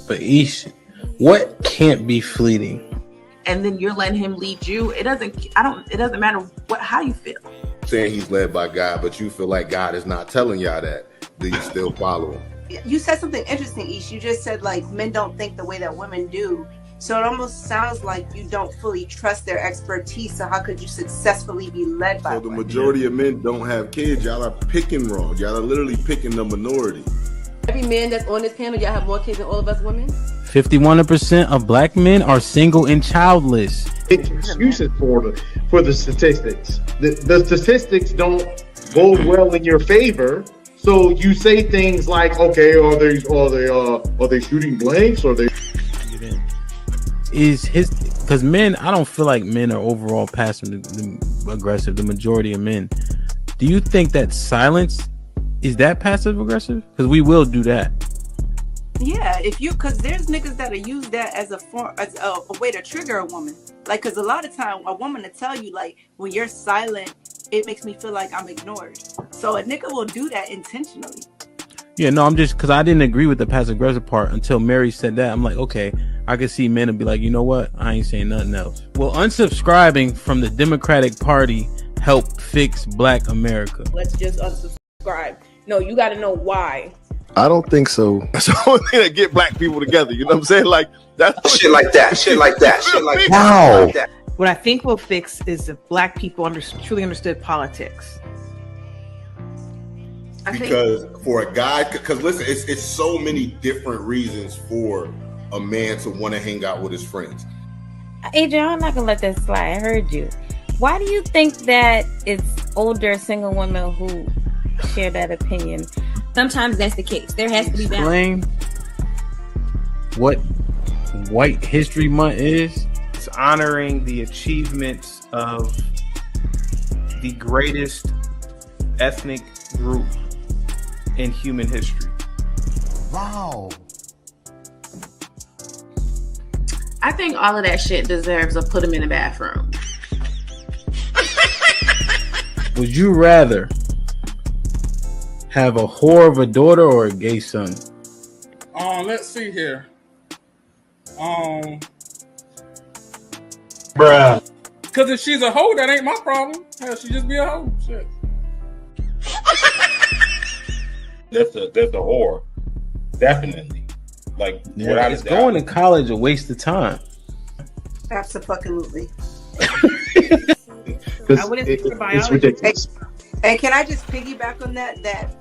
But Ish, what can't be fleeting? And then you're letting him lead you. It doesn't matter how you feel. Saying he's led by God, but you feel like God is not telling y'all that. Do you still follow him? You said something interesting, Ish. You just said like men don't think the way that women do. So it almost sounds like you don't fully trust their expertise. So how could you successfully be led by? So the majority of men don't have kids. Y'all are picking wrong. Y'all are literally picking the minority. Every man that's on this panel, y'all have more kids than all of us women. 51% of black men are single and childless. Excuses for the statistics. The statistics don't bode well in your favor. So you say things like, okay, are they shooting blanks? Or they because men, I don't feel like men are overall passive aggressive. The majority of men. Do you think that silence is that passive aggressive? Because we will do that. Yeah, because there's niggas that'll use that as a way to trigger a woman. Like, because a lot of time a woman will tell you, like, when you're silent, it makes me feel like I'm ignored. So a nigga will do that intentionally. Yeah, no, I'm just because I didn't agree with the passive aggressive part until Mary said that. I'm like, okay, I could see men and be like, you know what? I ain't saying nothing else. Will unsubscribing from the Democratic Party help fix Black America? Let's just unsubscribe. No, you got to know why. I don't think so. That's the only thing that get black people together. You know what I'm saying? Like that's shit like that. Shit like that. Shit like that. Wow. Like that. What I think will fix is if black people truly understood politics. Because for a guy, because listen, it's so many different reasons for a man to want to hang out with his friends. Adrian, I'm not gonna let that slide. I heard you. Why do you think that it's older single women who share that opinion? Sometimes that's the case. There has to be Explain balance. what White History Month is. It's honoring the achievements of the greatest ethnic group in human history. Wow. I think all of that shit deserves a put him in the bathroom. Would you rather have a whore of a daughter or a gay son? Let's see here. bruh. Because if she's a hoe, that ain't my problem. Hell, she just be a hoe. Shit. That's a whore. Definitely. Like, yeah, is going to college a waste of time? Absolutely. I wouldn't it's ridiculous. And can I just piggyback on that?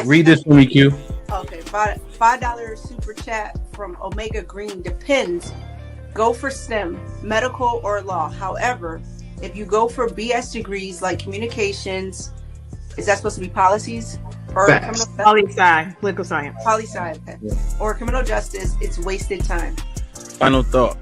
Read this for me, Q. Okay, $5 super chat from Omega Green. Depends. Go for STEM, medical or law. However, if you go for BS degrees like communications, is that supposed to be policies or poli-sci, political science? Poli-sci, okay. Yeah. Or criminal justice, it's wasted time. Final thought.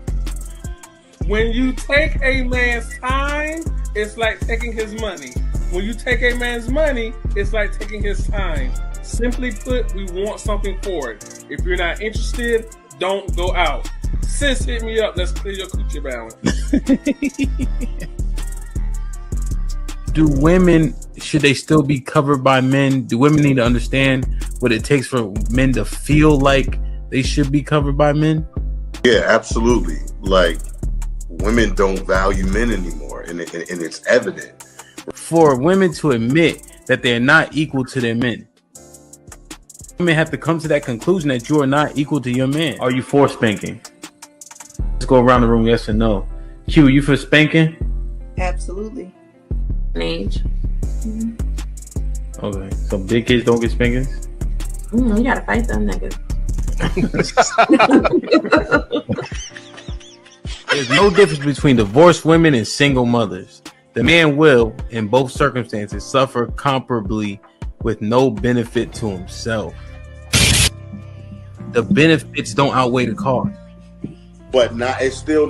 When you take a man's time, it's like taking his money. When you take a man's money, it's like taking his time. Simply put, we want something for it. If you're not interested, don't go out. Sis, hit me up. Let's clear your coochie balance. Do women, should they still be covered by men? Do women need to understand what it takes for men to feel like they should be covered by men? Yeah, absolutely. Like, women don't value men anymore, and it's evident. For women to admit that they're not equal to their men, women have to come to that conclusion that you are not equal to your man. Are you for spanking? Let's go around the room, yes or no. Q, you for spanking? Absolutely. Age. Mm-hmm. Okay, so big kids don't get spankings? You gotta fight them niggas. There's no difference between divorced women and single mothers. The man will, in both circumstances, suffer comparably with no benefit to himself. The benefits don't outweigh the cost. But it's still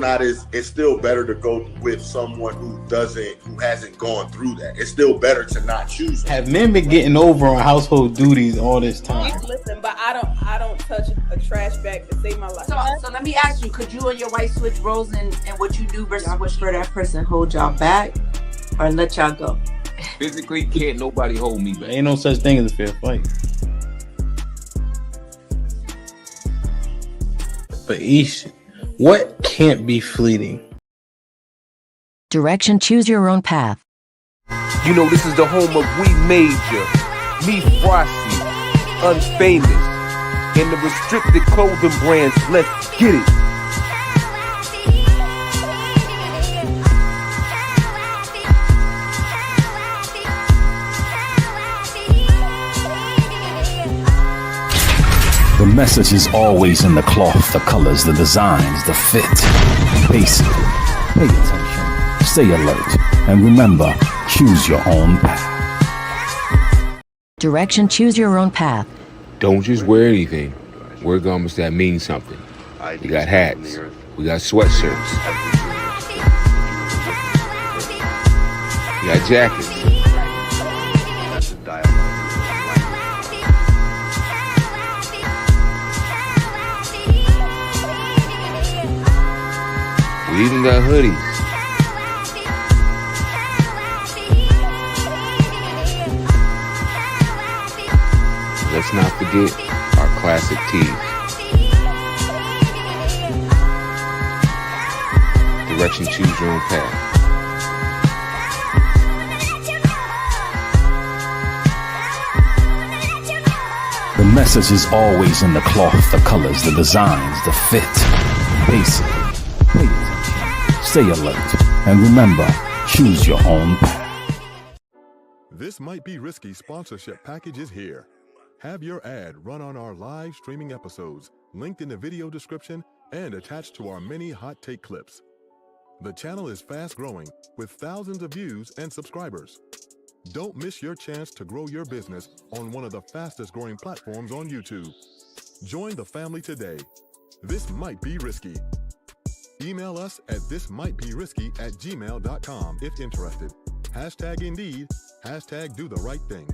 better to go with someone who hasn't gone through that. It's still better to not choose them. Have men been getting over on household duties all this time? Listen, but I don't touch a trash bag to save my life. So let me ask you, could you and your wife switch roles and what you do versus what for that person hold y'all back or let y'all go? Physically, can't nobody hold me back. Ain't no such thing as a fair fight. But Ish, what can't be fleeting? Direction, choose your own path. You know, this is the home of We Major, Me Frosty, Unfamous, and the restricted clothing brands. Let's get it. The message is always in the cloth, the colors, the designs, the fit. Basic. Pay attention. Stay alert. And remember, choose your own path. Direction, choose your own path. Don't just wear anything. Wear garments that mean something. We got hats. We got sweatshirts. We got jackets. We even got hoodies. Let's not forget our classic tees. Direction, choose your own path. The message is always in the cloth, the colors, the designs, the fit. Basic. Pay attention. Stay alert. And remember, choose your own path. This Might Be Risky sponsorship package is here. Have your ad run on our live streaming episodes, linked in the video description and attached to our many hot take clips. The channel is fast growing with thousands of views and subscribers. Don't miss your chance to grow your business on one of the fastest growing platforms on YouTube. Join the family today. This Might Be Risky. Email us at thismightberisky@gmail.com if interested. Hashtag Indeed, hashtag do the right thing.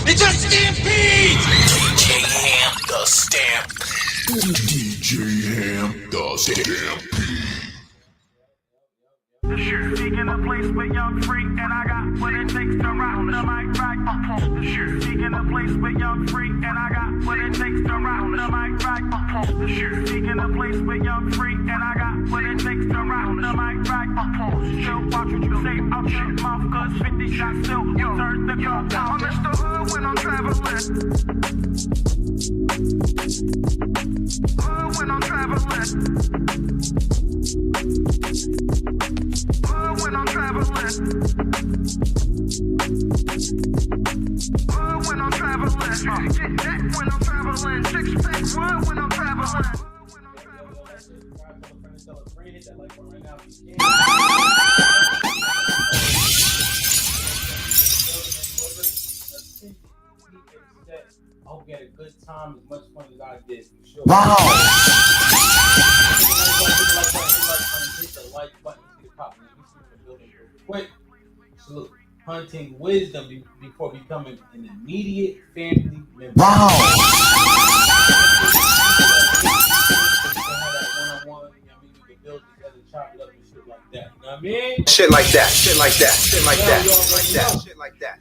It's a stampede! DJ Ham the Stampede. DJ Ham the Stampede. the shit. Seeking a place with young free, and I got what it takes to rock the mic right. Pump the shit. Seeking a place with young free, and I got what it takes to rock the mic right. Pump the shit. Seeking a place with young free, and I got what it takes to rock the mic right. Still watch what you say out your mouth, cause 50 shots still turn the gun down. I'm Mr. Hood when I'm traveling. Hood when I'm traveling. Hood when I'm traveling. Hood when I'm traveling. Get that when I'm traveling. Six pack wood when I'm traveling. I hope you had a good time, as much fun as I did. For sure. Wow. Hit the like button, hit the pop. Let me see the building real quick. Salute. Hunting wisdom before becoming an immediate family member. Wow. Shit like that. Shit like that. Shit like that. Shit like that. Shit like that.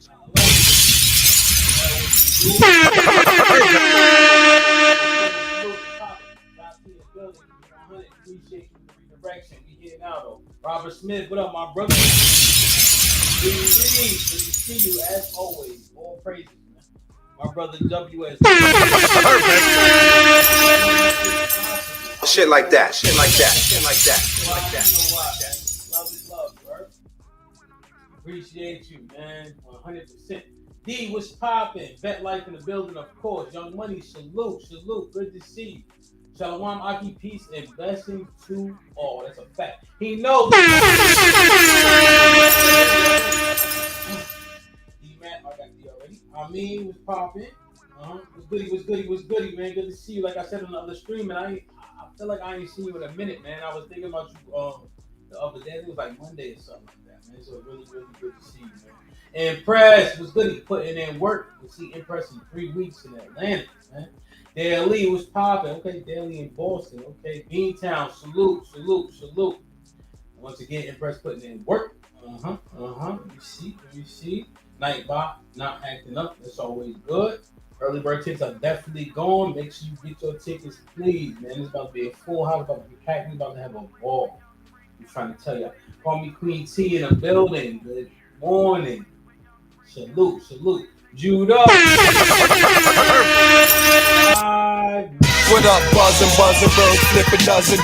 Robert Smith, what up, my brother? Good to see you as always. All praises, man. My brother WS. Shit like that. Shit like that. Shit like that. Shit like that. Love is love, bro. Appreciate you, man. 100%. D, what's poppin'? Vet life in the building, of course. Young Money, salute, salute. Good to see you. Shalom, Aki, peace and blessings to all. That's a fact. He knows. D-Mac, I got D already. I mean, was popping. Was goody, man. Good to see you. Like I said on the other stream, and I feel like I ain't seen you in a minute, man. I was thinking about you the other day. It was like Monday or something like that, man. So really, really good to see you, man. Impress was goody, putting in work. We see Impress in 3 weeks in Atlanta, man. Daly was popping. Okay, Daly in Boston. Okay, Beantown, salute. Once again, Impress putting in work. You see. Nightbot not acting up. That's always good. Early bird tickets are definitely gone. Make sure you get your tickets, please, man. It's about to be a full house. About to be packed. We're about to have a ball. I'm trying to tell you. Call me Queen T in the building. Good morning. Salute. Judah. What up, buzzing, bird flip a dozen.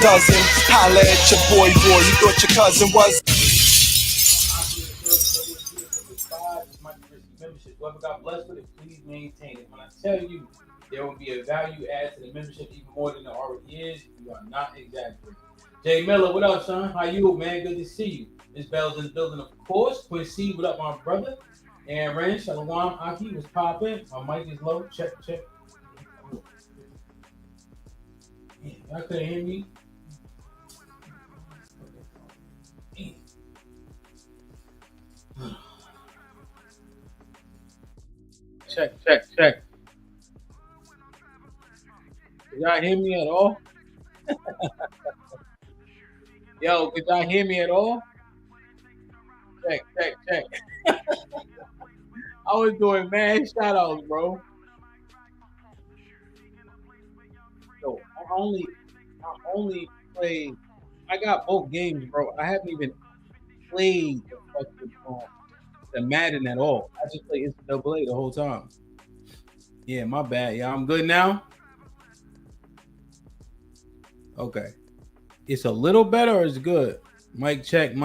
Holla at your boy, you thought your cousin was. Whoever got blessed with it, please maintain it. When I tell you there will be a value add to the membership even more than there already is, you are not exaggerating. Jay Miller, what up, son? How you, man? Good to see you. Miss Bell's in the building, of course. Quincy, what up, my brother? And Ren, Shalom, Aki was popping. My mic is low. Check. Y'all couldn't hear me? Check. Did y'all hear me at all? Yo, could y'all hear me at all? Check. I was doing mad shout outs, bro. So I only played. I got both games, bro. I haven't even played the Madden at all. I just played NCAA the whole time. Yeah, my bad. Yeah, I'm good now. Okay. It's a little better or it's good? Mic check. I'm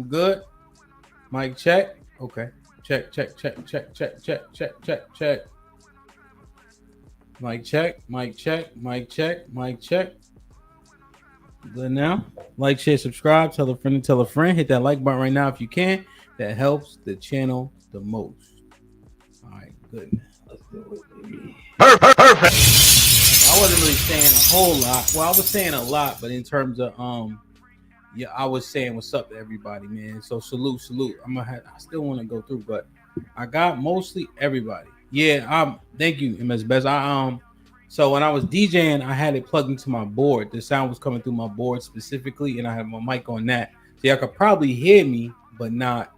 good. Mic check. Okay. Check. Mic check. Good now. Like, share, subscribe, tell a friend and tell a friend. Hit that like button right now if you can. That helps the channel the most. All right, good. Let's do it, baby. Perfect. I wasn't really saying a whole lot. Well, I was saying a lot, but in terms of yeah, I was saying what's up to everybody, man. So salute. I still want to go through, but I got mostly everybody. Yeah, thank you, MS Best. So when I was DJing, I had it plugged into my board. The sound was coming through my board specifically, and I had my mic on that. So y'all could probably hear me, but not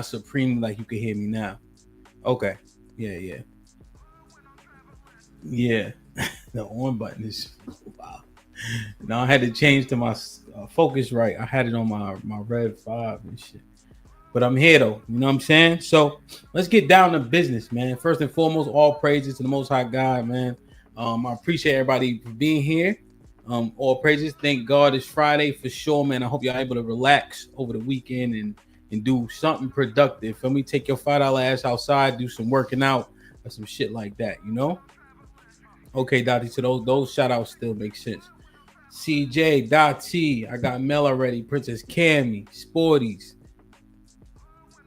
supremely like you can hear me now. Okay. Yeah. The on button is wow. Now I had to change to my focus right. I had it on my Red 5 and shit. But I'm here though. You know what I'm saying? So let's get down to business, man. First and foremost, all praises to the Most High God, man. I appreciate everybody for being here. All praises. Thank God it's Friday for sure, man. I hope y'all able to relax over the weekend and do something productive. Let me take your $5 ass outside, do some working out or some shit like that, you know? Okay, Dottie, so those shout outs still make sense. CJ, Dottie, I got Mel already, Princess Cammy, Sporties.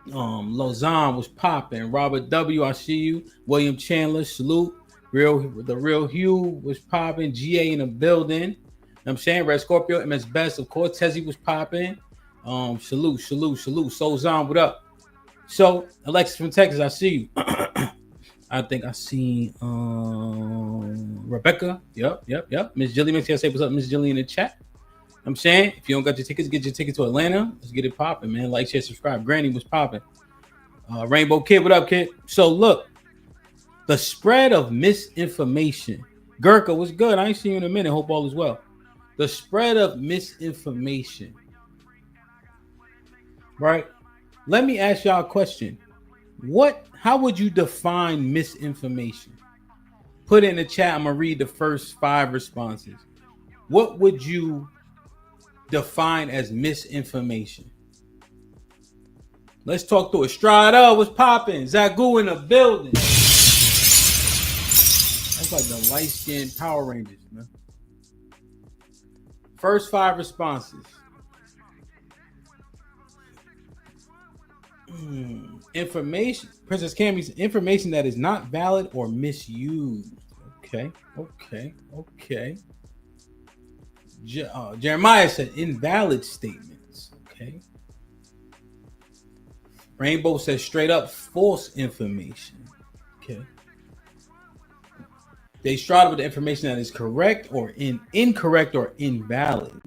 Lausanne was popping. Robert W, I see you. William Chandler, salute. The real Hugh was popping. GA in the building. You know what I'm saying? Red Scorpio, MS Best, of course. Tezzy was popping. Salute. Soulzon, what up? So, Alexis from Texas, I see you. I think I see Rebecca. Yep. Miss Jilly, make sure I say what's up, Miss Jilly, in the chat. I'm saying, if you don't got your tickets, get your ticket to Atlanta. Let's get it popping, man. Like, share, subscribe. Granny was popping. Rainbow Kid, what up, kid? So, look, the spread of misinformation. Gurkha, what's good? I ain't seen you in a minute. Hope all is well. The spread of misinformation. Right? Let me ask y'all a question. How would you define misinformation? Put it in the chat. I'm going to read the first 5 responses. What would you define as misinformation? Let's talk through it. Strada, what's popping? Zagu in the building. That's like the light-skinned Power Rangers, man. First 5 responses. Information. Princess Cammy's information that is not valid or misused. Okay. Jeremiah said invalid statements. Okay. Rainbow says straight up false information. Okay. They struggle with the information that is correct or incorrect or invalid.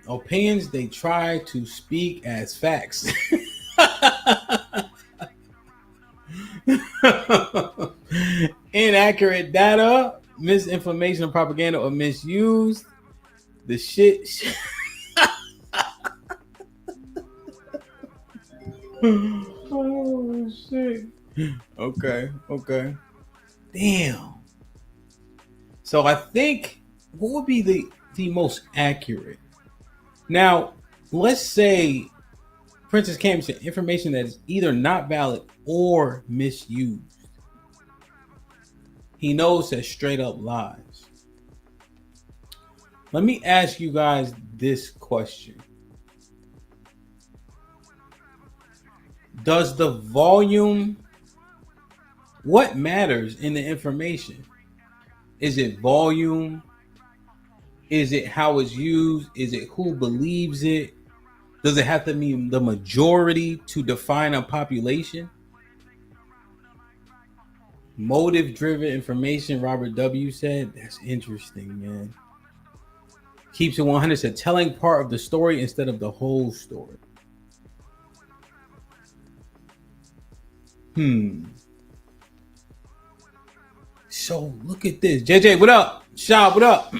Opinions they try to speak as facts. Inaccurate data, misinformation, propaganda, or misused. The shit. Oh shit. Okay. Damn. So I think what would be the most accurate? Now, let's say Princess Cam said information that is either not valid or misused. He knows that straight up lies. Let me ask you guys this question. Does the volume, what matters in the information? Is it volume? Is it how it's used? Is it who believes it? Does it have to be the majority to define a population? Motive-driven information, Robert W. said. That's interesting, man. Keeps it 100 said telling part of the story instead of the whole story. So look at this. JJ, what up? Shab, what up?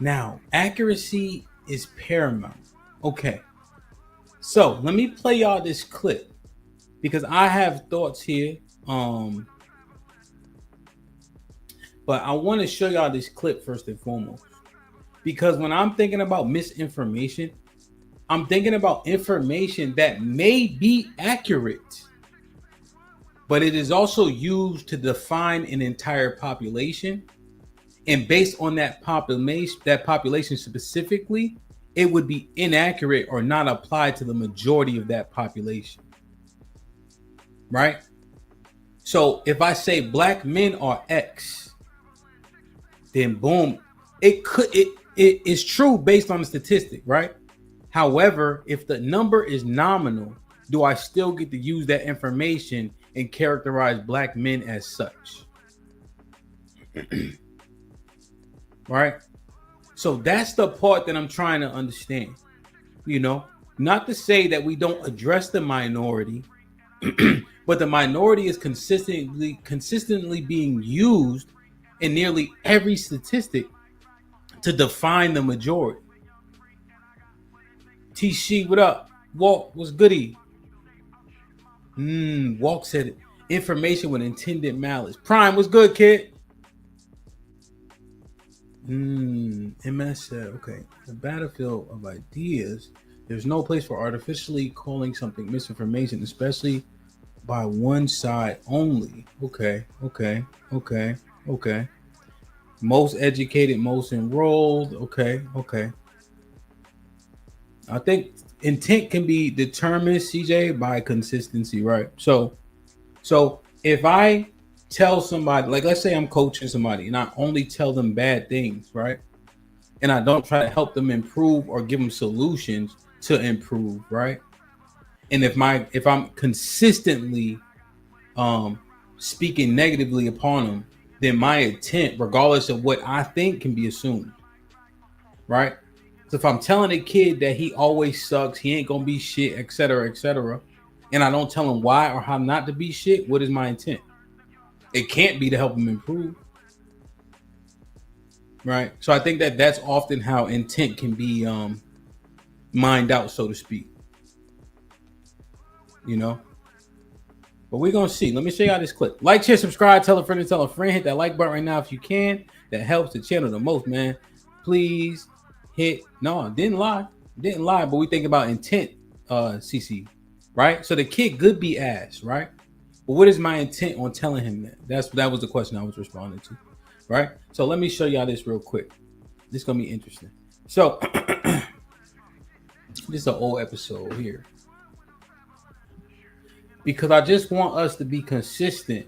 Now, accuracy is paramount. Okay. So let me play y'all this clip because I have thoughts here. But I want to show y'all this clip first and foremost. Because when I'm thinking about misinformation, I'm thinking about information that may be accurate, but it is also used to define an entire population. And based on that population specifically, it would be inaccurate or not applied to the majority of that population. Right? So if I say black men are X, then boom, it is true based on the statistic, right? However, if the number is nominal, do I still get to use that information and characterize black men as such. Right? So that's the part that I'm trying to understand. You know, not to say that we don't address the minority, but the minority is consistently being used in nearly every statistic to define the majority. T-She, what up? Walk, what's goody? Walk said it. Information with intended malice. Prime, what's good, kid? MS said, okay. The battlefield of ideas, there's no place for artificially calling something misinformation, especially by one side only. Okay. Most educated, most enrolled. Okay. I think intent can be determined, CJ, by consistency, right? So if I tell somebody, like let's say I'm coaching somebody and I only tell them bad things, right? And I don't try to help them improve or give them solutions to improve, right? And if I'm consistently speaking negatively upon them, then my intent, regardless of what I think, can be assumed, right? So if I'm telling a kid that he always sucks, he ain't gonna be shit, etc., and I don't tell him why or how not to be shit, what is my intent? It can't be to help him improve, right? So I think that that's often how intent can be mined out, so to speak. You know, but we're gonna see. Let me show y'all this clip. Like, share, subscribe, tell a friend, and tell a friend. Hit that like button right now if you can. That helps the channel the most, man. Please hit. No, didn't lie, but we think about intent, CC, right? So the kid could be asked, right? But what is my intent on telling him that? That was the question I was responding to, right? So let me show y'all this real quick. This is gonna be interesting. So this is an old episode here, because I just want us to be consistent,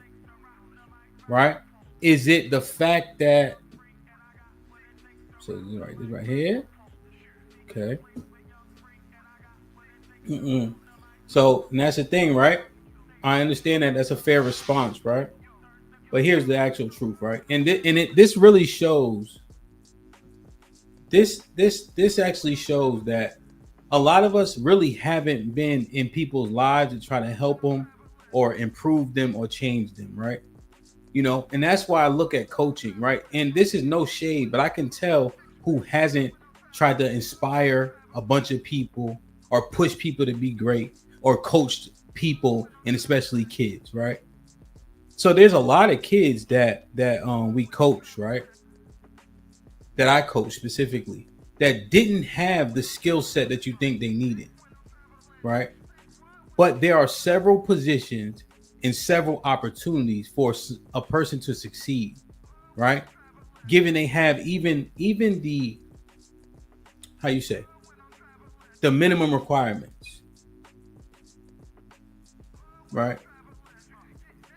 right? Is it the fact that, so this right here, okay. So and that's the thing, right? I understand that that's a fair response, right? But here's the actual truth, right? And this really shows. This actually shows that a lot of us really haven't been in people's lives to try to help them or improve them or change them, right? You know, and that's why I look at coaching, right? And this is no shade, but I can tell who hasn't tried to inspire a bunch of people or push people to be great or coached people, and especially kids, right? So there's a lot of kids that we coach, right? That I coach specifically, that didn't have the skill set that you think they needed, right? But there are several positions and several opportunities for a person to succeed, right? Given they have even the, how you say, the minimum requirements, right?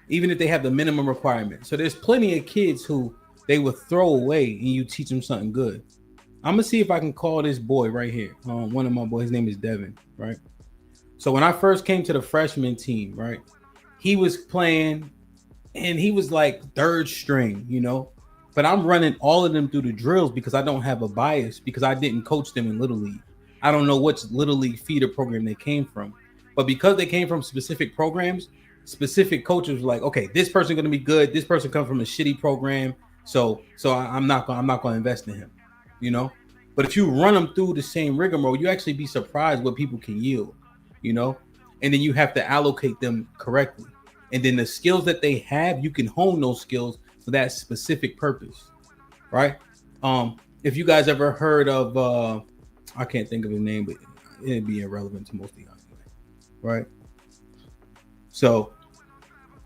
Even if they have the minimum requirements. So there's plenty of kids who they will throw away and you teach them something good. I'm gonna see if I can call this boy right here. One of my boys, his name is Devin, right? So when I first came to the freshman team, right, he was playing and he was like third string, you know, but I'm running all of them through the drills because I don't have a bias, because I didn't coach them in Little League. I don't know which Little League feeder program they came from, but because they came from specific programs, specific coaches were like, okay, this person's going to be good. This person comes from a shitty program. So I'm not going to invest in him, you know? But if you run them through the same rigmarole, you actually be surprised what people can yield, you know? And then you have to allocate them correctly. And then the skills that they have, you can hone those skills for that specific purpose, right? If you guys ever heard of, I can't think of his name, but it'd be irrelevant to most of y'all anyway, right? So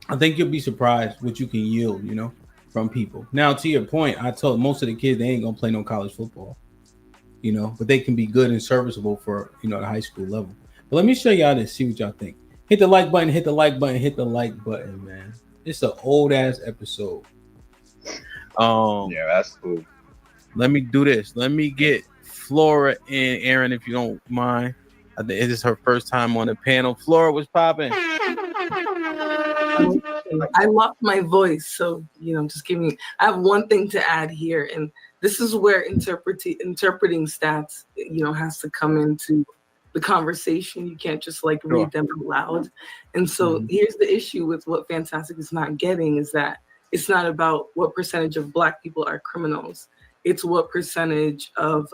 I think you'll be surprised what you can yield, you know, from people. Now, to your point, I told most of the kids they ain't gonna play no college football, you know, but they can be good and serviceable for, you know, the high school level. But let me show y'all this, see what y'all think. Hit the like button, hit the like button, hit the like button, man. It's an old ass episode. Yeah, that's cool. Let me do this. Let me get Flora and Aaron, if you don't mind. I think it is her first time on the panel. Flora, what's popping? I lost my voice, so just give me. I have one thing to add here, and this is where interpreting stats, has to come into the conversation. You can't just read them out loud. And so here's the issue with what Fantastic is not getting is that it's not about what percentage of Black people are criminals. It's what percentage of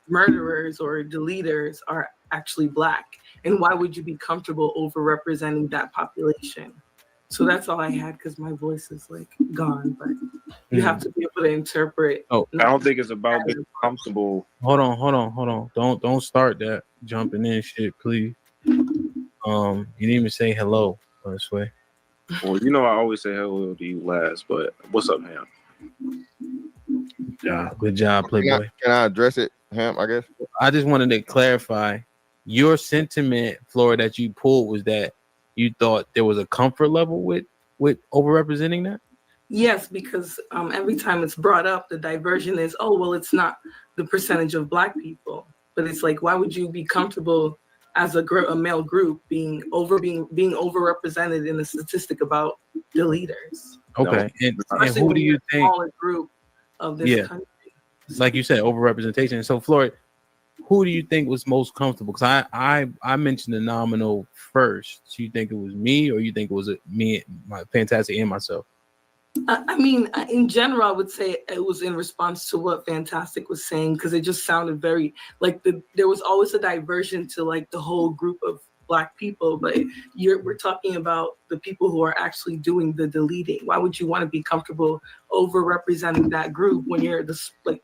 murderers or deleters are actually Black. And why would you be comfortable overrepresenting that population? So that's all I had because my voice is gone, but you have to be able to interpret. Oh, I don't think it's about being comfortable. Hold on. Don't start that jumping in shit, please. You didn't even say hello, by the way. Well, I always say hello to you last, but what's up, Ham? Yeah, good job, Playboy. Can I address it, Ham? I guess I just wanted to clarify your sentiment, Flora, that you pulled was that you thought there was a comfort level with overrepresenting that. Yes, because every time it's brought up, the diversion is, oh, well, it's not the percentage of Black people, but it's why would you be comfortable as a male group being overrepresented in a statistic about the leaders? Okay, and who do you think? Smaller group of this country. Like you said, overrepresentation. So, Flora, who do you think was most comfortable? Because I mentioned the nominal first. So you think it was me, or you think it was me, my Fantastic, and myself? I mean, in general, I would say it was in response to what Fantastic was saying, because it just sounded very there was always a diversion to the whole group of Black people, but we're talking about the people who are actually doing the deleting. Why would you want to be comfortable overrepresenting that group when you're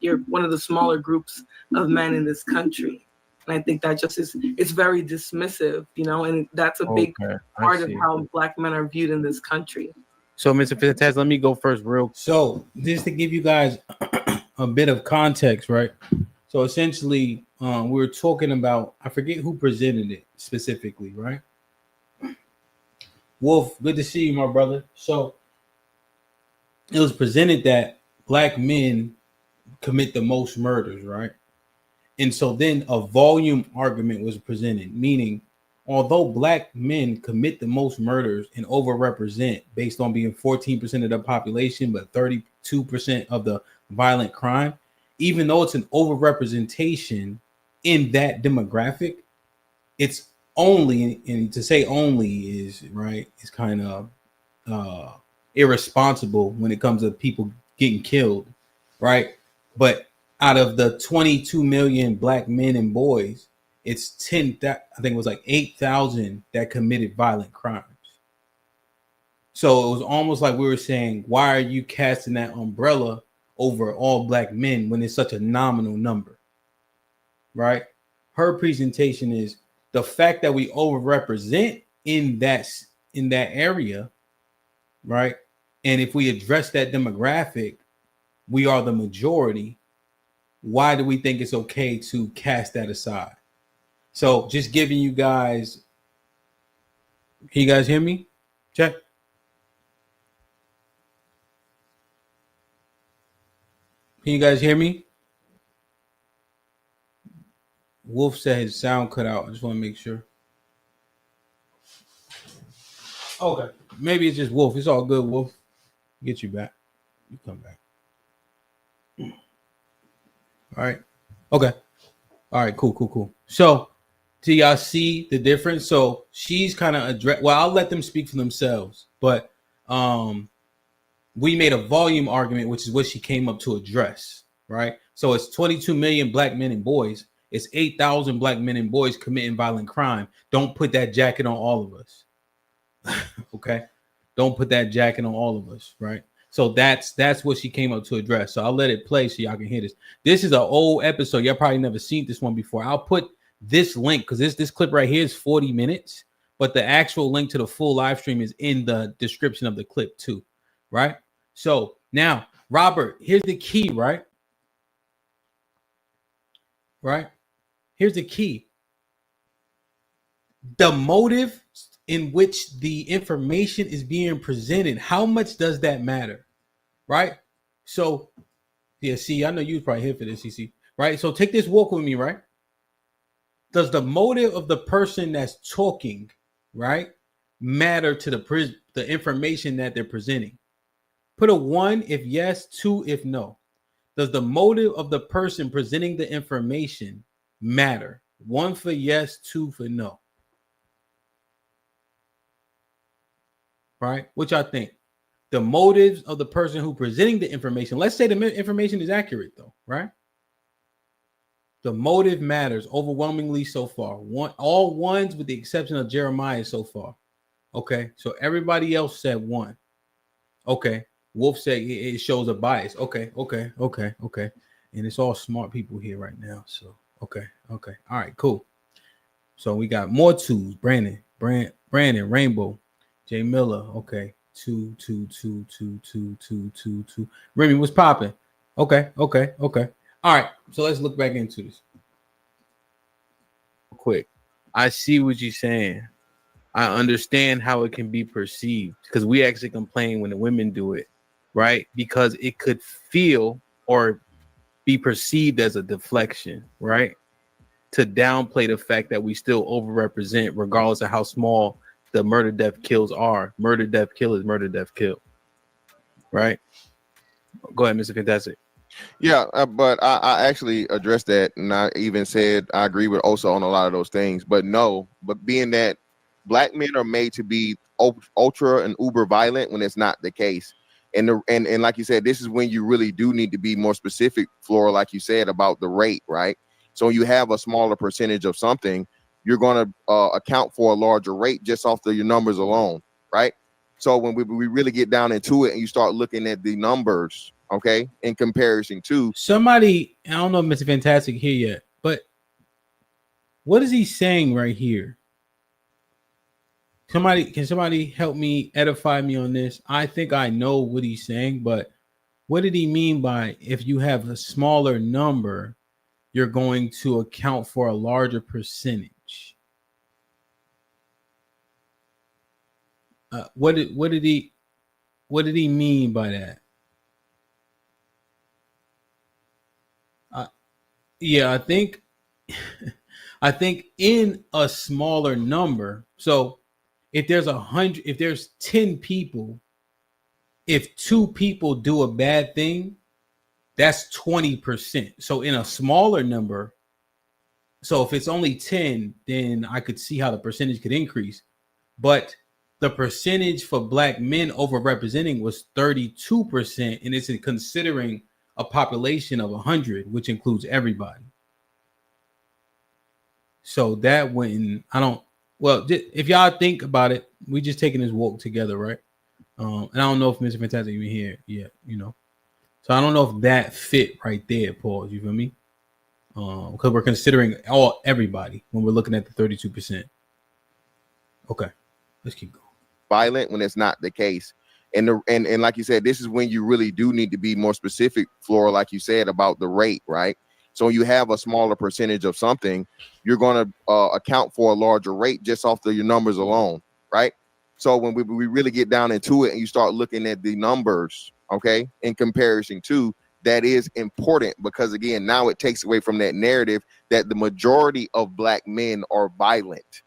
you're one of the smaller groups of men in this country? And I think that it's very dismissive, and that's a big part of how Black men are viewed in this country. So, Mr. Fantastic, let me go first, So, just to give you guys a bit of context, right? So, essentially, we were talking about, I forget who presented it specifically, right? Wolf, good to see you, my brother. So, it was presented that Black men commit the most murders, right? And so then a volume argument was presented, meaning although Black men commit the most murders and overrepresent based on being 14% of the population, but 32% of the violent crime, even though it's an overrepresentation in that demographic, it's only, and to say only is right, is kind of irresponsible when it comes to people getting killed, right? But out of the 22 million Black men and boys, it's 10, I think it was 8,000 that committed violent crimes. So it was almost like we were saying, why are you casting that umbrella over all Black men when it's such a nominal number, right? Her presentation is the fact that we overrepresent in that area, right? And if we address that demographic, we are the majority. Why do we think it's okay to cast that aside? So just giving you guys, can you guys hear me? Check. Can you guys hear me? Wolf said his sound cut out. I just want to make sure. Okay. Maybe it's just Wolf. It's all good, Wolf. Get you back. You come back. All right. Okay. All right. Cool. So, do y'all see the difference? So she's kind of I'll let them speak for themselves. But we made a volume argument, which is what she came up to address, right? So it's 22 million Black men and boys. It's 8,000 Black men and boys committing violent crime. Don't put that jacket on all of us. Okay? Don't put that jacket on all of us, right? So that's what she came up to address. So I'll let it play so y'all can hear this. This is an old episode. Y'all probably never seen this one before. I'll put this link because this clip right here is 40 minutes, but the actual link to the full live stream is in the description of the clip too, right? So now, Robert, here's the key, right? Right? Here's the key. The motive in which the information is being presented, how much does that matter? Right? So, yeah, see, I know you was probably here for this, CC, right? So take this walk with me, right? Does the motive of the person that's talking, right? matter to the information that they're presenting? Put a 1 if yes, 2 if no. Does the motive of the person presenting the information matter? 1 for yes, 2 for no. Right? Which I think the motives of the person who presenting the information. Let's say the information is accurate, though, right? The motive matters overwhelmingly so far. All ones with the exception of Jeremiah so far. Okay, so everybody else said 1. Okay, Wolf said it shows a bias. Okay. And it's all smart people here right now. So okay. All right, cool. So we got more 2s. Brandon, Rainbow, Jay Miller. Okay, 2. Remy, what's popping? Okay. All right, so let's look back into this. Quick. I see what you're saying. I understand how it can be perceived because we actually complain when the women do it, right? Because it could feel or be perceived as a deflection, right? To downplay the fact that we still overrepresent regardless of how small the murder, death, kills are. Murder, death, kill is murder, death, kill, right? Go ahead, Mr. Fantastic. Yeah, but I actually addressed that, and I even said I agree with Osa on a lot of those things. But being that Black men are made to be ultra and uber violent when it's not the case, and like you said, this is when you really do need to be more specific, Flora, like you said about the rate, right? So you have a smaller percentage of something, you're going to account for a larger rate just off your numbers alone, right? So when we really get down into it and you start looking at the numbers, okay, in comparison to somebody, I don't know if Mr. Fantastic here yet, but what is he saying right here? Can somebody help me edify me on this? I think I know what he's saying, but what did he mean by if you have a smaller number, you're going to account for a larger percentage? What did he mean by that? Yeah, I think in a smaller number. So if there's 100, if there's 10 people, if 2 people do a bad thing, that's 20%. So in a smaller number, so if it's only 10, then I could see how the percentage could increase. But the percentage for Black men overrepresenting was 32%, and it's considering a population of 100, which includes everybody. So that wouldn't, if y'all think about it, we just taking this walk together, right? And I don't know if Mr. Fantastic even here yet, So I don't know if that fit right there, Paul. You feel me? Because we're considering everybody when we're looking at the 32%. Okay, let's keep going. Violent when it's not the case. And like you said, this is when you really do need to be more specific, Flora, like you said, about the rate, right? So you have a smaller percentage of something, you're going to account for a larger rate just off your numbers alone, right? So when we really get down into it and you start looking at the numbers, okay, in comparison to, that is important because, again, now it takes away from that narrative that the majority of Black men are violent.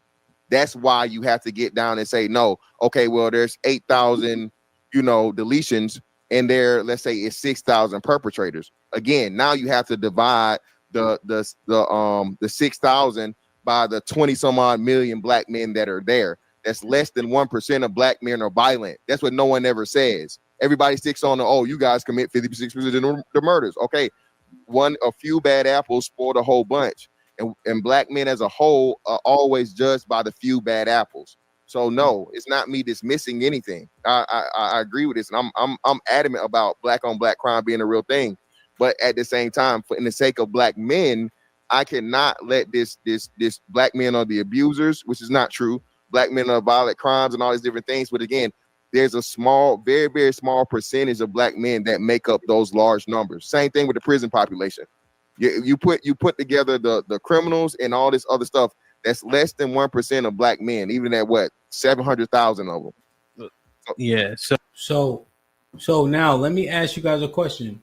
That's why you have to get down and say, no, okay, well, there's 8,000, deletions, and there, let's say it's 6,000 perpetrators. Again, now you have to divide the 6,000 by the 20 some odd million Black men that are there. That's less than 1% of Black men are violent. That's what no one ever says. Everybody sticks on you guys commit 56% of the murders. Okay, a few bad apples spoil the whole bunch. And Black men as a whole are always judged by the few bad apples. So no, it's not me dismissing anything. I agree with this, and I'm adamant about Black on Black crime being a real thing. But at the same time, in the sake of Black men, I cannot let this Black men are the abusers, which is not true. Black men are violent crimes and all these different things. But again, there's a small, very, very small percentage of Black men that make up those large numbers. Same thing with the prison population. You put together the criminals and all this other stuff. That's less than 1% of Black men, even at 700,000 of them. Yeah. So now let me ask you guys a question.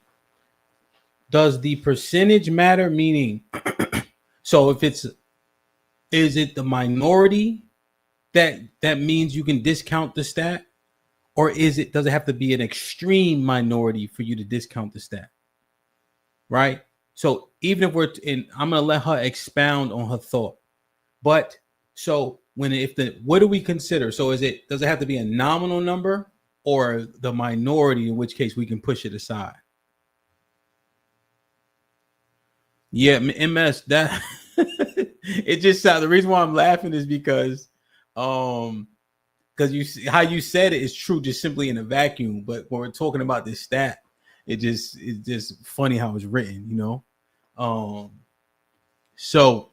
Does the percentage matter? Meaning, so if is it the minority that means you can discount the stat, or does it have to be an extreme minority for you to discount the stat? Right? So even if I'm gonna let her expound on her thought. But so what do we consider? So does it have to be a nominal number or the minority, in which case we can push it aside? Yeah, MS, that it just sounds, the reason why I'm laughing is because you see how you said it is true just simply in a vacuum, but when we're talking about this stat, it's just funny how it's written, you know. So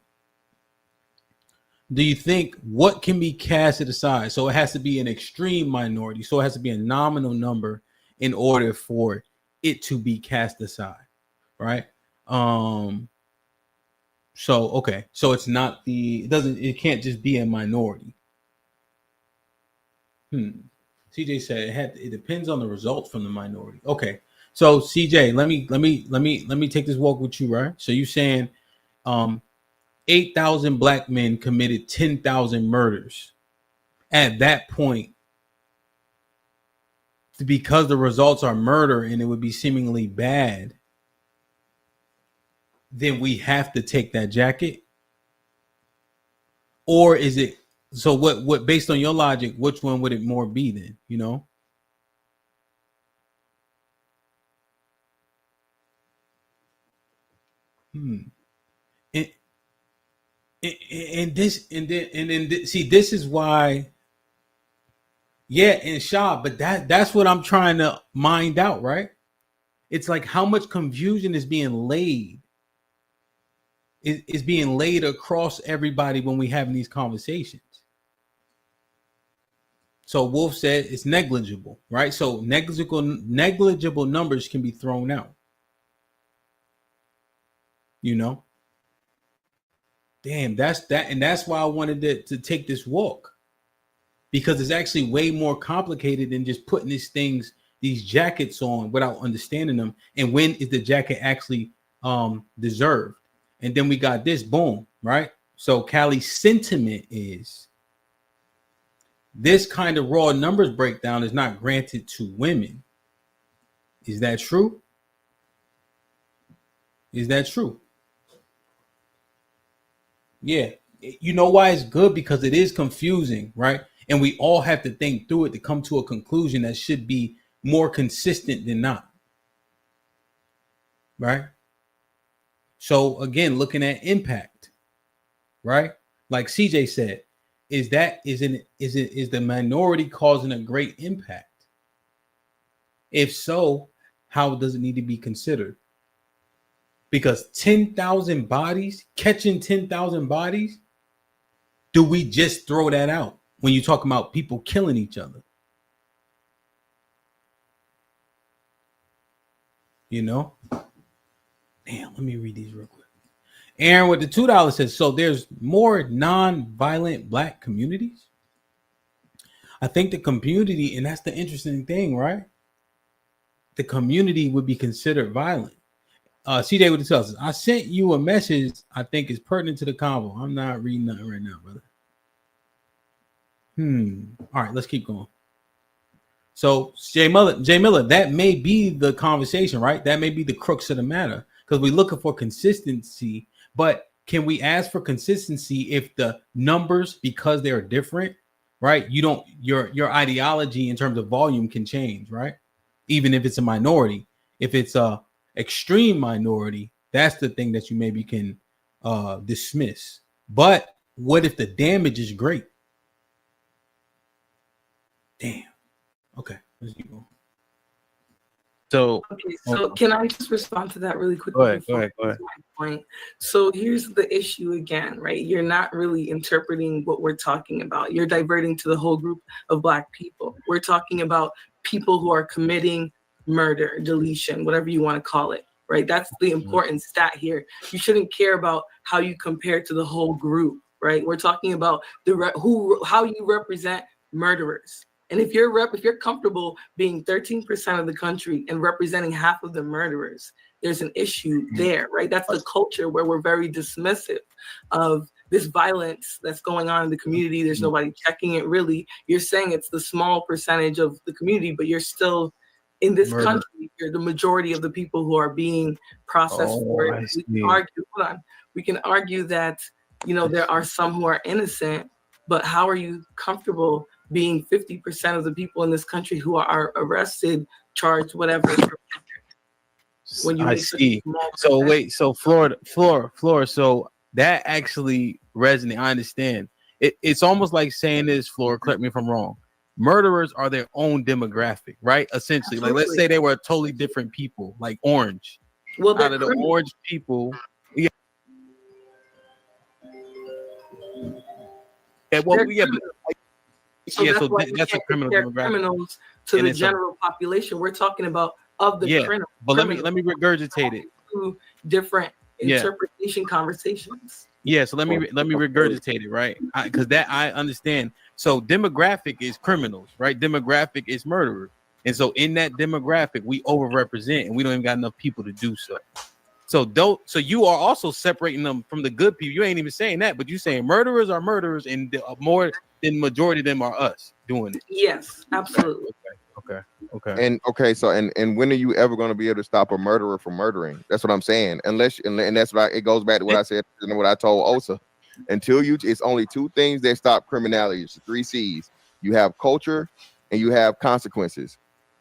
do you think what can be casted aside? So it has to be an extreme minority, so it has to be a nominal number in order for it to be cast aside, right? So okay, so it's not it can't just be a minority. CJ said it depends on the results from the minority. Okay, so CJ, let me take this walk with you, right? So you're saying 8,000 black men committed 10,000 murders. At that point, because the results are murder and it would be seemingly bad, then we have to take that jacket? Or is it, so what based on your logic, which one would it more be then, you know? See, this is why, yeah, and Shaw, but that's what I'm trying to mind out, right? It's like how much confusion is being laid across everybody when we having these conversations. So Wolf said it's negligible, right? So negligible numbers can be thrown out, you know? Damn, that's why I wanted to take this walk, because it's actually way more complicated than just putting these jackets on without understanding them. And when is the jacket actually deserved? And then we got this, boom, right? So Callie's sentiment is this kind of raw numbers breakdown is not granted to women. Is that true? Is that true? Yeah. You know why it's good? Because it is confusing, right? And we all have to think through it to come to a conclusion that should be more consistent than not. Right? So again, looking at impact, right? Like CJ said, is the minority causing a great impact? If so, how does it need to be considered? Because 10,000 bodies, catching 10,000 bodies, do we just throw that out when you're talking about people killing each other? You know? Damn, let me read these real quick. Aaron with the $2 says, so there's more non-violent black communities? I think the community, and that's the interesting thing, right? The community would be considered violent. CJ with the tells us, I sent you a message I think is pertinent to the convo. I'm not reading nothing right now, brother. All right, let's keep going. So Jay Miller, that may be the conversation, right? That may be the crux of the matter, because we're looking for consistency. But can we ask for consistency if the numbers, because they're different, right? Your ideology in terms of volume can change, right? Even if it's a minority. If it's a extreme minority, that's the thing that you maybe can dismiss. But what if the damage is great? Damn. Okay, let's keep going. So can I just respond to that really quickly? Go ahead. My point. So here's the issue again, right? You're not really interpreting what we're talking about. You're diverting to the whole group of black people. We're talking about people who are committing murder, deletion, whatever you want to call it, right? That's the important stat here. You shouldn't care about how you compare to the whole group, right? We're talking about how you represent murderers. And if you're comfortable being 13% of the country and representing half of the murderers, there's an issue there, right? That's the culture where we're very dismissive of this violence that's going on in the community. There's nobody checking it really. You're saying it's the small percentage of the community, but you're still in this country, you're the majority of the people who are being processed for it. We can argue that, you know, there are some who are innocent, but how are you comfortable being 50% of the people in this country who are arrested, charged, whatever? When you I see. So wait, so Florida. So that actually resonates. I understand. It's almost like saying this, Flora, correct me if I'm wrong. Murderers are their own demographic, right? Essentially, like let's say they were totally different people, like Orange. Well, out of the Orange people, yeah. Yeah, well, yeah, but, so yeah. That's a criminal demographic. Criminals to the general population. We're talking about of the criminal. But let me regurgitate it. Two different interpretation conversations. Yeah, so let me regurgitate it, right? Because that I understand. So demographic is criminals, right? Demographic is murderers, and so in that demographic, we overrepresent, and we don't even got enough people to do so. So you are also separating them from the good people. You ain't even saying that, but you saying murderers are murderers, and more than majority of them are us doing it. Yes, absolutely. Okay. And when are you ever going to be able to stop a murderer from murdering? That's what I'm saying. And that's why it goes back to what I said and what I told Osa. It's only two things that stop criminality. It's the 3 C's. You have culture and you have consequences.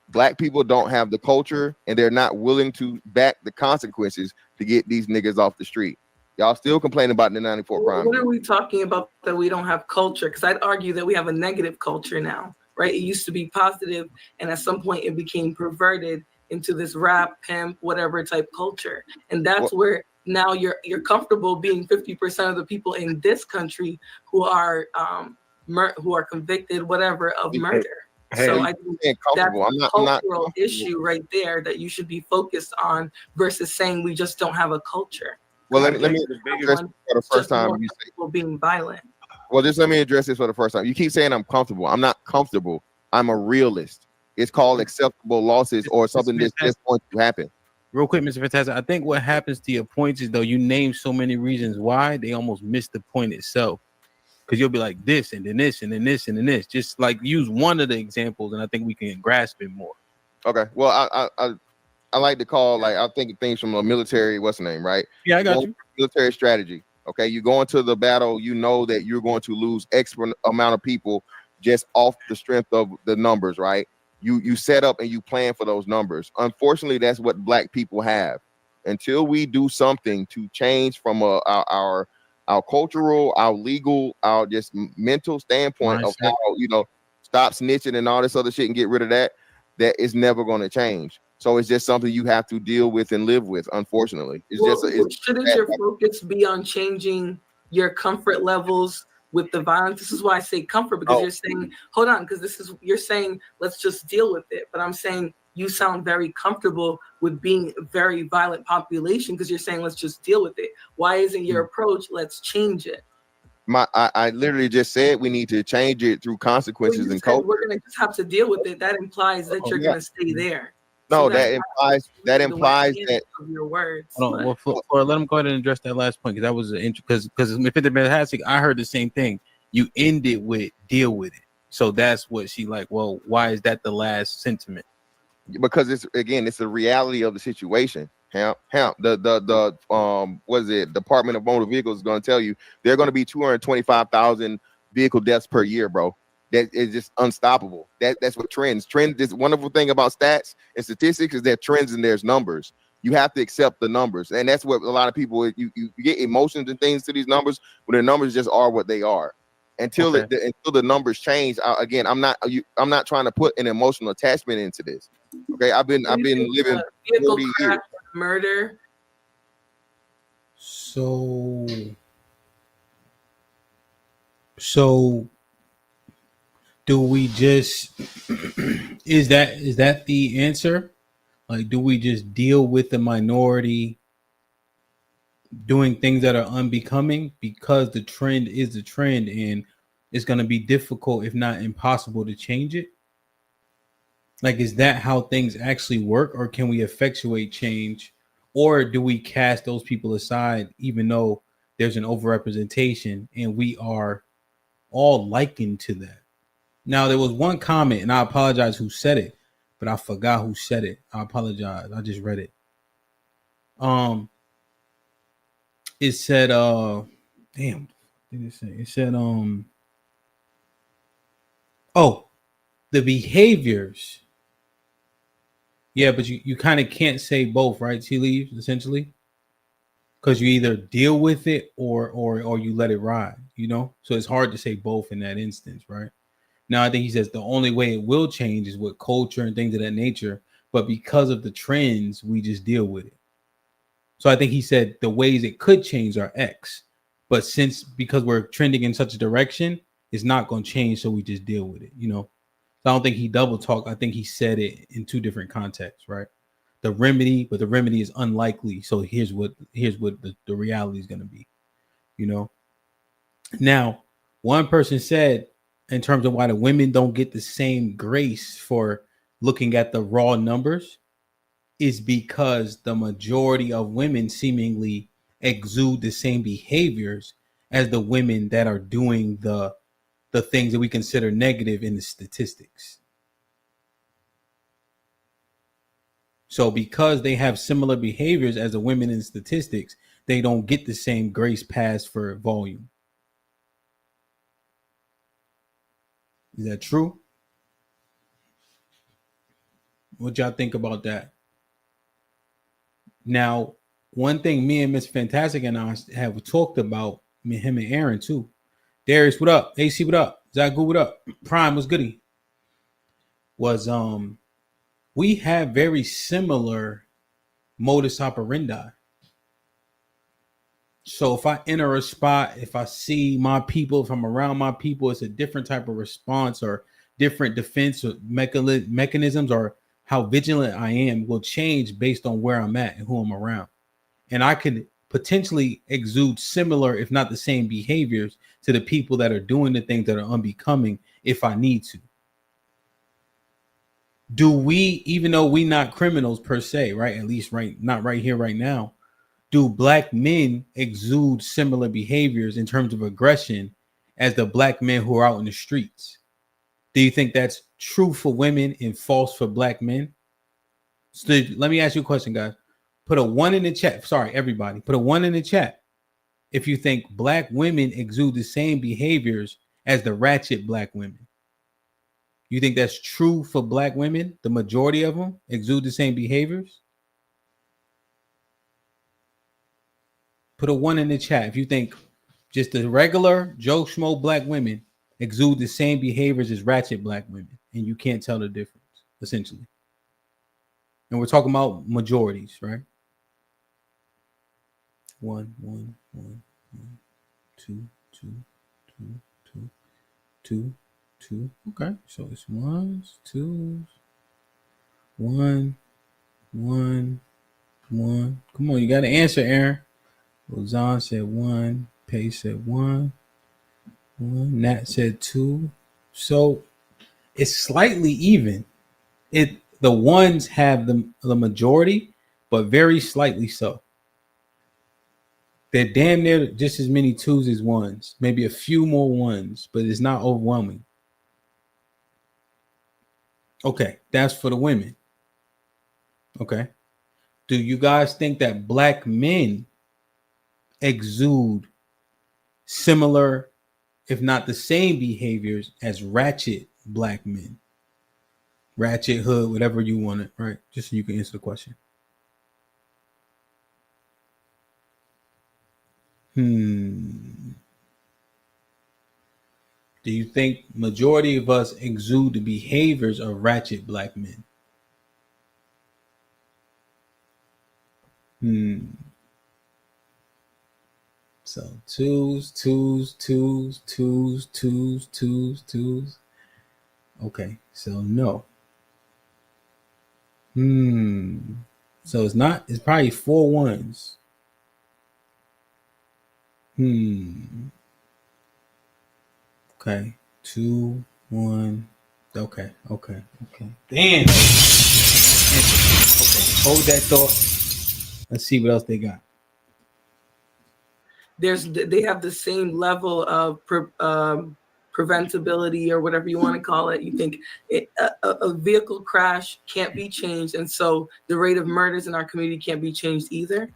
Black people don't have the culture, and they're not willing to back the consequences to get these niggas off the street. Y'all still complaining about the 94 crime. What are we talking about that we don't have culture? Because I'd argue that we have a negative culture now, right? It used to be positive, and at some point it became perverted into this rap, pimp, whatever type culture. And that's where now you're comfortable being 50% of the people in this country who are convicted, whatever, of murder. So I think that's a cultural issue right there that you should be focused on versus saying we just don't have a culture. Well, let me address this for the first time. You say people being violent. Well, just let me address this for the first time. You keep saying I'm comfortable. I'm not comfortable. I'm a realist. It's called acceptable losses or something that's just going to happen. Real quick, Mr. Fantastic. I think what happens to your points is though you name so many reasons why they almost miss the point itself. Because you'll be like this and then this and then this and then this. Just like use one of the examples, and I think we can grasp it more. Okay. Well, I like to call I think things from a military. What's the name? Right? Yeah, I got you. Military strategy. Okay, you go into the battle. You know that you're going to lose X amount of people just off the strength of the numbers. Right? You set up and you plan for those numbers. Unfortunately, that's what Black people have. Until we do something to change from our cultural, our legal, our just mental standpoint of how, stop snitching and all this other shit and get rid of that is never going to change. So it's just something you have to deal with and live with, unfortunately. Shouldn't your focus be on changing your comfort levels with the violence? This is why I say comfort, because you're saying, hold on, because you're saying, let's just deal with it. But I'm saying you sound very comfortable with being a very violent population because you're saying, let's just deal with it. Why isn't your approach, let's change it? I literally just said we need to change it through consequences and culture. We're going to just have to deal with it. That implies that you're going to stay there. No, so that implies that your words. Hold on, well, let him go ahead and address that last point because that was because if it's fantastic, I heard the same thing. You ended with deal with it, so that's what she like. Well, why is that the last sentiment? Because it's the reality of the situation. HAMP, the what is it? Department of Motor Vehicles is going to tell you there are going to be 225,000 vehicle deaths per year, bro. That is just unstoppable. That's what trends. This wonderful thing about stats and statistics is that trends and there's numbers. You have to accept the numbers, and that's what a lot of people you get emotions and things to these numbers, but the numbers just are what they are. Until the numbers change. Again, I'm not trying to put an emotional attachment into this. Okay, I've been living 40 years. Murder. So do we just is that the answer? Like, do we just deal with the minority doing things that are unbecoming because the trend is the trend and it's going to be difficult, if not impossible, to change it? Like, is that how things actually work, or can we effectuate change, or do we cast those people aside even though there's an overrepresentation, and we are all likened to that. Now, there was one comment, and I apologize who said it, but I forgot who said it. I apologize. I just read it. It said, damn, what did it say? It said, oh, the behaviors. Yeah, but you kind of can't say both, right? Tea leaves, essentially, because you either deal with it or you let it ride, you know? So it's hard to say both in that instance, right? Now, I think he says the only way it will change is with culture and things of that nature. But because of the trends, we just deal with it. So I think he said the ways it could change are X. But because we're trending in such a direction, it's not going to change. So we just deal with it, you know? So I don't think he double talked. I think he said it in two different contexts, right? The remedy is unlikely. So here's what the reality is going to be, you know? Now, one person said, in terms of why the women don't get the same grace for looking at the raw numbers, is because the majority of women seemingly exude the same behaviors as the women that are doing the things that we consider negative in the statistics. So because they have similar behaviors as the women in statistics, they don't get the same grace pass for volume. Is that true? What y'all think about that? Now, one thing me and Miss Fantastic and I have talked about, him and Aaron too. Darius, what up? AC, what up? Zagu, what up? Prime, what's goody? Was we have very similar modus operandi. So if I enter a spot, if I see my people, if I'm around my people, it's a different type of response or different defense or mechanisms, or how vigilant I am will change based on where I'm at and who I'm around. And I could potentially exude similar, if not the same behaviors to the people that are doing the things that are unbecoming if I need to. Do we, even though we not criminals per se, right? At least not right here, right now. Do black men exude similar behaviors in terms of aggression as the black men who are out in the streets? Do you think that's true for women and false for black men? So let me ask you a question, guys. Put a 1 in the chat. Sorry, everybody. Put a 1 in the chat if you think black women exude the same behaviors as the ratchet black women. You think that's true for black women? The majority of them exude the same behaviors? Put a 1 in the chat if you think just the regular Joe Schmo black women exude the same behaviors as ratchet black women, and you can't tell the difference, essentially. And we're talking about majorities, right? 1, 1, 1, 1, 2, 2, 2, 2, 2, 2. Okay, so it's 1s, 2s, 1, 1, 1. Come on, you got to answer, Aaron. Rozan said 1. Pace said 1. 1. Nat said 2. So it's slightly even. The ones have the majority, but very slightly so. They're damn near just as many 2s as 1s, maybe a few more 1s, but it's not overwhelming. Okay, that's for the women. Okay. Do you guys think that black men exude similar, if not the same behaviors as ratchet black men? Ratchet, hood, whatever you want it, right? Just so you can answer the question. Do you think majority of us exude the behaviors of ratchet black men? So 2s, 2s, 2s, 2s, 2s, 2s, 2s. Okay, so no. So it's probably 4 1s. Okay, 2, 1. Okay. Damn. Okay, hold that thought. Let's see what else they got. they have the same level of preventability or whatever you want to call it. You think a vehicle crash can't be changed, and so the rate of murders in our community can't be changed either.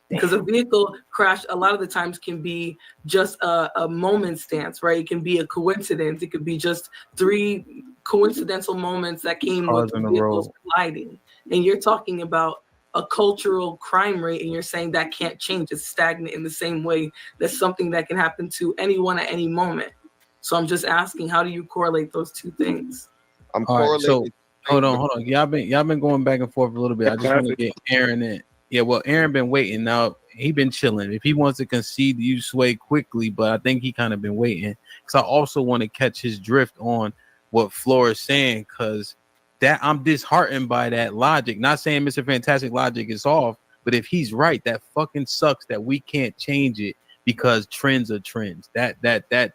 Because a vehicle crash a lot of the times can be just a moment's dance, right? It can be a coincidence. It could be just 3 coincidental moments that came with vehicles colliding. And you're talking about a cultural crime rate, and you're saying that can't change. It's stagnant in the same way that's something that can happen to anyone at any moment. So I'm just asking, how do you correlate those two things? I'm correlating. So hold on. Y'all been going back and forth a little bit. I just want to get Aaron in. Yeah, well, Aaron been waiting. Now he been chilling. If he wants to concede, you sway quickly, but I think he kind of been waiting because I also want to catch his drift on what Flora is saying, because that I'm disheartened by that logic. Not saying Mr. Fantastic logic is off, but if he's right, that fucking sucks that we can't change it because trends are trends. That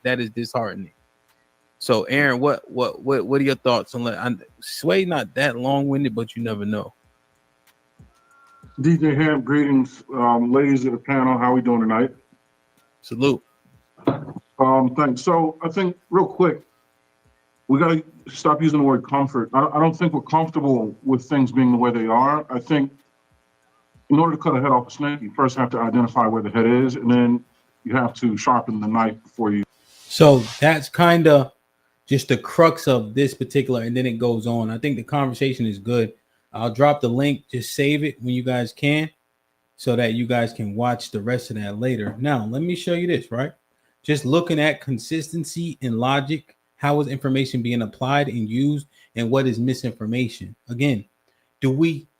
is disheartening. So, Aaron, what are your thoughts on Sway? Not that long-winded, but you never know. DJ Hamp, greetings, ladies of the panel. How we doing tonight? Salute. Thanks. So I think real quick, we got to stop using the word comfort. I don't think we're comfortable with things being the way they are. I think in order to cut a head off a snake, you first have to identify where the head is, and then you have to sharpen the knife before you. So that's kind of just the crux of this particular, and then it goes on. I think the conversation is good. I'll drop the link. Just save it when you guys can so that you guys can watch the rest of that later. Now, let me show you this, right? Just looking at consistency and logic. How is information being applied and used, and what is misinformation? Again,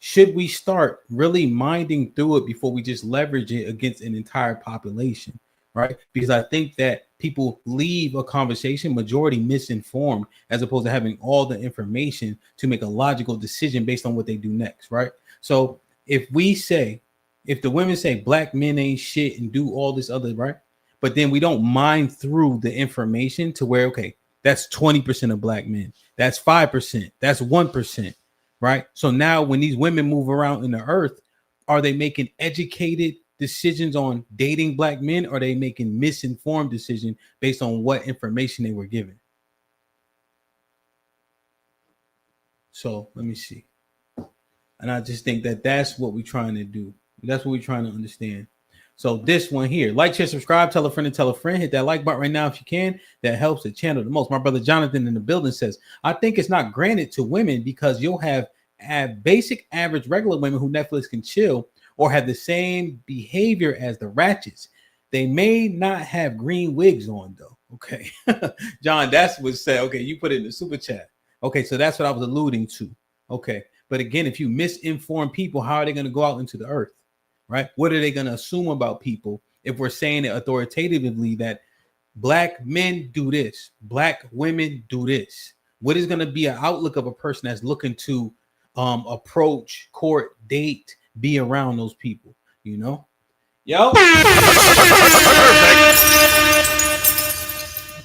should we start really minding through it before we just leverage it against an entire population, right? Because I think that people leave a conversation majority misinformed as opposed to having all the information to make a logical decision based on what they do next, right? So if the women say black men ain't shit and do all this other, right? But then we don't mind through the information to where, okay, that's 20% of black men. That's 5%. That's 1%, right? So now when these women move around in the earth, are they making educated decisions on dating black men, or are they making misinformed decisions based on what information they were given? So let me see. And I just think that that's what we're trying to do. That's what we're trying to understand. So this one here, like, share, subscribe, tell a friend and tell a friend. Hit that like button right now if you can. That helps the channel the most. My brother Jonathan in the building says, I think it's not granted to women because you'll have basic, average, regular women who Netflix can chill or have the same behavior as the ratchets. They may not have green wigs on, though. Okay. John, that's what said. Okay, you put it in the super chat. Okay, so that's what I was alluding to. Okay. But again, if you misinform people, how are they going to go out into the earth? Right? What are they going to assume about people if we're saying it authoritatively that black men do this, black women do this? What is going to be an outlook of a person that's looking to approach, court, date, be around those people? You know? Yo.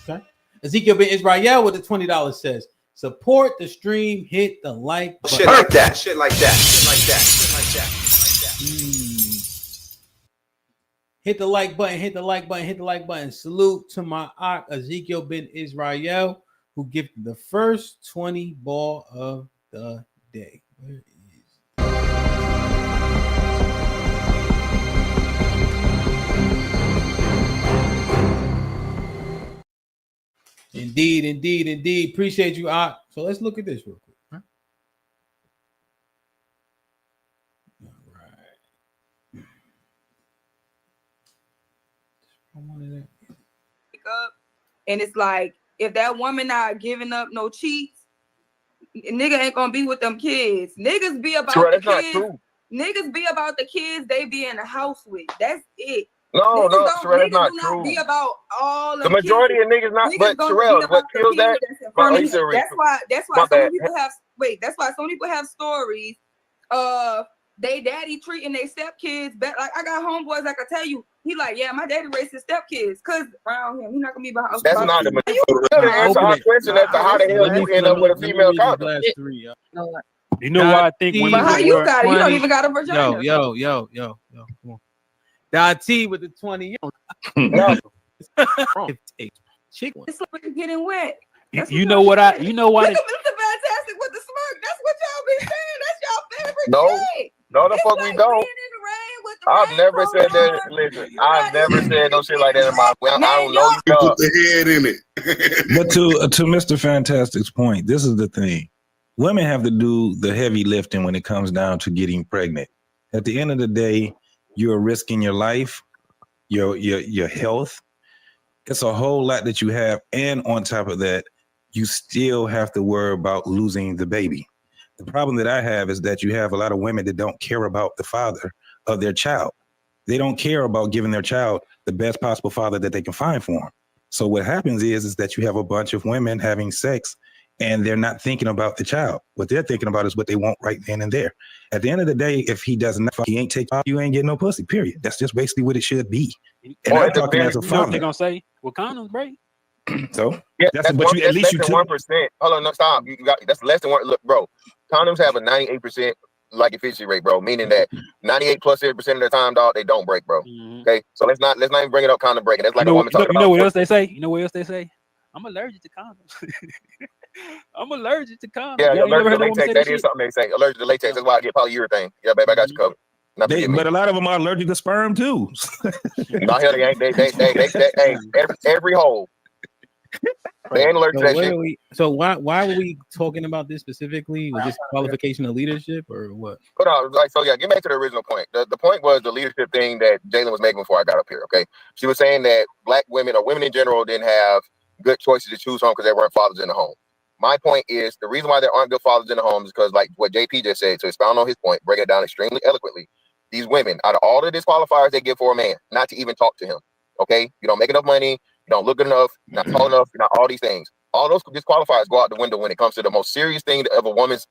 Okay. Ezekiel Ben Israel with the $20 says, support the stream, hit the like button. Shit like that. Shit like that. Shit like that. Shit like that. Hit the like button, hit the like button, hit the like button. Salute to my Ak Ezekiel Ben Israel, who gifted the first 20 ball of the day. Where is Indeed, indeed, indeed. Appreciate you, Ak. So let's look at this real quick. Huh? And it's like, if that woman not giving up no cheats, nigga ain't gonna be with them kids. Niggas be about the kids. Niggas be about the kids they be in the house with. That's it. No, niggas that's not do not be about all the majority kids. of niggas not. Niggas But Sherelle, what kills that? That's why so many people have. Wait, that's why so many people have stories of they daddy treating their stepkids better. Like, I got homeboys, like I tell you, he like, yeah, my daddy raised his stepkids, cause around him, he not gonna be about. That's not the answer our question as to how the hell you end up with a female cop. You know why I think women? But how you got it? You don't even got a vagina. Yo. Come on. Dottie with the 20. It's like getting wet. You know what I? You know why? Look at Mr. Fantastic with the smirk. That's what y'all be saying. That's y'all favorite No, shit. no, the It's fuck like we don't. being in the rain with the I've never raincoat said that. on. Listen, I've never said no shit like that in my. I don't know you. You dog. put the head in it. But to Mr. Fantastic's point, this is the thing. Women have to do the heavy lifting when it comes down to getting pregnant. At the end of the day, you're risking your life, your health. It's a whole lot that you have. And on top of that, you still have to worry about losing the baby. The problem that I have is that you have a lot of women that don't care about the father of their child. They don't care about giving their child the best possible father that they can find for them. So what happens is that you have a bunch of women having sex and they're not thinking about the child. What they're thinking about is what they want right then and there. At the end of the day, if he does not, he ain't take off, you ain't getting no pussy, period. That's just basically what it should be. And I'm talking as a You know what father. they're gonna say? Well, condoms break. So Yeah, that's but you at least you less took. than 1%. Hold on, no, stop. You got that's less than 1. Look, bro, condoms have a 98% like efficiency rate, bro. Meaning that 98+% of the time, dog, they don't break, bro. Okay, so let's not even bring it up condom breaking. That's like a woman talking about. You know what else they say? You know what else they say? I'm allergic to condoms. I'm allergic to condoms. Yeah, You never allergic to heard a woman latex. say That shit? is something they say. Allergic to latex. That's why I get polyurethane. Yeah, baby, I got you covered. But a lot of them are allergic to sperm too. No, hell, they ain't. They every hole. They ain't allergic to that shit. So why were we talking about this specifically? Was this qualification of leadership or what? Hold on, get back to the original point. The point was the leadership thing that Jalen was making before I got up here. Okay, she was saying that black women or women in general didn't have good choices to choose from because they weren't fathers in the home. My point is the reason why there aren't good fathers in the home is because, like what JP just said, to expound on his point, break it down extremely eloquently. These women, out of all the disqualifiers they give for a man, not to even talk to him. Okay, you don't make enough money, you don't look good enough, you're not tall enough, you're not all these things. All those disqualifiers go out the window when it comes to the most serious thing of a woman's.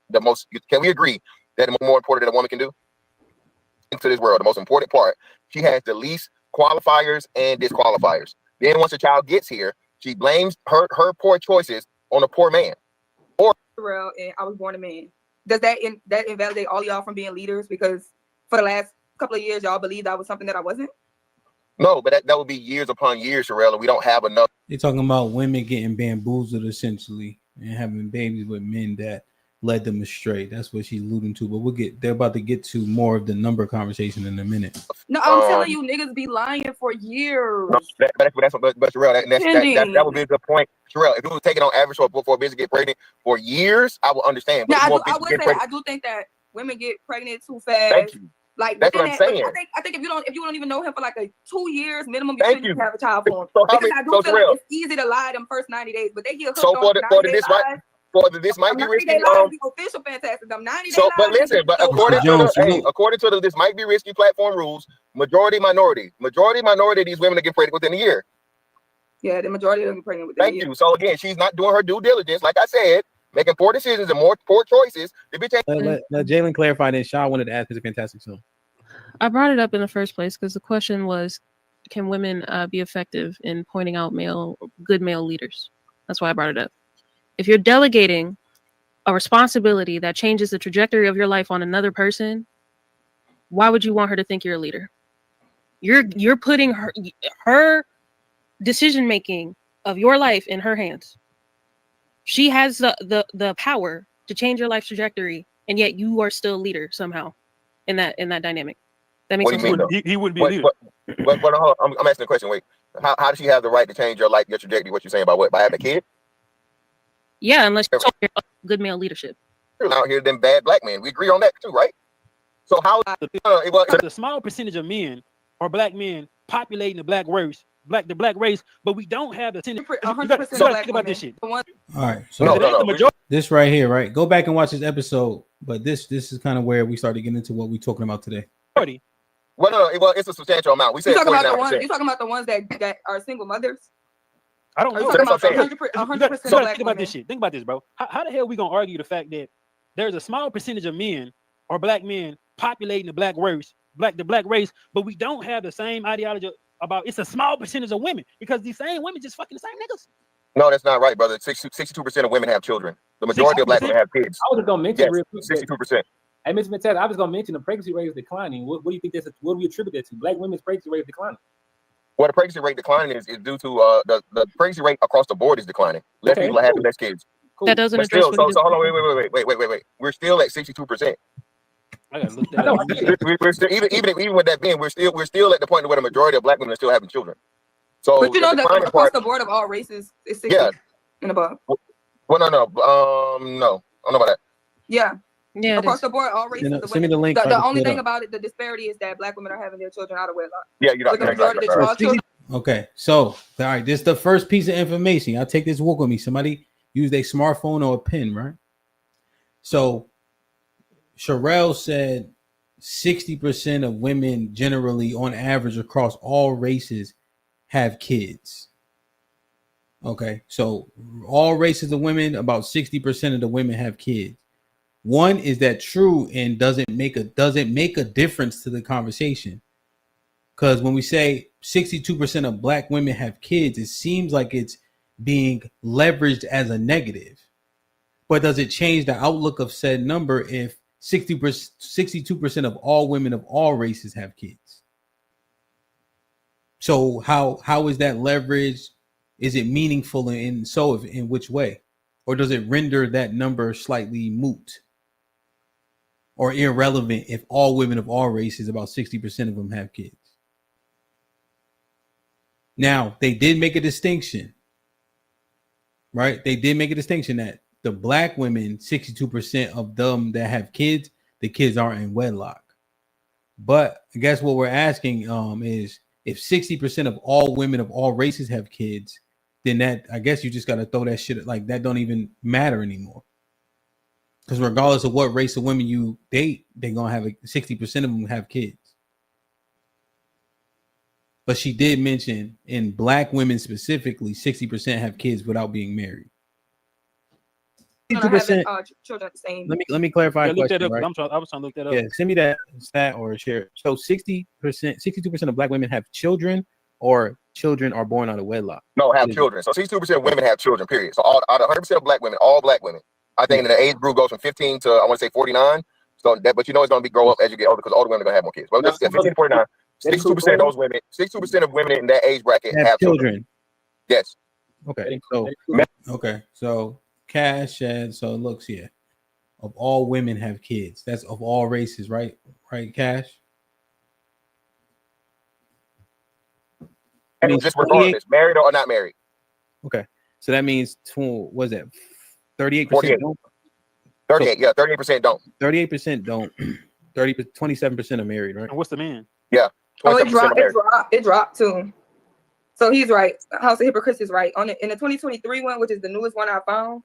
Can we agree that the more important that a woman can do into this world, the most important part, she has the least qualifiers and disqualifiers. Then once a child gets here, she blames her poor choices on a poor man. Or and I was born a man. Does that invalidate all y'all from being leaders? Because for the last couple of years, y'all believed I was something that I wasn't. No, but that would be years upon years, Sherelle, and we don't have enough. They're talking about women getting bamboozled essentially and having babies with men that led them astray. That's what she's alluding to. But they're about to get to more of the number conversation in a minute. No, I'm telling you, niggas be lying for years. No, but Sherelle, that would be a good point. Sherelle, if it was taken on average for a bitch to get pregnant for years, I would understand. But I do think that women get pregnant too fast. Thank you. Like that's what I'm saying. I think if you don't even know him for like 2 years minimum, you shouldn't have a child for him. So because I do feel like it's easy to lie them first 90 days, but they get hooked on this might be risky. Official fantastic. Them 90 days. But listen, but according to the this might be risky platform rules, majority minority of these women are getting pregnant within a year. Yeah, the majority of them get pregnant within a year. Thank you. So again, she's not doing her due diligence, like I said, making poor decisions and more poor choices. Let Jalen clarify that. Shaw wanted to ask Mr. Fantastic soon. I brought it up in the first place because the question was, can women be effective in pointing out good male leaders? That's why I brought it up. If you're delegating a responsibility that changes the trajectory of your life on another person, why would you want her to think you're a leader? You're putting her decision making of your life in her hands. She has the power to change your life trajectory, and yet you are still a leader somehow in that dynamic. That makes sense. He wouldn't be a leader. But hold on, I'm asking a question. Wait, how does she have the right to change your life, your trajectory? What you're saying about what? By having a kid? Yeah, unless you're good male leadership. Out here, them bad black men. We agree on that too, right? So how? The small percentage of men are black men populating the black race, but we don't have the 100% think about this shit. All right, so this right here, right? Go back and watch this episode. But this is kind of where we started getting into what we're talking about today. Well, it's a substantial amount. We said you're talking about the ones that are single mothers. I don't know. You're talking about 100% black think about this shit. Think about this, bro. How the hell are we gonna argue the fact that there's a small percentage of men or black men populating the black race, but we don't have the same ideology about it's a small percentage of women because these same women just fucking the same niggas. No, that's not right, brother. 62% of women have children. The majority of black women have kids. I was gonna mention 62%. Hey, Mr. Mattel, I was gonna mention the pregnancy rate is declining. What do you think what do we attribute that to? Black women's pregnancy rate is declining. Well, the pregnancy rate declining is due to the pregnancy rate across the board is declining. Less people are having less kids. Cool. That doesn't but address still, what so hold on, wait. We're still at 62%. I gotta look that up. We're still, even with that being, we're still at the point where the majority of black women are still having children. So, but you know that across the board of all races, it's 60 and above. Well, no, no, I don't know about that. Yeah. Yeah, across the board, all races. Send me the link. The only thing about it, the disparity is that black women are having their children out of wedlock. Yeah, you're right. Okay, so all right, this is the first piece of information. I'll take this walk with me. Somebody use their smartphone or a pen, right? So Sherelle said 60% of women generally, on average, across all races, have kids. Okay, so all races of women, about 60% of the women have kids. One, is that true and doesn't make a difference to the conversation? Because when we say 62% of black women have kids, it seems like it's being leveraged as a negative. But does it change the outlook of said number if 62% of all women of all races have kids? So how is that leveraged? Is it meaningful in which way? Or does it render that number slightly moot or irrelevant if all women of all races, about 60% of them, have kids? Now, they did make a distinction, right? They did make a distinction that the black women, 62% of them that have kids, the kids aren't in wedlock. But I guess what we're asking is, if 60% of all women of all races have kids, then that, I guess you just got to throw that shit, like that don't even matter anymore. Because regardless of what race of women you date, they're going to have 60% of them have kids. But she did mention in black women specifically, 60% have kids without being married. 60%. Children at the same. Let me clarify. Yeah, look that up. Right? I was trying to look that up. Yeah, send me that stat or share it. So 62% of black women have children, or children are born out of wedlock. No, have children. So 62% of women have children. Period. So all out of 100% of black women, all black women, I think the age group goes from 15 to I want to say 49. So that, but you know it's going to be grow up as you get older because older women are going to have more kids. Well, 15 to 49. 62% of those women, 62% of women in that age bracket have children. Yes. Okay. So Cash said, so it looks here, of all women have kids. That's of all races, right? Right, Cash? And just regardless, married or not married. Okay. So that means, what is that? 38%? 38, yeah, 38% don't. 38% don't. 27% are married, right? And what's the man? Yeah. Oh, it dropped too. So he's right. House of Hypocrites is right. In the 2023 one, which is the newest one I found,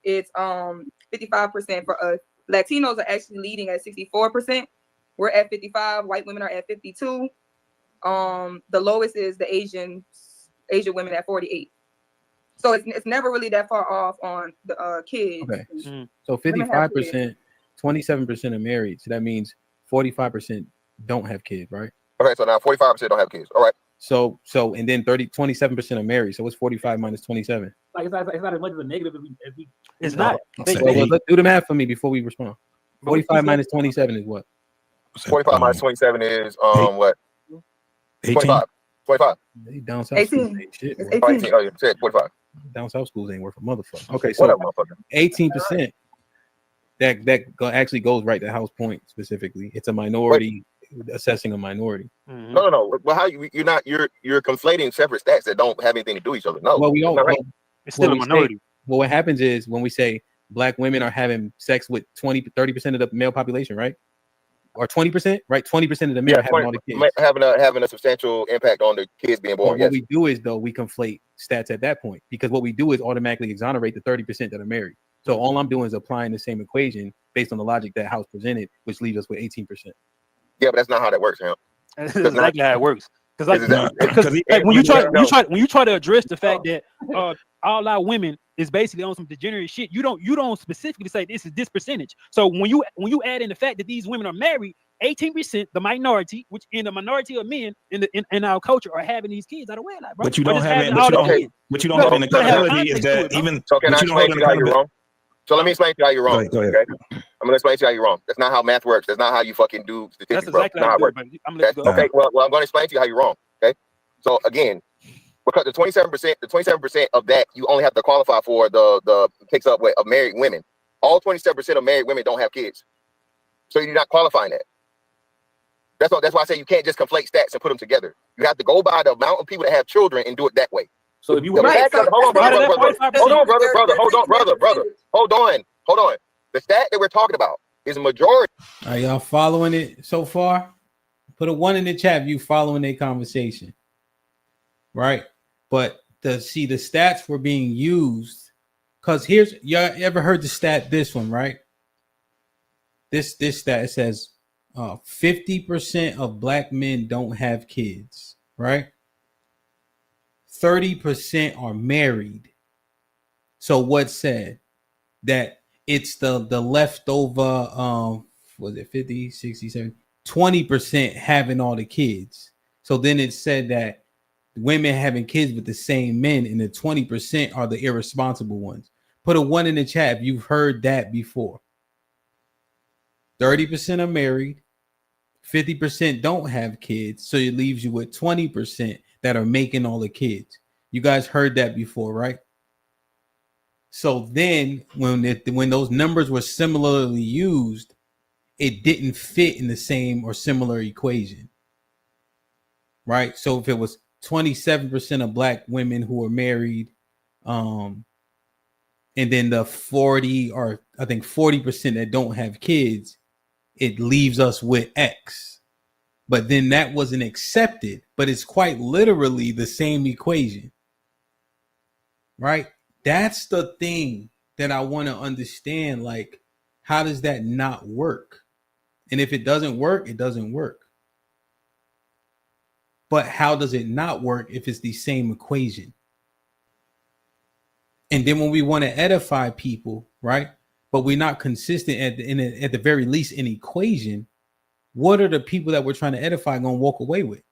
it's 55% for us. Latinos are actually leading at 64%. We're at 55. White women are at 52. The lowest is the Asian women at 48. So it's never really that far off on the kids. Okay. So 55%, 27% are married. So that means 45% don't have kids, right? Okay, so now 45% don't have kids. All right. So and then 27% are married. So what's 45 minus 27? Like it's not as much of a negative as we it's not. Well, let's do the math for me before we respond. 45 minus 27 is what? 45 minus 27 is what? 25. 25. They down south 18. Shit, it's 18. Oh, you said 45. Down south schools ain't worth a motherfucker. Okay, so 18% that actually goes right to House Point specifically. It's a minority assessing a minority. No. Well, how you're conflating separate stats that don't have anything to do with each other. No. Well, we all right. It's still a minority. Well, what happens is when we say black women are having sex with 30% of the male population, right? Or 20%, right? 20% of the men having all the kids. Having a substantial impact on the kids being born. What we do is, though, we conflate stats at that point, because what we do is automatically exonerate the 30% that are married. So all I'm doing is applying the same equation based on the logic that House presented, which leaves us with 18%. Yeah, but that's not how that works, man. That's exactly how it works. Because when you try to address the fact that all our women is basically on some degenerate shit, you don't specifically say this percentage. So when you add in the fact that these women are married, 18%, the minority, which in the minority of men in our culture are having these kids out of wedlock, bro. But you don't have it. What you don't have in the accountability is that even. So can I explain to you how you're wrong? So let me explain to you how you're wrong. Go ahead. Okay. I'm gonna explain to you how you're wrong. That's not how math works. That's not how you fucking do statistics, That's exactly bro. how Not you how do it it, but I'm works. gonna let you go. Okay, well, I'm going to explain to you how you're wrong. Okay, so again, because the 27% of that you only have to qualify for the takes up of married women. All 27% of married women don't have kids, so you're not qualifying that. That's why I say you can't just conflate stats and put them together. You have to go by the amount of people that have children and do it that way. So if you hold on, brother. Hold on. The stat that we're talking about is a majority. Are y'all following it so far? Put a 1 in the chat if you following their conversation. Right? But the stats were being used because y'all ever heard the stat, this one, right? This stat, it says 50% of black men don't have kids, right? 30% are married. So what said? That it's the leftover, was it 50, 60, 70, 20% having all the kids. So then it said that women having kids with the same men and the 20% are the irresponsible ones. Put a 1 in the chat if you've heard that before. 30% are married, 50% don't have kids, so it leaves you with 20% that are making all the kids. You guys heard that before, right? So then when those numbers were similarly used, it didn't fit in the same or similar equation, right? So if it was 27% of black women who are married, and then the 40% that don't have kids, it leaves us with X. But then that wasn't accepted, but it's quite literally the same equation, right? That's the thing that I want to understand. Like, how does that not work? And if it doesn't work, it doesn't work. But how does it not work if it's the same equation? And then when we want to edify people, right? But we're not consistent at the very least in equation, what are the people that we're trying to edify going to walk away with?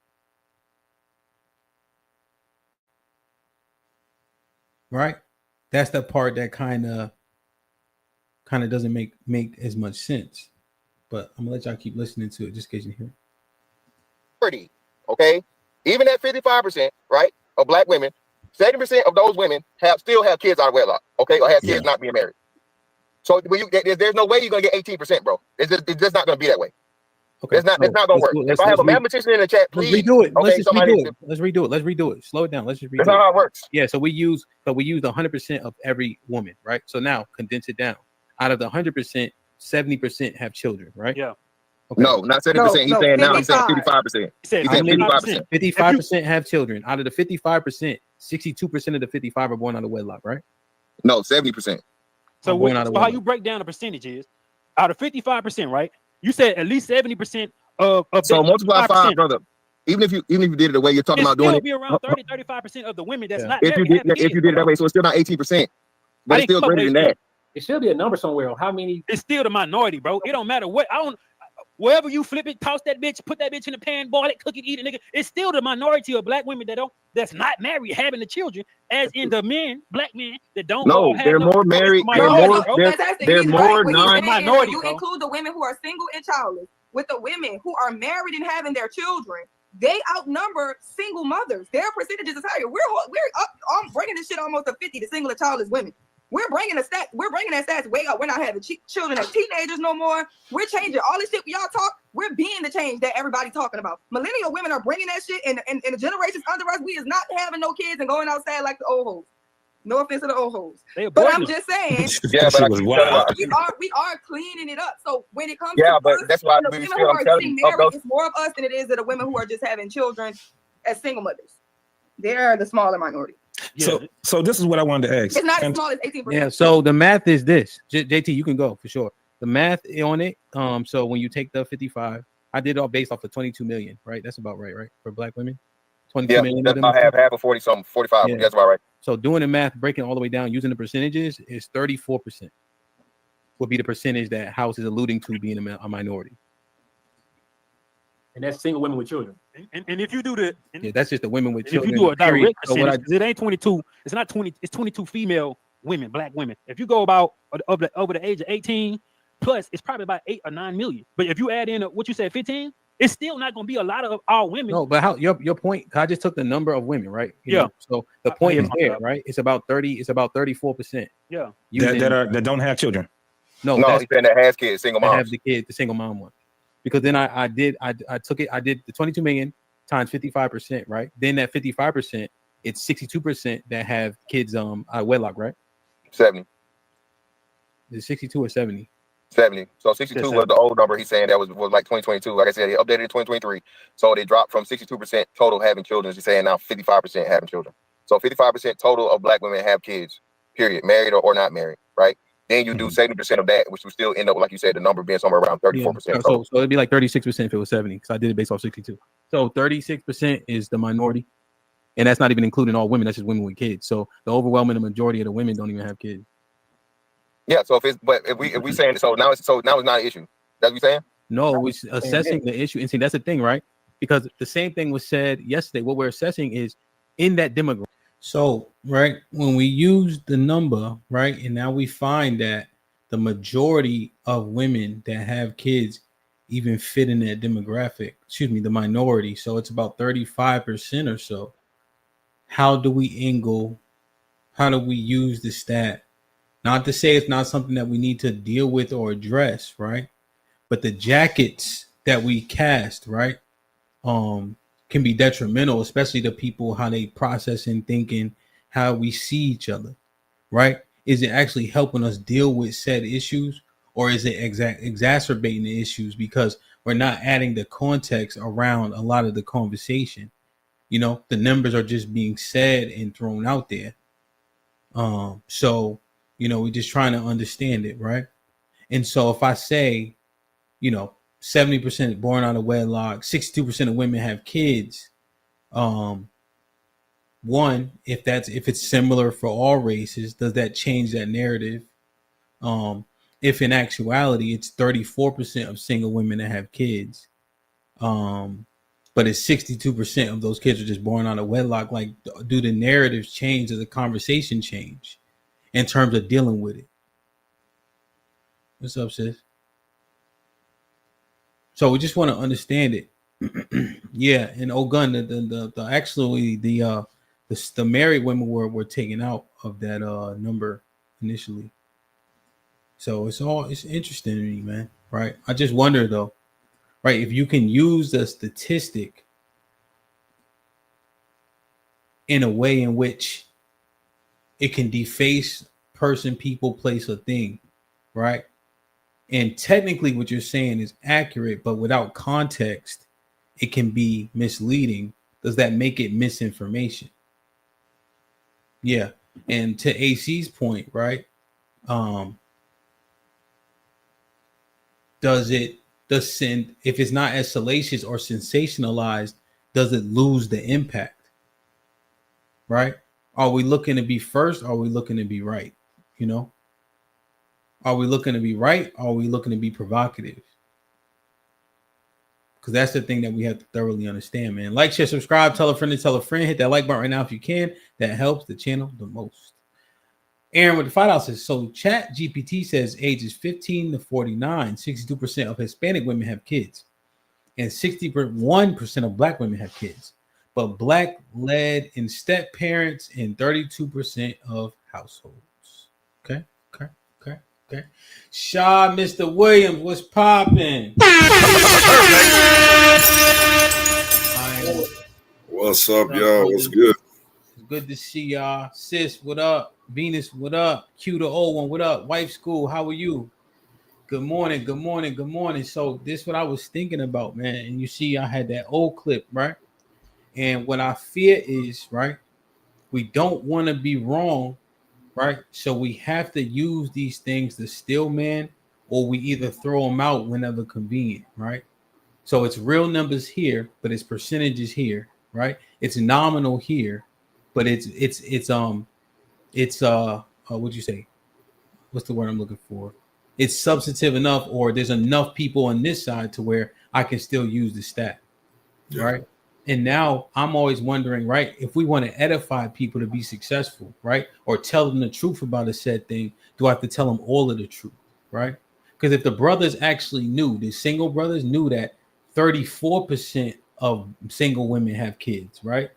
Right? That's the part that kind of doesn't make as much sense. But I'm gonna let y'all keep listening to it just in case you hear it. Okay, even at 55%, right, of black women, 70% of those women still have kids out of wedlock. Okay, or have kids not being married. So when there's no way you're gonna get 18%, bro. It's just not gonna be that way. Okay, it's not gonna work. If I have a mathematician in the chat, please redo it. Okay, Let's redo it. Slow it down. Let's just redo it. That's not how it works. Yeah, so we use 100% of every woman, right? So now condense it down. Out of the 100%, 70% have children, right? Yeah. Okay. No, not 70%. He's saying now he's saying 55%. He's saying 55%. 55% have children. Out of the 55%, 62% of the 55 are born out of wedlock, right? No, 70%. So how you break down the percentages, out of 55%, right? You said at least 70% of so multiply 5, brother. Even if you did it the way you're talking about doing it, be around 35% of the women that's not if you did it that way, so it's still not 18%, but it's still greater than that. It should be a number somewhere on how many. It's still the minority, bro. It don't matter what. Wherever you flip it, toss that bitch, put that bitch in the pan, boil it, cook it, eat it, nigga. It's still the minority of black women that's not married having the children, as in the black men that don't. No, they're more married. They're more non-minority. You include the women who are single and childless with the women who are married and having their children. They outnumber single mothers. Their percentages is higher. We're up. I'm bringing this shit almost to 50 to single and childless women. We're bringing that stats way up. We're not having children as teenagers no more. We're changing all this shit. Y'all talk. We're being the change that everybody's talking about. Millennial women are bringing that shit, and the generations under us, we is not having no kids and going outside like the old hoes. No offense to the old hoes, but I'm just saying. Yeah, but we are cleaning it up. So when it comes to but that's why the women who are getting married, it's more of us than it is of the women who are just having children as single mothers. They're the smaller minority. Yeah. So this is what I wanted to ask. It's not as small as 18%. Yeah. So the math is this. JT, you can go for sure. The math on it. So when you take the 55, I did it all based off of 22 million, right? That's about right for black women. 22 million. That's about half of 40 something, 45. Yeah. That's about right. So doing the math, breaking all the way down, using the percentages is 34%. Would be the percentage that House is alluding to being a minority. And that's single women with children. And if you do the that's just the women with children. If you do a direct percentage, it ain't 22. It's not 20. It's 22 female women, black women. If you go about over the age of 18 plus it's probably about 8 or 9 million. But if you add in what you said, 15, it's still not going to be a lot of all women. No, but how your point? I just took the number of women, right? You Yeah. know, so the point is there, right? It's about 30. It's about 34%. Yeah. That don't have children. No, No, that's he's saying that has kids, single that moms. have the kid, the single mom one. Because then I took it. I did the 22 million times 55%, right? Then that 55%, it's 62% that have kids out of wedlock, right? 70. Is it 62 or 70? 70. So 62 was the old number. He's saying that was like 2022. Like I said, he updated in 2023. So they dropped from 62% total having children. He's saying now 55% having children. So 55% total of black women have kids, period, married or not married, right? Then you do 70% of that, which would still end up, like you said, the number being somewhere around 34%. Yeah. So it'd be like 36% if it was 70, because I did it based off 62. So 36% is the minority, and that's not even including all women. That's just women with kids. So the overwhelming majority of the women don't even have kids. Yeah. So if we saying now it's not an issue. That's what you're saying? No, we're assessing the issue, and see that's the thing, right? Because the same thing was said yesterday. What we're assessing is in that demographic. So, right, when we use the number, right, and now we find that the majority of women that have kids even fit in that demographic, the minority. So it's about 35% or so. How do we use the stat? Not to say it's not something that we need to deal with or address, right? But the jackets that we cast, right, can be detrimental, especially to people, how they process and thinking, how we see each other, right? Is it actually helping us deal with said issues, or is it exacerbating the issues because we're not adding the context around a lot of the conversation? You know, the numbers are just being said and thrown out there. So, you know, we're just trying to understand it, right? And so if I say, 70% born out of wedlock, 62% of women have kids. One, if it's similar for all races, does that change that narrative? If in actuality it's 34% of single women that have kids, but it's 62% of those kids are just born out of wedlock, like, do the narratives change? Does the conversation change in terms of dealing with it? What's up, sis? So we just want to understand it. Yeah, and Ogun, the married women were taken out of that number initially. So it's interesting to me, man. Right? I just wonder though, right, if you can use the statistic in a way in which it can deface person, people, place, or thing, right? And technically what you're saying is accurate, but without context, it can be misleading. Does that make it misinformation? Yeah. And to AC's point, right? If it's not as salacious or sensationalized, does it lose the impact? Right? Are we looking to be first? Or are we looking to be right? Are we looking to be right? Or are we looking to be provocative? Because that's the thing that we have to thoroughly understand, man. Like, share, subscribe, tell a friend to tell a friend. Hit that like button right now if you can. That helps the channel the most. Aaron with the $5 says, so Chat GPT says ages 15 to 49, 62% of Hispanic women have kids. And 61% of Black women have kids. But Black led in step parents in 32% of households. Okay. Shaw, Mr. Williams, what's popping? What's up, y'all? What's good? It's good to see y'all. Sis, what up? Venus, what up? Q the old one, what up? Wife School, how are you? Good morning. So this is what I was thinking about, man. And you see, I had that old clip, right? And what I fear is, right, we don't want to be wrong, right? So we have to use these things to still man, or we either throw them out whenever convenient, right? So it's real numbers here, but it's percentages here, right? It's nominal here, but it's what'd you say? What's the word I'm looking for? It's substantive enough, or there's enough people on this side to where I can still use the stat, right? And now I'm always wondering, right, if we want to edify people to be successful, right, or tell them the truth about a said thing, do I have to tell them all of the truth, right? Because if the brothers actually knew, the single brothers knew that 34% of single women have kids, right?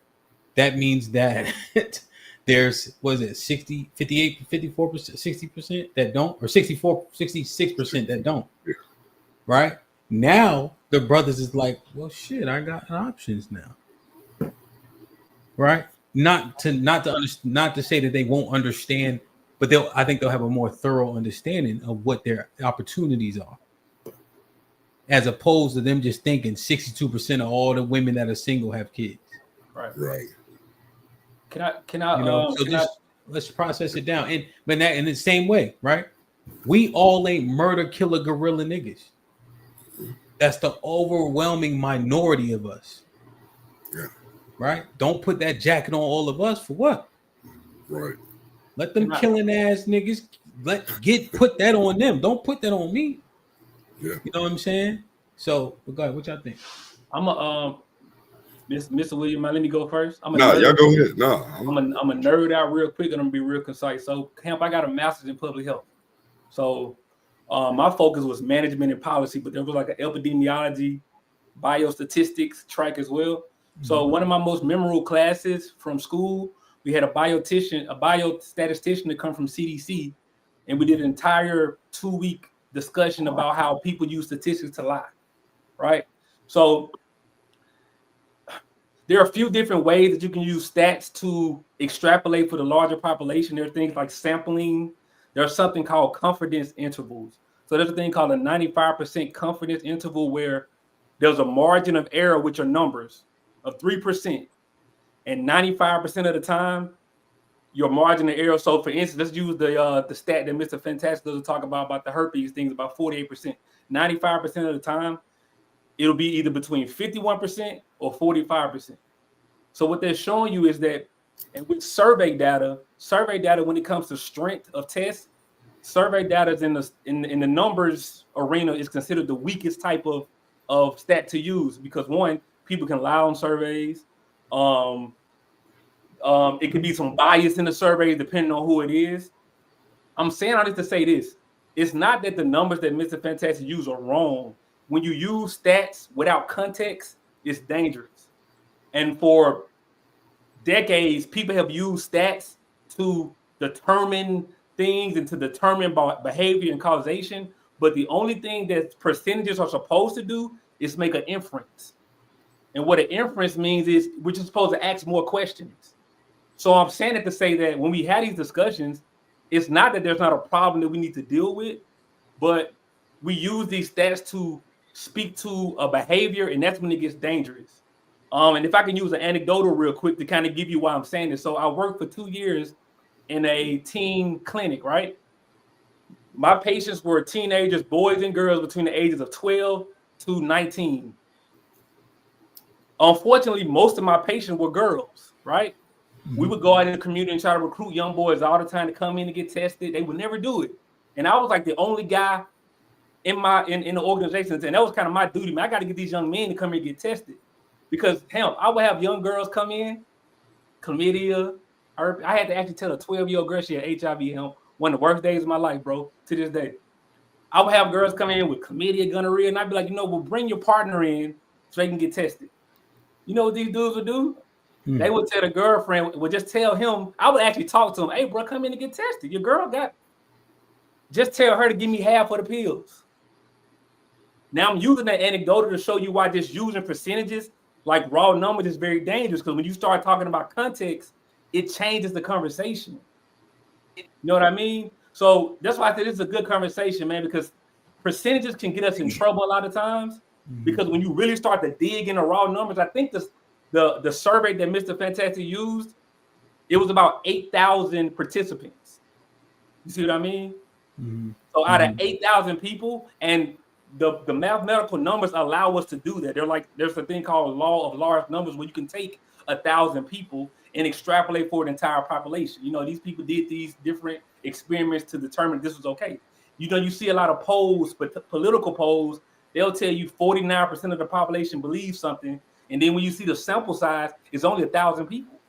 That means that there's, was it 60, 58, 54%, 60% that don't, or 64, 66% that don't, right? Now the brothers is like, well, shit, I got options now, right? Not to say that they won't understand, but I think they'll have a more thorough understanding of what their opportunities are, as opposed to them just thinking 62% of all the women that are single have kids. Right. Right. Can I? Let's process it down. And but that in the same way, right? We all ain't murder, killer, gorilla niggas. That's the overwhelming minority of us. Yeah. Right? Don't put that jacket on all of us for what? Right. Let them killing ass niggas put that on them. Don't put that on me. Yeah. You know what I'm saying? So, go ahead. What y'all think? I'm a Mr. William. Let me go first. Y'all go ahead. No, I'm a nerd out real quick, and I'm gonna be real concise. So, Hamp, I got a master's in public health. So, my focus was management and policy, but there was like an epidemiology, biostatistics track as well. So, one of my most memorable classes from school, we had a biostatistician to come from CDC, and we did an entire 2-week discussion about how people use statistics to lie. Right? So there are a few different ways that you can use stats to extrapolate for the larger population. There are things like sampling. There's something called confidence intervals. So there's a thing called a 95% confidence interval where there's a margin of error, which are numbers of 3%. And 95% of the time, your margin of error. So for instance, let's use the stat that Mr. Fantastic does talk about the herpes things, about 48%. 95% of the time, it'll be either between 51% or 45%. So what they're showing you is that, and with survey data, when it comes to strength of tests, survey data is in the numbers arena is considered the weakest type of stat to use because one, people can lie on surveys. It could be some bias in the survey depending on who it is. I'm saying all this to say this. It's not that the numbers that Mr. Fantastic use are wrong. When you use stats without context, it's dangerous. And for decades, people have used stats to determine things and to determine behavior and causation. But the only thing that percentages are supposed to do is make an inference. And what an inference means is we're just supposed to ask more questions. So I'm saying it to say that when we have these discussions, it's not that there's not a problem that we need to deal with, but we use these stats to speak to a behavior, and that's when it gets dangerous. And if I can use an anecdotal real quick to kind of give you why I'm saying this. So I worked for 2 years in a teen clinic, right? My patients were teenagers, boys and girls between the ages of 12 to 19. Unfortunately, most of my patients were girls, right? We would go out in the community and try to recruit young boys all the time to come in and get tested. They would never do it. And I was like the only guy in the organization. And that was kind of my duty, man. I got to get these young men to come here and get tested. Because, hell, I would have young girls come in, chlamydia. I had to actually tell a 12-year-old girl she had HIV, one of the worst days of my life, bro, to this day. I would have girls come in with chlamydia, gonorrhea, and I'd be like, well, bring your partner in so they can get tested. You know what these dudes would do? They would tell the girlfriend, would just tell him, I would actually talk to him, hey, bro, come in and get tested. Your girl just tell her to give me half of the pills. Now I'm using that anecdote to show you why just using percentages like raw numbers is very dangerous, because when you start talking about context, it changes the conversation. You know what I mean? So that's why I said this is a good conversation, man, because percentages can get us in trouble a lot of times. Because when you really start to dig into raw numbers, I think the survey that Mr. Fantastic used, it was about 8,000 participants. You see what I mean? So out of 8,000 people, and the mathematical numbers allow us to do that. There's a thing called law of large numbers where you can take 1,000 people and extrapolate for the entire population. You know, these people did these different experiments to determine this was okay. You know, you see a lot of polls, but political polls, they'll tell you 49% of the population believes something. And then when you see the sample size, it's only 1,000 people.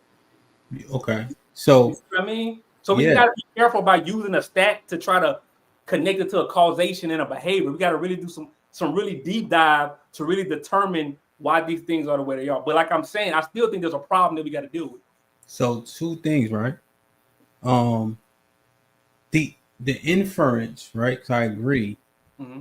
Okay. So, you know what I mean? So we got to be careful about using a stat to try to connected to a causation and a behavior. We got to really do some really deep dive to really determine why these things are the way they are. But like I'm saying, I still think there's a problem that we got to deal with. So two things, right? The inference, right? Because I agree,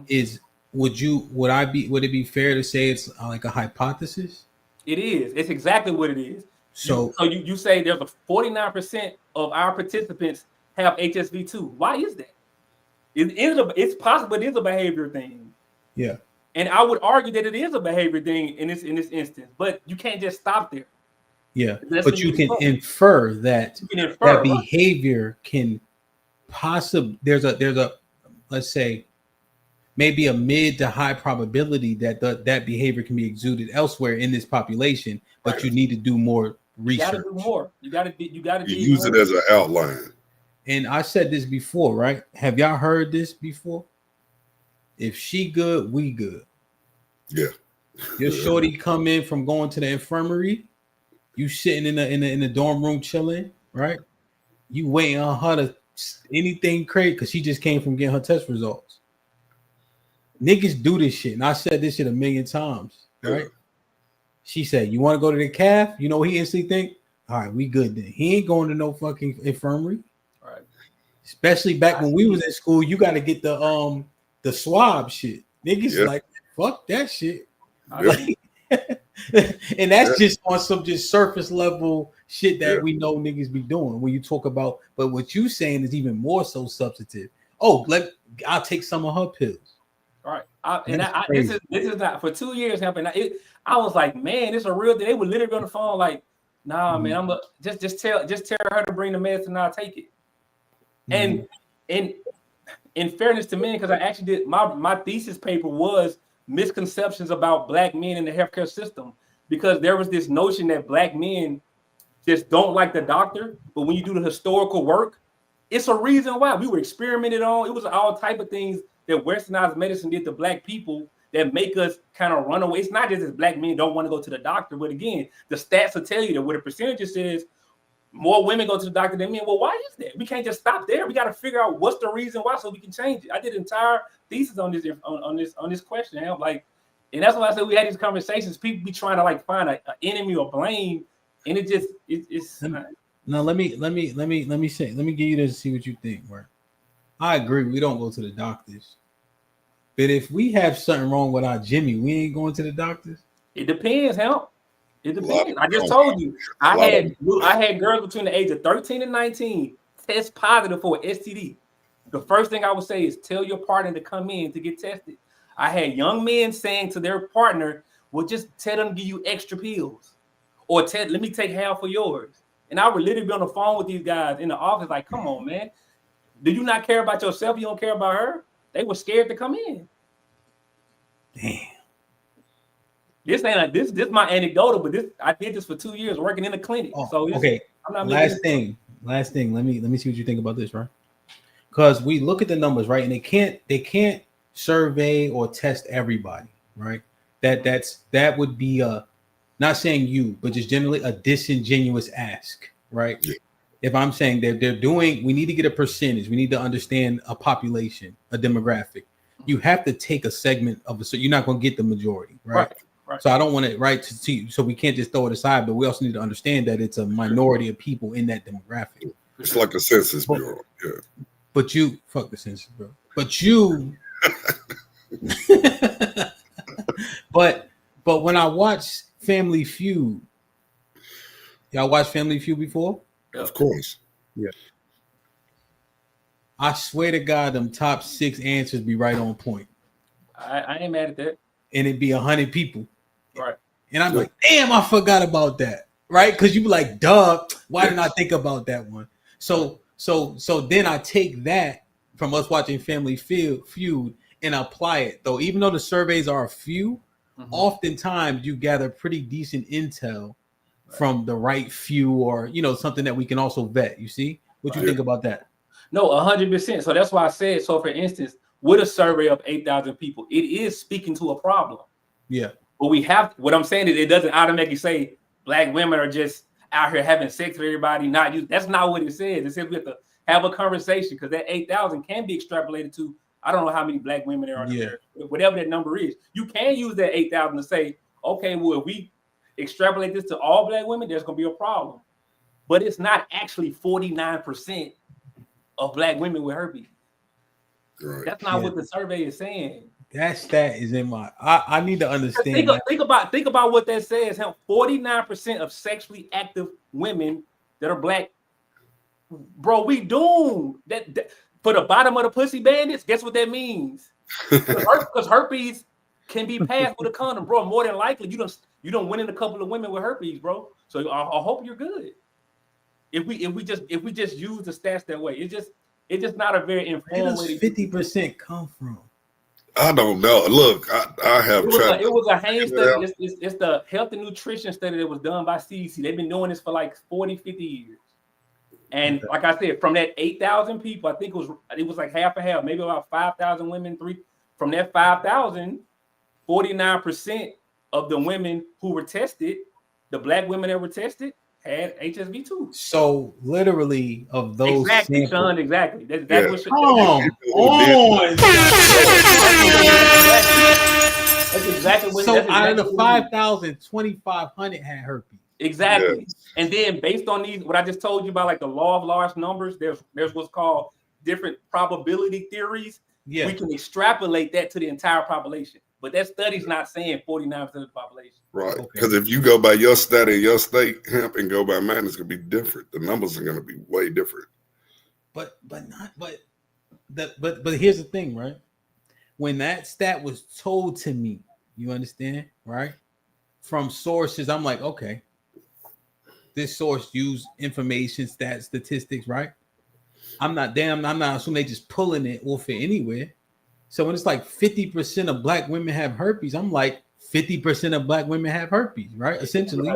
is would it be fair to say it's like a hypothesis? It is. It's exactly what it is. So you say there's a 49% of our participants have HSV too. Why is that? It's possible it is a behavior thing. Yeah. And I would argue that it is a behavior thing in this instance, but you can't just stop there. Yeah, but you can infer that that behavior can possibly there's a let's say maybe a mid to high probability that that behavior can be exuded elsewhere in this population, but you need to do more research. You got to do more. You got to use it as an outline. And I said this before, right? Have y'all heard this before? If she good, we good. Yeah. Your shorty come in from going to the infirmary. You sitting in the dorm room chilling, right? You waiting on her to anything crazy because she just came from getting her test results. Niggas do this shit, and I said this shit a million times, right? She said, "You want to go to the calf?" You know what he instantly think? All right, we good then. He ain't going to no fucking infirmary. Right. Especially back when we was in school, you got to get the swab shit. Niggas like fuck that shit. Like, and that's just on some just surface level shit that we know niggas be doing when you talk about. But what you saying is even more so substantive. Oh, I'll take some of her pills. All right, this is not for 2 years helping. I was like, man, it's a real thing. They would literally be on the phone like, nah, man, I'm just tell her to bring the meds and I'll take it. And in fairness to men, because I actually did my thesis paper was misconceptions about Black men in the healthcare system, because there was this notion that Black men just don't like the doctor, but when you do the historical work, it's a reason why. We were experimented on. It was all type of things that westernized medicine did to Black people that make us kind of run away. It's not just that Black men don't want to go to the doctor, but again, the stats will tell you that what the percentage says, more women go to the doctor than men. Well, why is that? We can't just stop there. We got to figure out what's the reason why, so we can change it. I did an entire thesis on this question. And and that's why I said we had these conversations. People be trying to like find an enemy or blame, and it's. Now let me give you this to see what you think. Right? I agree. We don't go to the doctors, but if we have something wrong with our Jimmy, we ain't going to the doctors. It depends, help. It depends. I just told you. I had girls between the age of 13 and 19 test positive for an STD. The first thing I would say is tell your partner to come in to get tested. I had young men saying to their partner, well, just tell them to give you extra pills. Or let me take half of yours. And I would literally be on the phone with these guys in the office like, come on, man. Do you not care about yourself? You don't care about her? They were scared to come in. Damn. This ain't like this my anecdotal, but I did this for 2 years working in a clinic. So okay. I'm not last thing. Let me see what you think about this, right? Because we look at the numbers, right? And they can't survey or test everybody, right? That would be not saying you, but just generally a disingenuous ask, right? Yeah. If I'm saying that they're doing, we need to get a percentage, we need to understand a population, a demographic. You have to take a segment of it, so you're not going to get the majority, right? Right. So I don't want it right to see. So we can't just throw it aside, but we also need to understand that it's a minority of people in that demographic. It's like a census bureau. Yeah. But you fuck the census bureau. But you, but when I watch Family Feud, y'all watch Family Feud before? Of course. Yeah. I swear to God, them top 6 answers be right on point. I ain't mad at that. And it'd be 100 people. Right. And I'm like, damn, I forgot about that. Right? Because you be like, duh, why didn't I think about that one? So then I take that from us watching Family Feud and apply it. Though, even though the surveys are a few, oftentimes you gather pretty decent intel from the right few, or something that we can also vet. You see? What you think about that? No, 100%. So that's why I said, so for instance, with a survey of 8,000 people, it is speaking to a problem. Yeah. But what I'm saying is it doesn't automatically say Black women are just out here having sex with everybody, not you. That's not what it says. It says we have to have a conversation, because that 8,000 can be extrapolated to, I don't know how many black women there are there, whatever that number is. You can use that 8,000 to say, okay, well, if we extrapolate this to all black women, there's going to be a problem. But it's not actually 49% of black women with herpes. Right. That's not what the survey is saying. That stat is in my. I need to understand. Think about what that says. 49% of sexually active women that are black, bro. We doomed. That for the bottom of the pussy bandits. Guess what that means? Because herpes can be passed with a condom, bro. More than likely, you don't win in a couple of women with herpes, bro. So I hope you're good. If we just use the stats that way, it's just not a very informed way. Where does 50% come from? I don't know. Look, I have tried. It was a HAMP study. It's the health and nutrition study that was done by CDC. They've been doing this for like 40, 50 years. And like I said, from that 8,000 people, I think it was like half and half, maybe about 5,000 women. From that 5,000, 49% of the women who were tested, the black women that were tested, had HSV too. So literally of those exactly, samples, Sean, exactly. That's what. Come on. That's exactly what. So out of the 5,000, 2,500 had herpes. Exactly. Yes. And then based on these, what I just told you about, like the law of large numbers, there's what's called different probability theories. Yeah. We can extrapolate that to the entire population. But that study's not saying 49% of the population. Right. Because if you go by your study in your state, HAMP, and go by mine, it's gonna be different. The numbers are gonna be way different. But here's the thing, right? When that stat was told to me, you understand, right? From sources, I'm like, okay, this source used information, stats, statistics, right? I'm not assuming they just pulling it off it anywhere. So when it's like 50% of black women have herpes, I'm like 50% of black women have herpes, right? Essentially.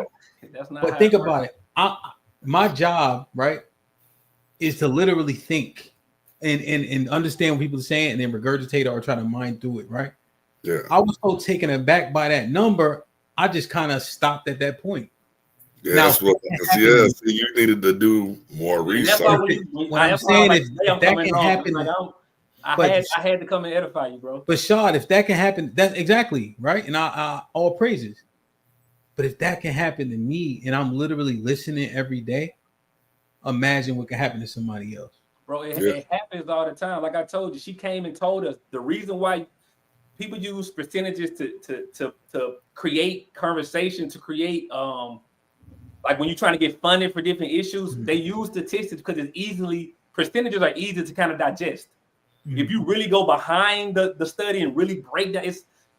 That's not. But think about it. My job, right, is to literally think and understand what people are saying and then regurgitate or try to mind through it, right? Yeah. I was so taken aback by that number, I just kind of stopped at that point. Yeah, now, so you needed to do more research. What I'm saying is that can happen. I had to come and edify you, bro. But Shad, if that can happen, that's exactly right. And I all praises. But if that can happen to me and I'm literally listening every day, imagine what can happen to somebody else. Bro, it happens all the time. Like I told you, she came and told us the reason why people use percentages to create conversation, to create like when you're trying to get funded for different issues, they use statistics because percentages are easy to kind of digest. If you really go behind the study and really break down,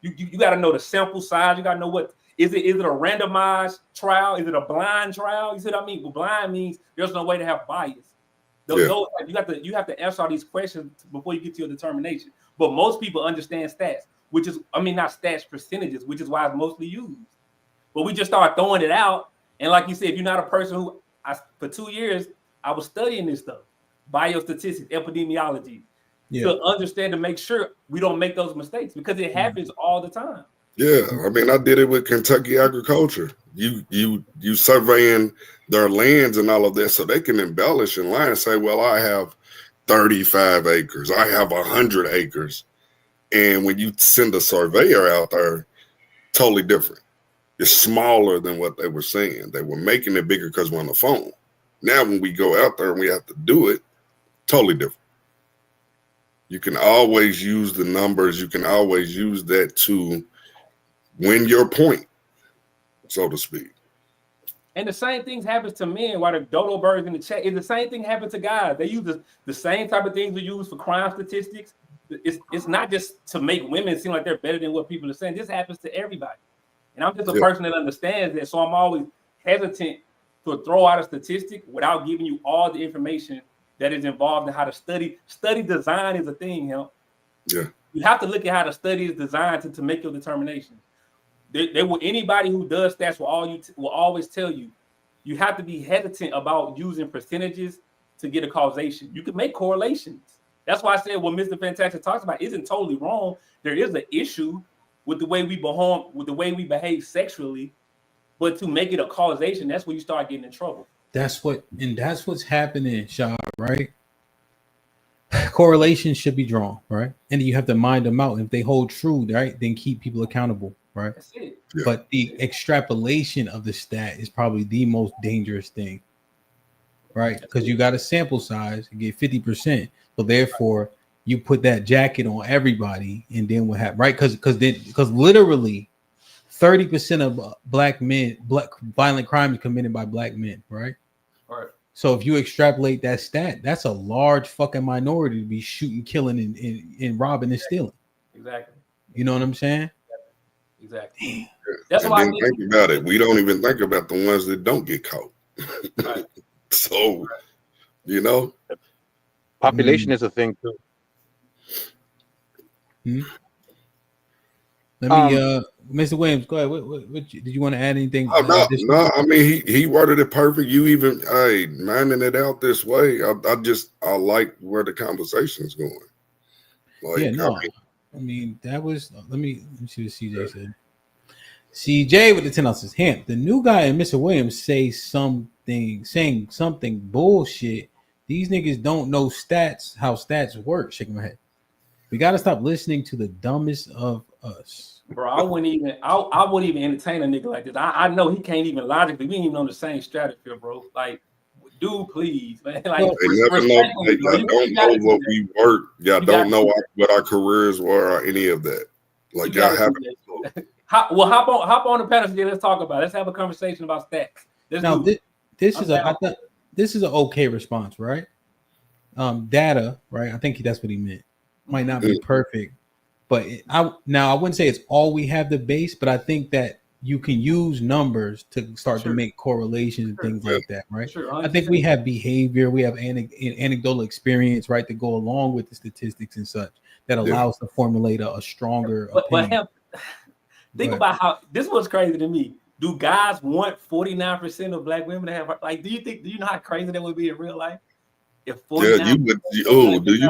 you got to know the sample size. You got to know what is it a randomized trial? Is it a blind trial? You see what I mean? Well, blind means there's no way to have bias. You have to answer all these questions before you get to your determination. But most people understand stats, not stats, percentages, which is why it's mostly used. But we just start throwing it out. And like you said, if you're not a person who, for 2 years, I was studying this stuff, biostatistics, epidemiology, to understand, to make sure we don't make those mistakes because it happens all the time. Yeah, I mean, I did it with Kentucky agriculture. You surveying their lands and all of that, so they can embellish and lie and say, well, I have 35 acres, I have 100 acres. And when you send a surveyor out there, totally different. It's smaller than what they were saying. They were making it bigger because we're on the phone. Now, when we go out there and we have to do it, totally different. You can always use the numbers. You can always use that to win your point, so to speak. And the same things happens to men. While the dodo birds in the chat, the same thing happens to guys. They use the same type of things we use for crime statistics. It's not just to make women seem like they're better than what people are saying. This happens to everybody. And I'm just a person that understands that. So I'm always hesitant to throw out a statistic without giving you all the information that is involved in how to study. Study design is a thing, you know? Yeah. You have to look at how the study is designed to make your determination. Anybody who does stats will always tell you, you have to be hesitant about using percentages to get a causation. You can make correlations. That's why I said what Mr. Fantastic talks about isn't totally wrong. There is an issue with the way we behave sexually, but to make it a causation, that's when you start getting in trouble. That's what's happening, Shaw, right? correlation should be drawn, right? And you have to mind them out. If they hold true, right, then keep people accountable, right? That's it. But the extrapolation of the stat is probably the most dangerous thing, right? Because you got a sample size and get 50%. So therefore, you put that jacket on everybody, and then what happens, right? Because literally 30% of black violent crime is committed by black men, right? Right. So if you extrapolate that stat, that's a large fucking minority to be shooting, killing, and robbing and stealing. Exactly. You know what I'm saying? Exactly. That's why I think about it. We don't even think about the ones that don't get caught. Right. So, you know, population is a thing too. Let me, Mr. Williams, go ahead. What did you want to add anything? No. I mean, he worded it perfect. You even, minding it out this way. I like where the conversation is going. Like, yeah, no. I mean, that was. Let me see what CJ said. CJ with the 10 ounces. HAMP. The new guy and Mr. Williams saying something bullshit. These niggas don't know stats, how stats work. Shaking my head. We got to stop listening to the dumbest of us. Bro, I wouldn't even entertain a nigga like this. I know he can't even logically. We ain't even on the same stratosphere, bro. Like, dude, please, man. Like, they never know. Y'all don't know what we work. Y'all don't know what our careers were or any of that. Like, y'all haven't. Hop on the panel today. Let's talk about it. Let's have a conversation about stats. This is an okay response, right? Data, right? I think that's what he meant. Might not be perfect, but I wouldn't say it's all we have the base, but I think that you can use numbers to start to make correlations and things like that, right? I think we have behavior, we have anecdotal experience, right, to go along with the statistics and such that allows to formulate a stronger opinion. Think about how this was crazy to me. Do guys want 49% of black women to have, like, do you know how crazy that would be in real life? If do you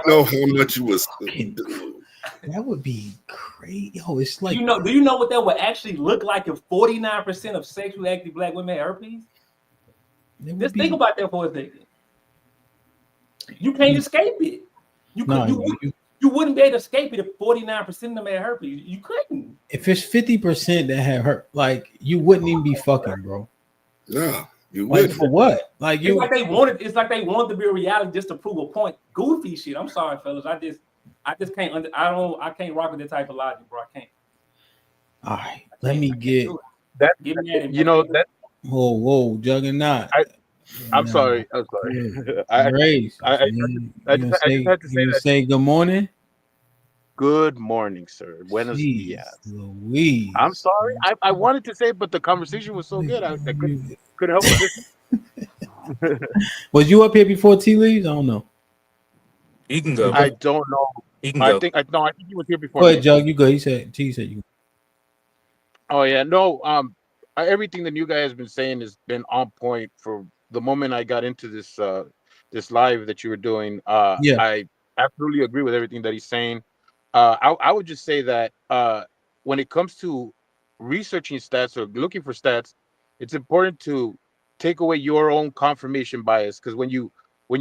know how much you was? That would be crazy. Yo, it's like, do you know what that would actually look like if 49% of sexually active black women had herpes? Just think about that for a second. You can't escape it. You wouldn't be able to escape it if 49% of them had herpes. You couldn't. If it's 50% that have herpes, like, you wouldn't even be fucking, bro. No. You like, for what? Like, it's like they wanted to be a reality just to prove a point. Goofy shit. I'm sorry, fellas. I just can't. I can't rock with that type of logic, bro. I can't. All right, let me get that. Whoa, Juggernaut. I'm sorry. I just had to say that. Say good morning. Good morning, sir. Buenos dias. Louise. I'm sorry. I wanted to say, but the conversation was so good. I couldn't help it. Was you up here before T leaves? I don't know. He can go. I don't know. He can go. I think he was here before. Go ahead, Jug. You go. He said you. Oh yeah, no. Everything that you guys have been saying has been on point for the moment I got into this this live that you were doing. I absolutely agree with everything that he's saying. I would just say that when it comes to researching stats or looking for stats, it's important to take away your own confirmation bias, because when you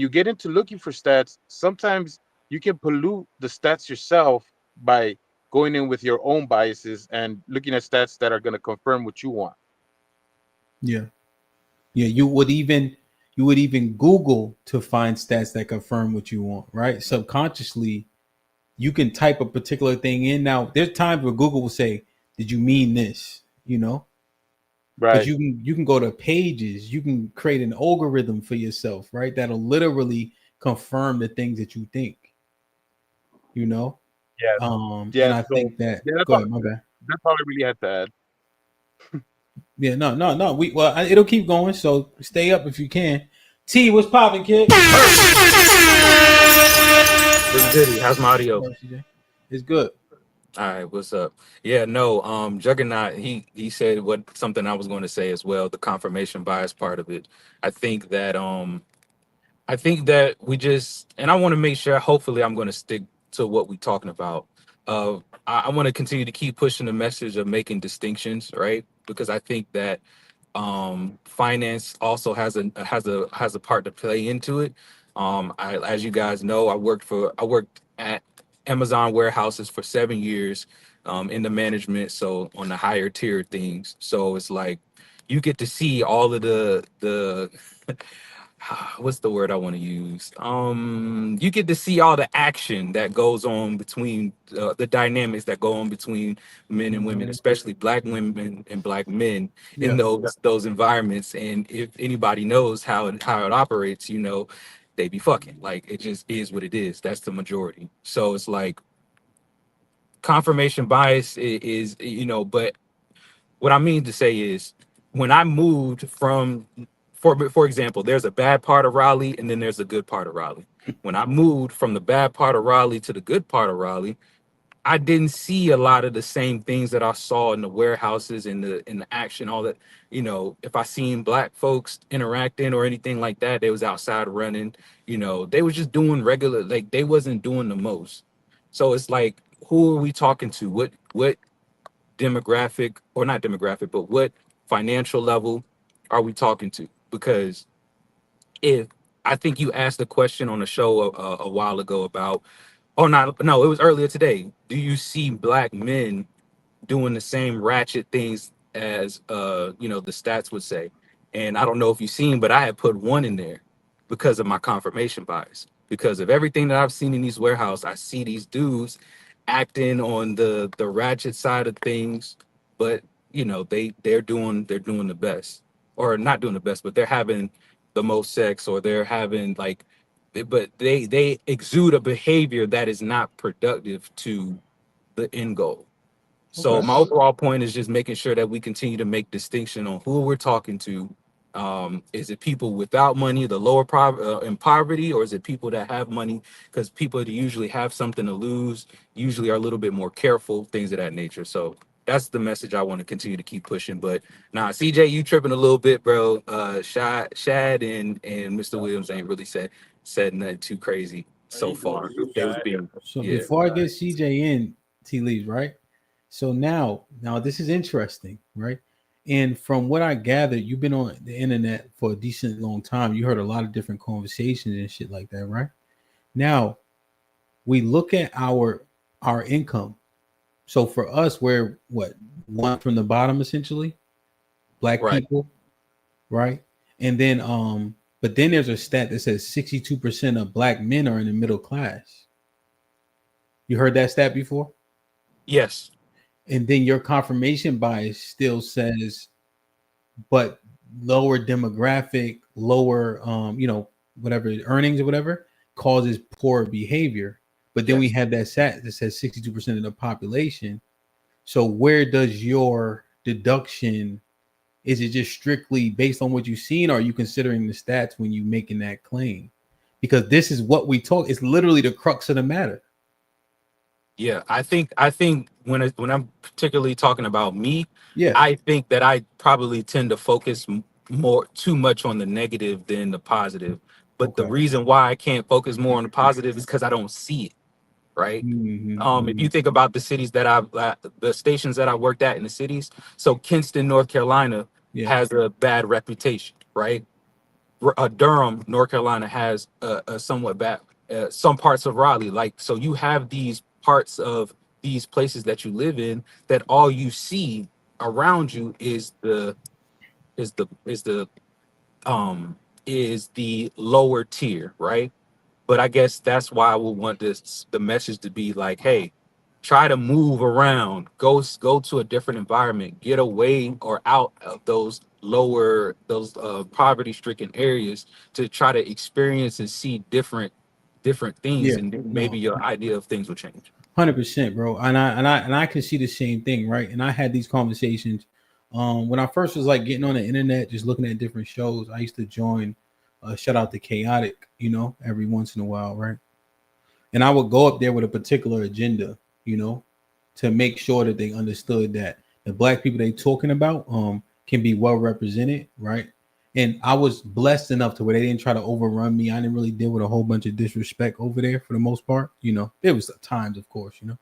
get into looking for stats, sometimes you can pollute the stats yourself by going in with your own biases and looking at stats that are going to confirm what you want. Yeah. You would even Google to find stats that confirm what you want, right? Subconsciously, you can type a particular thing in. Now, there's times where Google will say, "Did you mean this?" You know, right? But you can go to pages. You can create an algorithm for yourself, right? That'll literally confirm the things that you think. You know. Yeah. And I think that. Yeah, go ahead, my bad. That's all I really had to add. Yeah, no. It'll keep going. So stay up if you can. T, what's popping, kid? What's goody? How's my audio? It's good. All right, what's up? Yeah, no, Juggernaut, he said something I was going to say as well, the confirmation bias part of it. I think that we just, and I want to make sure, hopefully I'm going to stick to what we're talking about. I want to continue to keep pushing the message of making distinctions, right? Because I think that finance also has a part to play into it. As you guys know, I worked at Amazon warehouses for 7 years in the management, so on the higher tier things. So it's like you get to see all of the what's the word I want to use? You get to see all the action that goes on between the dynamics that go on between men and women, especially black women and black men in those environments. And if anybody knows how it operates, you know, they be fucking. Like, it just is what it is. That's the majority. So it's like confirmation bias is, you know, but what I mean to say is when I moved from, for example, there's a bad part of Raleigh and then there's a good part of Raleigh. When I moved from the bad part of Raleigh to the good part of Raleigh, I didn't see a lot of the same things that I saw in the warehouses, in the action, all that. You know, if I seen black folks interacting or anything like that, they was outside running. You know, they was just doing regular, like they wasn't doing the most. So it's like, who are we talking to? What demographic, or not demographic, but what financial level are we talking to? Because if I think you asked the question on the show a while ago about, oh, no, it was earlier today. Do you see black men doing the same ratchet things as you know, the stats would say? And I don't know if you've seen, but I had put one in there because of my confirmation bias. Because of everything that I've seen in these warehouses, I see these dudes acting on the ratchet side of things, but you know, they're doing the best, or not doing the best, but they're having the most sex, or they're having like, but they exude a behavior that is not productive to the end goal. So my overall point is just making sure that we continue to make distinction on who we're talking to. Is it people without money, the lower in poverty, or is it people that have money? Because people that usually have something to lose usually are a little bit more careful, things of that nature. So that's the message I want to continue to keep pushing. But nah, CJ, you tripping a little bit, bro. Shad and Mr. Williams ain't really said nothing too crazy so far. They was being, Before I get CJ in, T leaves, right? So now this is interesting, right? And from what I gathered, you've been on the internet for a decent long time. You heard a lot of different conversations and shit like that, right? Now, we look at our income. So for us, we're what, one from the bottom essentially, black people, right? And then but then there's a stat that says 62% of black men are in the middle class. You heard that stat before? Yes. And then your confirmation bias still says, but lower demographic, lower you know, whatever earnings or whatever causes poor behavior. But then we have that stat that says 62% of the population. So where does your deduction, is it just strictly based on what you've seen, or are you considering the stats when you're making that claim? Because this is what we talk, it's literally the crux of the matter. Yeah, I think when I'm particularly talking about me, yeah, I think that I probably tend to focus too much on the negative than the positive. But the reason why I can't focus more on the positive is because I don't see it, right? If you think about the cities that the stations that I worked at in the cities, so Kinston, North Carolina has a bad reputation, right? Durham, North Carolina has a somewhat bad, some parts of Raleigh. Like, so you have these parts of these places that you live in that all you see around you is the lower tier, right? But I guess that's why I would want the message to be like, hey, try to move around, go to a different environment, get away or out of those poverty-stricken areas to try to experience and see different things, and maybe your idea of things will change. 100%, bro. And I can see the same thing, right? And I had these conversations when I first was like getting on the internet, just looking at different shows. I used to join shout out to Chaotic, you know, every once in a while, right? And I would go up there with a particular agenda, you know, to make sure that they understood that the black people they talking about can be well represented, right? And I was blessed enough to where they didn't try to overrun me. I didn't really deal with a whole bunch of disrespect over there for the most part. You know, there was times, of course, you know,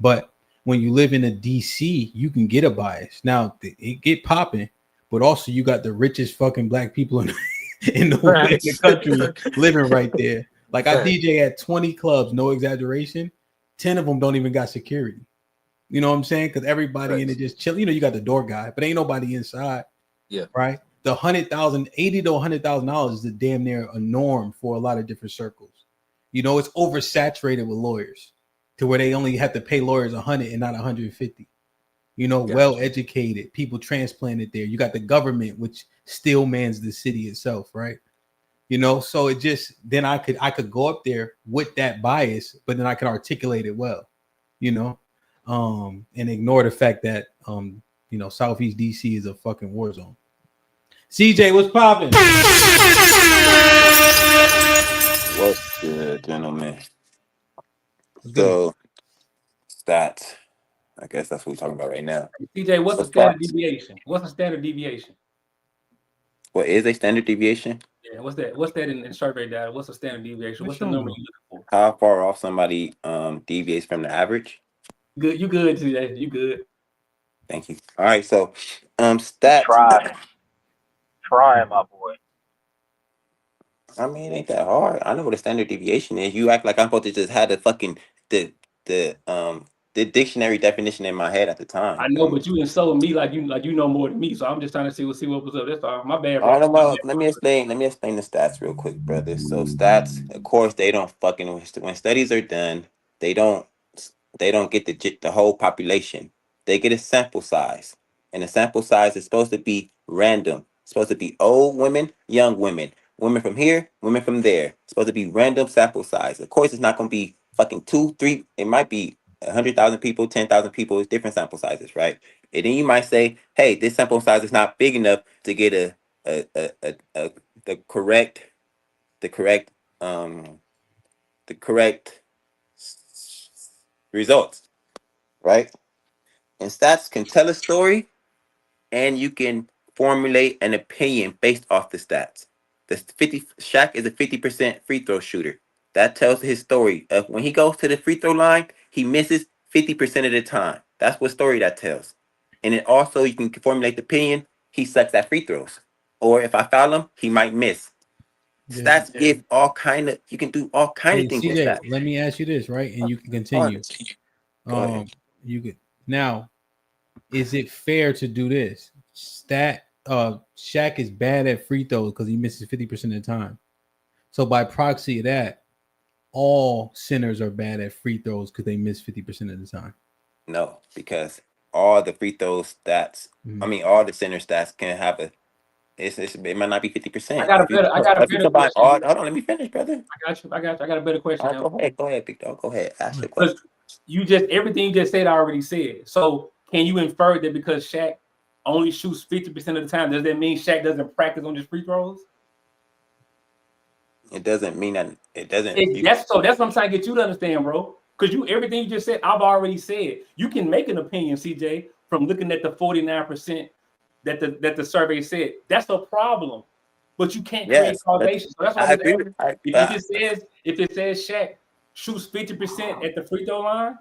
but when you live in a DC, you can get a bias. Now it get popping, but also you got the richest fucking black people in in the country living right there. Like I DJ at 20 clubs, no exaggeration. 10 of them don't even got security. You know what I'm saying? Because everybody in it just chill. You know, you got the door guy, but ain't nobody inside. Yeah. Right. The $80,000 to $100,000 is a damn near a norm for a lot of different circles. You know, it's oversaturated with lawyers to where they only have to pay lawyers 100 and not 150. You know, well educated people transplanted there. You got the government, which still mans the city itself, right? You know, so it just then I could go up there with that bias, but then I could articulate it well, you know, and ignore the fact that you know, Southeast DC is a fucking war zone. CJ, what's popping? What's good, gentlemen? So stats. I guess that's what we're talking about right now. TJ, what's the standard deviation? What's the standard deviation? What is a standard deviation? Yeah, what's that? What's that in survey data? What's the standard deviation? What's the number you looking for? How far off somebody deviates from the average? Good, you good, TJ. You good. Thank you. All right, so stats. Try, my boy. I mean, it ain't that hard. I know what a standard deviation is. You act like I'm supposed to just have the fucking the dictionary definition in my head at the time. I know, but you insulted me like you know more than me. So I'm just trying to see what was up. That's all. My bad, bro. All right, well, let me explain the stats real quick, brother. So stats, of course, they don't fucking when studies are done, they don't get the whole population. They get a sample size, and the sample size is supposed to be random. It's supposed to be old women, young women, women from here, women from there. It's supposed to be random sample size. Of course, it's not going to be fucking 2, 3. It might be 100,000 people, 10,000 people. It's different sample sizes, right? And then you might say, hey, this sample size is not big enough to get the correct results, right? And stats can tell a story, and you can formulate an opinion based off the stats. Shaq is a 50% free throw shooter. That tells his story of when he goes to the free throw line, he misses 50% of the time. That's what story that tells. And then also you can formulate the opinion, he sucks at free throws. Or if I foul him, he might miss. Stats give all kind of, you can do all kind of things with CJ, stats. let me ask you this, right? And you can continue. Go ahead. You could now, is it fair to do this? Shaq is bad at free throws because he misses 50% of the time. So by proxy of that, all centers are bad at free throws because they miss 50% of the time. No, because all the free throw stats, I mean, all the center stats can have it might not be 50%. I got a better question. Hold on, let me finish, brother. I got a better question. Right, go ahead, big dog. Go ahead. Ask your question. Everything you just said, I already said. So can you infer that because Shaq only shoots 50% of the time, does that mean Shaq doesn't practice on his free throws? It doesn't mean that it doesn't. That's what I'm trying to get you to understand, bro. Because everything you just said, I've already said. You can make an opinion, CJ, from looking at the 49% that the survey said. That's a problem. But you can't create causation. So that's why if it says Shaq shoots 50% at the free throw line,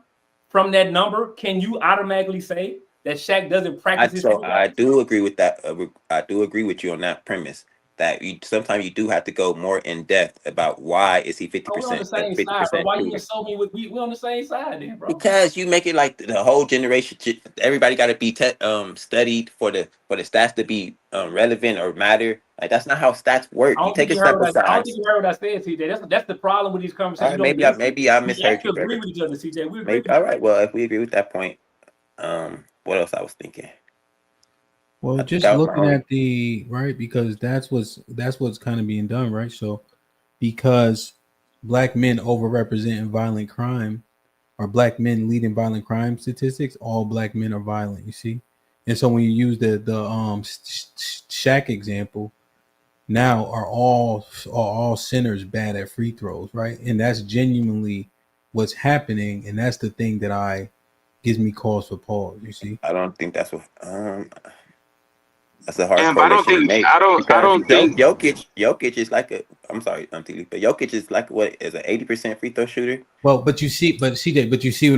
from that number, can you automatically say that Shaq doesn't practice his free throws? I do agree with that. I do agree with you on that premise. That sometimes you do have to go more in depth about why is he 50%. We're on the same side, bro. Why you insult me with we're on the same side then, bro? Because you make it like the whole generation. Everybody got to be studied for the stats to be relevant or matter. Like that's not how stats work. You take a sample size. I don't think you heard what I said, CJ. That's the problem with these conversations. Right, maybe I misheard you. We agree with each other, CJ. We agree. Maybe, all right. Well, if we agree with that point, what else I was thinking? Well, just looking at the right, because that's what's kind of being done, right? So because black men overrepresent in violent crime, or black men leading violent crime statistics, all black men are violent, you see? And so when you use the Shaq example, now are all centers bad at free throws, right? And that's genuinely what's happening, and that's the thing that gives me cause for pause, you see? I don't think that's what that's a hard but I don't think Jokic is like I'm sorry, but Jokic is like what is an 80% free throw shooter. Well, but you see what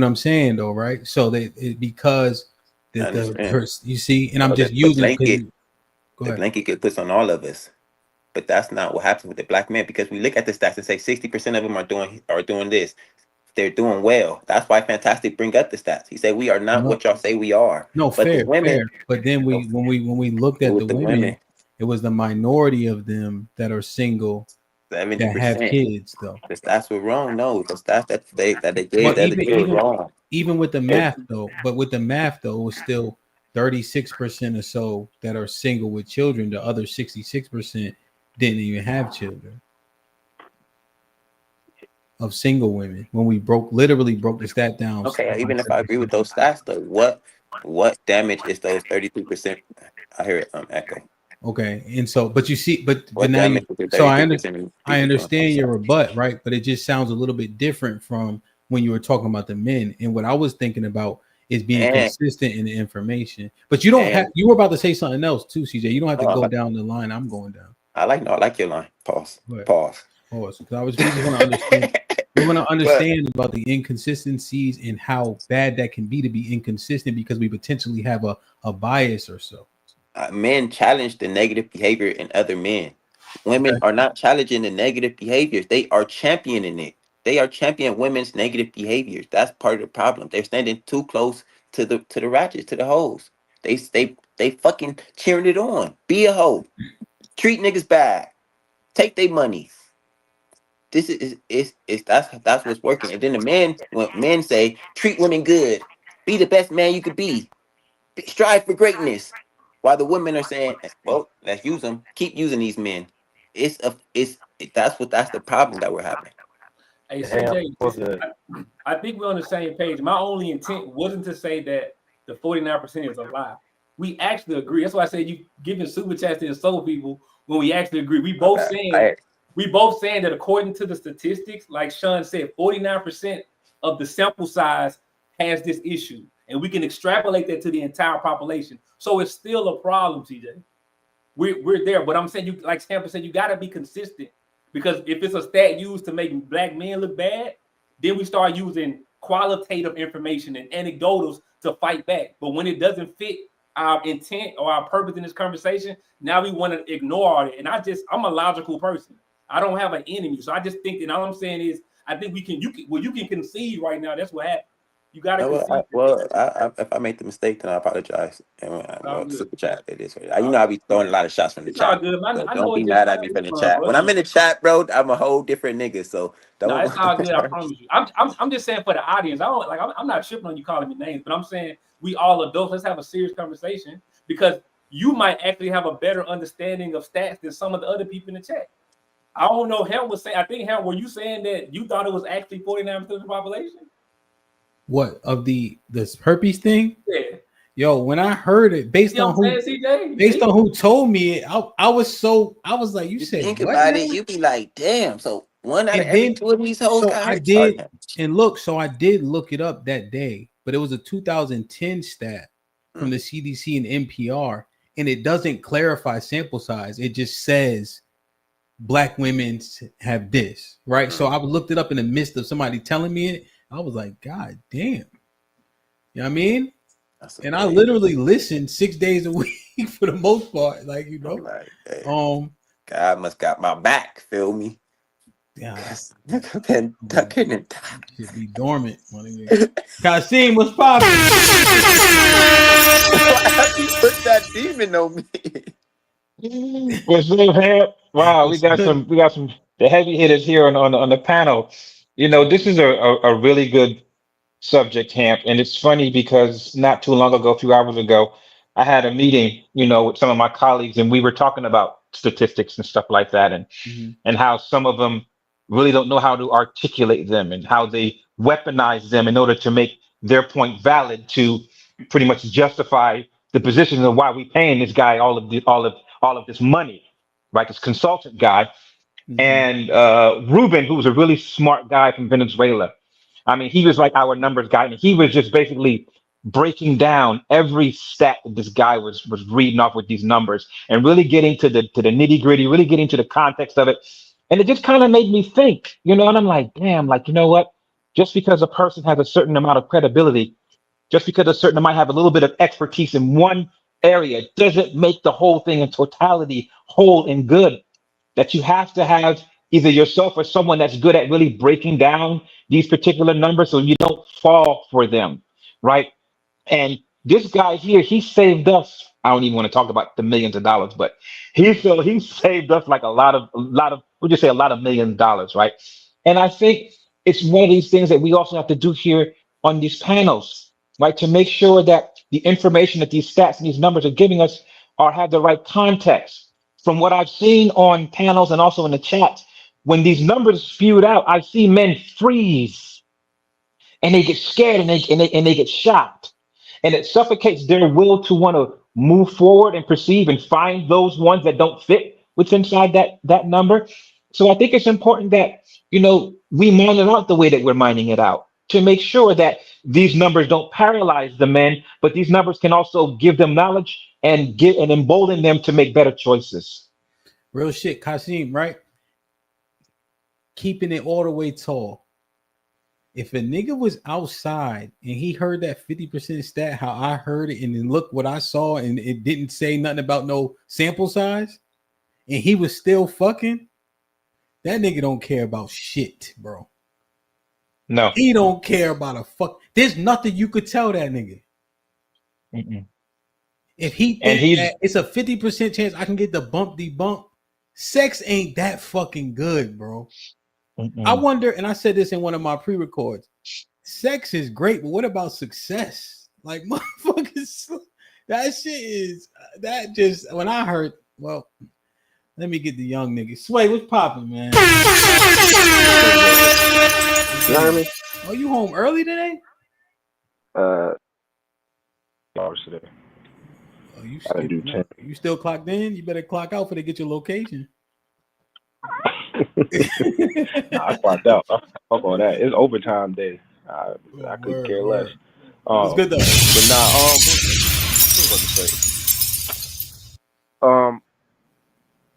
I'm saying though, right? So because you see, and I'm just using the blanket get puts on all of us. but that's not what happens with the black men, because we look at the stats and say 60% of them are doing this. They're doing well. That's why Fantastic bring up the stats. He said we are not what y'all say we are. No, but fair, the women, fair. But then when we looked at the women, it was the minority of them that are single 70%. that have kids, though. The stats were wrong. No, the stats that they gave Well, that they were wrong. Even with the math, though, it was still 36% or so that are single with children. The other 66% didn't even have children of single women. When we literally broke the stat down. Okay, even if I agree with those stats, though, what damage is those 32%? I hear it echo. Okay, and so, but you see, but now I understand your rebut, right? But it just sounds a little bit different from when you were talking about the men. And what I was thinking about is being consistent in the information. But you don't have. You were about to say something else too, CJ. You don't have to go down the line I'm going down. I like your line. Pause. Because we just want to understand. We want to understand about the inconsistencies and how bad that can be to be inconsistent because we potentially have a bias or so. Men challenge the negative behavior in other men. Women are not challenging the negative behaviors. They are championing it. They are championing women's negative behaviors. That's part of the problem. They're standing too close to the ratchets, to the hoes. They fucking cheering it on. Be a hoe. Treat niggas bad. Take their money. This is that's what's working. And then when men say treat women good, be the best man you could be, strive for greatness. While the women are saying, well, let's use them. Keep using these men. That's the problem that we're having. Hey, CJ, I think we're on the same page. My only intent wasn't to say that the 49% is a lie. We actually agree. That's why I said you giving super chats to insult people when we actually agree. We both saying that according to the statistics, like Sean said, 49% of the sample size has this issue. And we can extrapolate that to the entire population. So it's still a problem, TJ. We're there. But I'm saying, you, like Stanford said, you got to be consistent. Because if it's a stat used to make black men look bad, then we start using qualitative information and anecdotals to fight back. But when it doesn't fit our intent or our purpose in this conversation, now we want to ignore it. And I'm a logical person. I don't have an enemy. So I just think that all I'm saying is, I think you can concede right now. That's what happened. You got to. If I make the mistake, then I apologize. And super chat. It is. I be throwing a lot of shots from the chat. Good. So don't be mad at me from the chat. When I'm in the chat, bro, I'm a whole different nigga. So don't. No, it's all good. I promise you. I'm just saying for the audience. I'm not tripping on you calling me names, but I'm saying we all adults. Let's have a serious conversation because you might actually have a better understanding of stats than some of the other people in the chat. I don't know. Ham was saying. I think Ham, were you saying that you thought it was actually 49% of the population? What of this herpes thing? Yeah. Yo, when I heard it, based on who told me it, I was like, you said think what, about man? it, you be like, damn. So one out of every two of these hoes got I did, and look, so I did look it up that day, but it was a 2010 stat from the CDC and NPR, and it doesn't clarify sample size. It just says black women have this, right? So I looked it up in the midst of somebody telling me it. I was like, God damn. You know what I mean? And I literally listened 6 days a week for the most part. Like, you know. Like, hey, God must got my back, feel me? Yeah. Been ducking and should be dormant. Kasim, what's poppin'? Why you put that demon on me? What's up, Ham? Wow, we got some the heavy hitters here on the panel. You know, this is a really good subject, Hamp, and it's funny because not too long ago, a few hours ago, I had a meeting, you know, with some of my colleagues, and we were talking about statistics and stuff like that, and how some of them really don't know how to articulate them and how they weaponize them in order to make their point valid to pretty much justify the position of why we paying this guy all of this money, right? This consultant guy. And Ruben, who was a really smart guy from Venezuela, I mean, he was like our numbers guy, and he was just basically breaking down every stat that this guy was reading off with these numbers and really getting to the nitty gritty, really getting to the context of it. And it just kind of made me think, you know, and I'm like, damn, like, you know what? Just because a person has a certain amount of credibility, just because a certain might have a little bit of expertise in one area, doesn't make the whole thing in totality whole and good. that you have to have either yourself or someone that's good at really breaking down these particular numbers so you don't fall for them, right? And this guy here, he saved us. I don't even want to talk about the millions of dollars, but he saved us like a lot of we'll just say a lot of $1 million, right? And I think it's one of these things that we also have to do here on these panels, right? To make sure that the information that these stats and these numbers are giving us have the right context. From what I've seen on panels and also in the chat, when these numbers spewed out, I see men freeze and they get scared and they get shocked. And it suffocates their will to want to move forward and perceive and find those ones that don't fit what's inside that number. So I think it's important that, we mine it out the way that we're mining it out to make sure that these numbers don't paralyze the men, but these numbers can also give them knowledge and embolden them to make better choices. Real shit, Kasim, right? Keeping it all the way tall. If a nigga was outside and he heard that 50% stat, how I heard it, and then look what I saw, and it didn't say nothing about no sample size, and he was still fucking, that nigga don't care about shit, bro. No. He don't care about a fuck. There's nothing you could tell that nigga. Mm-mm. If he thinks that it's a 50% chance I can get the bump, sex ain't that fucking good, bro. Mm-mm. I wonder, and I said this in one of my pre-records, sex is great, but what about success? Like, motherfuckers, that shit is, that just, when I heard, well, let me get the young nigga. Sway, what's popping, man? You heard me? Oh, you home early today? Hours today. Oh, you gotta do 10. You still clocked in? You better clock out before they get your location. Nah, I clocked out. Fuck all that. It's overtime day. I could care less. It's good though. But nah, what was I about to say?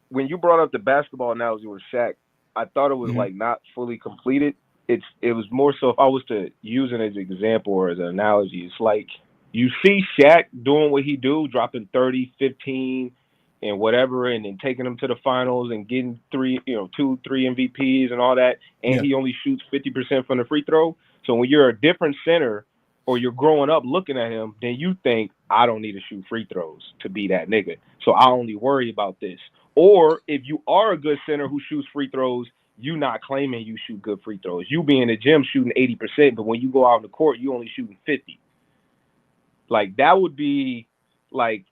When you brought up the basketball analogy with Shaq, I thought it was like not fully completed. It was more so, if I was to use it as an example or as an analogy, it's like you see Shaq doing what he do, dropping 30, 15, and whatever, and then taking them to the finals and getting 2, 3 MVPs and all that, and he only shoots 50% from the free throw. So when you're a different center or you're growing up looking at him, then you think, I don't need to shoot free throws to be that nigga, so I only worry about this. Or if you are a good center who shoots free throws, you not claiming you shoot good free throws. You be in the gym shooting 80%, but when you go out on the court, you only shooting 50. Like, that would be like,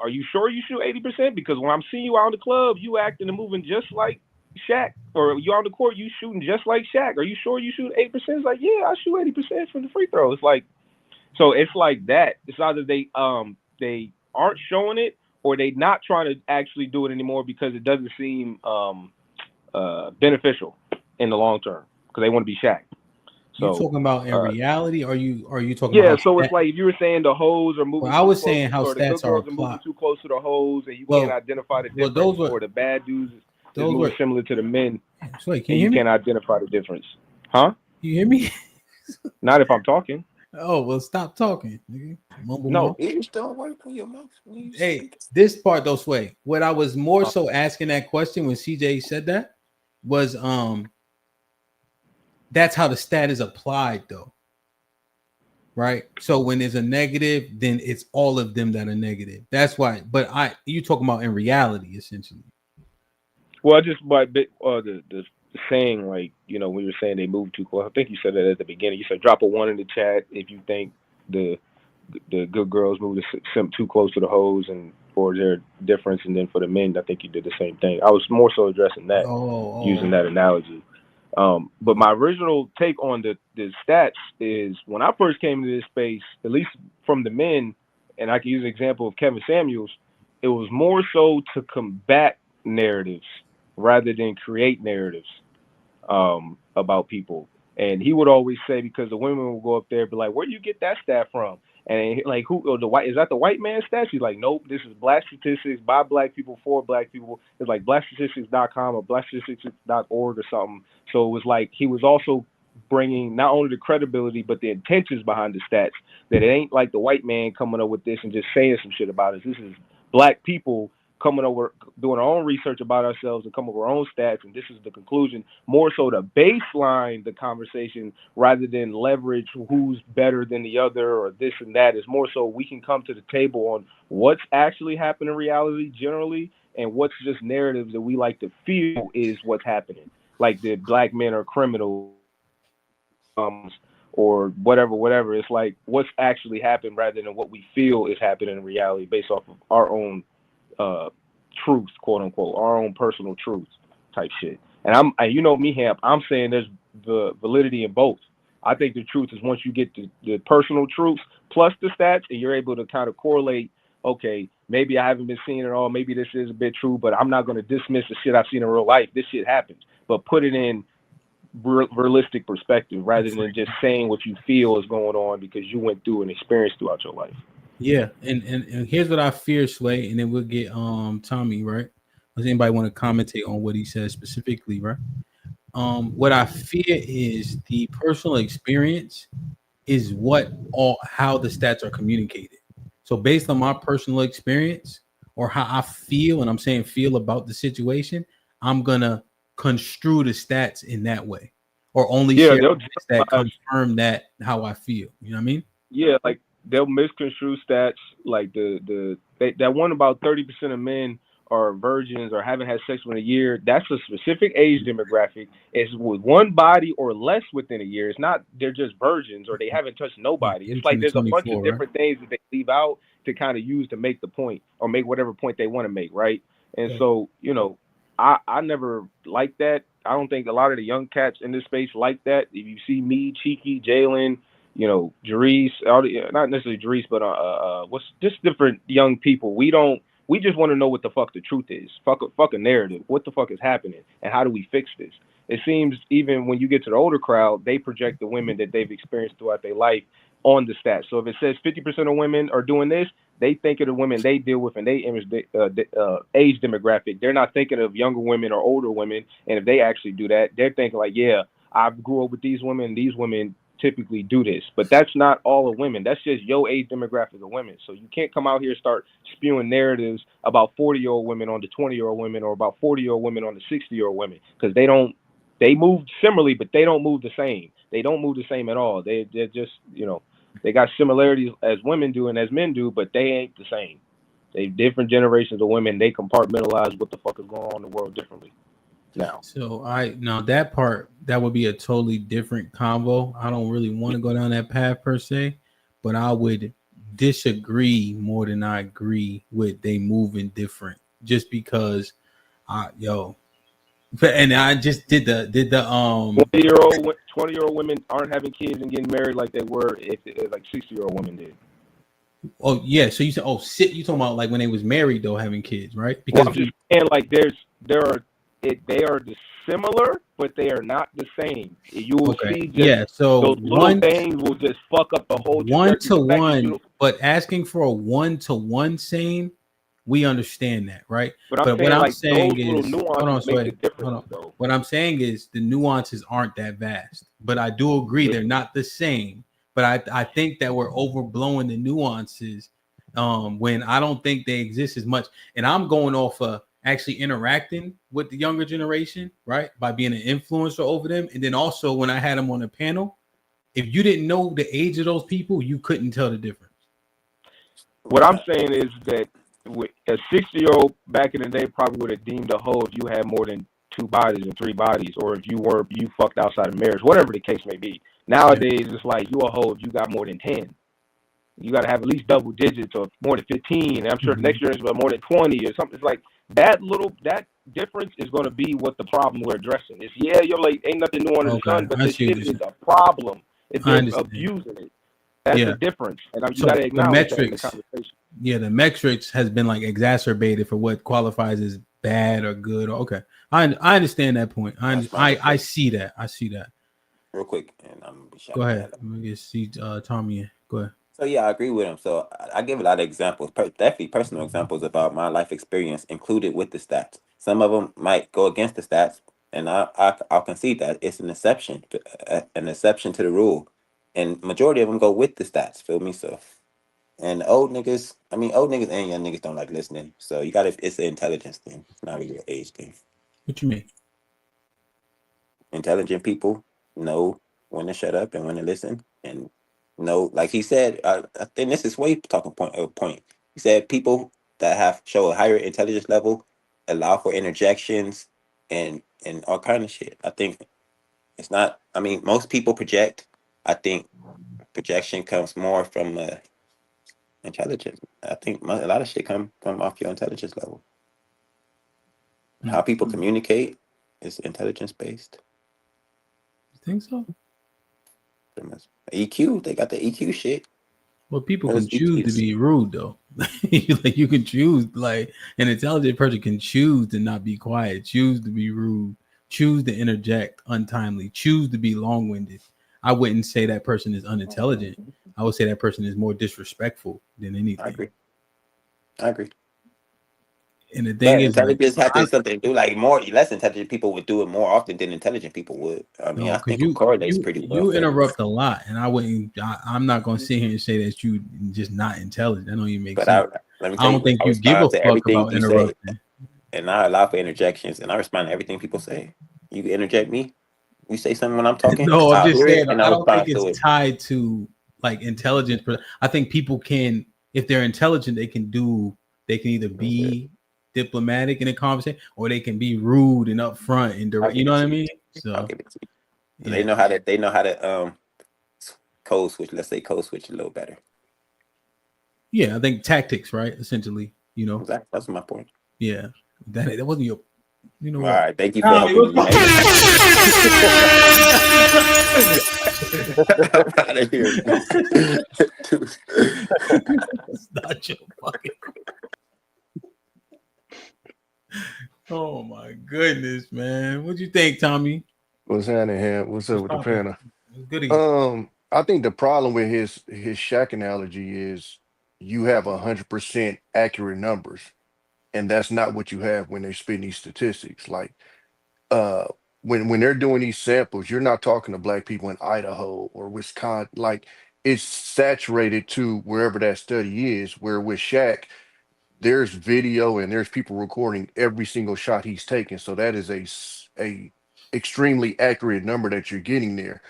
are you sure you shoot 80%? Because when I'm seeing you out in the club, you acting and moving just like Shaq. Or you on the court, you shooting just like Shaq. Are you sure you shoot 8%? It's like, yeah, I shoot 80% from the free throw. It's like, so it's like that. It's either they aren't showing it, or they not trying to actually do it anymore because it doesn't seem beneficial in the long term because they want to be Shaq. So, you talking about in reality? Or are you talking yeah, about? So it's like if you were saying the hoes are moving. Well, I was saying how or the stats good girls are moving too close to the hoes, and you can't identify the difference. Or the bad dudes is moving similar to the men, so wait, and you can't identify the difference. Huh? You hear me? Not if I'm talking. Oh, well, stop talking, nigga. No, you still work on your mouth. Hey, this part though, Sway. What I was more so asking that question when CJ said that was that's how the stat is applied though. Right? So when there's a negative, then it's all of them that are negative. That's why, but you talking about in reality essentially. Well, I just the saying, like, when you were saying they move too close, I think you said that at the beginning. You said drop a 1 in the chat if you think the good girls move too close to the hoes, and or is there a difference? And then for the men, I think you did the same thing. I was more so addressing that, using that analogy. But my original take on the stats is when I first came into this space, at least from the men, and I can use an example of Kevin Samuels, it was more so to combat narratives rather than create narratives about people. And he would always say, because the women would go up there and be like, where do you get that stat from? And like, is that the white man stats? He's like, nope, this is black statistics by black people for black people. It's like blackstatistics.com or blackstatistics.org or something. So it was like he was also bringing not only the credibility but the intentions behind the stats, that it ain't like the white man coming up with this and just saying some shit about it. This is black people doing our own research about ourselves and come up with our own stats, and this is the conclusion, more so to baseline the conversation rather than leverage who's better than the other or this and that. Is more so we can come to the table on what's actually happening in reality generally and what's just narratives that we like to feel is what's happening, like that black men are criminals or whatever. It's like what's actually happened rather than what we feel is happening in reality based off of our own truth, quote unquote, our own personal truth type shit. And you know me, Hamp, I'm saying there's the validity in both. I think the truth is once you get the personal truths plus the stats and you're able to kind of correlate, okay, maybe I haven't been seeing it all, maybe this is a bit true, but I'm not going to dismiss the shit I've seen in real life. This shit happens, but put it in realistic perspective rather than just saying what you feel is going on because you went through an experience throughout your life. Yeah, and here's what I fear, Sway, and then we'll get Tommy, right? Does anybody want to commentate on what he says specifically, right? What I fear is the personal experience is how the stats are communicated. So based on my personal experience or how I feel, and I'm saying feel about the situation, I'm gonna construe the stats in that way, or only share that confirm that how I feel. You know what I mean? Yeah, like they'll misconstrue stats, like that one about 30% of men are virgins or haven't had sex within a year. That's a specific age demographic. It's with one body or less within a year. It's not they're just virgins or they haven't touched nobody. It's like there's a bunch of different things that they leave out to kind of use to make the point or make whatever point they want to make, right? And so, you know, I never liked that. I don't think a lot of the young cats in this space like that. If you see me, Cheeky, Jalen, you know, Jerice, not necessarily Jerice, but what's just different young people. We just want to know what the fuck the truth is. Fuck a narrative. What the fuck is happening, and how do we fix this? It seems even when you get to the older crowd, they project the women that they've experienced throughout their life on the stats. So if it says 50% of women are doing this, they think of the women they deal with and they image age demographic. They're not thinking of younger women or older women. And if they actually do that, they're thinking like, yeah, I grew up with these women. And these women typically do this, but that's not all of women. That's just your age demographic of women. So you can't come out here and start spewing narratives about 40-year-old women on the 20-year-old women or about 40-year-old women on the 60-year-old women, because they move similarly, but they don't move the same. They don't move the same at all. They're just, you know, they got similarities as women do and as men do, but they ain't the same. They different generations of women. They compartmentalize what the fuck is going on in the world differently. Now, so that part, that would be a totally different convo. I don't really want to go down that path per se, but I would disagree more than I agree with they moving different, just because and I just did the 20-year-old women aren't having kids and getting married like they were if like 60-year-old women did. Oh yeah, so you said you talking about like when they was married though, having kids, right? Because I'm just saying, like they are similar, but they are not the same. You will see just so those little things will just fuck up the whole one-to-one, but asking for a one-to-one same, we understand that, right? But what I'm saying is, hold on. What I'm saying is the nuances aren't that vast, but I do agree they're not the same. But I think that we're overblowing the nuances when I don't think they exist as much. And I'm going off of actually interacting with the younger generation, right? By being an influencer over them. And then also when I had them on a panel, if you didn't know the age of those people, you couldn't tell the difference. What I'm saying is that a 60-year-old back in the day probably would have deemed a hoe if you had more than 2 bodies and 3 bodies, or if you fucked outside of marriage, whatever the case may be. Nowadays, it's like you a hoe if you got more than 10. You got to have at least double digits or more than 15. And I'm sure next year it's more than 20 or something. It's like that difference is going to be what the problem we're addressing. It's you're like ain't nothing new under the sun, but this shit is a problem. If they're abusing it, that's the difference. And you got to acknowledge that in the conversation. Yeah, the metrics has been like exacerbated for what qualifies as bad or good. Okay, I understand that point. I see that. I see that. Real quick, and I'm gonna be Go ahead. Let me just see Tommy. Go ahead. So yeah, I agree with him. So I give a lot of examples, definitely personal examples about my life experience included with the stats. Some of them might go against the stats, and I'll concede that it's an exception to the rule, and majority of them go with the stats. Feel me? So And old niggas, I mean, old niggas and young niggas don't like listening. So you gotta, it's an intelligence thing. It's not really an age thing. What you mean? Intelligent people know when to shut up and when to listen, and know, like he said, I think this is way talking point. He said people that have show a higher intelligence level allow for interjections and all kind of shit. I think it's not. I mean, most people project. I think projection comes more from intelligence. I think a lot of shit come off your intelligence level. How people communicate is intelligence based. You think so? EQ, they got the EQ shit. Well, people can choose to be rude though. Like you can choose, like an intelligent person can choose to not be quiet, choose to be rude, choose to interject untimely, choose to be long-winded. I wouldn't say that person is unintelligent. I would say that person is more disrespectful than anything. I agree. And the thing is, intelligence has something to do. Like less intelligent people would do it more often than intelligent people would. I mean, I think it correlates pretty well. You interrupt a lot, and I'm not going to sit here and say that you just not intelligent. That don't even make sense. I don't think you give a fuck about interrupting. And I allow for interjections, and I respond to everything people say. You interject me, you say something when I'm talking. No, I'm just saying. I don't think it's tied to like intelligence. I think people can, if they're intelligent, they can either be diplomatic in a conversation, or they can be rude and upfront and direct. You know what I mean? So they know how to code switch. Let's say code switch a little better. Yeah, I think tactics, right? Essentially, you know. Exactly. That's my point. Yeah, that wasn't your. You know all what? Right, thank you for helping me. Out of here. It's not your fucking. Oh my goodness, man! What'd you think, Tommy? What's happening, Ham? What's up with the panel? Good. I think the problem with his Shaq analogy is you have 100% accurate numbers, and that's not what you have when they're spitting these statistics. Like, when they're doing these samples, you're not talking to black people in Idaho or Wisconsin. Like, it's saturated to wherever that study is. Where with Shaq, there's video and there's people recording every single shot he's taking. So that is a extremely accurate number that you're getting there.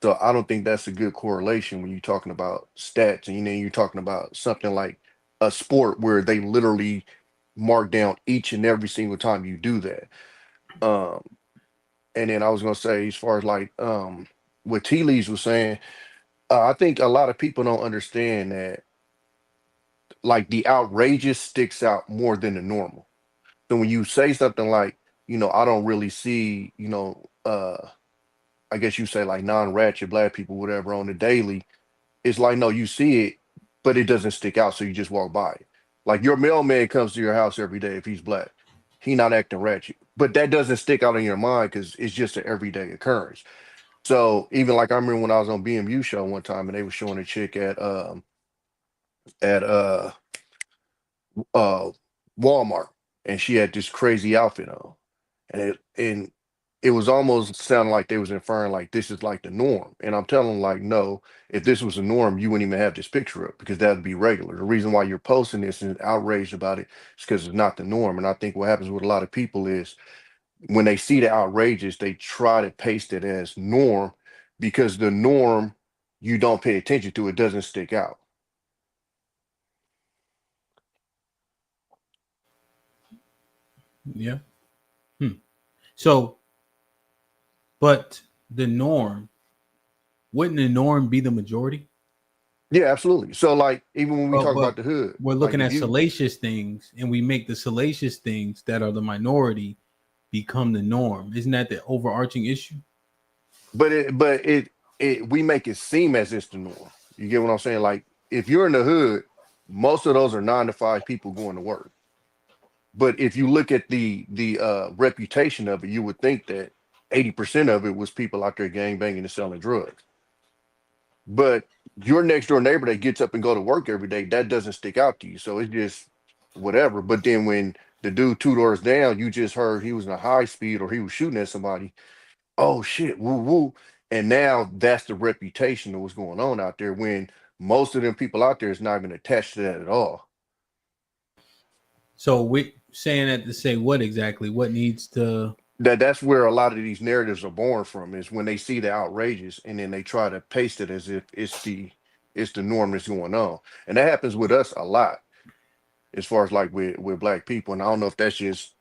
So I don't think that's a good correlation when you're talking about stats, and you're talking about something like a sport where they literally mark down each and every single time you do that. And then I was gonna say, as far as like what T. Lees was saying, I think a lot of people don't understand that like the outrageous sticks out more than the normal. So when you say something like, I don't really see, I guess you say like non-ratchet black people, whatever, on the daily, it's like, no, you see it, but it doesn't stick out. So you just walk by it. Like your mailman comes to your house every day. If he's black, he not acting ratchet, but that doesn't stick out in your mind because it's just an everyday occurrence. So even like I remember when I was on BMU show one time and they were showing a chick at Walmart, and she had this crazy outfit on, and it was almost sounding like they was inferring like this is like the norm. And I'm telling them like, no, if this was the norm, you wouldn't even have this picture up because that would be regular. The reason why you're posting this and outraged about it is because it's not the norm. And I think what happens with a lot of people is when they see the outrageous, they try to paste it as norm because the norm you don't pay attention to, it doesn't stick out. Yeah. So, but the norm, wouldn't the norm be the majority? Yeah, absolutely. So like even when we talk about the hood, we're looking at salacious things, and we make the salacious things that are the minority become the norm. Isn't that the overarching issue? But we make it seem as it's the norm. You get what I'm saying? Like if you're in the hood, most of those are 9 to 5 people going to work. But if you look at the reputation of it, you would think that 80% of it was people out there gangbanging and selling drugs. But your next door neighbor that gets up and go to work every day, that doesn't stick out to you. So it's just whatever. But then when the dude 2 doors down, you just heard he was in a high speed or he was shooting at somebody. Oh shit, woo woo. And now that's the reputation of what's going on out there when most of them people out there is not even attached to that at all. So we saying that to say what exactly? What needs to? That's where a lot of these narratives are born from, is when they see the outrageous and then they try to paste it as if it's the norm that's going on. And that happens with us a lot, as far as like with black people. And I don't know if that's just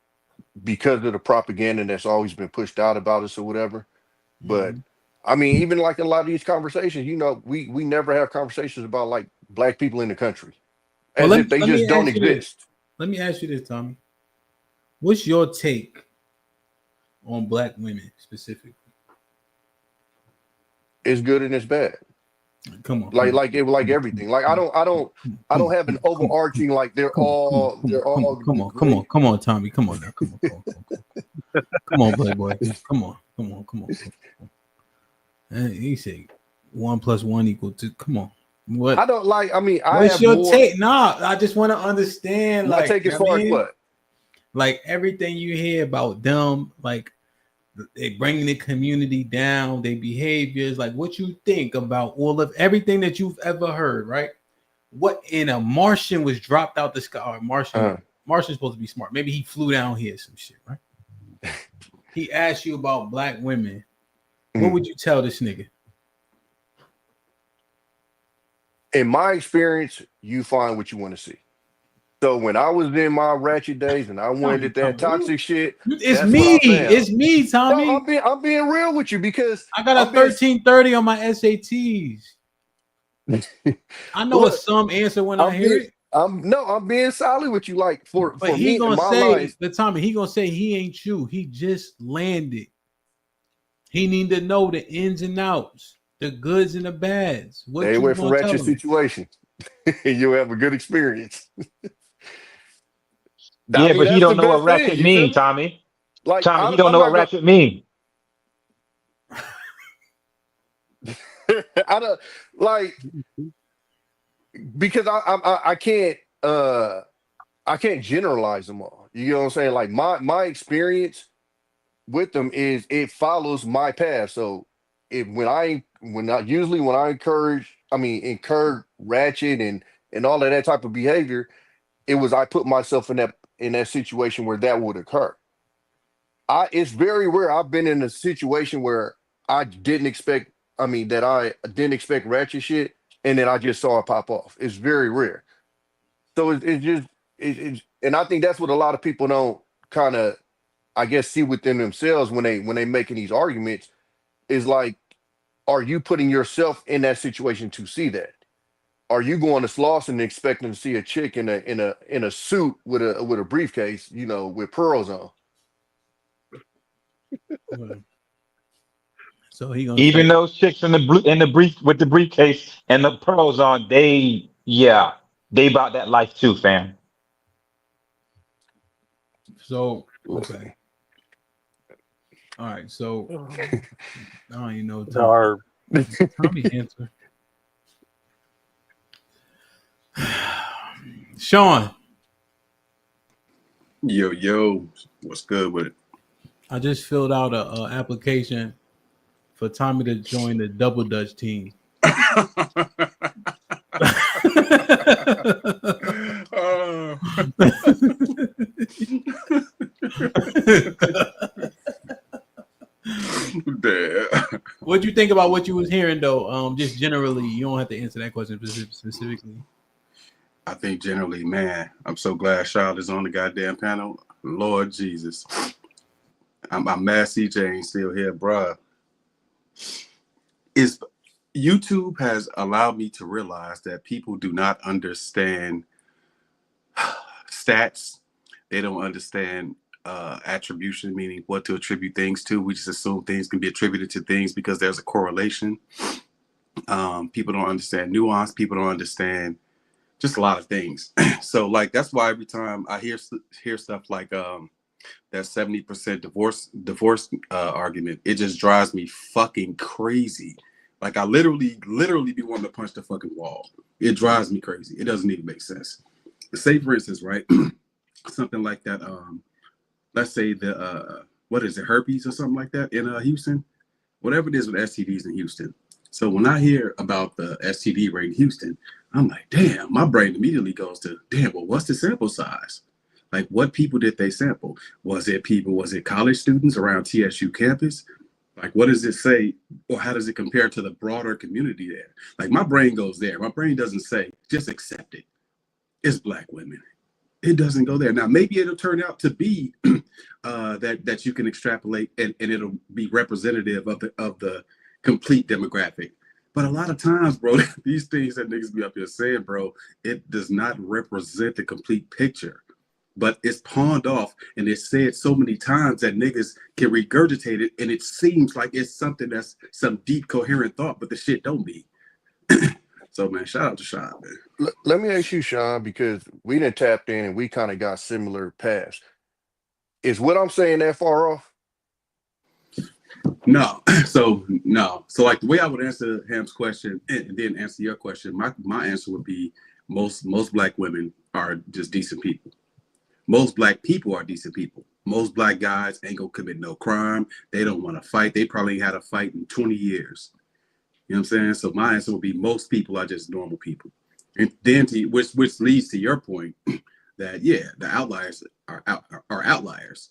because of the propaganda that's always been pushed out about us or whatever. But I mean, even like a lot of these conversations, you know, we never have conversations about like black people in the country, as if they just don't exist. Let me ask you this, Tommy. What's your take on black women specifically? It's good and it's bad. Come on, like everything. Like I don't have an overarching like they're all come on, Tommy, come on now, come on, Playboy, come on. And he said 1 + 1 = 2. Come on, what? I don't like. I mean, what's your take? Nah, I just want to understand. My take as far as what? Like everything you hear about them, like they bringing the community down, their behaviors, like what you think about all of everything that you've ever heard, right? What in a Martian was dropped out the sky, or Martian's supposed to be smart. Maybe he flew down here, some shit, right? He asked you about black women. What would you tell this nigga? In my experience, you find what you want to see. So when I was in my ratchet days and I wanted that toxic shit, it's me, Tommy. No, I'm being real with you because I got a 1330 on my SATs. I know a some answer when I hear it. I'm being solid with you. Like for he me gonna in my say life, the Tommy, he gonna say he ain't you. He just landed. He need to know the ins and outs, the goods and the bads. What stay you away from gonna tell ratchet him? situations. You'll have a good experience. Yeah, but he don't know what ratchet mean, Tommy. Like Tommy, he don't know what ratchet mean. I don't like because I can't generalize them all. You know what I'm saying? Like my experience with them is it follows my path. So when I encourage ratchet and all of that type of behavior, it was I put myself in that situation where that would occur. It's very rare I've been in a situation where I didn't expect ratchet shit and then I just saw it pop off. It's very rare. So it's and I think that's what a lot of people don't kind of, I guess, see within themselves when they making these arguments is like, are you putting yourself in that situation to see that? Are you going to Slauson and expecting to see a chick in a suit with a briefcase, you know, with pearls on? So he gonna even those chicks in the brief with the briefcase and the pearls on, they about that life too, fam. So okay. All right, so I don't even know Tommy answer. Sean. Yo, what's good with it? I just filled out a application for Tommy to join the Double Dutch team. What'd you think about what you was hearing though? Just generally, you don't have to answer that question specifically. I think generally, man, I'm so glad Charlotte is on the goddamn panel. Lord Jesus. I'm mad CJ ain't still here, bruh. YouTube has allowed me to realize that people do not understand stats. They don't understand attribution, meaning what to attribute things to. We just assume things can be attributed to things because there's a correlation. People don't understand nuance. People don't understand just a lot of things. So like that's why every time I hear stuff like that 70% divorce argument, it just drives me fucking crazy. Like I literally be wanting to punch the fucking wall. It drives me crazy. It doesn't even make sense. Say for instance, right, something like that. Let's say the what is it, herpes or something like that in Houston, whatever it is with STDs in Houston. So when I hear about the STD rate in Houston, I'm like, damn, my brain immediately goes to, damn, well, what's the sample size? Like, what people did they sample? Was it college students around TSU campus? Like, what does it say, or how does it compare to the broader community there? Like, my brain goes there. My brain doesn't say, just accept it. It's Black women. It doesn't go there. Now, maybe it'll turn out to be that you can extrapolate and it'll be representative of the complete demographic. But a lot of times, bro, these things that niggas be up here saying, bro, it does not represent the complete picture. But it's pawned off and it's said so many times that niggas can regurgitate it, and it seems like it's something that's some deep, coherent thought, but the shit don't be. So, man, shout out to Sean, man. Let me ask you, Sean, because we done tapped in and we kind of got similar paths. Is what I'm saying that far off? No. So like the way I would answer Ham's question and then answer your question, my answer would be most Black women are just decent people. Most Black people are decent people. Most Black guys ain't gonna commit no crime. They don't want to fight. They probably ain't had a fight in 20 years. You know what I'm saying? So my answer would be most people are just normal people. And then which leads to your point that, yeah, the outliers are outliers.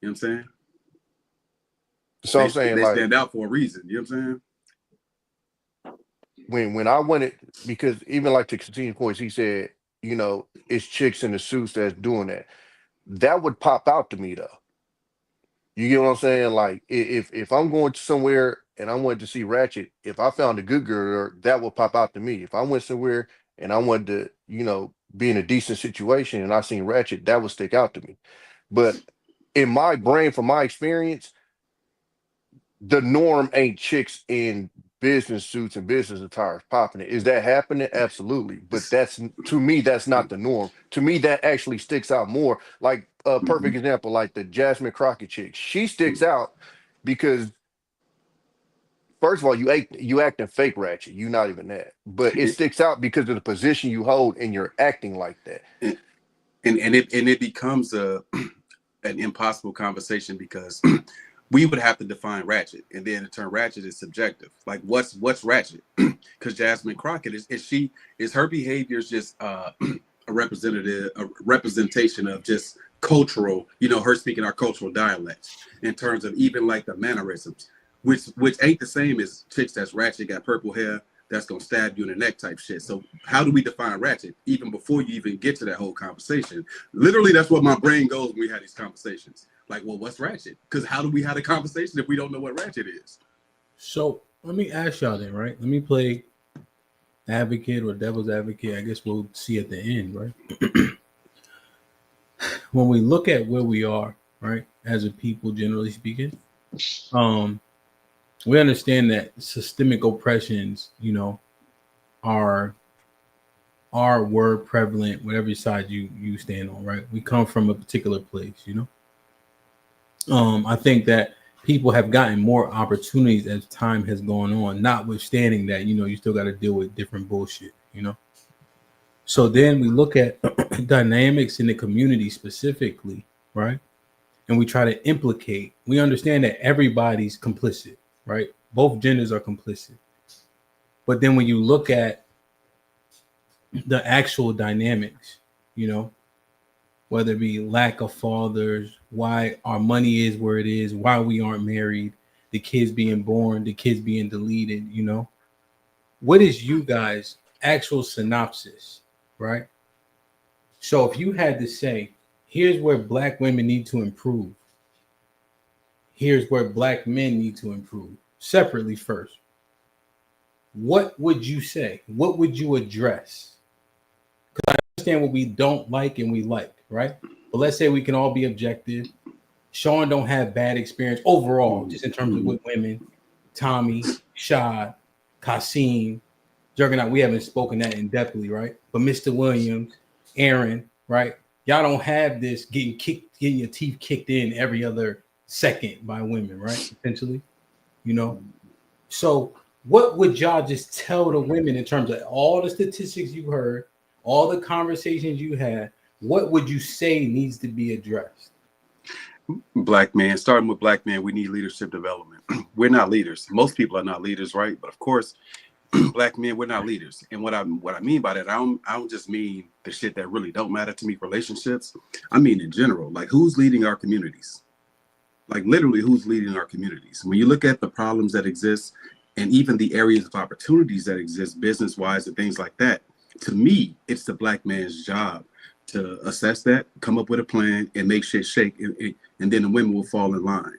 You know what I'm saying? So I'm saying, they like, stand out for a reason. You know what I'm saying? When I wanted, because even like to continue points, he said, you know, it's chicks in the suits that's doing that. That would pop out to me though. You get what I'm saying? Like if I'm going to somewhere and I wanted to see Ratchet, if I found a good girl, that would pop out to me. If I went somewhere and I wanted to, you know, be in a decent situation and I seen Ratchet, that would stick out to me. But in my brain, from my experience, the norm ain't chicks in business suits and business attires popping it. Is that happening? Absolutely. But that's, to me, that's not the norm. To me, that actually sticks out more. Like a perfect example, like the Jasmine Crockett chick. She sticks out because, first of all, you acting fake Ratchet. You not even that. But it sticks out because of the position you hold and you're acting like that. And it becomes an impossible conversation because we would have to define Ratchet, and then the term Ratchet is subjective. Like, what's Ratchet? Because Jasmine Crockett is her behavior is just a representation of just cultural, you know, her speaking our cultural dialects in terms of even like the mannerisms, which ain't the same as chicks that's Ratchet, got purple hair, that's gonna stab you in the neck type shit. So how do we define Ratchet even before you even get to that whole conversation? Literally, that's what my brain goes when we have these conversations. Like, well, what's Ratchet? Because how do we have a conversation if we don't know what Ratchet is? So let me ask y'all then, right? Let me play advocate or devil's advocate. I guess we'll see at the end, right? When we look at where we are, right, as a people, generally speaking, we understand that systemic oppressions, you know, are word prevalent, whatever side you stand on, right? We come from a particular place, you know. I think that people have gotten more opportunities as time has gone on, notwithstanding that, you know, you still got to deal with different bullshit, you know. So then we look at dynamics in the community specifically, right? And we try to implicate. We understand that everybody's complicit, right? Both genders are complicit. But then when you look at the actual dynamics, you know, whether it be lack of fathers, why our money is where it is, why we aren't married, the kids being born, the kids being deleted, you know, what is you guys' actual synopsis, right? So if you had to say, here's where Black women need to improve, here's where Black men need to improve, separately first, what would you say? What would you address? Because I understand what we don't like and we like, right? But let's say we can all be objective. Sean don't have bad experience overall, just in terms of with women. Tommy, Shad, Kasim, Juggernaut, we haven't spoken that in depthly, right? But Mr. Williams, Aaron, right? Y'all don't have this getting your teeth kicked in every other second by women, right? Potentially, you know. So what would y'all just tell the women in terms of all the statistics you heard, all the conversations you had? What would you say needs to be addressed? Black man, starting with Black men, we need leadership development. we're not leaders. Most people are not leaders, right? But of course, Black men, we're not leaders. And what I mean by that, I don't just mean the shit that really don't matter to me, relationships. I mean in general, like who's leading our communities? Like literally who's leading our communities? When you look at the problems that exist and even the areas of opportunities that exist business-wise and things like that, to me, it's the Black man's job to assess that, come up with a plan, and make shit shake. And then the women will fall in line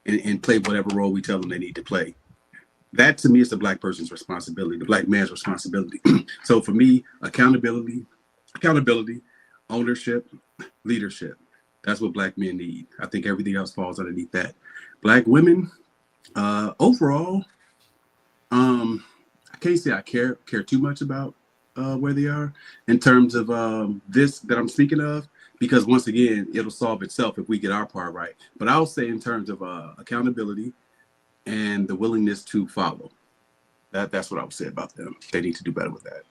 and play whatever role we tell them they need to play. That to me is the Black person's responsibility, the Black man's responsibility. So for me, accountability, ownership, leadership. That's what Black men need. I think everything else falls underneath that. Black women, overall, I can't say I care too much about where they are in terms of this that I'm speaking of, because once again, it'll solve itself if we get our part right. But I'll say in terms of accountability and the willingness to follow. That's what I would say about them. They need to do better with that.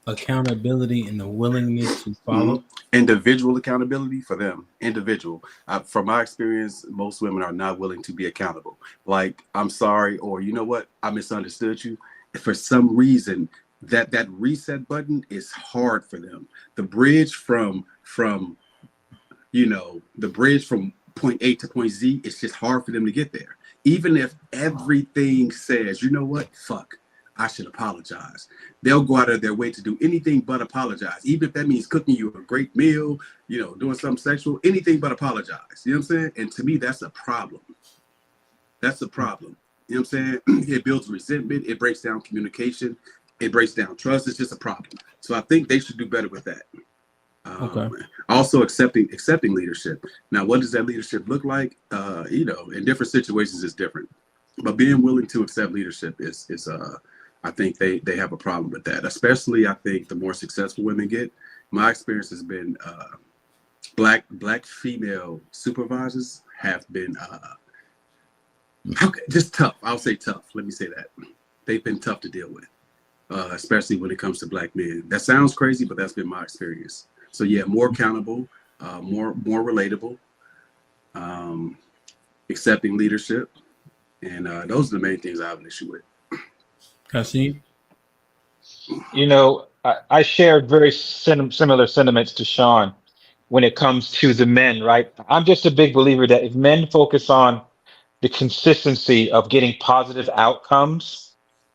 Accountability and the willingness to follow. Mm-hmm. Individual accountability for them. Individual. From my experience, most women are not willing to be accountable. Like, I'm sorry, or you know what? I misunderstood you. For some reason, that reset button is hard for them. The bridge from point A to point Z, it's just hard for them to get there. Even if everything says, you know what, fuck, I should apologize. They'll go out of their way to do anything but apologize. Even if that means cooking you a great meal, doing something sexual, anything but apologize. You know what I'm saying? And to me, that's a problem. That's a problem. You know what I'm saying? It builds resentment. It breaks down communication. It breaks down trust. It's just a problem. So I think they should do better with that. Okay. Also accepting leadership. Now, what does that leadership look like? In different situations is different. But being willing to accept leadership is I think they have a problem with that. Especially, I think the more successful women get. My experience has been black female supervisors have been just tough. I'll say tough. Let me say that. They've been tough to deal with, especially when it comes to Black men. That sounds crazy, but that's been my experience. So yeah, more accountable, more relatable, accepting leadership, and those are the main things I have an issue with. Kasim? I shared very similar sentiments to Sean when it comes to the men, right? I'm just a big believer that if men focus on the consistency of getting positive outcomes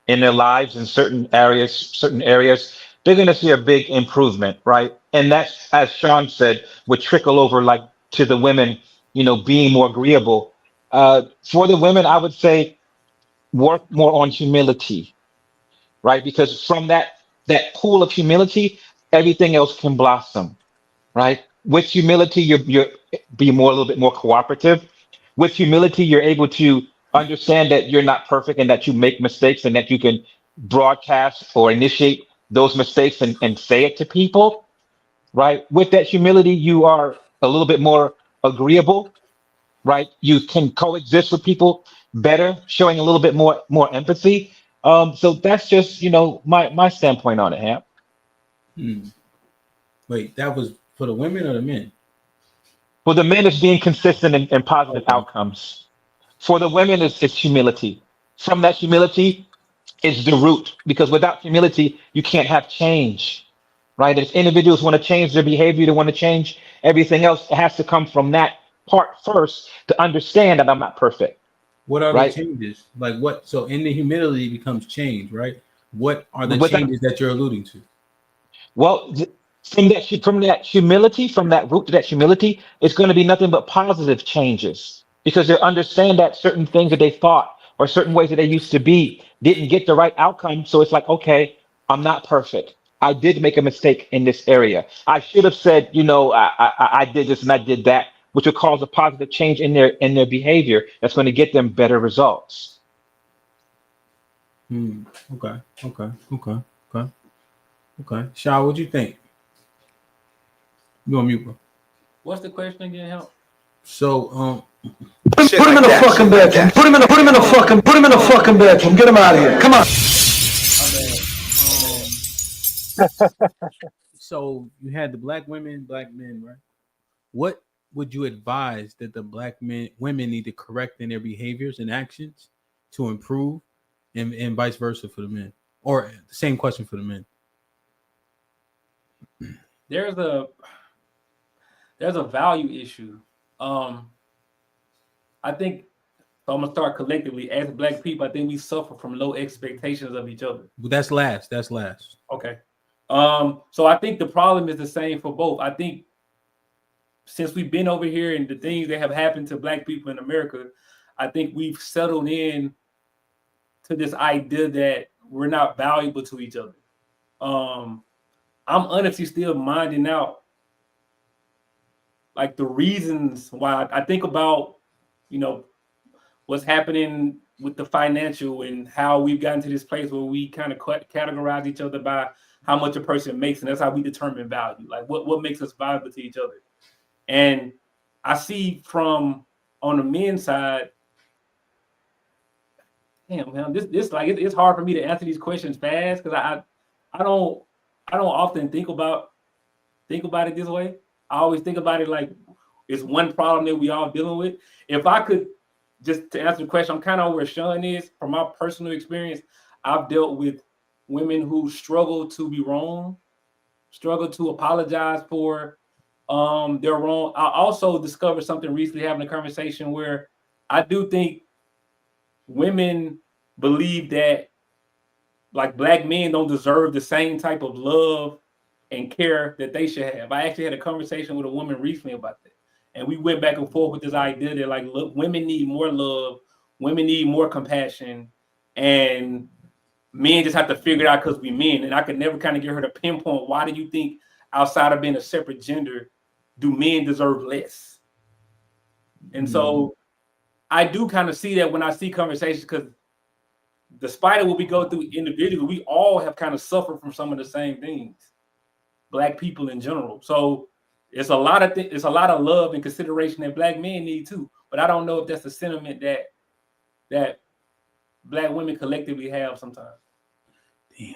in their lives in certain areas, they're going to see a big improvement, right? And that's, as Sean said, would trickle over like to the women, being more agreeable. For the women, I would say work more on humility, right? Because from that pool of humility, everything else can blossom, right? With humility, you're be a little bit more cooperative. With humility, you're able to understand that you're not perfect and that you make mistakes and that you can broadcast or initiate those mistakes and say it to people, right? With that humility, you are a little bit more agreeable, right? You can coexist with people better, showing a little bit more empathy. So that's just, my standpoint on it, Hamp. Wait, that was for the women or the men? For the men, it's being consistent and positive outcomes. For the women, it's humility. From that humility is the root, because without humility, you can't have change, right? If individuals want to change their behavior, they want to change everything else, it has to come from that part first to understand that I'm not perfect. What are right? the changes? Like what? So in the humility becomes change, right? What are the changes that you're alluding to? Well, from that humility, from that root to that humility, it's going to be nothing but positive changes, because they understand that certain things that they thought or certain ways that they used to be didn't get the right outcome. So it's like, okay, I'm not perfect. I did make a mistake in this area. I should have said, I did this and I did that, which will cause a positive change in their behavior. That's going to get them better results. Okay. Shaw, what do you think? You on mute, bro? What's the question again, Help? So, put him in the fucking bedroom. Put him in the fucking bedroom. Get him out of here. Come on. So you had the black women, black men, right? What would you advise that the black women need to correct in their behaviors and actions to improve, and vice versa for the men? Or the same question for the men. There's a value issue. I think, so I'm gonna start collectively as black people. I think we suffer from low expectations of each other. But that's last. Okay. So I think the problem is the same for both. I think since we've been over here and the things that have happened to black people in America, I think we've settled in to this idea that we're not valuable to each other. I'm honestly still minding out like the reasons why. I think about, what's happening with the financial and how we've gotten to this place where we kind of categorize each other by how much a person makes, and that's how we determine value. Like what makes us valuable to each other. And I see from on the men's side, damn man, this like it's hard for me to answer these questions fast because I don't often think about it this way. I always think about it like it's one problem that we all dealing with. If I could just to answer the question, I'm kind of where Sean is. From my personal experience, I've dealt with women who struggle to be wrong, struggle to apologize for their wrong. I also discovered something recently having a conversation where I do think women believe that like black men don't deserve the same type of love and care that they should have. I actually had a conversation with a woman recently about that. And we went back and forth with this idea that like, look, women need more love, women need more compassion, and men just have to figure it out because we men. And I could never kind of get her to pinpoint, why do you think outside of being a separate gender, do men deserve less? And so I do kind of see that when I see conversations, because despite what we go through individually, we all have kind of suffered from some of the same things, black people in general. So it's a lot of it's a lot of love and consideration that black men need too. But I don't know if that's the sentiment that black women collectively have sometimes. Damn.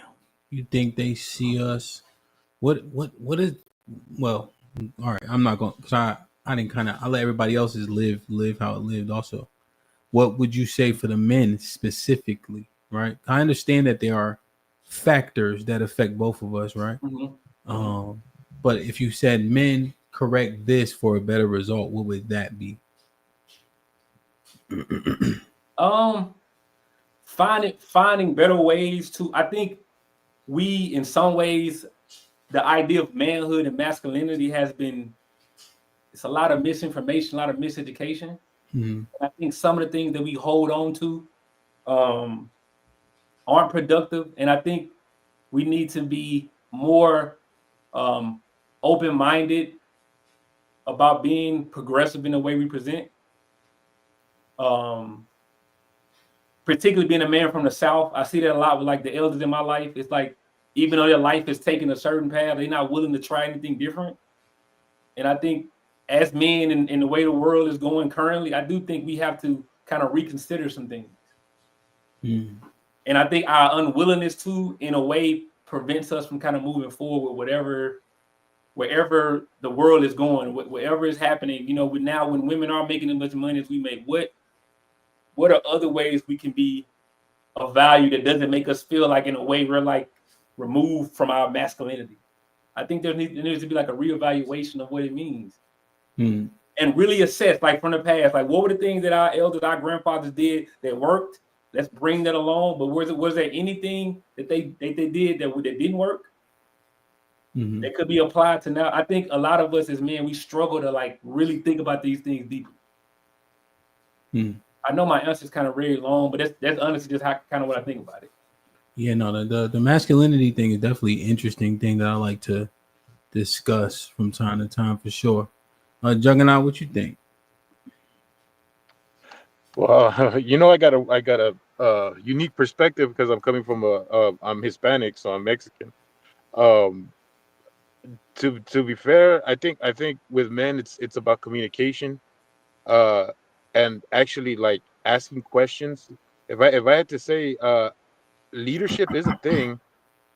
You think they see us? What is? Well, all right. I'm not going because I didn't I let everybody else's live how it lived. Also, what would you say for the men specifically? Right. I understand that there are factors that affect both of us. Right. Mm-hmm. But if you said men correct this for a better result, what would that be? Finding better ways to. I think we, in some ways, the idea of manhood and masculinity has been. It's a lot of misinformation, a lot of miseducation. Mm-hmm. I think some of the things that we hold on to aren't productive, and I think we need to be more open-minded about being progressive in the way we present. Particularly being a man from the South, I see that a lot with like the elders in my life. It's like even though their life is taking a certain path, they're not willing to try anything different. And I think as men in the way the world is going currently, I do think we have to kind of reconsider some things. Mm. And I think our unwillingness to, in a way, prevents us from kind of moving forward with wherever the world is going, whatever is happening. Now when women are making as much money as we make, what are other ways we can be of value that doesn't make us feel like in a way we're like removed from our masculinity? I think there needs to be like a reevaluation of what it means. Mm. And really assess, like from the past, like what were the things that our elders, our grandfathers did that worked? Let's bring that along. But was there anything that they did that didn't work? Mm-hmm. That could be applied to now. I think a lot of us as men, we struggle to like really think about these things deeply. Mm. I know my answer is kind of very long, but that's honestly just kind of what I think about it. Yeah, no, the masculinity thing is definitely an interesting thing that I like to discuss from time to time for sure. Juggernaut, what you think? Well, I got a unique perspective because I'm coming from I'm Hispanic, so I'm Mexican. To be fair, I think with men it's about communication, and actually like asking questions. If I had to say, leadership is a thing,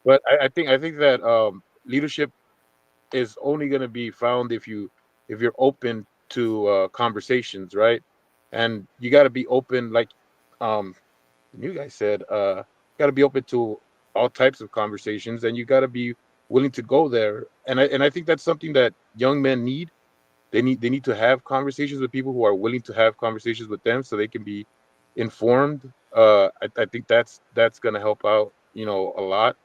but I think that leadership is only going to be found if you're open to conversations, right? And you got to be open, like you guys said, got to be open to all types of conversations, and you got to be willing to go there. And I think that's something that young men need. They need to have conversations with people who are willing to have conversations with them, so they can be informed. I think that's gonna help out, a lot.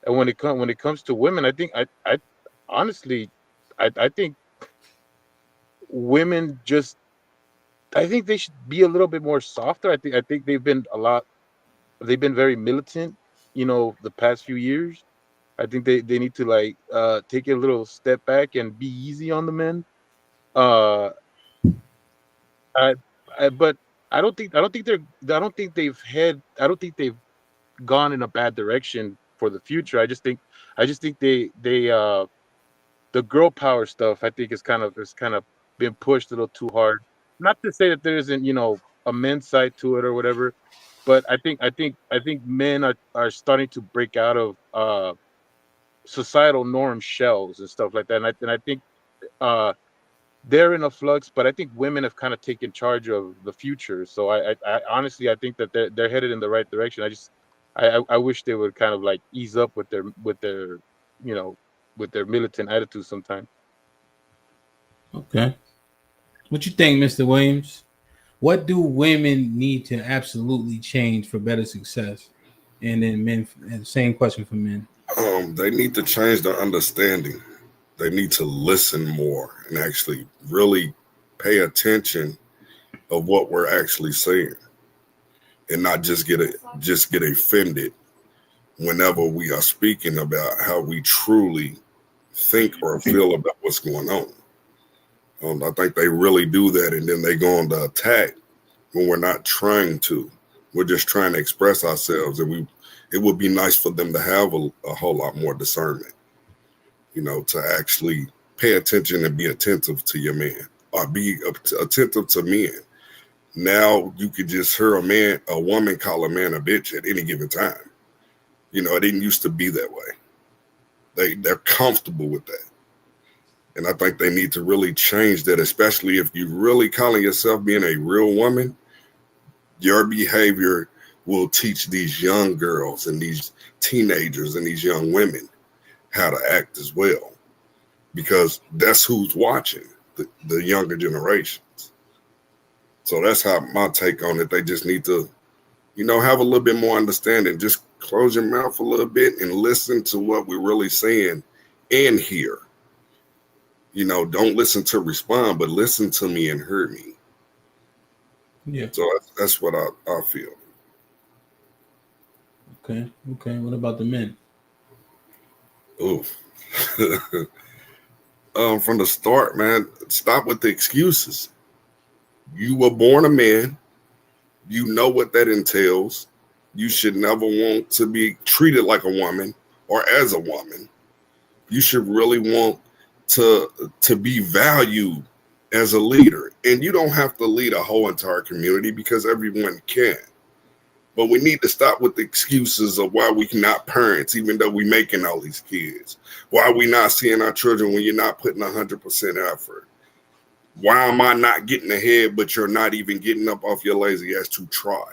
And when it comes to women, I think I honestly, I think women just, I think they should be a little bit more softer. I think they've been very militant, the past few years. I think they need to like take a little step back and be easy on the men. Uh, I, but I don't think they've gone in a bad direction for the future. I just think they the girl power stuff, I think is kind of been pushed a little too hard. Not to say that there isn't, a men's side to it or whatever, but I think men are starting to break out of societal norm shells and stuff like that. And I think uh they're in a flux, but I think women have kind of taken charge of the future. So I honestly, I think that they're headed in the right direction. I wish they would kind of like ease up with their you know with their militant attitude sometimes. Okay. What you think, Mr. Williams? What do women need to absolutely change for better success? And then men, and same question for men. They need to change their understanding. They need to listen more and actually really pay attention of what we're actually saying, and not just get offended whenever we are speaking about how we truly think or feel about what's going on. I think they really do that, and then they go on the attack when we're not trying to. We're just trying to express ourselves, and it would be nice for them to have a whole lot more discernment, to actually pay attention and be attentive to your man, or be attentive to men. Now you could just hear a woman call a man a bitch at any given time. It didn't used to be that way. They're comfortable with that. And I think they need to really change that, especially if you're really calling yourself being a real woman. Your behavior will teach these young girls and these teenagers and these young women how to act as well, because that's who's watching, the younger generations. So that's how my take on it. They just need to, have a little bit more understanding. Just close your mouth a little bit and listen to what we're really saying and hear. Don't listen to respond, but listen to me and hear me. Yeah. So that's what I feel. Okay. What about the men? Oof. From the start, man, stop with the excuses. You were born a man. You know what that entails. You should never want to be treated like a woman or as a woman. You should really want to be valued as a leader. And you don't have to lead a whole entire community, because everyone can. But we need to stop with the excuses of why we not parents, even though we're making all these kids. Why we not seeing our children when you're not putting 100% effort? Why am I not getting ahead, but you're not even getting up off your lazy ass to try?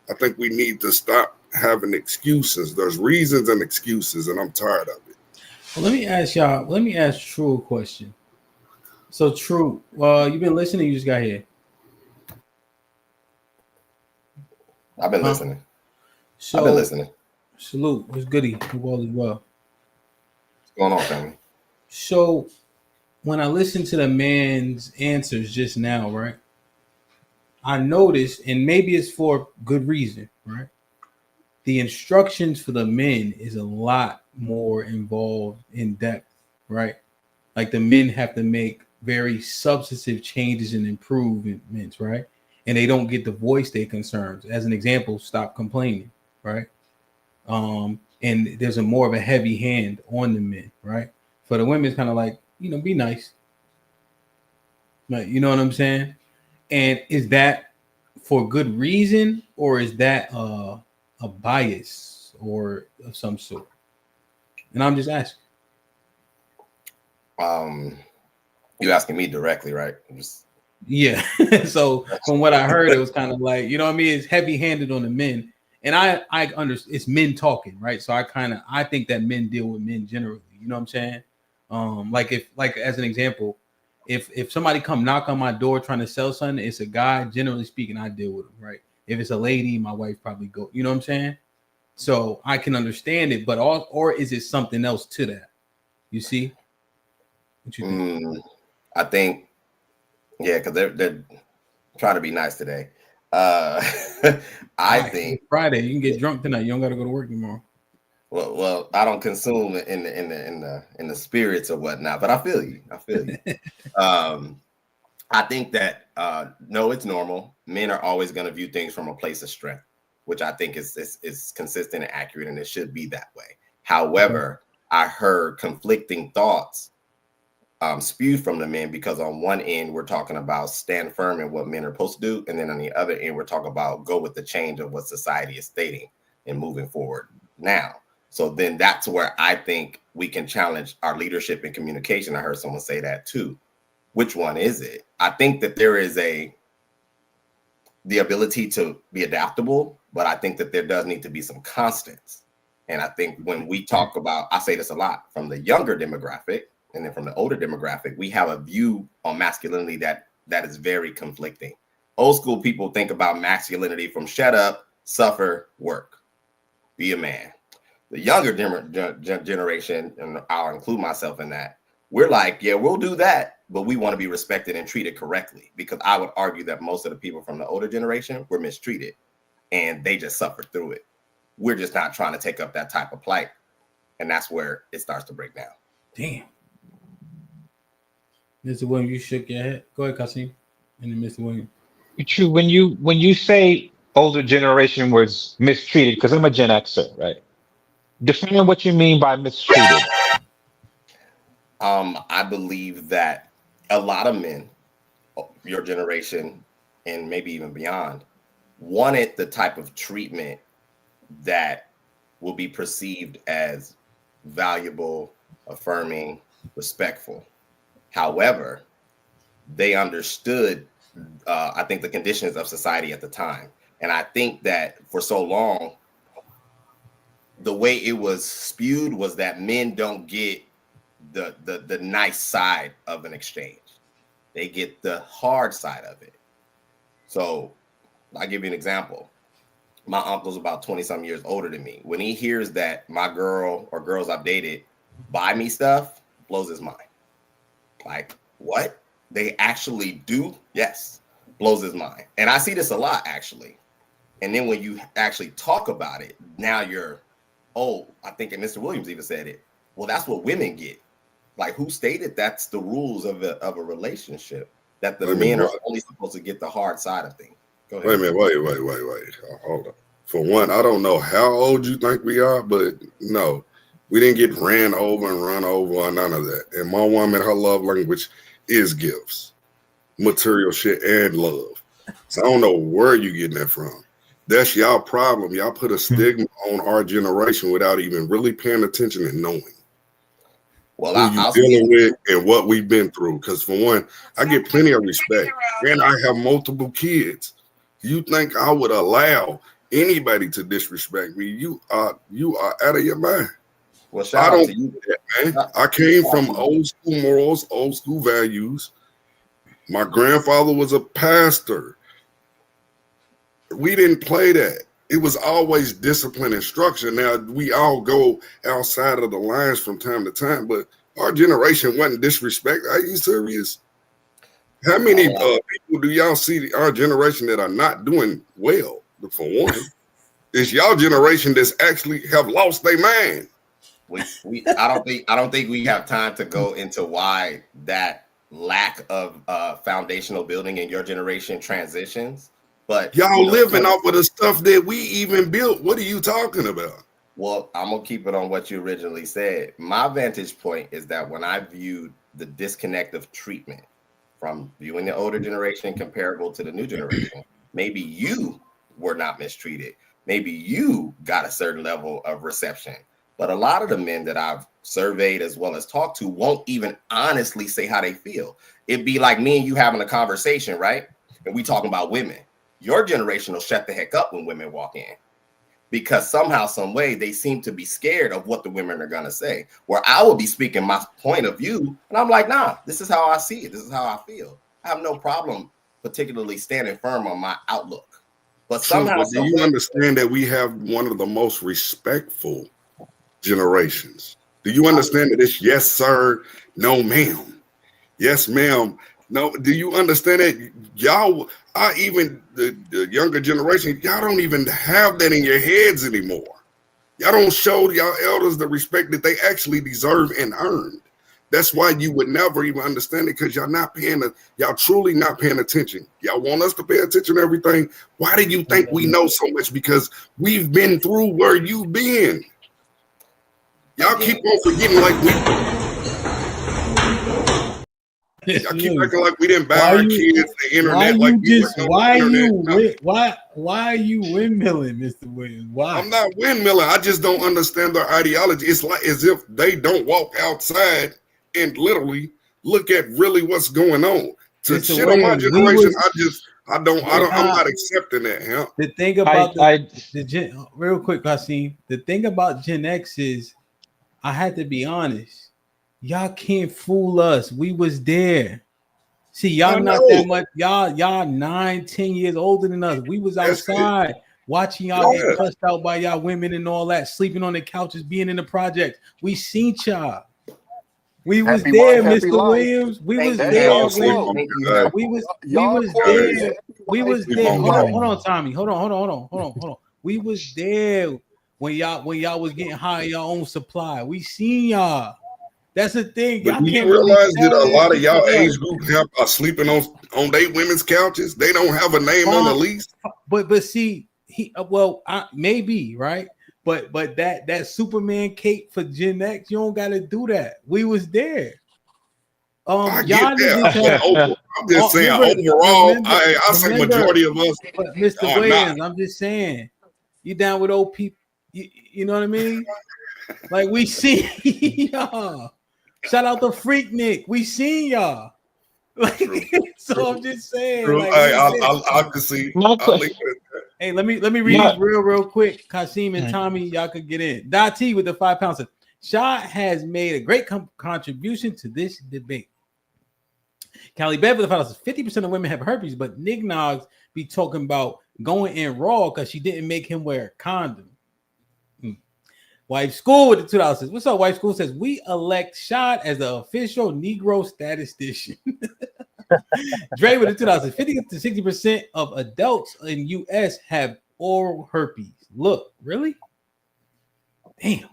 I think we need to stop having excuses. There's reasons and excuses, and I'm tired of it. Well, let me ask True a question. So True, you've been listening, you just got here. I've been listening. So, I've been listening. Salute. What's goody? Hope all is well. What's going on, family? So when I listened to the man's answers just now, right, I noticed, and maybe it's for good reason, right? The instructions for the men is a lot more involved, in depth, right? Like the men have to make very substantive changes and improvements, right? And they don't get to voice their concerns. As an example, stop complaining, right? And there's a more of a heavy hand on the men, right? For the women, it's kind of like, be nice. Like, you know what I'm saying? And is that for good reason, or is that a bias or of some sort? And I'm just asking. You asking me directly, right? Yeah. So from what I heard, it was kind of like, you know what I mean? It's heavy-handed on the men. And I understand it's men talking, right? So I think that men deal with men generally. You know what I'm saying? Like as an example, if somebody come knock on my door trying to sell something, it's a guy. Generally speaking, I deal with them, right? If it's a lady, my wife probably go. You know what I'm saying? So I can understand it, but or is it something else to that? You see? What you think? I think, yeah, because they're trying to be nice today. I think it's Friday. You can get drunk tonight. You don't got to go to work tomorrow. Well, I don't consume in the spirits or whatnot, but I feel you. I think that no, it's normal. Men are always going to view things from a place of strength, which I think is consistent and accurate, and it should be that way. However, I heard conflicting thoughts spewed from the men, because on one end we're talking about stand firm in what men are supposed to do, and then on the other end we're talking about go with the change of what society is stating and moving forward now. So then that's where I think we can challenge our leadership and communication. I heard someone say that too. Which one is it? I think that there is the ability to be adaptable, but I think that there does need to be some constants. And I think when we talk about, I say this a lot, from the younger demographic and then from the older demographic, we have a view on masculinity that is very conflicting. Old school people think about masculinity from shut up, suffer, work, be a man. The younger generation, and I'll include myself in that, we're like, yeah, we'll do that, but we want to be respected and treated correctly. Because I would argue that most of the people from the older generation were mistreated and they just suffered through it. We're just not trying to take up that type of plight. And that's where it starts to break down. Damn. Mr. Williams, you shook your head. Go ahead, Kasim. And then Mr. Williams. True. When you say older generation was mistreated, because I'm a Gen Xer, right? Define what you mean by mistreated. I believe that a lot of men, your generation, and maybe even beyond, wanted the type of treatment that will be perceived as valuable, affirming, respectful. However, they understood, I think, the conditions of society at the time. And I think that for so long, the way it was spewed was that men don't get the nice side of an exchange. They get the hard side of it. So I'll give you an example. My uncle's about 20-some years older than me. When he hears that my girl or girls I've dated buy me stuff, blows his mind. Like, what? They actually do? Yes. Blows his mind. And I see this a lot, actually. And then when you actually talk about it, now you're, I think Mr. Williams even said it. Well, that's what women get. Like, who stated that's the rules of a relationship? That the men are only supposed to get the hard side of things. Go ahead. Wait a minute. Wait. Hold on. For one, I don't know how old you think we are, but no, we didn't get ran over and run over or none of that. And my woman, her love language is gifts, material shit, and love. So I don't know where you getting that from. That's y'all problem. Y'all put a stigma on our generation without even really paying attention and knowing who you dealing with and what we've been through. Because for one, I get plenty of respect, and I have multiple kids. You think I would allow anybody to disrespect me? You are out of your mind. Well, I don't do that, man. I came from old school morals, old school values. My grandfather was a pastor. We didn't play that. It was always discipline and structure. Now, we all go outside of the lines from time to time, but our generation wasn't disrespect. Are you serious? How many people do y'all see our generation that are not doing well? For one, it's y'all generation that's actually have lost their mind. I don't think we have time to go into why that lack of foundational building in your generation transitions. But y'all living off of the stuff that we even built. What are you talking about? Well, I'm gonna keep it on what you originally said. My vantage point is that when I viewed the disconnect of treatment from viewing the older generation comparable to the new generation, maybe you were not mistreated. Maybe you got a certain level of reception. But a lot of the men that I've surveyed as well as talked to won't even honestly say how they feel. It'd be like me and you having a conversation, right? And we talking about women. Your generation will shut the heck up when women walk in, because somehow, some way, they seem to be scared of what the women are going to say. Where I will be speaking my point of view, and I'm like, nah, this is how I see it. This is how I feel. I have no problem particularly standing firm on my outlook. But somehow, do you understand that we have one of the most respectful generations? Do you understand that it's yes, sir, no, ma'am, yes, ma'am? No, do you understand that y'all, even the younger generation, y'all don't even have that in your heads anymore. Y'all don't show y'all elders the respect that they actually deserve and earned. That's why you would never even understand it, because y'all truly not paying attention. Y'all want us to pay attention to everything. Why do you think we know so much? Because we've been through where you've been. Y'all keep on forgetting y'all keep acting like we didn't buy our kids the internet. Why are you windmilling, Mr. Williams? Why? I'm not windmilling. I just don't understand their ideology. It's like as if they don't walk outside and literally look at really what's going on. To Mr. shit on my Williams, generation, I'm not accepting that. Huh? The thing about real quick, Hasim, the thing about Gen X is, I had to be honest. Y'all can't fool us. We was there. See, y'all not that much. Y'all 9-10 years older than us. We was outside watching y'all get cussed out by y'all women and all that, sleeping on the couches, being in the projects. We seen y'all. We was there, Mr. Williams. We was there. We was there. We was there. Hold on, Tommy. Hold on. We was there when y'all was getting high in your own supply. We seen y'all. That's the thing. But do you realize that a lot of y'all age group are sleeping on their women's couches? They don't have a name on the lease. But see, maybe right. But that Superman cape for Gen X, you don't gotta do that. We was there. I get that. I'm just saying overall. I say majority of us. But Mr. Williams, I'm just saying, you down with old people. You know what I mean? Like we see y'all. Shout out to Freak Nick. We seen y'all. Like, so I'm just saying. Like, I can see. Hey, let me read real quick. Kasim and Tommy, y'all could get in. Dati with the 5 pounds. Shaw has made a great contribution to this debate. Callie Bev with the 5 50% of women have herpes, but Nick Noggs be talking about going in raw because she didn't make him wear a condom. Wife School with the $2. What's up, Wife School? Says we elect Shad as the official Negro statistician. Dre with the $2. 50 to 60% of adults in U.S. have oral herpes. Look, really? Damn.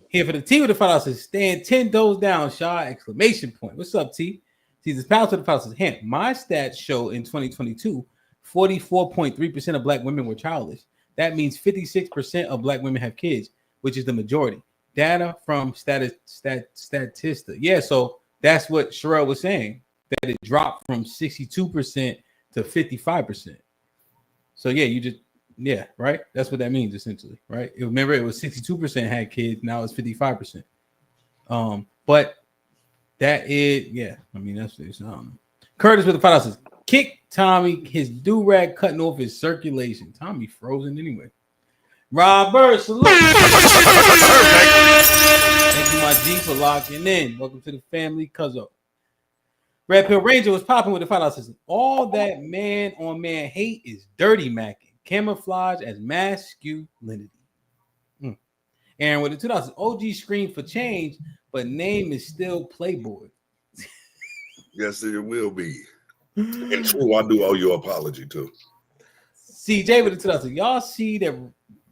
Here for the T with the $5. Stand 10 toes down, Shad! Exclamation point. What's up, T? Jesus Pounds with the $5. HAMP. My stats show in 2022, 44.3% of black women were childless. That means 56% of black women have kids, which is the majority. Data from Statista. Yeah, so that's what Sherelle was saying, that it dropped from 62% to 55%. So yeah, right? That's what that means essentially, right? Remember, it was 62% had kids, now it's 55%. But that is, yeah, I mean, that's Curtis with the $5. Kick Tommy, his do-rag cutting off his circulation. Tommy frozen anyway. Robert, salute. Thank you, my G, for locking in. Welcome to the family, cuzzo. Red Pill Ranger was popping with the $5. All that man on man hate is dirty macking, camouflage as masculinity. Aaron with the $2. OG screamed for change, but name is still Playboy. Yes, it will be. And true, I do owe you an apology too. CJ with the $2. Y'all see that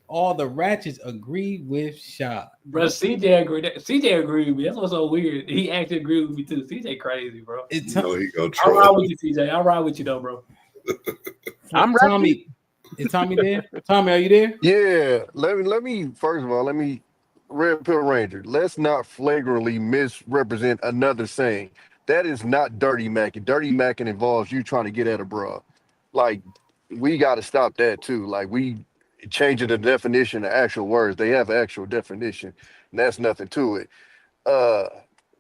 all the ratchets agree with Shad. Bro, CJ agreed with me. That's what's so weird. He actually agreed with me too. CJ crazy, bro. He go I'll ride with you, CJ. I'll ride with you though, bro. I'm Tommy. Is Tommy there? Tommy, are you there? Yeah. Let me first of all, Red Pill Ranger, let's not flagrantly misrepresent another saying. That is not dirty macking. Dirty macking involves you trying to get at a bra. Like, we got to stop that too. Like, changing the definition of actual words. They have an actual definition, and that's nothing to it.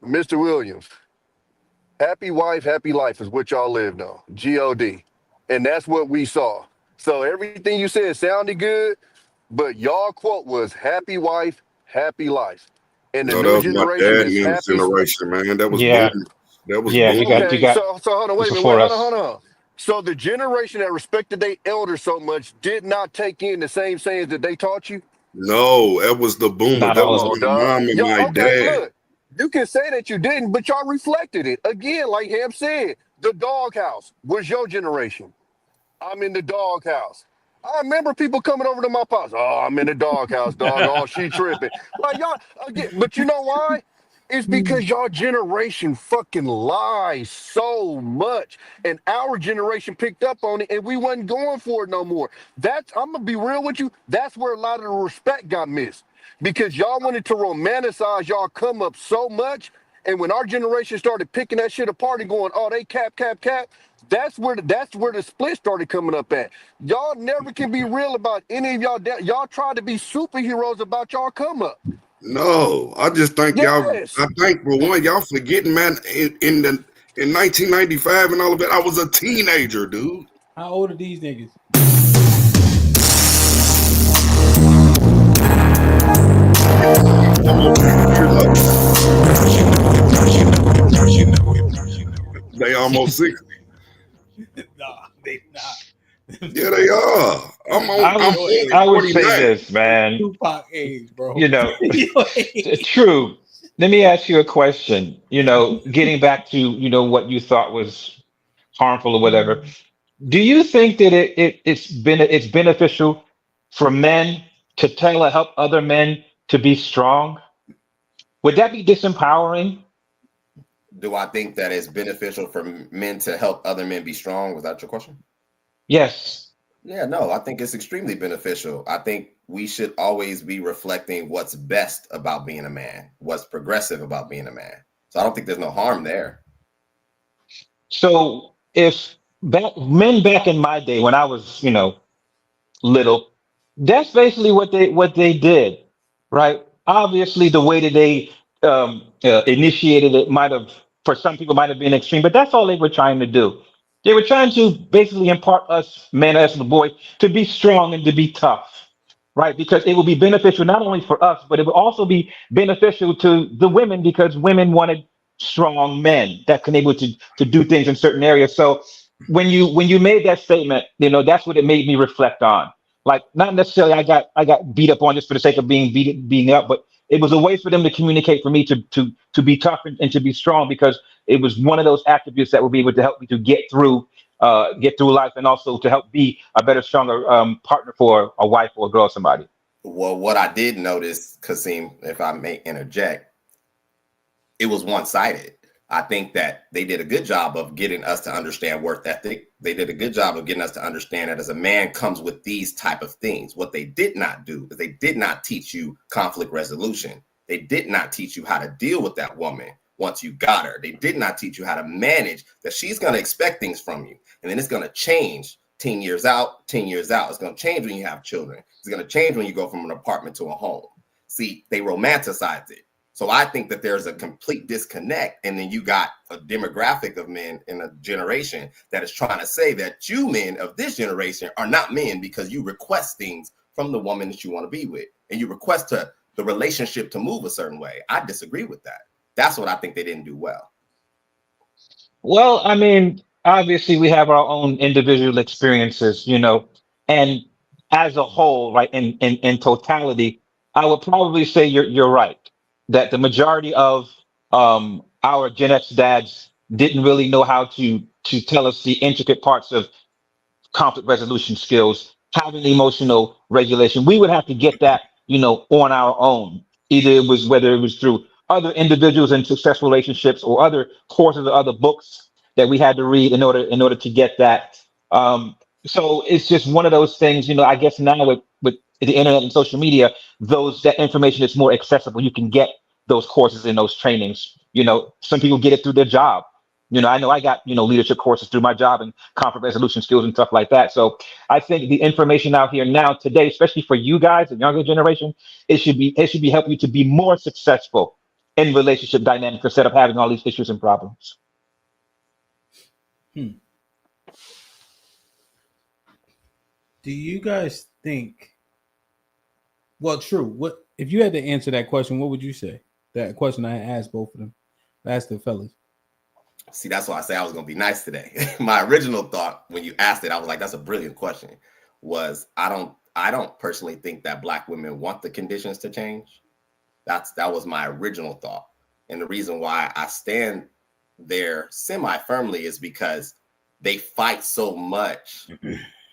Mr. Williams, happy wife, happy life is what y'all lived on. G-O-D. And that's what we saw. So everything you said sounded good, but y'all quote was happy wife, happy life. And the No, that new was my generation dad is and his happy. generation, man. That was Yeah, boom. That was yeah, boom. So hold on, wait a minute, before us. hold on. So the generation that respected their elders so much did not take in the same sayings that they taught you? No, that was the boomer. Not That all was of Oh, them. my dog. mom and Y'all, my okay, dad. look. You can say that you didn't, but y'all reflected it. Again, like Ham said, the doghouse was your generation. I'm in the doghouse. I remember people coming over to my house. Oh, I'm in the doghouse, dog. Oh, she tripping. Like y'all again, but you know why? It's because y'all generation fucking lies so much. And our generation picked up on it and we wasn't going for it no more. That's I'm gonna be real with you. That's where a lot of the respect got missed. Because y'all wanted to romanticize y'all come up so much. And when our generation started picking that shit apart and going, oh, they cap, that's where the split started coming up at. Y'all never can be real about any of y'all. Y'all try to be superheroes about y'all come up. No, I just think y'all. Yes. I think for one, y'all forgetting, man. In 1995 and all of that, I was a teenager, dude. How old are these niggas? They almost 60. Nah, they not. Yeah, they are. I would say 49. this, man. Tupac age, bro. You know, true. Let me ask you a question. You know, getting back to, you know, what you thought was harmful or whatever. Do you think that it's beneficial for men to tell or help other men to be strong? Would that be disempowering? Do I think that it's beneficial for men to help other men be strong? Was that your question? Yes. Yeah, no, I think it's extremely beneficial. I think we should always be reflecting what's best about being a man, what's progressive about being a man. So I don't think there's no harm there. So if men back in my day when I was, you know, little, that's basically what they did, right? Obviously, the way that they initiated it might have, for some people, might have been extreme, but that's all they were trying to do. They were trying to basically impart us men as the boys to be strong and to be tough, right? Because it will be beneficial not only for us, but it will also be beneficial to the women because women wanted strong men that can able to do things in certain areas. So when you made that statement, you know, that's what it made me reflect on. Like not necessarily I got beat up on just for the sake of being up, but it was a way for them to communicate for me to be tough and to be strong because it was one of those attributes that would be able to help me to get through life and also to help be a better, stronger partner for a wife or a girl, or somebody. Well, what I did notice, Kasim, if I may interject, it was one-sided. I think that they did a good job of getting us to understand work ethic. They did a good job of getting us to understand that as a man comes with these type of things. What they did not do is they did not teach you conflict resolution. They did not teach you how to deal with that woman once you got her. They did not teach you how to manage that she's going to expect things from you. And then it's going to change 10 years out, 10 years out. It's going to change when you have children. It's going to change when you go from an apartment to a home. See, they romanticize it. So I think that there's a complete disconnect. And then you got a demographic of men in a generation that is trying to say that you men of this generation are not men because you request things from the woman that you want to be with. And you request the relationship to move a certain way. I disagree with that. That's what I think they didn't do well. Well, I mean, obviously we have our own individual experiences, you know, and as a whole, right, in totality, I would probably say you're right that the majority of our Gen X dads didn't really know how to tell us the intricate parts of conflict resolution skills, having emotional regulation. We would have to get that, you know, on our own. Whether it was through other individuals in successful relationships or other courses or other books that we had to read in order to get that. So it's just one of those things, you know, I guess now with the internet and social media, that information is more accessible. You can get those courses and those trainings. You know, some people get it through their job. I know I got, leadership courses through my job and conflict resolution skills and stuff like that. So I think the information out here now today, especially for you guys, the younger generation, it should be helping you to be more successful in relationship dynamics instead of having all these issues and problems. Do you guys think? Well, true. What if you had to answer that question? What would you say? That question I asked both of them. I asked the fellas. See, that's why I say I was going to be nice today. My original thought when you asked it, I was like, "That's a brilliant question." I don't personally think that Black women want the conditions to change. That was my original thought, and the reason why I stand there semi-firmly is because they fight so much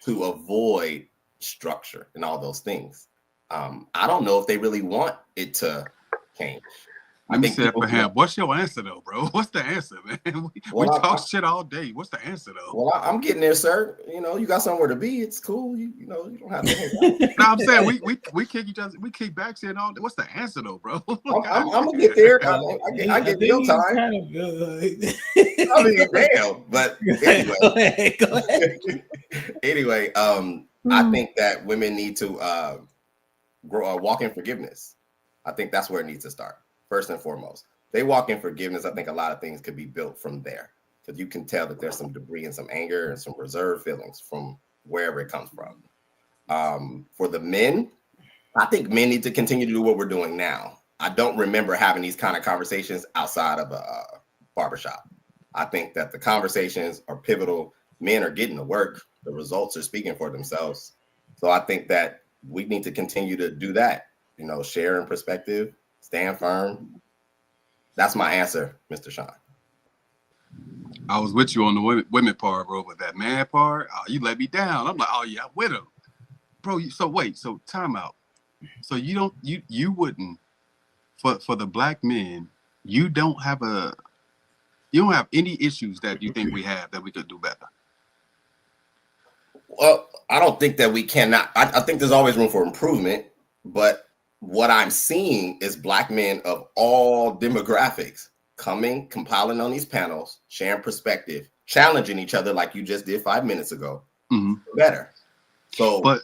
to avoid structure and all those things. I don't know if they really want it to change. Let me say that for Ham. What's your answer though, bro? What's the answer, man? We talk shit all day. What's the answer though? Well, I'm getting there, sir. You got somewhere to be. It's cool. You don't have to hang out. No, I'm saying we kick each other. We kick back saying all day. What's the answer though, bro? I'm gonna get there. I get your time. Kind of, I mean, damn. But anyway, go ahead. Anyway, I think that women need to walk in forgiveness. I think that's where it needs to start. First and foremost, they walk in forgiveness. I think a lot of things could be built from there, because you can tell that there's some debris and some anger and some reserved feelings from wherever it comes from. For the men, I think men need to continue to do what we're doing now. I don't remember having these kind of conversations outside of a barbershop. I think that the conversations are pivotal. Men are getting to work. The results are speaking for themselves. So I think that we need to continue to do that, share in perspective, stand firm. That's my answer, Mr. Sean. I was with you on the women part, bro, but that man part, you let me down. I'm like, oh yeah, I'm with him, bro. So time out. So you wouldn't, for the Black men, you don't have any issues that you think we have that we could do better. Well, I don't think that we cannot. I think there's always room for improvement, but what I'm seeing is Black men of all demographics compiling on these panels, sharing perspective, challenging each other like you just did 5 minutes ago. Better. So, but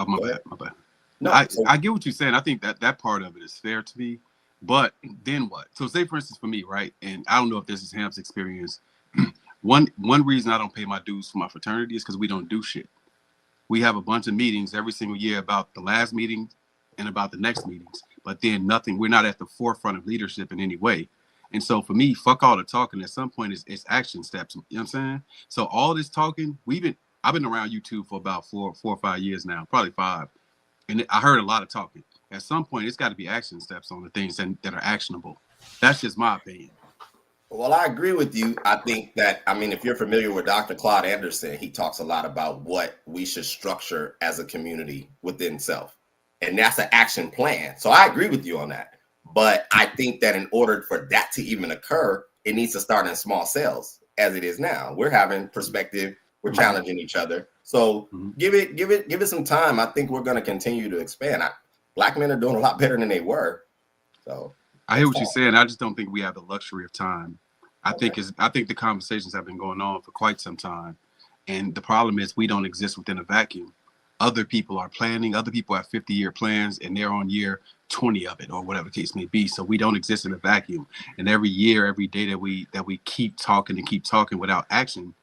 my bad. No, I get what you're saying. I think that part of it is fair to me. But then what? So say, for instance, for me, right? And I don't know if this is Hamp's experience. One reason I don't pay my dues for my fraternity is because we don't do shit. We have a bunch of meetings every single year about the last meeting and about the next meetings, but then nothing. We're not at the forefront of leadership in any way. And so for me, fuck all the talking. At some point, it's action steps. You know what I'm saying? So all this talking, I've been around YouTube for about 4 or 5 years now, probably 5. And I heard a lot of talking. At some point, it's got to be action steps on the things that are actionable. That's just my opinion. Well, I agree with you. I think that, if you're familiar with Dr. Claude Anderson, he talks a lot about what we should structure as a community within self. And that's an action plan. So I agree with you on that. But I think that in order for that to even occur, it needs to start in small cells, as it is now. We're having perspective. We're challenging each other. So give it some time. I think we're going to continue to expand. Black men are doing a lot better than they were. So I hear what you're saying. I just don't think we have the luxury of time. I think the conversations have been going on for quite some time. And the problem is we don't exist within a vacuum. Other people are planning. Other people have 50-year plans, and they're on year 20 of it, or whatever the case may be. So we don't exist in a vacuum. And every year, every day that we keep talking without action,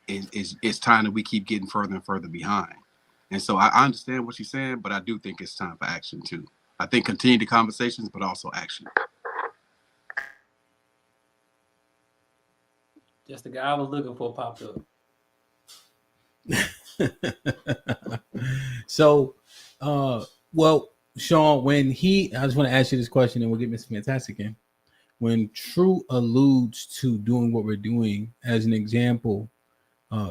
it's time that we keep getting further and further behind. And so I understand what you're saying, but I do think it's time for action too. I think continue the conversations, but also action. Just the guy I was looking for popped up. So, well, Sean, I just want to ask you this question, and we'll get Mr. Fantastic in. When True alludes to doing what we're doing, as an example,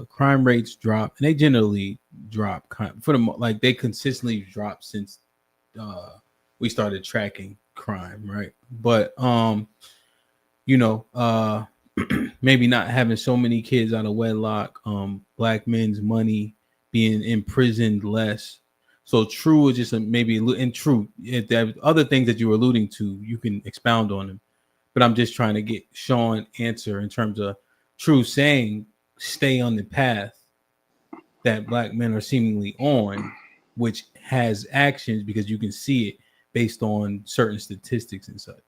crime rates drop, and they generally drop they consistently drop since we started tracking crime, right? But maybe not having so many kids out of wedlock, Black men's money being imprisoned less. So True is just maybe in True. If there are other things that you were alluding to, you can expound on them. But I'm just trying to get Sean answer in terms of True saying, stay on the path that black men are seemingly on, which has actions because you can see it based on certain statistics and such.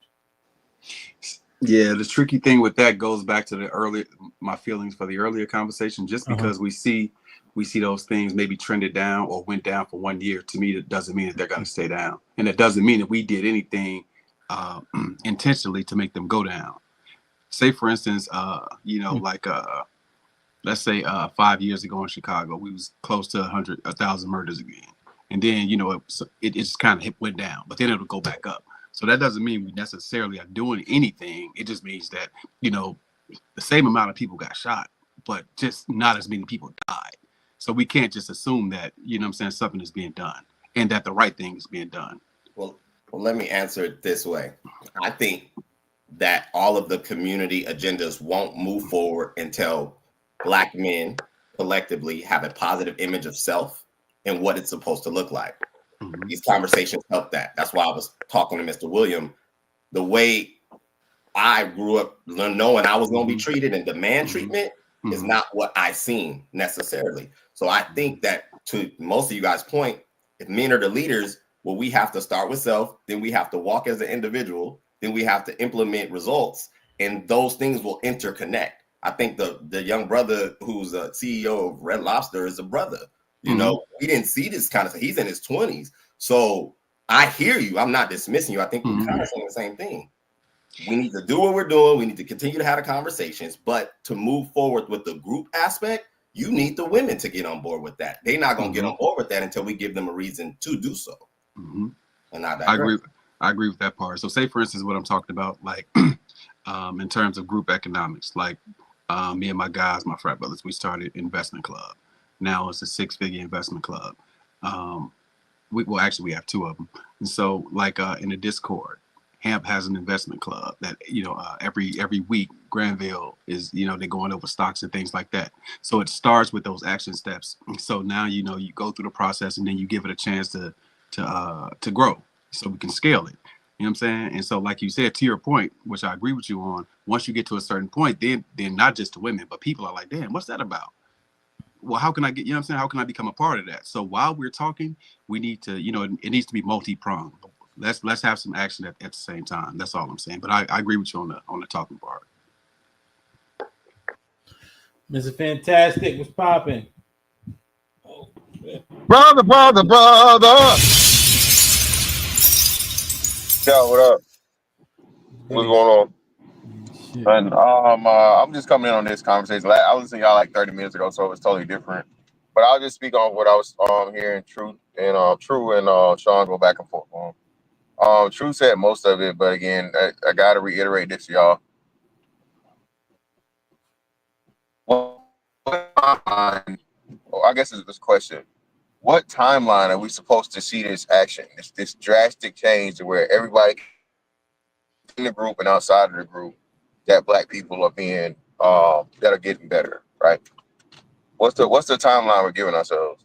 Yeah, the tricky thing with that goes back to my feelings for the earlier conversation. Just because we see those things maybe trended down or went down for 1 year, to me, that doesn't mean that they're going to stay down. And it doesn't mean that we did anything intentionally to make them go down. Say, for instance, let's say 5 years ago in Chicago, we was close to 1,000 murders again. And then, it just kind of went down, but then it'll go back up. So that doesn't mean we necessarily are doing anything. It just means that, the same amount of people got shot, but just not as many people died. So we can't just assume that, something is being done and that the right thing is being done. Well, let me answer it this way. I think that all of the community agendas won't move forward until Black men collectively have a positive image of self and what it's supposed to look like. These conversations help that. That's why I was talking to Mr. William. The way I grew up knowing I was going to be treated and demand treatment is not what I seen necessarily. So I think that, to most of you guys' point, if men are the leaders, well, we have to start with self, then we have to walk as an individual, then we have to implement results, and those things will interconnect. I think the young brother who's a CEO of Red Lobster is a brother. We didn't see this kind of thing. He's in his 20s. So I hear you. I'm not dismissing you. I think we're kind of saying the same thing. We need to do what we're doing. We need to continue to have the conversations. But to move forward with the group aspect, you need the women to get on board with that. They're not going to get on board with that until we give them a reason to do so. And I agree with that part. So say, for instance, what I'm talking about, like in terms of group economics, like me and my guys, my frat brothers, we started investment club. Now it's a 6-figure investment club. We have 2 of them. And so in the Discord, HAMP has an investment club that, every week Granville is, they're going over stocks and things like that. So it starts with those action steps. So now, you go through the process and then you give it a chance to grow so we can scale it. You know what I'm saying? And so, like you said, to your point, which I agree with you on, once you get to a certain point, then not just the women, but people are like, damn, what's that about? Well, how can I get, how can I become a part of that? So while we're talking, we need to, it needs to be multi-pronged. Let's have some action at the same time. That's all I'm saying. But I agree with you on the talking part. Mr. Fantastic, what's popping? Brother. Yo, what up? What's going on? And I'm just coming in on this conversation. I was listening to y'all like 30 minutes ago, so it was totally different. But I'll just speak on what I was hearing. True and Sean go back and forth on. True said most of it, but again, I got to reiterate this, y'all. I guess it's this question: what timeline are we supposed to see this action, this drastic change to where everybody in the group and outside of the group, that Black people are being that are getting better, right? What's the timeline we're giving ourselves?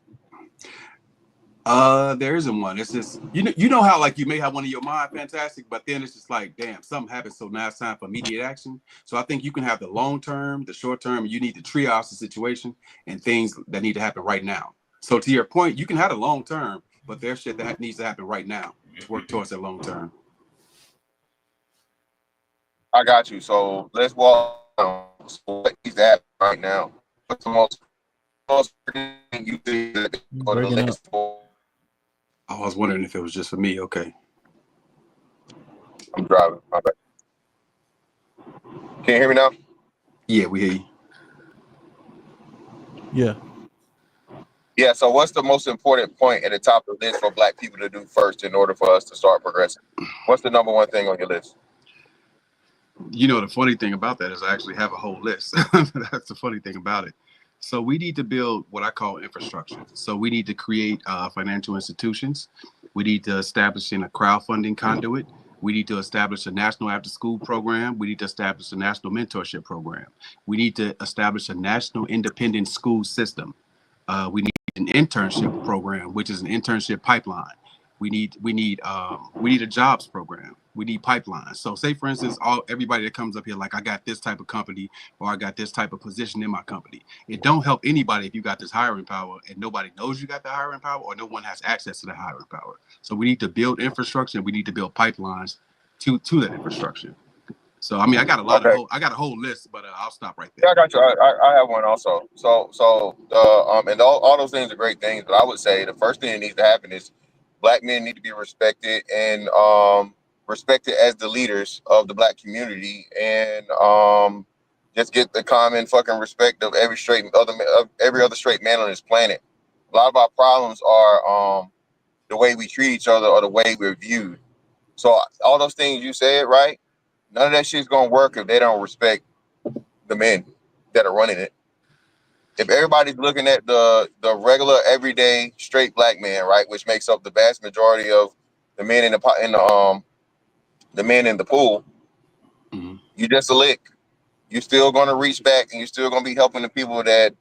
There isn't one. It's just you know how like you may have one in your mind, fantastic, but then it's just like, damn, something happened, so now it's time for immediate action. So I think you can have the long term, the short term, and you need to triage the situation and things that need to happen right now. So to your point, you can have the long term, but there's shit that needs to happen right now to work towards that long term. I got you. So let's walk down. So what needs to happen right now? What's the most thing you think that on the list for? I was wondering if it was just for me. Okay. I'm driving. My bad. Can you hear me now? Yeah, we hear you. Yeah. Yeah, so what's the most important point at the top of the list for Black people to do first in order for us to start progressing? What's the number one thing on your list? The funny thing about that is I actually have a whole list. That's the funny thing about it. So we need to build what I call infrastructure. So we need to create financial institutions. We need to establish a crowdfunding conduit. We need to establish a national after-school program. We need to establish a national mentorship program. We need to establish a national independent school system. We need an internship program, which is an internship pipeline. We need a jobs program. We need pipelines. So say for instance, everybody that comes up here, like I got this type of company or I got this type of position in my company. It don't help anybody if you got this hiring power and nobody knows you got the hiring power or no one has access to the hiring power. So we need to build infrastructure. We need to build pipelines to that infrastructure. So I mean, I got a whole list, but I'll stop right there. Yeah, I got you. I have one also. So and all those things are great things, but I would say the first thing that needs to happen is Black men need to be respected and respected as the leaders of the Black community, and just get the common fucking respect of every other straight man on this planet. A lot of our problems are the way we treat each other or the way we're viewed. So all those things you said, right? None of that shit's gonna work if they don't respect the men that are running it. If everybody's looking at the regular, everyday, straight Black man, right, which makes up the vast majority of the men in the men in the pool, you just a lick. You're still gonna reach back, and you're still gonna be helping the people that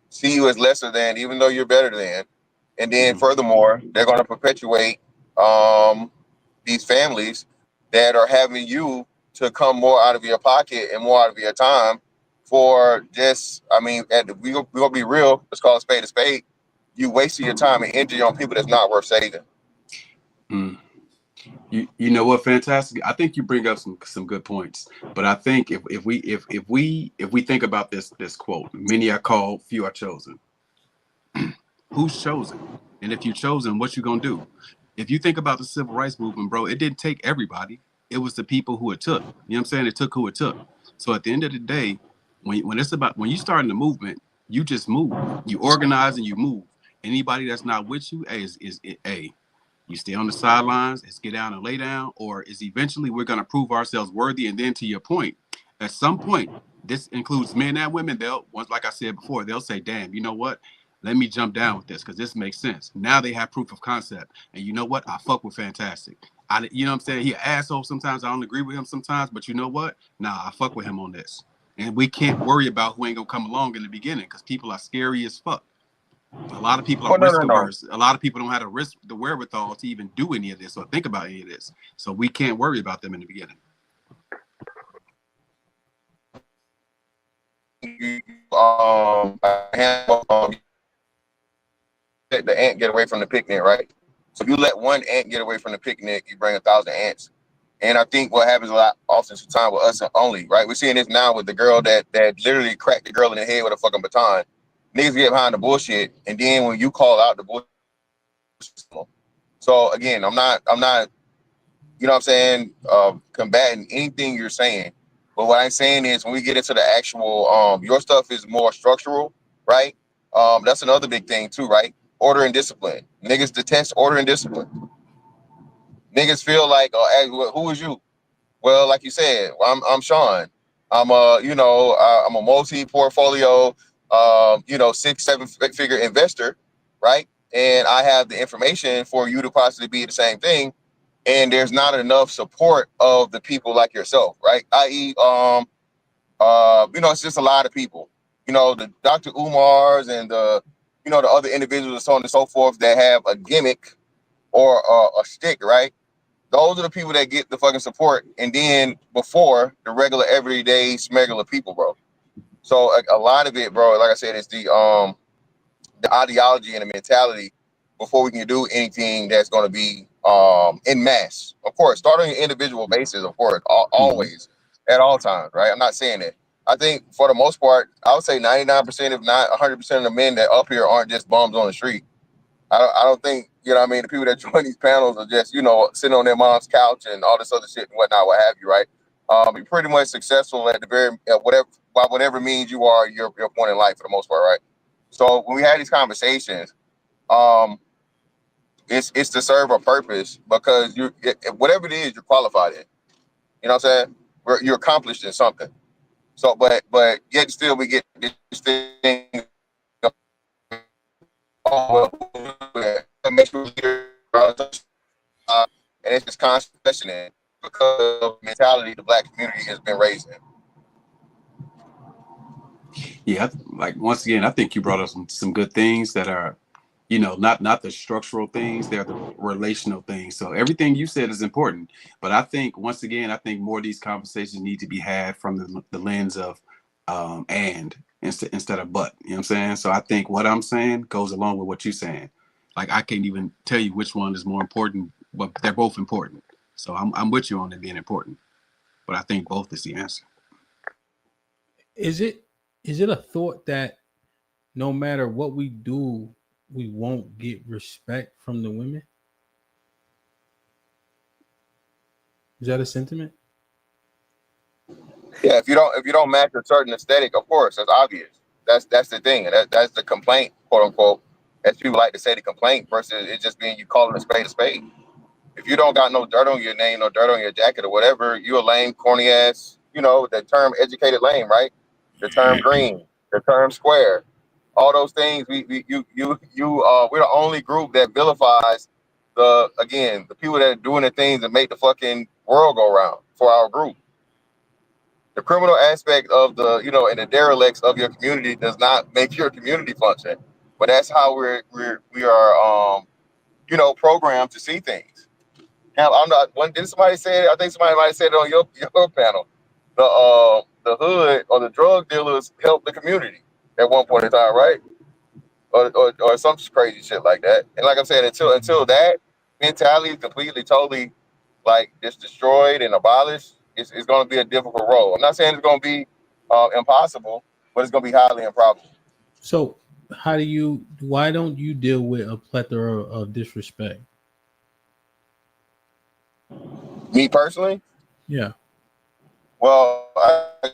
see you as lesser than, even though you're better than. And then furthermore, they're gonna perpetuate these families that are having you to come more out of your pocket and more out of your time for just, I mean, we're gonna be real, let's call a spade a spade. You wasting your time and energy on people that's not worth saving. You know what, fantastic. I think you bring up some good points, but I think if we think about this quote, many are called, few are chosen. Who's chosen? And if you're chosen, what you gonna do? If you think about the civil rights movement, bro, it didn't take everybody. It was the people who it took. You know what I'm saying? It took who it took. So at the end of the day, when you start in the movement, you just move. You organize and you move. Anybody that's not with you, you stay on the sidelines, is get down and lay down, or is eventually we're gonna prove ourselves worthy. And then to your point, at some point, this includes men and women, like I said before, they'll say, damn, you know what? Let me jump down with this because this makes sense. Now they have proof of concept. And you know what? I fuck with Fantastic. You know what I'm saying? He an asshole sometimes. I don't agree with him sometimes. But you know what? Nah, I fuck with him on this. And we can't worry about who ain't going to come along in the beginning because people are scary as fuck. A lot of people are risk averse. A lot of people don't have the wherewithal to even do any of this or think about any of this. So we can't worry about them in the beginning. Let the ant get away from the picnic, right? So if you let one ant get away from the picnic, you bring 1,000 ants. And I think what happens a lot often sometimes with us only, right? We're seeing this now with the girl that literally cracked the girl in the head with a fucking baton. Niggas get behind the bullshit, and then when you call out the bullshit. So again, I'm not, you know what I'm saying, combating anything you're saying. But what I'm saying is when we get into the actual, your stuff is more structural, right? That's another big thing too, right? Order and discipline. Niggas detest order and discipline. Niggas feel like, hey, who is you? Well, like you said, I'm Sean. I'm a multi-portfolio, 6-7 figure investor, right? And I have the information for you to possibly be the same thing. And there's not enough support of the people like yourself, right? I.e., it's just a lot of people. The Dr. Umars and the other individuals and so on and so forth that have a gimmick or a stick, right? Those are the people that get the fucking support. And then before the regular, everyday, smegular people, bro. So a lot of it, bro, like I said, is the ideology and the mentality before we can do anything that's going to be in mass. Of course, start on an individual basis, of course, always, at all times, right? I'm not saying that. I think for the most part, I would say 99%, if not 100% of the men that up here aren't just bums on the street. I don't think, the people that join these panels are just, sitting on their mom's couch and all this other shit and whatnot, what have you, right? You're pretty much successful at the very, by whatever means you are your point in life for the most part, right? So when we have these conversations, it's to serve a purpose because whatever it is, you're qualified in. You know what I'm saying? You're accomplished in something. So, but yet still we get this thing. And it's just constant questioning because of the mentality the Black community has been raised in. Yeah, like once again, I think you brought up some good things that are You know, not the structural things, they're the relational things. So everything you said is important. But I think, once again, I think more of these conversations need to be had from the lens of and instead of but. You know what I'm saying? So I think what I'm saying goes along with what you're saying. Like, I can't even tell you which one is more important, but they're both important. So I'm with you on it being important. But I think both is the answer. Is it a thought that no matter what we do, we won't get respect from the women? Is that a sentiment? Yeah, if you don't match a certain aesthetic, of course, that's obvious. That's the thing, and that's the complaint, quote unquote, as people like to say, the complaint versus it just being you calling a spade a spade. If you don't got no dirt on your name, no dirt on your jacket or whatever, you a lame, corny ass. You know the term educated lame, right? The term green, the term square, all those things. We're the only group that vilifies the people that are doing the things that make the fucking world go round for our group. The criminal aspect of and the derelicts of your community does not make your community function. But that's how we are programmed to see things. Now, I'm not. Did somebody say it? I think somebody might have said it on your panel. The hood or the drug dealers help the community at one point in time, right? Or some crazy shit like that. And like I'm saying, until that mentality is completely, totally like just destroyed and abolished, it's going to be a difficult road. I'm not saying it's going to be impossible, but it's going to be highly improbable. So why don't you deal with a plethora of disrespect? Me personally? Yeah. Well, I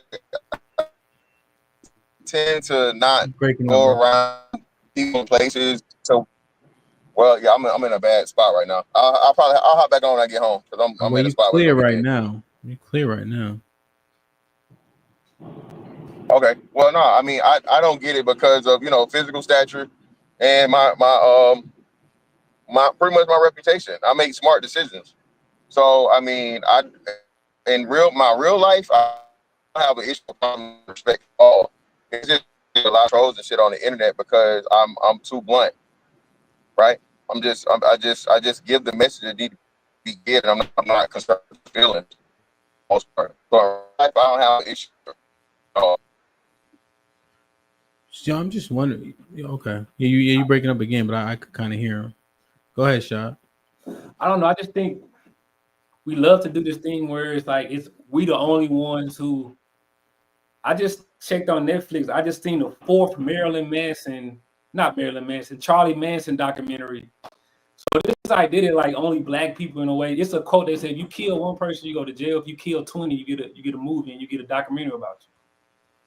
tend to not go around people places. So, well, yeah, I'm in a bad spot right now. I'll hop back on when I get home because I'm in a spot clear right now. You're clear right now. Okay. Well, no, I mean, I don't get it because of physical stature and my pretty much my reputation. I make smart decisions. So I mean, my real life, I have an issue with respect at all. It's just a lot of trolls and shit on the internet because I'm too blunt, right? I just give the message that need to be given. I'm not concerned with feelings. Most part, but I don't have an issue at all. So I'm just wondering. Okay, you breaking up again, but I could kind of hear him. Go ahead, Shad. I don't know. I just think we love to do this thing where it's like we the only ones who. I just checked on Netflix. I just seen the 4th Charlie Manson documentary. So this idea that like only black people in a way. It's a quote that said, "If you kill one person, you go to jail. If you kill 20, you get a movie and you get a documentary about you."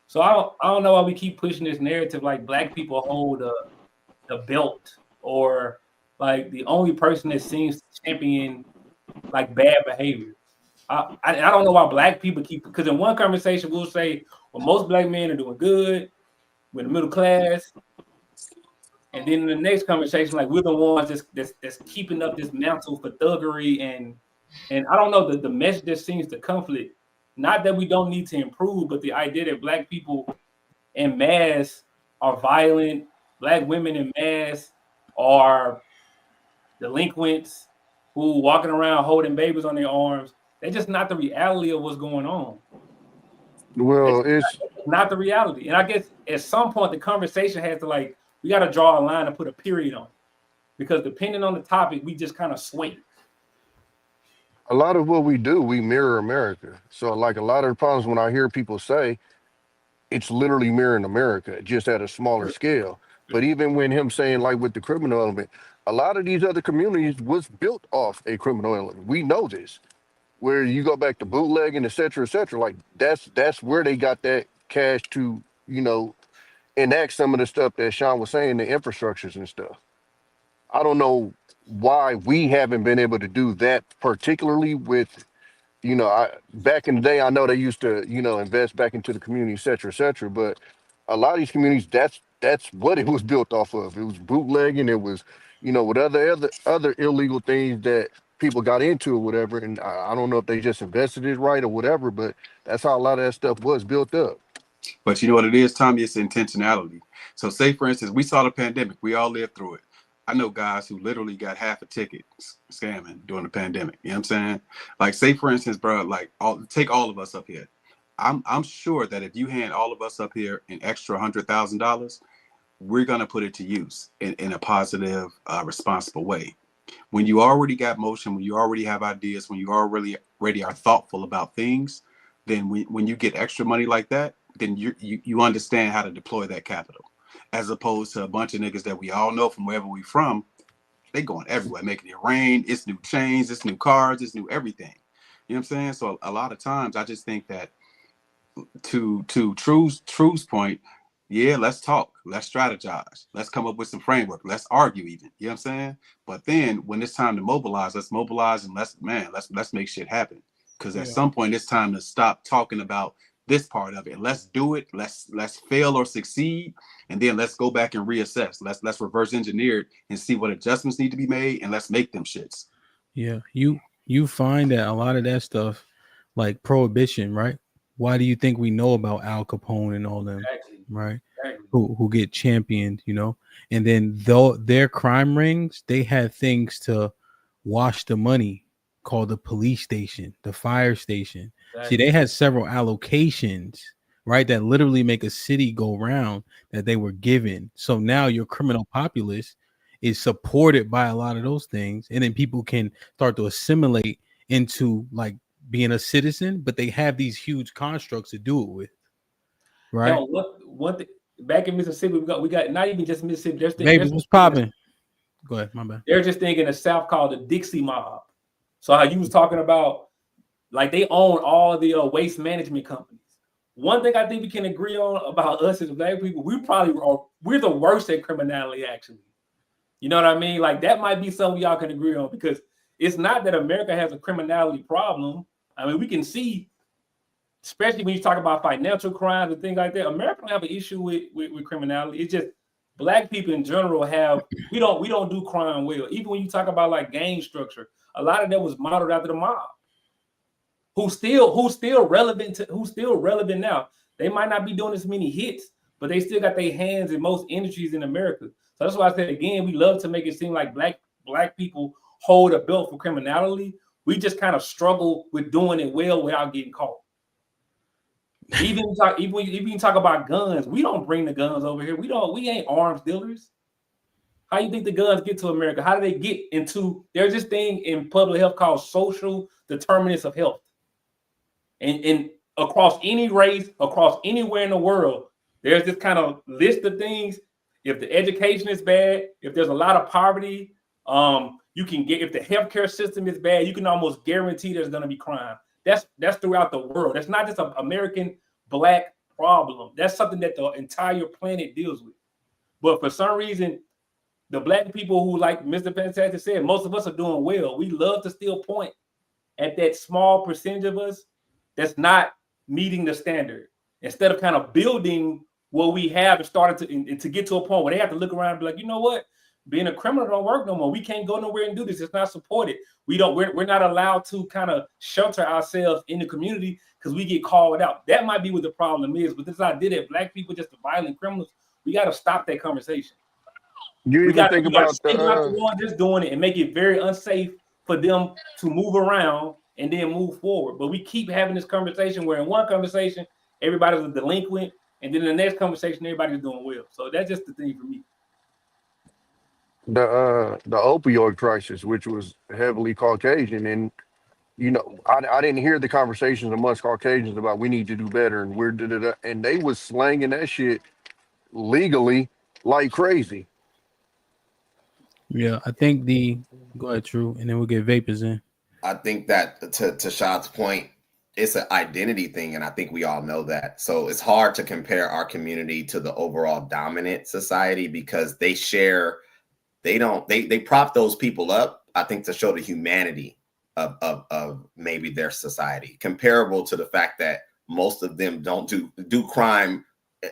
So I don't know why we keep pushing this narrative like black people hold the belt or like the only person that seems to champion like bad behavior. I don't know why black people keep, because in one conversation we'll say, well, most black men are doing good, we're in the middle class, and then in the next conversation, like we're the ones that's keeping up this mantle for thuggery and I don't know, the message that seems to conflict. Not that we don't need to improve, but the idea that black people en masse are violent, black women en masse are delinquents who walking around holding babies on their arms. That's just not the reality of what's going on. Well, it's not the reality. And I guess at some point the conversation has to we got to draw a line and put a period on it. Because depending on the topic, we just kind of sway. A lot of what we do, we mirror America. So like a lot of the problems when I hear people say, it's literally mirroring America, just at a smaller scale. But even when him saying like with the criminal element, a lot of these other communities was built off a criminal element. We know this. Where you go back to bootlegging, et cetera, like that's where they got that cash to, enact some of the stuff that Sean was saying, the infrastructures and stuff. I don't know why we haven't been able to do that particularly with, back in the day, I know they used to, invest back into the community, et cetera, but a lot of these communities, that's what it was built off of. It was bootlegging, it was, with other illegal things that people got into or whatever, and I don't know if they just invested it right or whatever, but that's how a lot of that stuff was built up. But you know what it is, Tommy? It's intentionality. So say, for instance, we saw the pandemic. We all lived through it. I know guys who literally got half a ticket scamming during the pandemic. You know what I'm saying? Like, say for instance, bro, like take all of us up here. I'm sure that if you hand all of us up here an extra $100,000, we're gonna put it to use in a positive, responsible way. When you already got motion, when you already have ideas, when you already are thoughtful about things, then when you get extra money like that, then you understand how to deploy that capital, as opposed to a bunch of niggas that we all know from wherever we from. They going everywhere, making it rain. It's new chains, it's new cars, it's new everything. You know what I'm saying? So a lot of times I just think that to True's point, yeah, let's talk, let's strategize, let's come up with some framework, let's argue even. You know what I'm saying? But then when it's time to mobilize, let's mobilize and let's make shit happen. Because at some point it's time to stop talking about this part of it. Let's do it. Let's fail or succeed, and then let's go back and reassess. Let's reverse engineer it and see what adjustments need to be made, and let's make them shits. Yeah, you find that a lot of that stuff, like prohibition, right? Why do you think we know about Al Capone and all them, right? Who get championed, you know? And then though their crime rings, they had things to wash the money called the police station, the fire station. See, they had several allocations, right, that literally make a city go round that they were given. So now your criminal populace is supported by a lot of those things, and then people can start to assimilate into like being a citizen, but they have these huge constructs to do it with, right? Yo, what back in Mississippi, we got not even just Mississippi. Baby, what's popping? Go ahead, my bad. They're just thinking in the South called the Dixie Mob. So how you was talking about, like they own all the waste management companies. One thing I think we can agree on about us as Black people, we're the worst at criminality, actually. You know what I mean? Like that might be something y'all can agree on, because it's not that America has a criminality problem. I mean, we can see, especially when you talk about financial crimes and things like that, America don't have an issue with criminality. It's just Black people in general we don't do crime well. Even when you talk about like gang structure, a lot of that was modeled after the mob. Who's still relevant now. They might not be doing as many hits, but they still got their hands in most industries in America. So that's why I said again, we love to make it seem like black people hold a belt for criminality. We just kind of struggle with doing it well without getting caught. Even you talk about guns, we don't bring the guns over here. We ain't arms dealers. How you think the guns get to America? How do they get into? There's this thing in public health called social determinants of health. And across any race, across anywhere in the world, there's this kind of list of things. If the education is bad, if there's a lot of poverty, you can get, if the healthcare system is bad, you can almost guarantee there's going to be crime. That's throughout the world. That's not just an American Black problem. That's something that the entire planet deals with. But for some reason, the Black people who, like Mr. Fantastic said, most of us are doing well. We love to still point at that small percentage of us that's not meeting the standard, instead of kind of building what we have and starting to get to a point where they have to look around and be like, you know what? Being a criminal don't work no more. We can't go nowhere and do this. It's not supported. We're not allowed to kind of shelter ourselves in the community because we get called out. That might be what the problem is. But this idea that Black people just are violent criminals, we got to stop that conversation. You even think about the one just doing it and make it very unsafe for them to move around and then move forward. But we keep having this conversation where in one conversation, everybody's a delinquent, and then in the next conversation, everybody's doing well. So that's just the thing for me. the opioid crisis, which was heavily Caucasian, and you know, I didn't hear the conversations amongst Caucasians about we need to do better and we're and they was slanging that shit legally like crazy. Yeah, I think go ahead, True, and then we'll get Vapors in. I think that to Shad's point, it's an identity thing, and I think we all know that. So it's hard to compare our community to the overall dominant society because they prop those people up, I think, to show the humanity of maybe their society, comparable to the fact that most of them don't do crime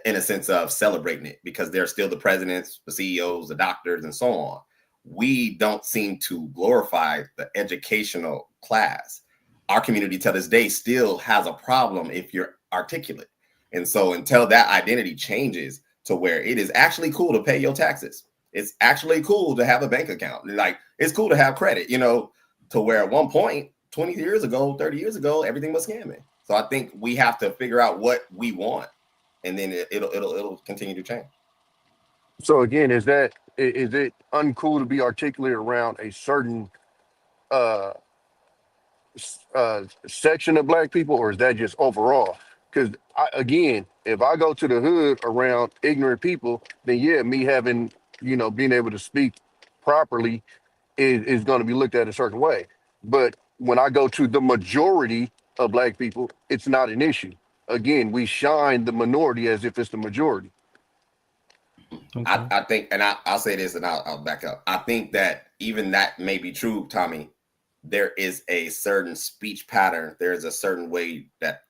in a sense of celebrating it because they're still the presidents, the CEOs, the doctors, and so on. We don't seem to glorify the educational class. Our community to this day still has a problem if you're articulate. And so until that identity changes to where it is actually cool to pay your taxes, It's actually cool to have a bank account. Like, it's cool to have credit, you know, to where at one point, 20 years ago, 30 years ago, everything was scamming. So I think we have to figure out what we want, and then it'll continue to change. So again, is it uncool to be articulate around a certain uh section of black people, or is that just overall? Because again, if I go to the hood around ignorant people, then yeah, me having, you know, being able to speak properly is going to be looked at a certain way. But when I go to the majority of black people, it's not an issue. Again, we shine the minority as if it's the majority. Okay. I think, and I'll say this, and I'll back up. I think that even that may be true, Tommy. There is a certain speech pattern. There is a certain way that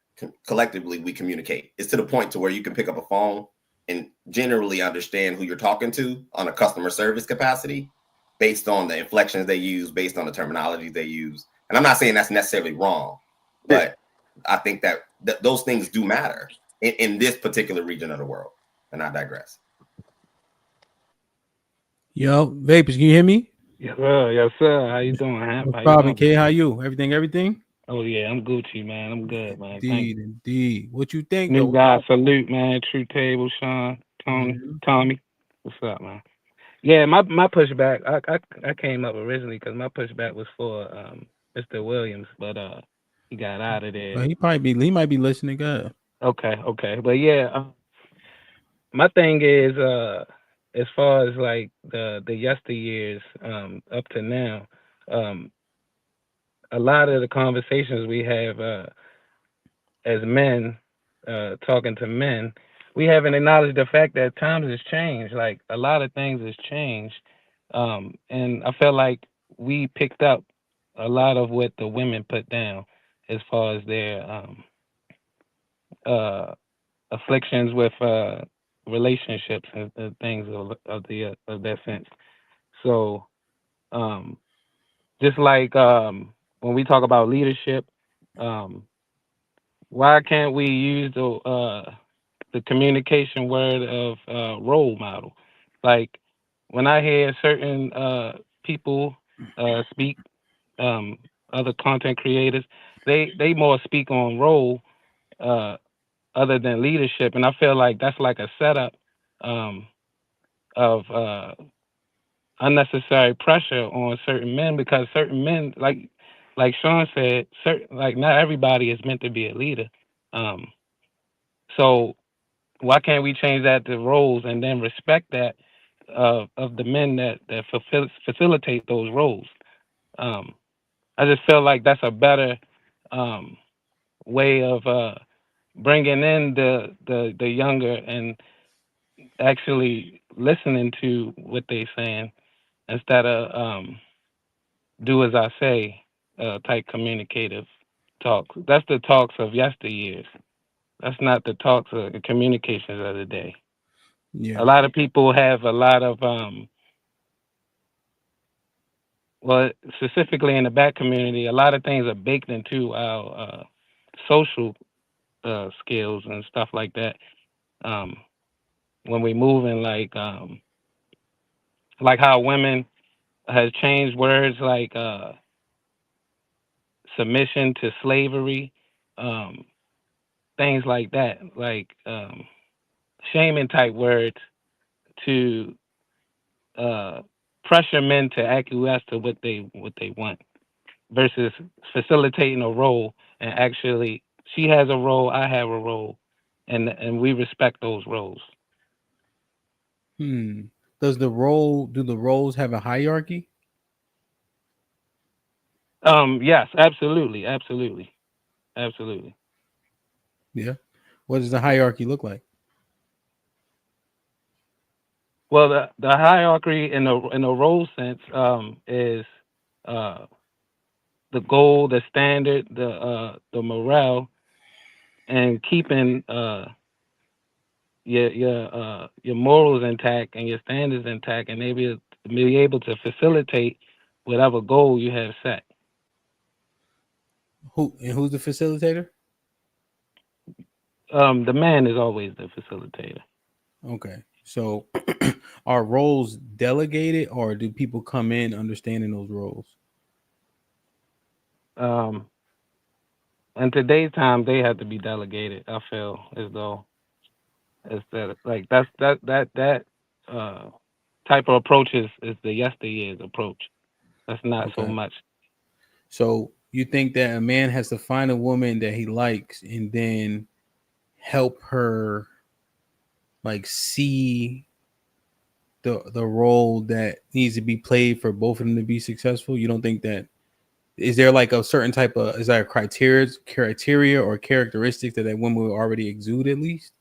collectively we communicate. It's to the point to where you can pick up a phone and generally understand who you're talking to on a customer service capacity based on the inflections they use, based on the terminology they use. And I'm not saying that's necessarily wrong, but I think that those things do matter in this particular region of the world. And I digress. Yo, Vapors, can you hear me? Yes, sir. Yes, sir. How you doing, Hamp? No problem, K. How you? Everything? Oh yeah, I'm Gucci, man. I'm good, man. Indeed. What you think? New guy, salute, man. True Table, Sean, Tony, Tommy. What's up, man? Yeah, my pushback. I came up originally because my pushback was for Mr. Williams, but he got out of there. Well, he might be listening. Good. Okay, but yeah, my thing is as far as like the yesteryears up to now, a lot of the conversations we have as men talking to men, we haven't acknowledged the fact that times has changed. Like a lot of things has changed, and I felt like we picked up a lot of what the women put down as far as their afflictions with relationships and things of that sense. So just like when we talk about leadership, why can't we use the communication word of role model? Like when I hear certain people speak, other content creators, they more speak on role other than leadership, and I feel like that's like a setup of unnecessary pressure on certain men, because certain men, like Sean said, like not everybody is meant to be a leader. So why can't we change that to roles and then respect that of the men that facilitate those roles? I just feel like that's a better way of bringing in the younger and actually listening to what they're saying instead of do as I say type communicative talk. That's the talks of yesteryears. That's not the talks of the communications of the day. Yeah. A lot of people have a lot of well, specifically in the Black community, a lot of things are baked into our social skills and stuff like that. When we move in like how women has changed words like submission to slavery, things like that, like shaming type words to pressure men to acquiesce to what they want, versus facilitating a role and actually she has a role, I have a role, and we respect those roles. Do the roles have a hierarchy? Yes, absolutely. Yeah. What does the hierarchy look like? Well, the hierarchy in the role sense is the goal, the standard, the morale, and keeping your morals intact and your standards intact, and maybe be able to facilitate whatever goal you have set. Who's the facilitator? The man is always the facilitator. Okay. So are roles delegated, or do people come in understanding those roles? In today's time, they have to be delegated. I feel as though instead of like that type of approach is the yesteryear's approach. That's not so much. So you think that a man has to find a woman that he likes and then help her like see the role that needs to be played for both of them to be successful? You don't think that is there like a certain type of is there a criteria or characteristic that woman will already exude at least?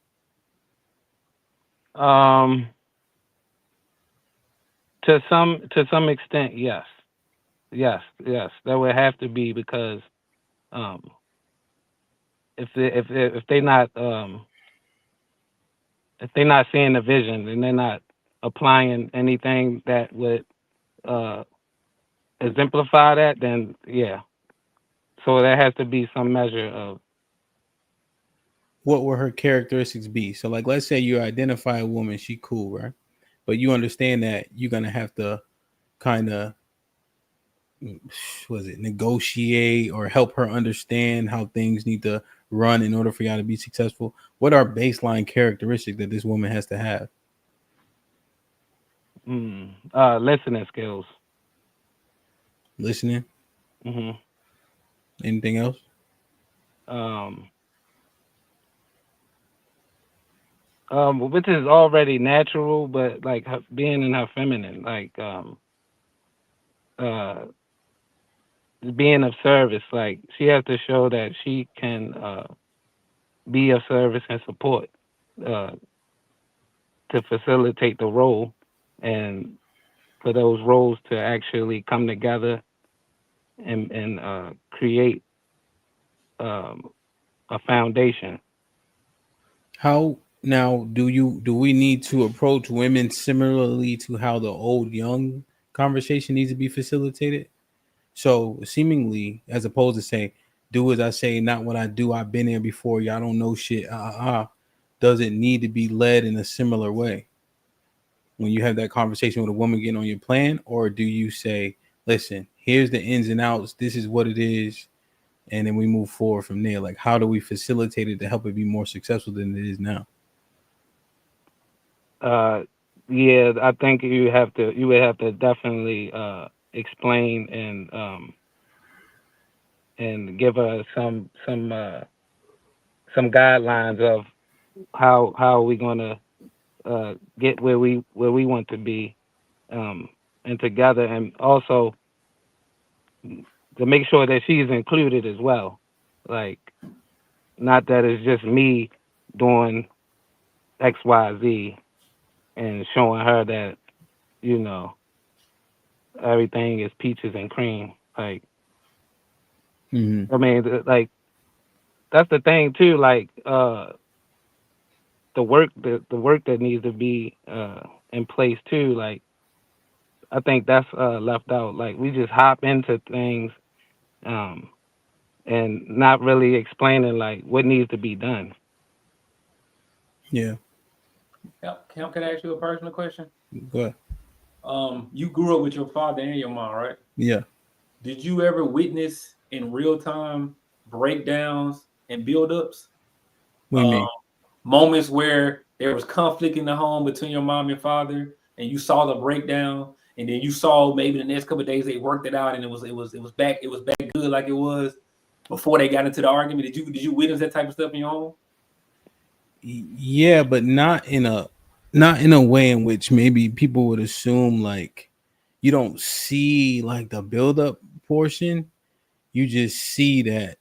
To some extent, yes. That would have to be because if they're not seeing the vision and they're not applying anything that would exemplify that, then yeah. So there has to be some measure of what will her characteristics be? So like let's say you identify a woman, she cool, right? But you understand that you're gonna have to kind of negotiate or help her understand how things need to run in order for y'all to be successful. What are baseline characteristics that this woman has to have? Listening skills. Listening. Anything else? Which is already natural, but like being in her feminine, like being of service. Like she has to show that she can be of service and support to facilitate the role, and for those roles to actually come together and create a foundation. How now do we need to approach women similarly to how the old young conversation needs to be facilitated? So seemingly, as opposed to say, do as I say, not what I do, I've been there before, y'all don't know shit. Does it need to be led in a similar way when you have that conversation with a woman getting on your plan? Or do you say, listen, here's the ins and outs, this is what it is, and then we move forward from there? Like, how do we facilitate it to help it be more successful than it is now? Yeah, I think you would have to definitely explain and give her some guidelines of how are we gonna get where we want to be, and together, and also to make sure that she's included as well. Like, not that it's just me doing X, Y, Z and showing her that, you know, everything is peaches and cream. Like, I mean, like, that's the thing too. Like, the work that needs to be in place too. Like, I think that's left out. Like, we just hop into things, and not really explaining like what needs to be done. Yeah. Can I ask you a personal question? Go ahead. You grew up with your father and your mom, right? Yeah. Did you ever witness in real time breakdowns and buildups? What do you mean? Moments where there was conflict in the home between your mom and father, and you saw the breakdown, and then you saw maybe the next couple of days they worked it out, and it was back good like it was before they got into the argument. Did you witness that type of stuff in your home? Yeah, but not in a way in which maybe people would assume like you don't see like the buildup portion. You just see that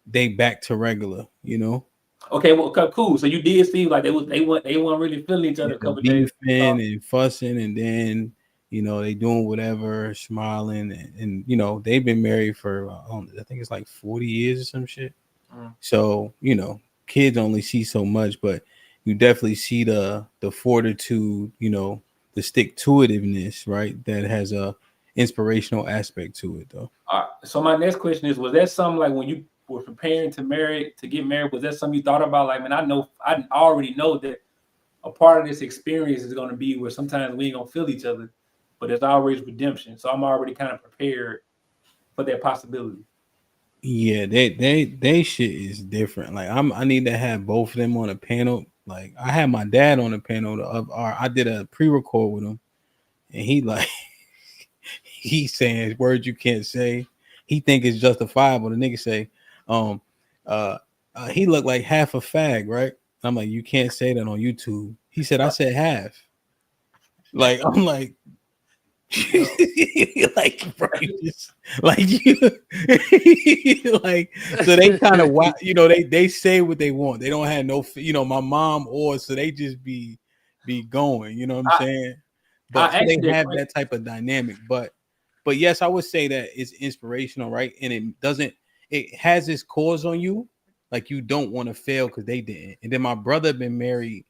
they back to regular, you know. Okay, well, cool. So you did see like they weren't really feeling each other a couple days. Beefing and fussing, and then you know they doing whatever, smiling, and you know they've been married for I think it's like 40 years or some shit. So you know kids only see so much, but you definitely see the fortitude, you know, the stick-to-itiveness, right? That has a inspirational aspect to it, though. All right. So my next question is: was that something like when you were preparing to get married? Was that something you thought about? Like, man, I already know that. a part of this experience is going to be where sometimes we ain't gonna feel each other, but there's always redemption. So I'm already kind of prepared for that possibility. Yeah, they shit is different. Like I need to have both of them on a panel. Like I had my dad on the panel of I did a pre-record with him, and he like he's saying words you can't say. He think it's justifiable. The nigga say, he looked like half a fag, right? I'm like, you can't say that on YouTube. He said, I said half. Like I'm like, like bro, just, like you like so they kind of you know they say what they want. They don't have no my mom or so they just be going, you know what I'm saying? But so they have that type of dynamic. But yes, I would say that it's inspirational, right? And it has its cause on you, like you don't want to fail because they didn't. And then my brother been married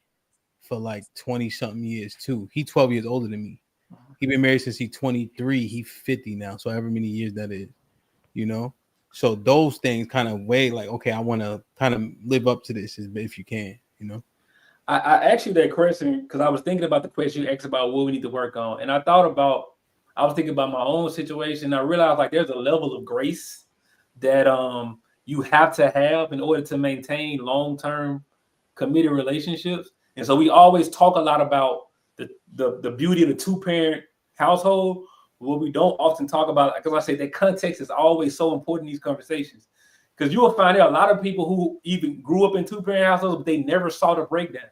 for like 20 something years too. He 12 years older than me. He been married since he's 23. He's 50 now. So however many years that is, So those things kind of weigh like, okay, I want to kind of live up to this if you can, I asked you that question because I was thinking about the question you asked about what we need to work on. And I was thinking about my own situation. I realized like there's a level of grace that you have to have in order to maintain long-term committed relationships. And so we always talk a lot about the beauty of the two-parent household. What we don't often talk about, because I say that context is always so important in these conversations. Because you will find out a lot of people who even grew up in two-parent households, but they never saw the breakdown.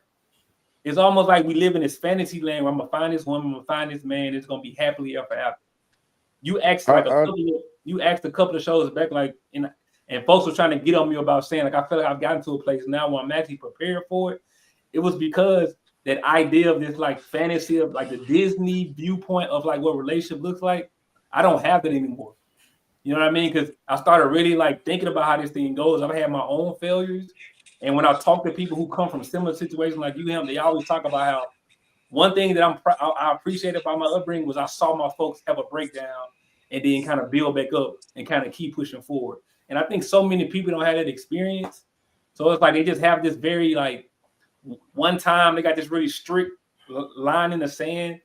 It's almost like we live in this fantasy land where I'm gonna find this woman, I'm gonna find this man, it's gonna be happily ever after. You asked a couple of shows back, like, and folks were trying to get on me about saying, like, I feel like I've gotten to a place now where I'm actually prepared for it. It was because that idea of this like fantasy of like the Disney viewpoint of like what relationship looks like, I don't have that anymore. You know what I mean? Because I started really like thinking about how this thing goes. I've had my own failures. And when I talk to people who come from similar situations like you, him, they always talk about how one thing that I appreciated about my upbringing was I saw my folks have a breakdown and then kind of build back up and kind of keep pushing forward. And I think so many people don't have that experience. So it's like they just have this very like, one time they got this really strict line in the sand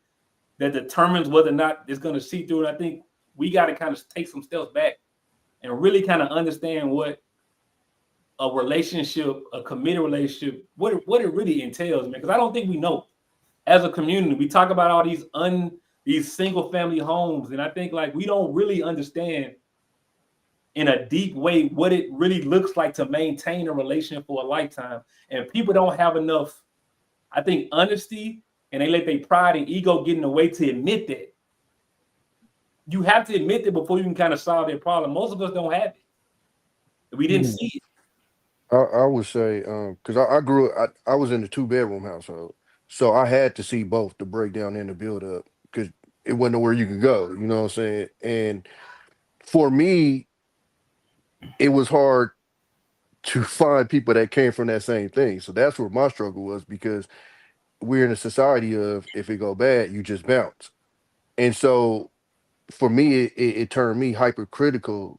that determines whether or not it's going to see through. And I think we got to kind of take some steps back and really kind of understand what a relationship, a committed relationship, what it really entails, man. Because I don't think we know. As a community, we talk about all these single family homes, and I think like we don't really understand in a deep way what it really looks like to maintain a relationship for a lifetime. And people don't have enough, I think, honesty, and they let their pride and ego get in the way to admit that. You have to admit that before you can kind of solve that problem. Most of us don't have it. We didn't see it. I would say, because I grew up, I was in a 2-bedroom household. So I had to see both the breakdown and the build up because it wasn't nowhere you could go, you know what I'm saying? And for me, it was hard to find people that came from that same thing. So that's where my struggle was, because we're in a society of if it go bad, you just bounce. And so for me, it turned me hypercritical,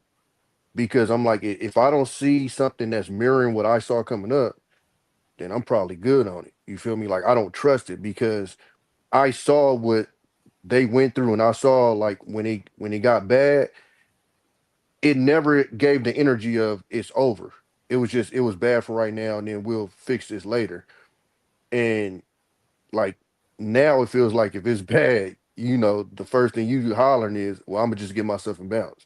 because I'm like, if I don't see something that's mirroring what I saw coming up, then I'm probably good on it. You feel me? Like I don't trust it because I saw what they went through, and I saw like when it got bad, it never gave the energy of it's over. It was bad for right now, and then we'll fix this later. And like now it feels like if it's bad, the first thing you hollering is, well, I'm gonna just get myself in bounds.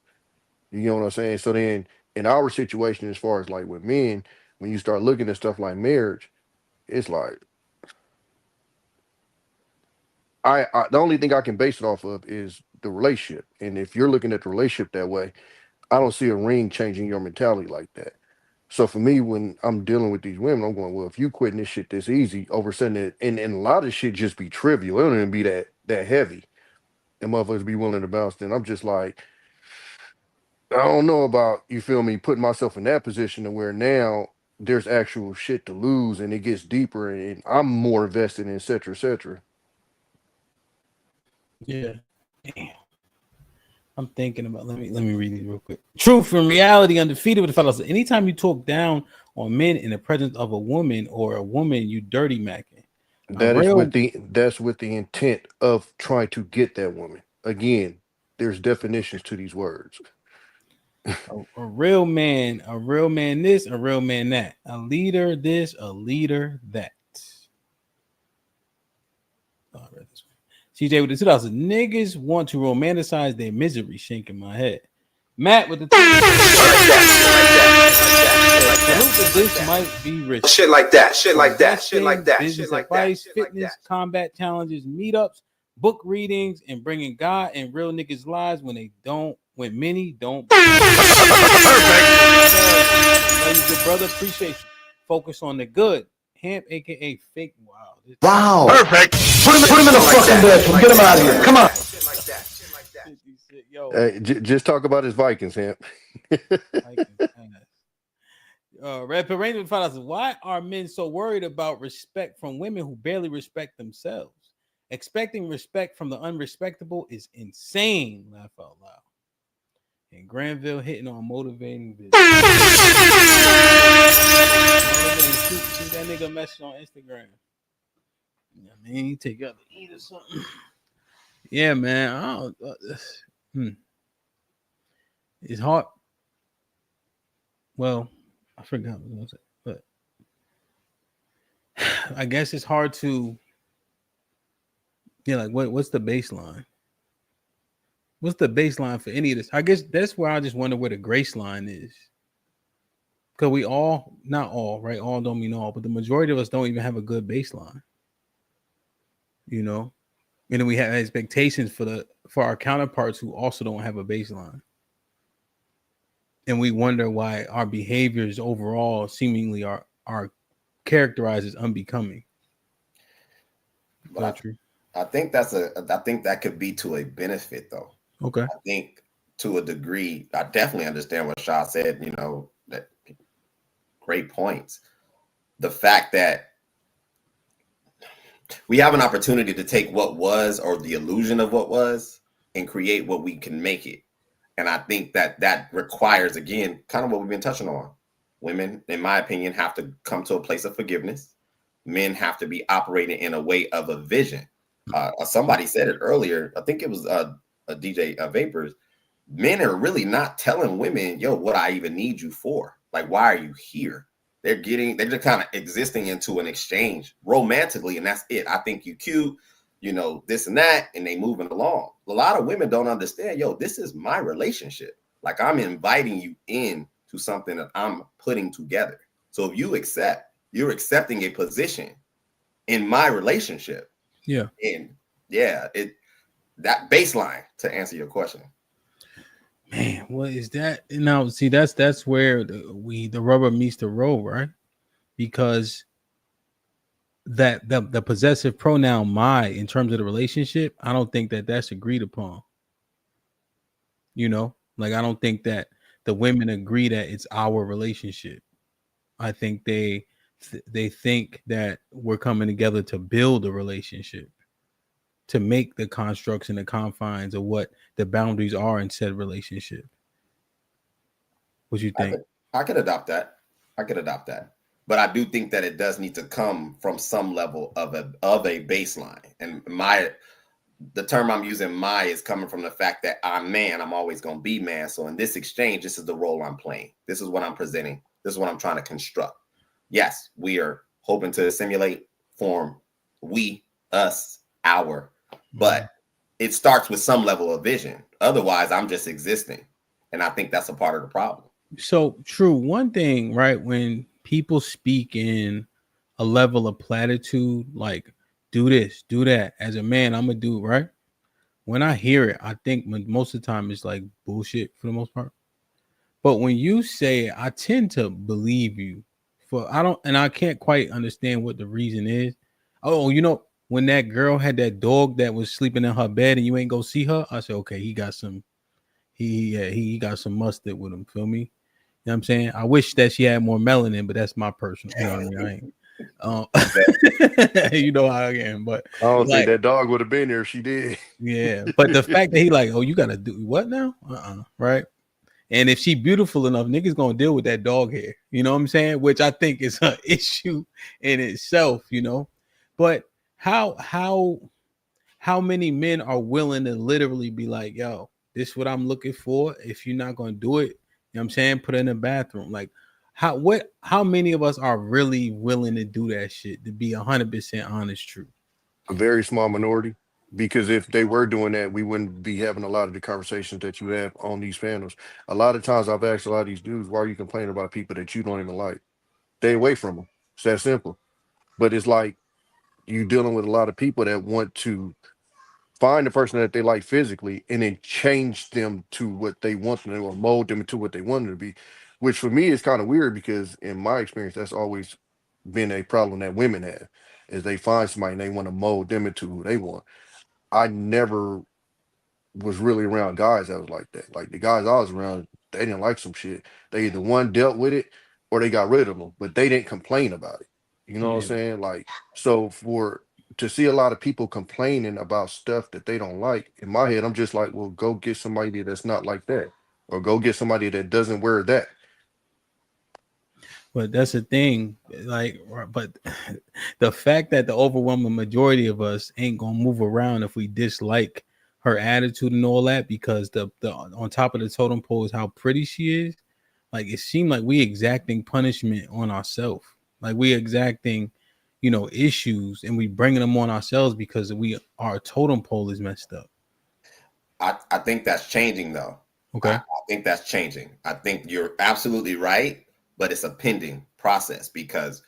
You know what I'm saying? So then in our situation, as far as like with men, when you start looking at stuff like marriage, it's like I the only thing I can base it off of is the relationship. And if you're looking at the relationship that way, I don't see a ring changing your mentality like that. So for me, when I'm dealing with these women, I'm going, well, if you quitting this shit this easy, over sudden it, and a lot of shit just be trivial. It don't even be that heavy. And motherfuckers be willing to bounce. Then I'm just like, I don't know about, you feel me, putting myself in that position to where now there's actual shit to lose and it gets deeper and I'm more invested in et cetera, et cetera. Yeah. Damn. I'm thinking about, let me read these real quick. Truth and reality undefeated with the fellows. Anytime you talk down on men in the presence of a woman or a woman, you dirty macking. That's with the intent of trying to get that woman. Again, there's definitions to these words. A real man this, a real man that, a leader this, a leader that. Oh, I read this one. CJ with the 2000 niggas want to romanticize their misery, shaking my head. Matt with the this might be rich. Shit like that, shit like that, shit like that, business shit like advice, that, fitness, combat challenges, meetups, book readings, and bringing God and real niggas' lives when many don't. Perfect. Brother, appreciate you. Focus on the good. Hamp, aka fake. Wow. Perfect. Put him in the fucking bedroom. Get him out of here. Come on. Hey, just talk about his Vikings, Hamp. Red Parade found out, why are men so worried about respect from women who barely respect themselves? Expecting respect from the unrespectable is insane. Laugh out loud. And Granville hitting on motivating business. Shoot that nigga message on Instagram. Yeah, man, you take out to eat or something. Yeah, man. It's hard. Well, I forgot what I was saying, but I guess it's hard to. Yeah, like what's the baseline? What's the baseline for any of this? I guess that's where I just wonder where the grace line is. Because we all, not all, right? All don't mean all, but the majority of us don't even have a good baseline. You know? And then we have expectations for our counterparts who also don't have a baseline. And we wonder why our behaviors overall seemingly are characterized as unbecoming. But I think that could be to a benefit though. Okay. I think to a degree, I definitely understand what Shaw said, you know, that great points. The fact that we have an opportunity to take what was or the illusion of what was and create what we can make it. And I think that requires, again, kind of what we've been touching on. Women, in my opinion, have to come to a place of forgiveness. Men have to be operating in a way of a vision. Somebody said it earlier. I think it was a DJ Vapors. Men are really not telling women, yo, what I even need you for. Like, why are you here? They're just kind of existing into an exchange romantically, and that's it. I think you cute, you know, this and that, and they moving along. A lot of women don't understand, yo, this is my relationship. Like, I'm inviting you in to something that I'm putting together. So if you accept, you're accepting a position in my relationship. Yeah. And yeah, that baseline, to answer your question. Man, what is that? Now, see, that's where the rubber meets the road, right? Because that the possessive pronoun "my" in terms of the relationship, I don't think that's agreed upon. You know, like I don't think that the women agree that it's our relationship. I think they think that we're coming together to build a relationship, to make the constructs and the confines of what the boundaries are in said relationship. What you think? I could adopt that. But I do think that it does need to come from some level of a baseline. And the term I'm using, "my," is coming from the fact that I'm man. I'm always going to be man. So in this exchange, this is the role I'm playing. This is what I'm presenting. This is what I'm trying to construct. Yes, we are hoping to simulate, form, we, us, our. But it starts with some level of vision. Otherwise, I'm just existing. And I think that's a part of the problem. So true. One thing, right? When people speak in a level of platitude, like do this, do that. As a man, I'm gonna do right. When I hear it, I think most of the time it's like bullshit for the most part. But when you say it, I tend to believe you. I can't quite understand what the reason is. Oh, you know, when that girl had that dog that was sleeping in her bed and you ain't go see her, I said, okay, he got some mustard with him. Feel me? You know what I'm saying? I wish that she had more melanin, but that's my personal. You know what I mean? You know how I am, but I don't think that dog would have been there if she did. Yeah, but the fact that he like, oh, you gotta do what now? Right? And if she beautiful enough, niggas gonna deal with that dog hair. You know what I'm saying? Which I think is an issue in itself. You know, but how many men are willing to literally be like, yo, this is what I'm looking for. If you're not gonna do it, you know what I'm saying, put it in the bathroom. Like how many of us are really willing to do that shit, to be 100% honest, true? A very small minority. Because if they were doing that, we wouldn't be having a lot of the conversations that you have on these panels. A lot of times I've asked a lot of these dudes, why are you complaining about people that you don't even like? Stay away from them. It's that simple. But it's like you dealing with a lot of people that want to find the person that they like physically and then change them to what they want them to, or mold them into what they want them to be, which for me is kind of weird because in my experience, that's always been a problem that women have, is they find somebody and they want to mold them into who they want. I never was really around guys that was like that. Like the guys I was around, they didn't like some shit. They either one dealt with it or they got rid of them, but they didn't complain about it. You know what I'm saying? Like, so for to see a lot of people complaining about stuff that they don't like, in my head, I'm just like, well, go get somebody that's not like that, or go get somebody that doesn't wear that. But that's the thing, like, but the fact that the overwhelming majority of us ain't gonna move around if we dislike her attitude and all that, because the on top of the totem pole is how pretty she is. Like, it seemed like we exacting punishment on ourselves, like we exacting, issues, and we bringing them on ourselves because our totem pole is messed up. I think that's changing though. Okay, I think that's changing. I think you're absolutely right. But it's a pending process because,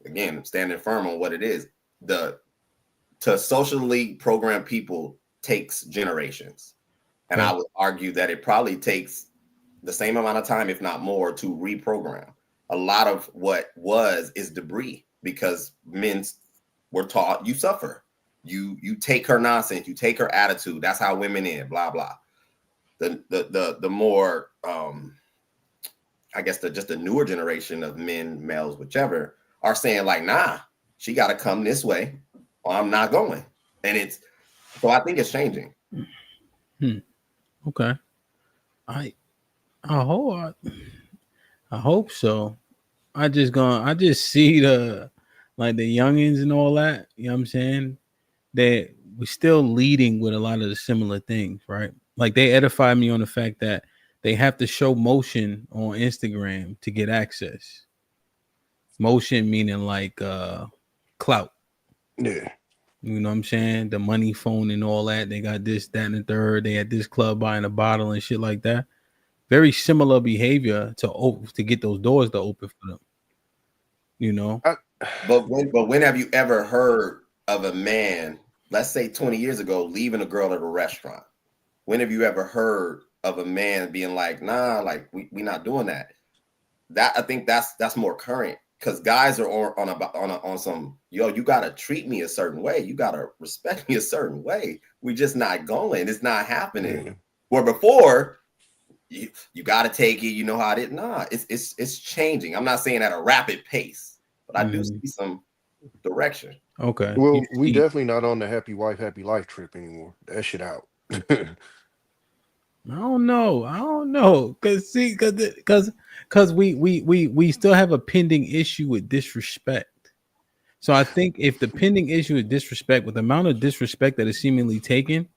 again, I'm standing firm on what it is. To socially program people takes generations. And I would argue that it probably takes the same amount of time, if not more, to reprogram. A lot of what is debris because men were taught you suffer. You take her nonsense, you take her attitude. That's how women in, blah, blah. The more I guess just the newer generation of men, males, whichever, are saying like, nah, she got to come this way or I'm not going. And so I think it's changing. Okay. I hope so. I just see the youngins and all that, you know what I'm saying? That we're still leading with a lot of the similar things, right? Like, they edify me on the fact that they have to show motion on Instagram to get access. Motion meaning like clout. Yeah. You know what I'm saying? The money, phone, and all that. They got this, that, and the third. They at this club buying a bottle and shit like that. Very similar behavior to get those doors to open for them. But when have you ever heard of a man, let's say 20 years ago, leaving a girl at a restaurant? When have you ever heard of a man being like, nah, like we not doing that? That I think that's more current because guys are on some, yo, you gotta treat me a certain way, you gotta respect me a certain way. We just not going. It's not happening. Yeah. Where before, you gotta take it. You know how it is. Nah, it's changing. I'm not saying at a rapid pace, but I do see some direction. Okay. Well, we definitely not on the happy wife, happy life trip anymore. That shit out. I don't know, cause we still have a pending issue with disrespect. So I think if the pending issue is disrespect, with the amount of disrespect that is seemingly taken,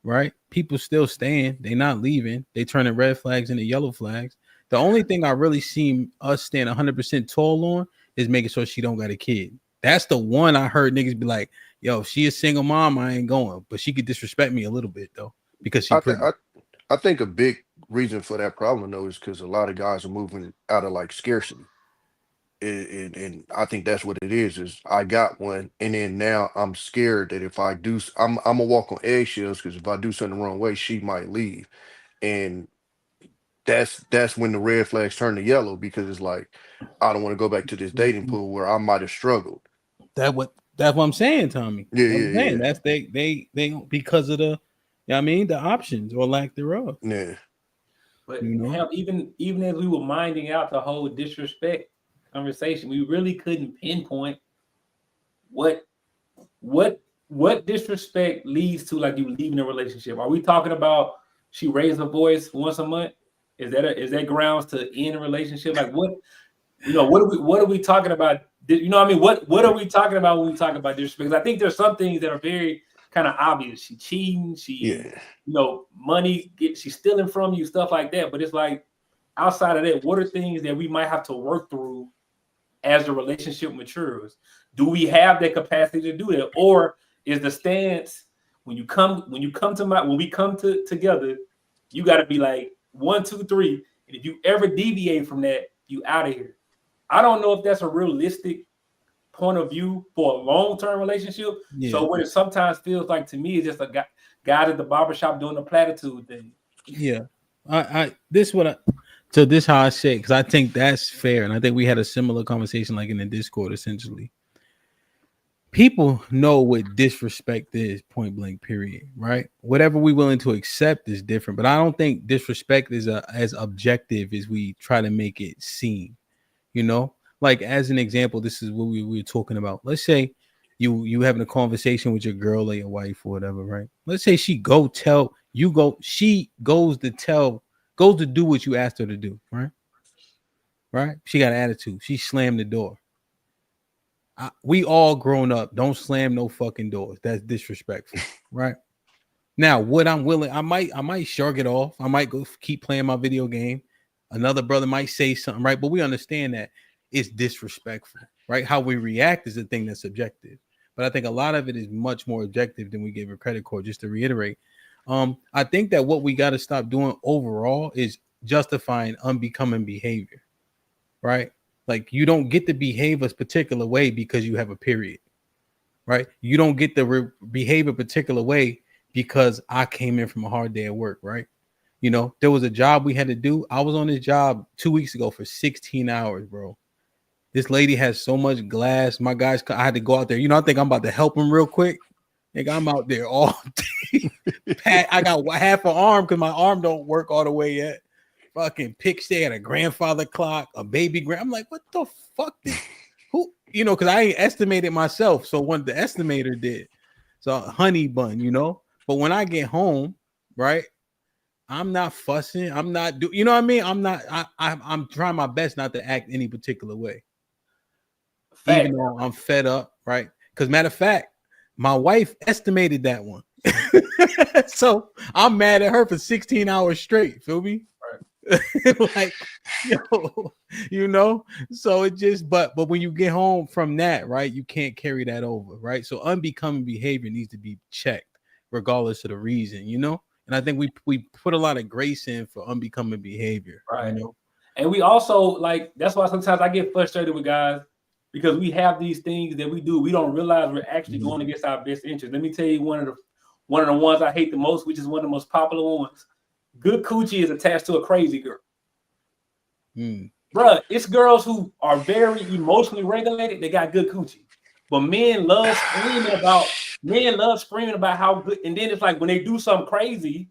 right? People still staying, they not leaving, they turning red flags into yellow flags. The only thing I really see us stand 100% tall on is making sure she don't got a kid. That's the one I heard niggas be like, yo, if she a single mom, I ain't going, but she could disrespect me a little bit though because she pretty. I think a big reason for that problem though is because a lot of guys are moving out of like scarcity. And I think that's what it is I got one, and then now I'm scared that if I do, I'm gonna walk on eggshells because if I do something the wrong way, she might leave. And that's when the red flags turn to yellow because it's like I don't want to go back to this dating pool where I might have struggled. That's what I'm saying, Tommy. Yeah. That's they because of the, I mean, the options or lack thereof. Yeah. But even as we were minding out the whole disrespect conversation, we really couldn't pinpoint what disrespect leads to, like, you leaving a relationship. Are we talking about she raised her voice once a month? Is that grounds to end a relationship? Like, what are we talking about You know what I mean? What are we talking about when we talk about disrespect? Because I think there's some things that are very kind of obvious. She cheating, money, she's stealing from you, stuff like that. But it's like outside of that, what are things that we might have to work through as the relationship matures? Do we have that capacity to do that, or is the stance when we come together, you got to be like 1, 2, 3, and if you ever deviate from that, you out of here. I don't know if that's a realistic point of view for a long-term relationship. Yeah. So what it sometimes feels like to me is just a guy at the barbershop doing the platitude thing. Yeah, this how I say it, because I think that's fair, and I think we had a similar conversation like in the Discord. Essentially, people know what disrespect is, point blank, period. Right? Whatever we're willing to accept is different, but I don't think disrespect is as objective as we try to make it seem. You know, like as an example, this is what we were talking about. Let's say you having a conversation with your girl or your wife or whatever, right? Let's say she goes to do what you asked her to do, right? Right? She got an attitude. She slammed the door. We all grown up. Don't slam no fucking doors. That's disrespectful, right? Now, what I'm willing, I might shrug it off. I might go keep playing my video game. Another brother might say something, right? But we understand that it's disrespectful, right? How we react is the thing that's subjective. But I think a lot of it is much more objective than we give it credit for. Just to reiterate, I think that what we got to stop doing overall is justifying unbecoming behavior, right? Like you don't get to behave a particular way because you have a period, right? You don't get to behave a particular way because I came in from a hard day at work, right? You know, there was a job we had to do. I was on this job 2 weeks ago for 16 hours, bro. This lady has so much glass. My guys, I had to go out there. You know, I think I'm about to help him real quick. Nigga, I'm out there all day. I got half an arm because my arm don't work all the way yet. Fucking pick stay at a grandfather clock, a baby I'm like, what the fuck? Who? You know, because I ain't estimated myself. So when the estimator did, so honey bun, you know. But when I get home, right? I'm not fussing. I'm not you know what I mean? I'm trying my best not to act any particular way. Fact. Even though I'm fed up, right? Because matter of fact, my wife estimated that one. So I'm mad at her for 16 hours straight. Feel me? Right. Like, yo, you know, so it just but when you get home from that, right, you can't carry that over, right? So unbecoming behavior needs to be checked regardless of the reason, you know. And I think we put a lot of grace in for unbecoming behavior. Right. You know? And we also like that's why sometimes I get frustrated with guys because we have these things that we do. We don't realize we're actually going against our best interest. Let me tell you one of the ones I hate the most, which is one of the most popular ones. Good coochie is attached to a crazy girl. Bruh, it's girls who are very emotionally regulated. They got good coochie. But men love screaming about how good, and then it's like when they do something crazy,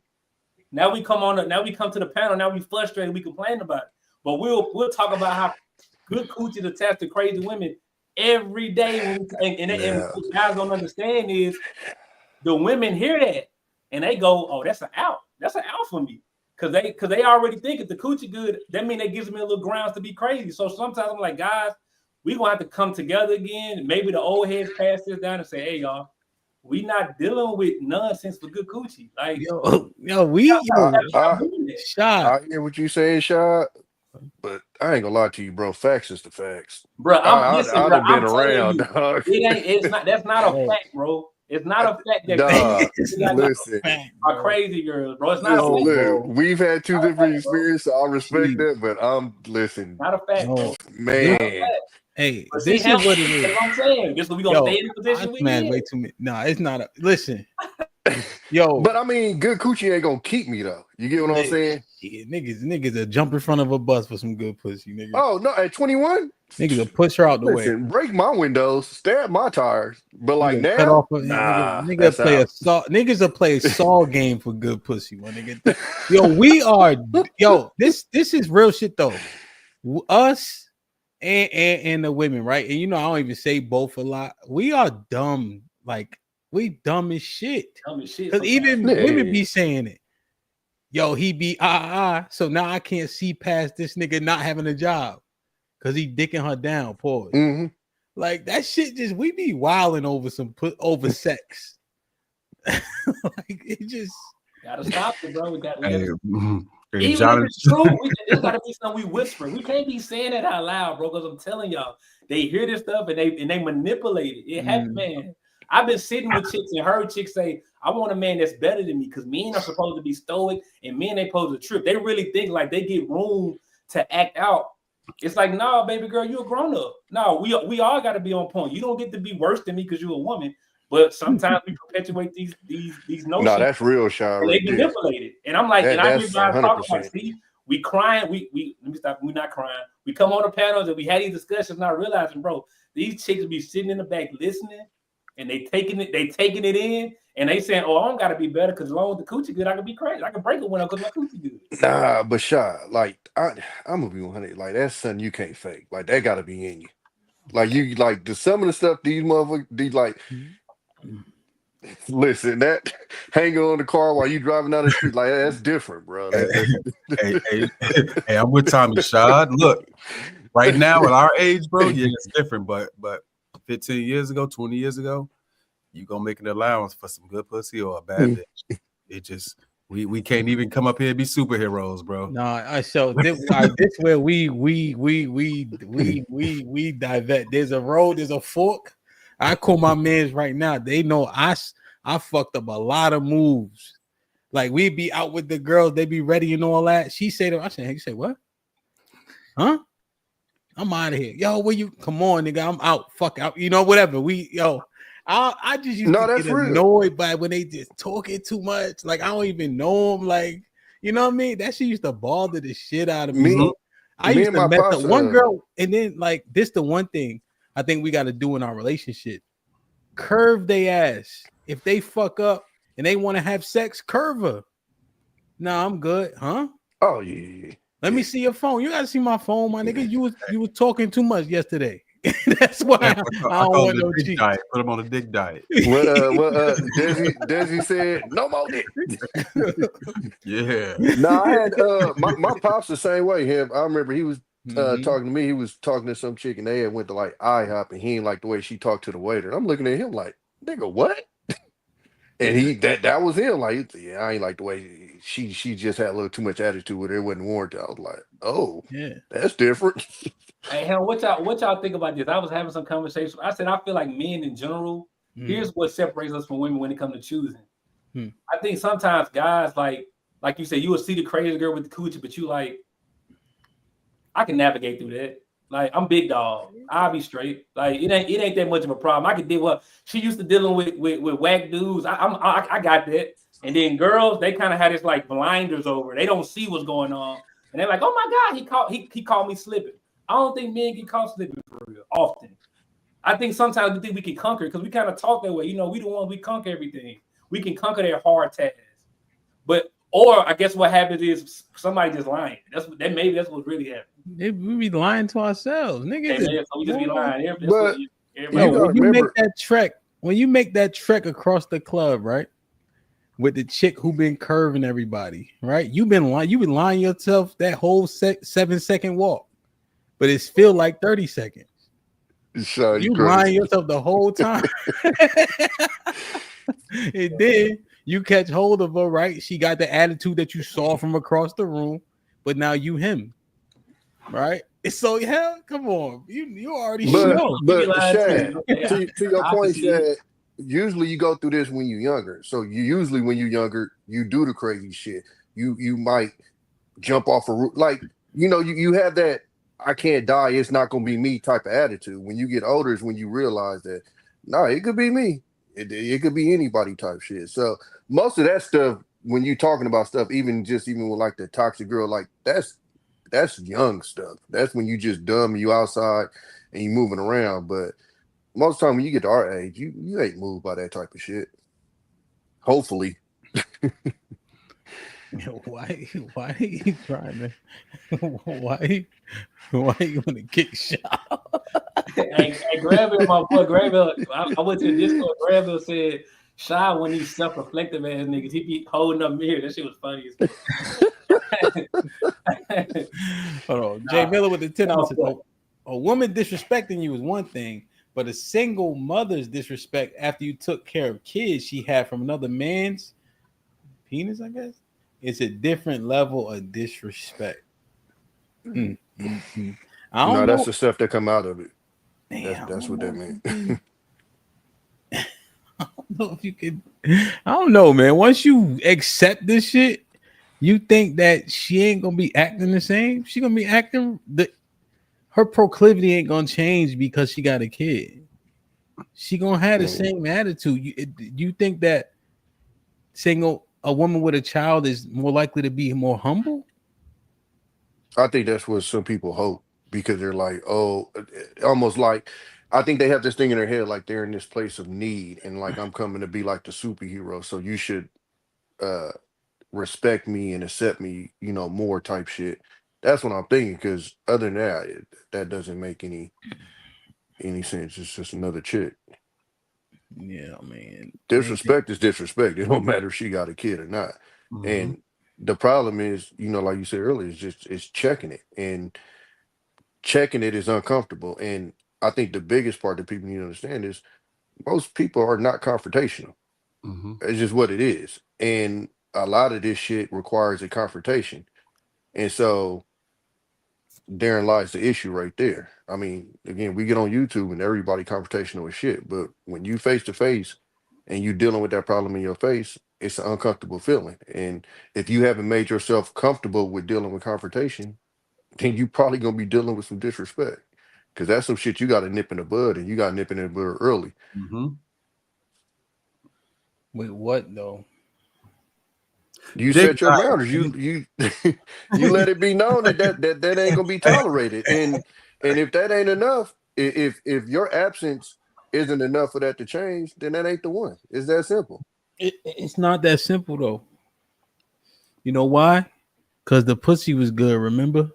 now we come to the panel, now we frustrated, we complain about it. But we'll talk about how good coochie is attached to crazy women every day. And what guys don't understand is the women hear that and they go, oh, that's an out. That's an out for me. Cause they already think if the coochie good, that means that gives me a little grounds to be crazy. So sometimes I'm like, guys, we gonna have to come together again. Maybe the old heads pass this down and say, hey, y'all, we not dealing with nonsense for good coochie. Like, I hear what you saying, Shad, but I ain't gonna lie to you, bro. Facts is the facts. Bro, I'd have been around, dog. That's not a fact, bro. It's not a fact that listen, are crazy girls, bro. It's not a fact. Look, we've had two different experiences, so I respect that, but listen. Not a fact, bro. Man. Hey, but this see, is what it is. That's what I'm saying. Guess what we gonna stay in the position we in? Way too many. No, it's not. Listen, yo. But I mean, good coochie ain't gonna keep me though. You get what I'm saying? Yeah, niggas will jump in front of a bus for some good pussy, nigga. Oh no, at 21, niggas will push her out the way. Break my windows, stab my tires. But like now, cut off niggas will play a saw game for good pussy, my nigga. This is real shit though. Us and the women, right? And you know, I don't even say both a lot. We are dumb, like we dumb as shit. Because even women be saying it. Yo, he be so now I can't see past this nigga not having a job because he dicking her down. Pause. Like that shit just we be wilding over over sex. Like it just gotta stop it, bro. We got Hey, even if it's true, it's gotta be something we whisper. We can't be saying it out loud, bro. Because I'm telling y'all, they hear this stuff and they manipulate it. It happens, man. I've been sitting with chicks and heard chicks say, I want a man that's better than me because men are supposed to be stoic and men they supposed to trip. They really think like they get room to act out. It's like, nah, baby girl, you a grown up. No, we all got to be on point. You don't get to be worse than me because you're a woman. But sometimes we perpetuate these notions. No, that's real, Sean. And right they there. manipulate it. And I'm like, and I hear That's guys talking 100%. like, see, we crying. We let me stop. We're not crying. We come on the panels and we had these discussions, not realizing, bro, these chicks be sitting in the back listening, and they taking it in, and they saying, oh, I don't gotta be better because as long as the coochie good, I can be crazy. I can break it when I because my coochie good. Nah, but Shy, like I'm gonna be 100. Like that's something you can't fake. Like that gotta be in you. Like you like some of the stuff these motherfuckers these like. Listen, that hanging on the car while you driving down the street, like that's different, bro. Hey, I'm with Tommy Shad. Look, right now at our age, bro, yeah, it's different. But 15 years ago, 20 years ago, you gonna make an allowance for some good pussy or a bad bitch. It just we can't even come up here and be superheroes, bro. No, so this where we divert. There's a road, there's a fork. I call my mans right now. They know I fucked up a lot of moves. Like we be out with the girls, they be ready and all that. She say to I said, hey, you say what? Huh? I'm out of here. Yo, where you come on, nigga? I'm out. Fuck out. You know, whatever. I just used to get annoyed by when they just talking too much. Like I don't even know them. Like, you know what I mean? That shit used to bother the shit out of me. I used to mess up one girl, and then like this the one thing I think we got to do in our relationship. Curve they ass. If they fuck up and they want to have sex, curve her. Nah, I'm good, huh? Oh yeah. Let me see your phone. You gotta see my phone, my nigga. You was talking too much yesterday. That's why I don't want no cheat. Diet. Put him on a dick diet. What Desi said, no more dick. Yeah. No, I had my pops the same way. Him, I remember he was talking to me. He was talking to some chick, and they had went to like IHOP, and he ain't like the way she talked to the waiter. And I'm looking at him like, nigga, what? And he that was him. Like, yeah, I ain't like the way she just had a little too much attitude with her. It wasn't warranted. I was like, oh, yeah, that's different. Hey, hell, what y'all think about this? I was having some conversation. I said I feel like men in general. Here's what separates us from women when it comes to choosing. I think sometimes guys like you said, you will see the crazy girl with the coochie, but you like, I can navigate through that. Like I'm big dog. I'll be straight. Like it ain't that much of a problem. I could deal with. She used to dealing with whack dudes. I got that. And then girls, they kind of had this like blinders over. They don't see what's going on, and they're like, "Oh my God, he called me slipping." I don't think men get caught slipping for real often. I think sometimes we think we can conquer because we kind of talk that way. You know, we the ones we conquer everything. We can conquer their hard tasks. Or I guess what happens is somebody just lying. Maybe that's what's really happening. We be lying to ourselves, nigga. So we just be lying. When you make that trek across the club, right? With the chick who been curving everybody, right? You've been lying yourself that whole 7-second walk, but it's feel like 30 seconds. You lying yourself the whole time. And then you catch hold of her, right? She got the attitude that you saw from across the room, but now you him, right? So hell, come on, you already know. But Shad, to your point, Shad, usually you go through this when you're younger. So when you're younger, you do the crazy shit. You might jump off a roof, like you have that I can't die, it's not gonna be me type of attitude. When you get older is when you realize that it could be me. It could be anybody type shit. So most of that stuff, when you're talking about stuff, even with like the toxic girl, like that's young stuff. That's when you just dumb, you outside and you moving around. But most of the time when you get to our age, you ain't moved by that type of shit. Hopefully. Why are you trying to? Why you want to kick shot? Hey, Granville, my boy Granville. I went to the Discord. Granville said, "Shy when these self-reflective ass niggas, he be holding up mirror." That shit was funny as Hold on, Jay Miller with the 10 ounces. A woman disrespecting you is one thing, But a single mother's disrespect after you took care of kids she had from another man's penis, I guess, it's a different level of disrespect. I don't No, know. that's the stuff that come out of it. Damn, That's what that meant. I don't know if you could. I don't know, man. Once you accept this shit, you think that she ain't gonna be acting the same. She gonna be acting her proclivity ain't gonna change because she got a kid. She gonna have the same attitude. You think that a woman with a child is more likely to be more humble? I think that's what some people hope because they're like, oh, almost like I think they have this thing in their head like they're in this place of need and like I'm coming to be like the superhero, so you should respect me and accept me, more type shit. That's what I'm thinking because other than that, that doesn't make any sense. It's just another chick. Yeah, man. Disrespect is disrespect. It don't matter if she got a kid or not. And the problem is, like you said earlier, it's checking it. And checking it is uncomfortable. And I think the biggest part that people need to understand is most people are not confrontational. It's just what it is. And a lot of this shit requires a confrontation. And so therein lies the issue right there. I mean, again, we get on YouTube and everybody confrontational as shit. But when you face to face and you dealing with that problem in your face, it's an uncomfortable feeling. And if you haven't made yourself comfortable with dealing with confrontation, then you probably gonna be dealing with some disrespect. Cause that's some shit you gotta nip in the bud and you gotta nip in the bud early. Wait, what though? You set your boundaries. You you let it be known that ain't gonna be tolerated. And if that ain't enough, if your absence isn't enough for that to change, then that ain't the one. It's that simple. It's not that simple though. You know why? Because the pussy was good, remember?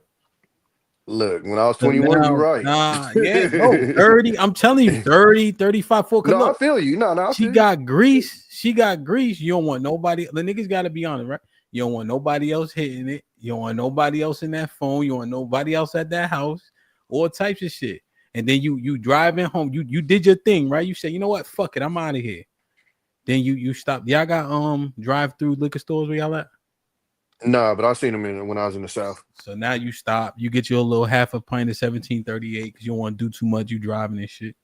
Look, when I was 21, you're right. No, 30. I'm telling you, 30, 35, 40. No, I feel you. No, she got grease. She got grease. You don't want nobody. The niggas got to be honest, right? You don't want nobody else hitting it. You don't want nobody else in that phone. You don't want nobody else at that house. All types of shit. And then you driving home. You did your thing, right? You say, you know what? Fuck it. I'm out of here. Then you stop. Y'all got drive-through liquor stores where y'all at? Nah, but I seen them when I was in the South. So now you stop. You get your little half a pint of 1738 because you don't want to do too much. You driving and shit.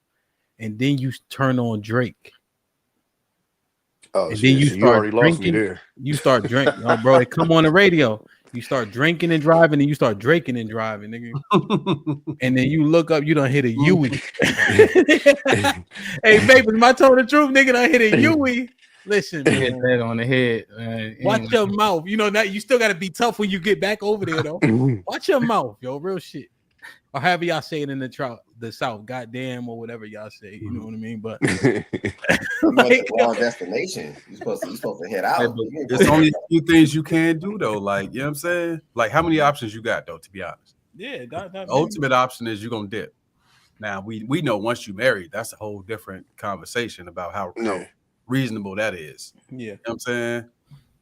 And then you turn on Drake. Oh, and shit. then you So start you already lost drinking. me there. You start drinking. Oh, bro, it come on the radio. You start drinking and driving, and you start drinking and driving, nigga. And then you look up, you done hit a Yui. Hey, baby, am I telling the truth, nigga? I hit a Yui. Listen, man. Hit that on the head. Man. Watch your mouth. You know, that you still got to be tough when you get back over there, though. Watch your mouth, yo. Real shit. Or however y'all say it in the South, goddamn, or whatever y'all say. You know what I mean? But the wrong destination. You're supposed to head out. There's only a few things you can do though. Like, you know what I'm saying? Like, how many options you got though, to be honest? Yeah, the ultimate option is you're gonna dip. Now we know once you married, that's a whole different conversation about how reasonable that is. Yeah. You know what I'm saying?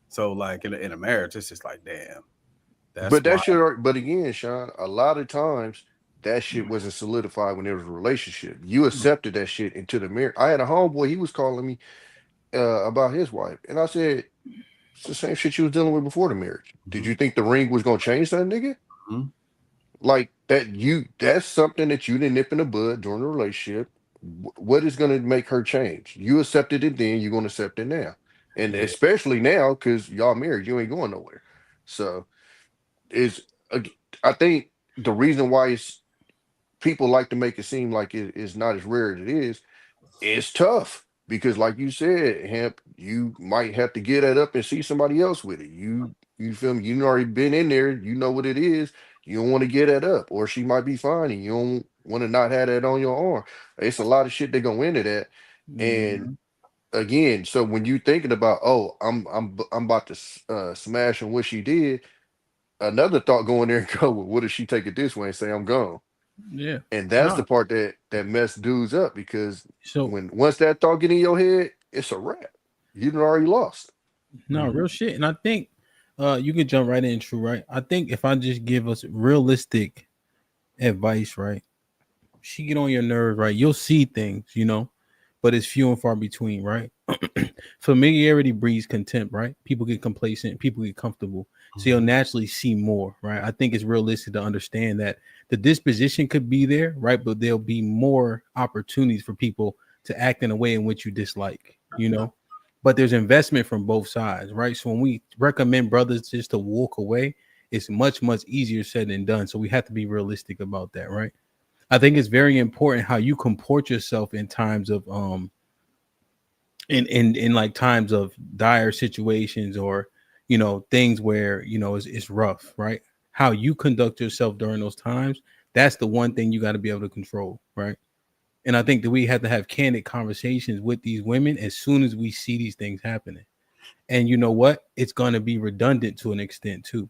So like in a marriage, it's just like, damn. But that shit, but again, Sean, a lot of times that shit wasn't solidified when there was a relationship. You accepted that shit into the marriage. I had a homeboy, he was calling me about his wife. And I said, it's the same shit you was dealing with before the marriage. Did you think the ring was gonna change that, nigga? Like that's something that you didn't nip in the bud during the relationship. What is gonna make her change? You accepted it then, you're gonna accept it now. And especially now, because y'all married, you ain't going nowhere. So I think the reason why people like to make it seem like it's not as rare as it is, it's tough because, like you said, Hemp, you might have to get that up and see somebody else with it. You feel me? You already been in there. You know what it is. You don't want to get that up, or she might be fine, and you don't want to not have that on your arm. It's a lot of shit that go into that, and again, so when you thinking about, oh, I'm about to smash on what she did. Another thought going there and go, well, what if she take it this way and say I'm gone? Yeah. And that's the part that messed dudes up because once that thought get in your head, it's a wrap. You done already lost. No, real shit. And I think you can jump right in, true, right? I think if I just give us realistic advice, right? she get on your nerves, right? You'll see things, you know, but it's few and far between, right? Familiarity breeds contempt, right? People get complacent, people get comfortable, so you'll naturally see more, right? I think it's realistic to understand that the disposition could be there, right? But there'll be more opportunities for people to act in a way in which you dislike, you know. But there's investment from both sides, right? So when we recommend brothers just to walk away, it's much easier said than done. So we have to be realistic about that, right? I think it's very important how you comport yourself in times of in like times of dire situations, or you know, things where you know it's rough, right? How you conduct yourself during those times, that's the one thing you got to be able to control, right? And I think that we have to have candid conversations with these women as soon as we see these things happening. And you know what? It's going to be redundant to an extent too.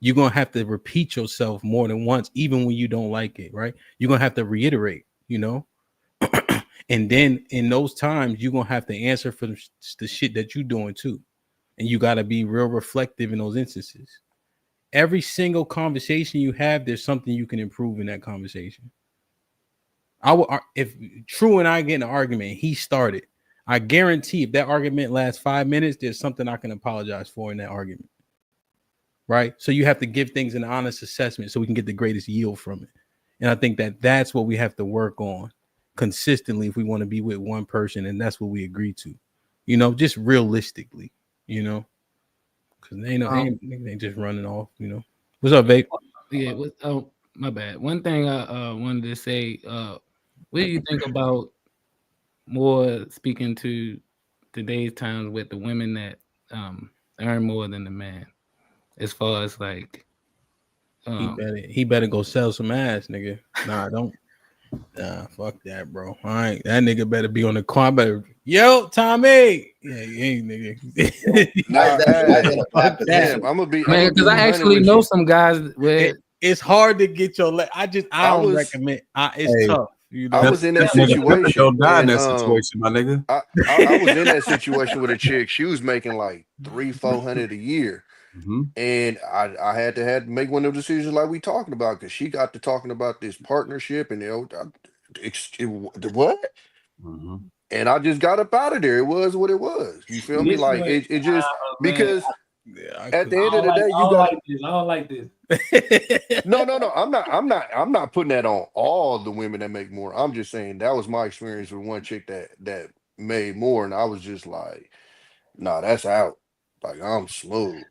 You're going to have to repeat yourself more than once, even when you don't like it, right? You're going to have to reiterate, you know? And then in those times, you're going to have to answer for the shit that you're doing too. And you got to be real reflective in those instances. Every single conversation you have, there's something you can improve in that conversation. If True and I get in an argument, he started, I guarantee if that argument lasts 5 minutes, there's something I can apologize for in that argument. Right? So you have to give things an honest assessment so we can get the greatest yield from it. And I think that that's what we have to work on consistently if we want to be with one person, and that's what we agree to, you know, just realistically, you know, because they know they just running off, you know. What's up, babe? Yeah, oh, my bad. One thing I wanted to say, what do you think about more speaking to today's times with the women that earn more than the man, as far as like he better go sell some ass, nigga. Fuck that, bro. All right, that nigga better be on the car. Yo, Tommy. Yeah, nigga. I'm gonna be man, because I actually know some guys where it's hard to get your leg. I don't recommend. It's tough. You know? I was in that situation. Don't die in that situation, my nigga. I was in that situation with a chick. She was making like $300-400 a year. And I had to make one of those decisions like we talking about, because she got to talking about this partnership and what? And I just got up out of there. It was what it was. You feel me? Like it just because at the end of the day, you got. I don't like this. No. I'm not putting that on all the women that make more. I'm just saying that was my experience with one chick that made more, and I was just like, nah, that's out. Like, I'm smooth.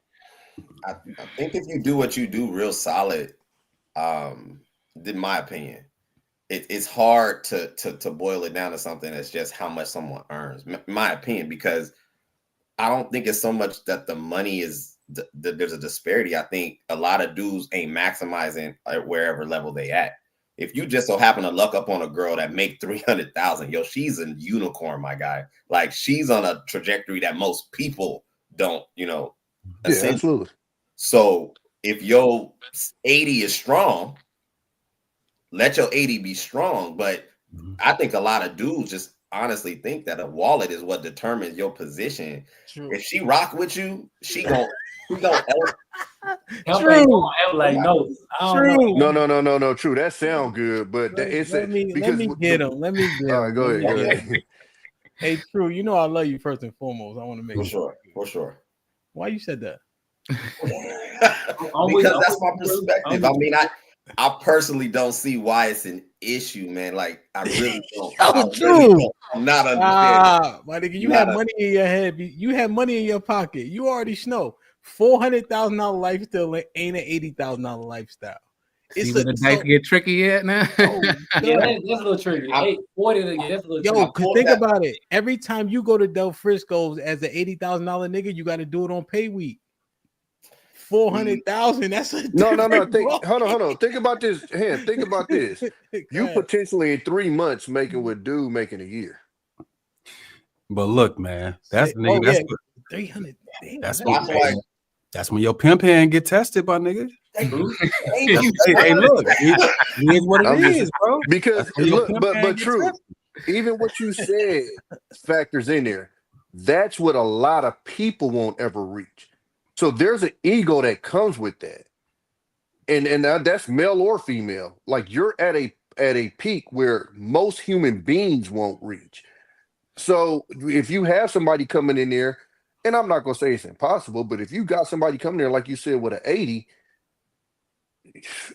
I think if you do what you do real solid, in my opinion, it's hard to boil it down to something that's just how much someone earns. My opinion, because I don't think it's so much that the money is there's a disparity. I think a lot of dudes ain't maximizing at wherever level they at. If you just so happen to luck up on a girl that make 300,000, yo, she's a unicorn, my guy. Like, she's on a trajectory that most people don't, you know. Yeah, absolutely. So if your 80 is strong, let your 80 be strong. But I think a lot of dudes just honestly think that a wallet is what determines your position. True. If she rock with you, she gon' True. No. True. That sound good, but let me get him. Let me get him. All right, go ahead. Hey, True. You know I love you first and foremost. I want to make for sure. Why you said that? Because that's my perspective. I mean, I personally don't see why it's an issue, man. Like, I really don't. I'm not understanding. My nigga, you have money in your head. You have money in your pocket. You already know $400,000 lifestyle ain't an $80,000 lifestyle. See where the dice get tricky yet now? Yeah, that's a little tricky. That's a little yo, because think about it. Every time you go to Del Frisco's as an $80,000 nigga, you got to do it on pay week. 400,000. That's a no. Hold on. Think about this. Think about this. You potentially in 3 months making what dude making a year. But look, man, that's 300. That's when your pimp hand get tested, by nigga. Thank you. Hey, look, it is what it is, bro. Because look, but true. Even what you said factors in there. That's what a lot of people won't ever reach. So there's an ego that comes with that. And that's male or female. Like, you're at at a peak where most human beings won't reach. So if you have somebody coming in there, and I'm not gonna say it's impossible, but if you got somebody coming there, like you said, with an 80,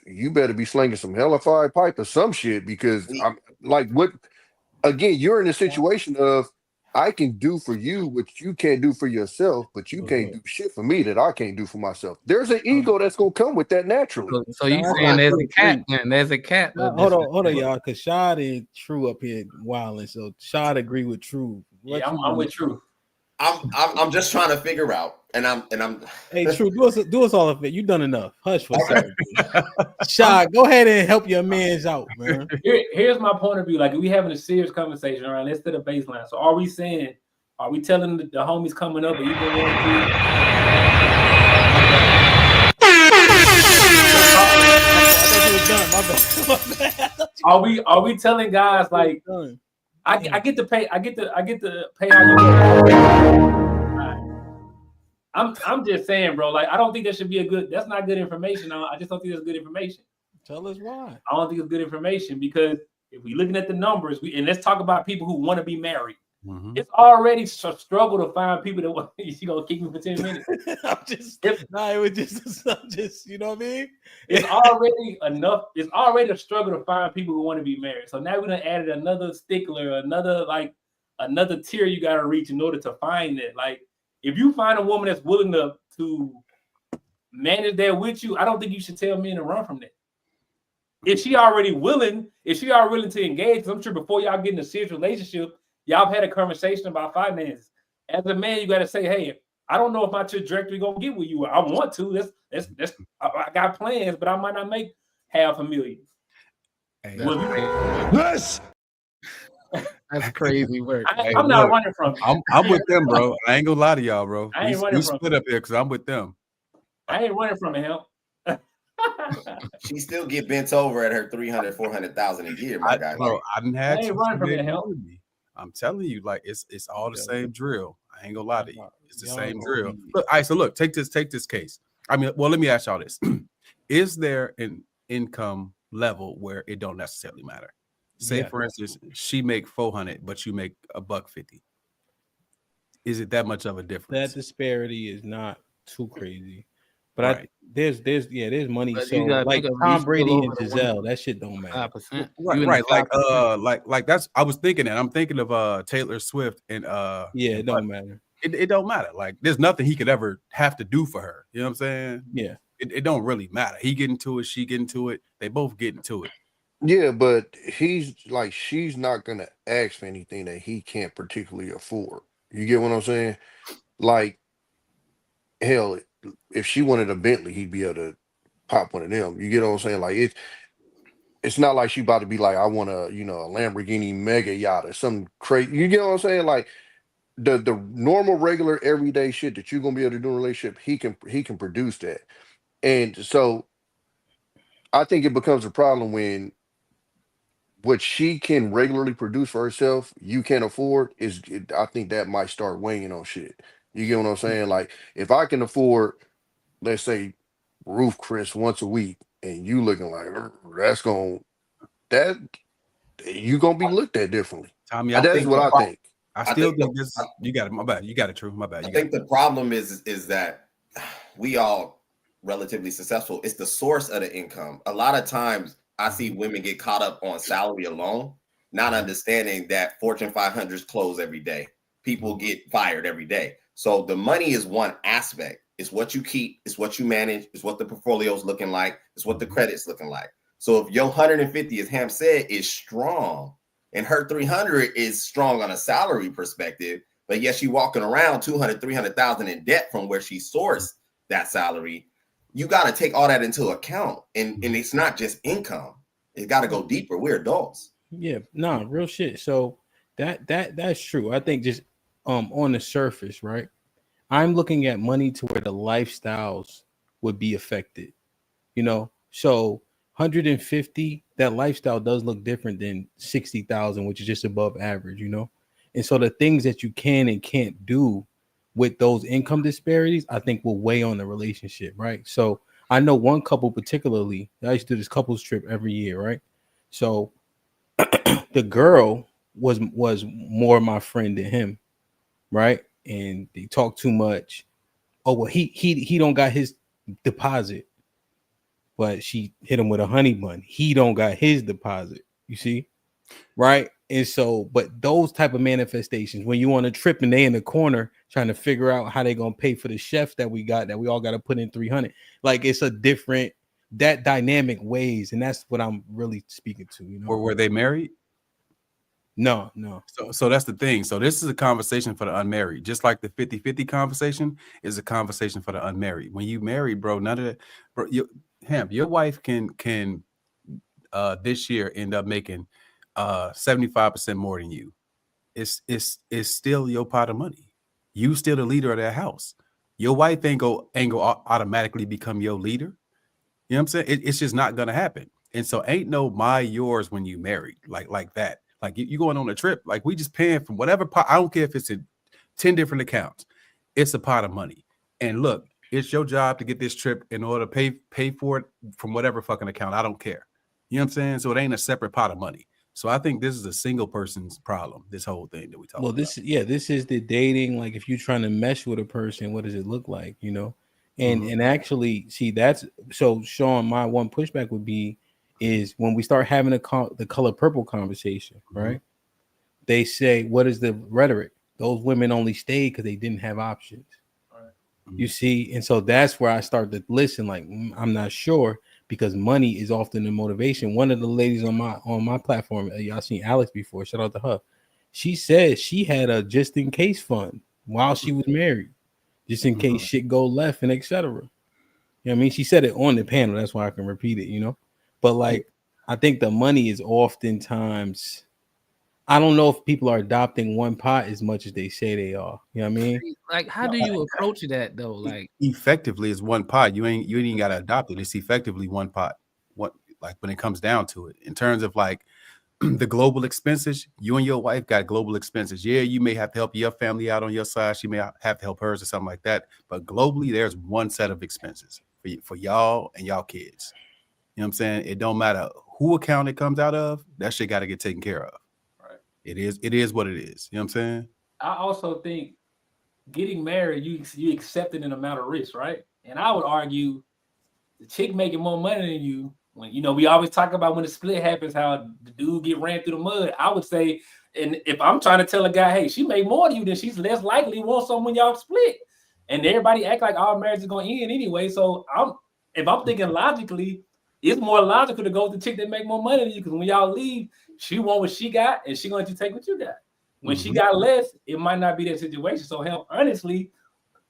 you better be slinging some hellified pipe or some shit, because I'm like, what? Again, you're in a situation of, I can do for you what you can't do for yourself, but you can't do shit for me that I can't do for myself. There's an ego that's gonna come with that naturally. So you saying there's a cap, man? There's a cap. Hold on, y'all, because Shad and True up here wilding. So Shad agree with True. Yeah, I'm with True. I'm just trying to figure out, and I'm. Hey, True, do us all a favor. You done enough. Hush for a second. Shad, go ahead and help your man's out, man. Here's my point of view. Like, we having a serious conversation, all right? Let's set a baseline. So, are we telling the homies coming up, or you going to? Are we telling guys like? I get to pay. I get to pay how you right. I'm just saying, bro. Like, I don't think that should be that's not good information. I just don't think that's good information. Tell us why. I don't think it's good information, because if we're looking at the numbers, and let's talk about people who want to be married. Mm-hmm. It's already a struggle to find people that want. You gonna kick me for 10 minutes? It was just you know what I mean. It's already enough. It's already a struggle to find people who want to be married. So now we're gonna add another stickler, another tier you gotta reach in order to find it. Like, if you find a woman that's willing to manage that with you, I don't think you should tell men to run from that. If she already willing to engage, I'm sure before y'all get in a serious relationship, y'all have had a conversation about finances. As a man, you got to say, hey, I don't know if my trajectory gonna get with you. I want to. I got plans, but I might not make $500,000. Hey, that's crazy work. I'm not running from it. I'm with them, bro. I ain't gonna lie to y'all, bro. I ain't running we from split up here because I'm with them. I ain't running from it, hell. She still get bent over at her 300, 400,000 a year, my guy. Bro, I didn't have I ain't running from it, hell. I'm telling you, like, it's all the same drill. I ain't gonna lie to you. It's the same drill. Look, all right, so look, take this case. I mean, well, let me ask y'all this. Is there an income level where it don't necessarily matter? Say, for instance, she make 400, but you make $150. Is it that much of a difference? That disparity is not too crazy. But there's money. But so like Tom Brady and Giselle, that shit don't matter. Right. Like that's, I was thinking that. I'm thinking of Taylor Swift and it don't matter. It don't matter. Like, there's nothing he could ever have to do for her. You know what I'm saying? Yeah. It don't really matter. He getting to it, she getting to it. They both getting to it. Yeah, but he's like, she's not gonna ask for anything that he can't particularly afford. You get what I'm saying? Like, hell, if she wanted a Bentley, he'd be able to pop one of them. You get what I'm saying? Like, it's not like she about to be like, I want a Lamborghini mega yacht or something crazy. You get what I'm saying? Like, the normal, regular, everyday shit that you're gonna be able to do in a relationship, he can produce that. And so I think it becomes a problem when what she can regularly produce for herself, you can't afford. I think that might start weighing on shit. You get what I'm saying? Like, if I can afford, let's say, roof Chris once a week, and you looking like, you gonna be looked at differently. Tommy, that's what I think. I still think this. You got it. My bad. You got it. True. My bad. I think the problem is that we all relatively successful. It's the source of the income. A lot of times I see women get caught up on salary alone, not understanding that Fortune 500s close every day. People get fired every day. So the money is one aspect. It's what you keep. It's what you manage. It's what the portfolio is looking like. It's what the credit's looking like. So if your 150, as Hamp said, is strong, and her 300 is strong on a salary perspective, but yet she walking around 200, 300,000 in debt from where she sourced that salary, you got to take all that into account. And it's not just income. It got to go deeper. We're adults. Yeah, no, real shit. So that's true. I think just on the surface, right? I'm looking at money to where the lifestyles would be affected. So 150, that lifestyle does look different than 60,000, which is just above average, And so the things that you can and can't do with those income disparities, I think will weigh on the relationship, right? So I know one couple particularly, I used to do this couples trip every year, right? So the girl was more my friend than him, right? And they talk too much. Oh well, he don't got his deposit, but she hit him with a honey bun. He don't got his deposit. You see, right? And so, but those type of manifestations, when you on a trip and they in the corner trying to figure out how they gonna pay for the chef that we all got to put in 300, like it's a different that dynamic ways, and that's what I'm really speaking to. You know, Or were they married? No. So that's the thing. So this is a conversation for the unmarried. Just like the 50-50 conversation is a conversation for the unmarried. When you married, bro, none of that, bro. Your wife can this year end up making 75% more than you. It's still your pot of money. You still the leader of that house. Your wife ain't go automatically become your leader. You know what I'm saying? It's just not gonna happen. And so ain't no my yours when you married like that. Like you going on a trip, like we just paying from whatever pot. I don't care if it's in 10 different accounts. It's a pot of money. And look, it's your job to get this trip in order to pay for it from whatever fucking account. I don't care. You know what I'm saying? So it ain't a separate pot of money. So I think this is a single person's problem, this whole thing that we talk about. This is the dating. Like if you're trying to mesh with a person, what does it look like? You know, and actually, see, that's so. Sean, my one pushback would be is when we start having the color purple conversation, right? They say, what is the rhetoric? Those women only stayed because they didn't have options. You see, and so that's where I start to listen. Like, I'm not sure, because money is often the motivation. One of the ladies on my platform, y'all seen Alex before. Shout out to her. She said she had a just in case fund while she was married, just in case shit go left and etc. You know what I mean? She said it on the panel. That's why I can repeat it. You know, but like I think the money is oftentimes. I don't know if people are adopting one pot as much as they say they are. You know what I mean? Like, how do you approach that though? Like, effectively is one pot. You ain't got to adopt it. It's effectively one pot. What, like when it comes down to it, in terms of like the global expenses, you and your wife got global expenses. Yeah, you may have to help your family out on your side. She may have to help hers or something like that. But globally, there's one set of expenses for y'all and y'all kids. You know what I'm saying? It don't matter who account it comes out of. That shit got to get taken care of. It is what it is. You know what I'm saying? I also think getting married, you accepting an amount of risk, right? And I would argue the chick making more money than you, when we always talk about when the split happens, how the dude get ran through the mud. I would say, and if I'm trying to tell a guy, hey, she made more than you, then she's less likely to want something when y'all split. And everybody act like all marriage is gonna end anyway. So if I'm thinking logically, it's more logical to go with the chick that make more money than you, because when y'all leave, she want what she got and she going to take what you got. When she got less, it might not be that situation. So hell, honestly,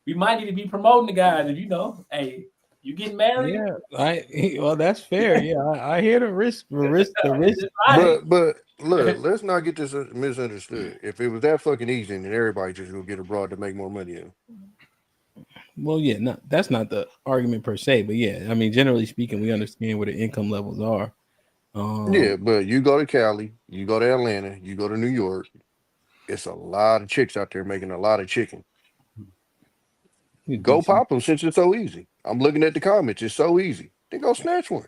we might need to be promoting the guys. If hey, you getting married? Yeah, well, that's fair. Yeah, I hear the risk. But look, let's not get this misunderstood. If it was that fucking easy, then everybody just go get abroad to make more money. Well, yeah, no, that's not the argument per se, but yeah, I mean, generally speaking, we understand where the income levels are. Yeah, but you go to Cali, you go to Atlanta, you go to New York. It's a lot of chicks out there making a lot of chicken. Go pop them since it's so easy. I'm looking at the comments. It's so easy. Then go snatch one.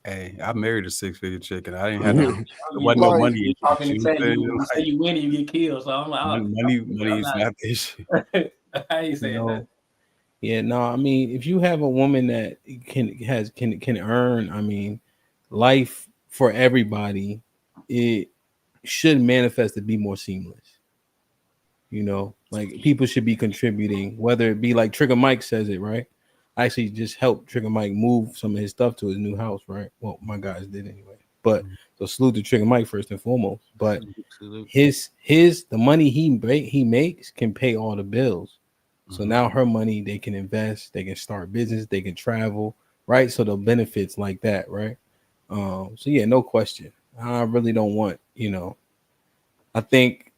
Hey, I married a 6-figure chick, and I didn't have no no money You talking and saying you say you win and you get killed. So I'm like, money is not the issue. I ain't saying that. Yeah, no, I mean, if you have a woman that can earn, I mean, life for everybody, it should manifest to be more seamless. You know, like people should be contributing, whether it be like Trigger Mike says it, right? I actually just helped Trigger Mike move some of his stuff to his new house, right? Well, my guys did anyway. But so salute to Trigger Mike first and foremost. But the money he makes can pay all the bills. So now her money, they can invest, they can start business, they can travel, right? So the benefits like that, right? So yeah, no question. I really don't want, I think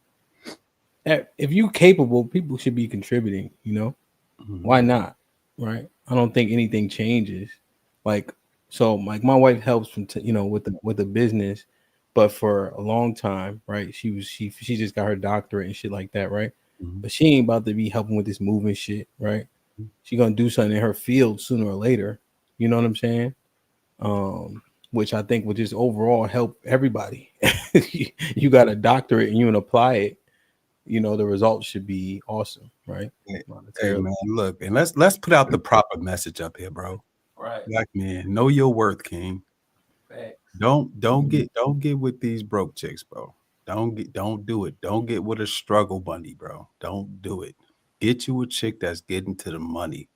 if you're capable, people should be contributing, why not? Right? I don't think anything changes. Like my wife helps from with the business, but for a long time, right? She just got her doctorate and shit like that, right? But she ain't about to be helping with this movement shit, right? She gonna do something in her field sooner or later. You know what I'm saying? which I think would just overall help everybody. You got a doctorate and you can apply it, the results should be awesome, right? Hey man, look, and let's put out the proper message up here, bro. Right. Black man, know your worth, King. Facts. Don't get with these broke chicks, bro. Don't do it. Don't get with a struggle bunny, bro. Don't do it. Get you a chick that's getting to the money.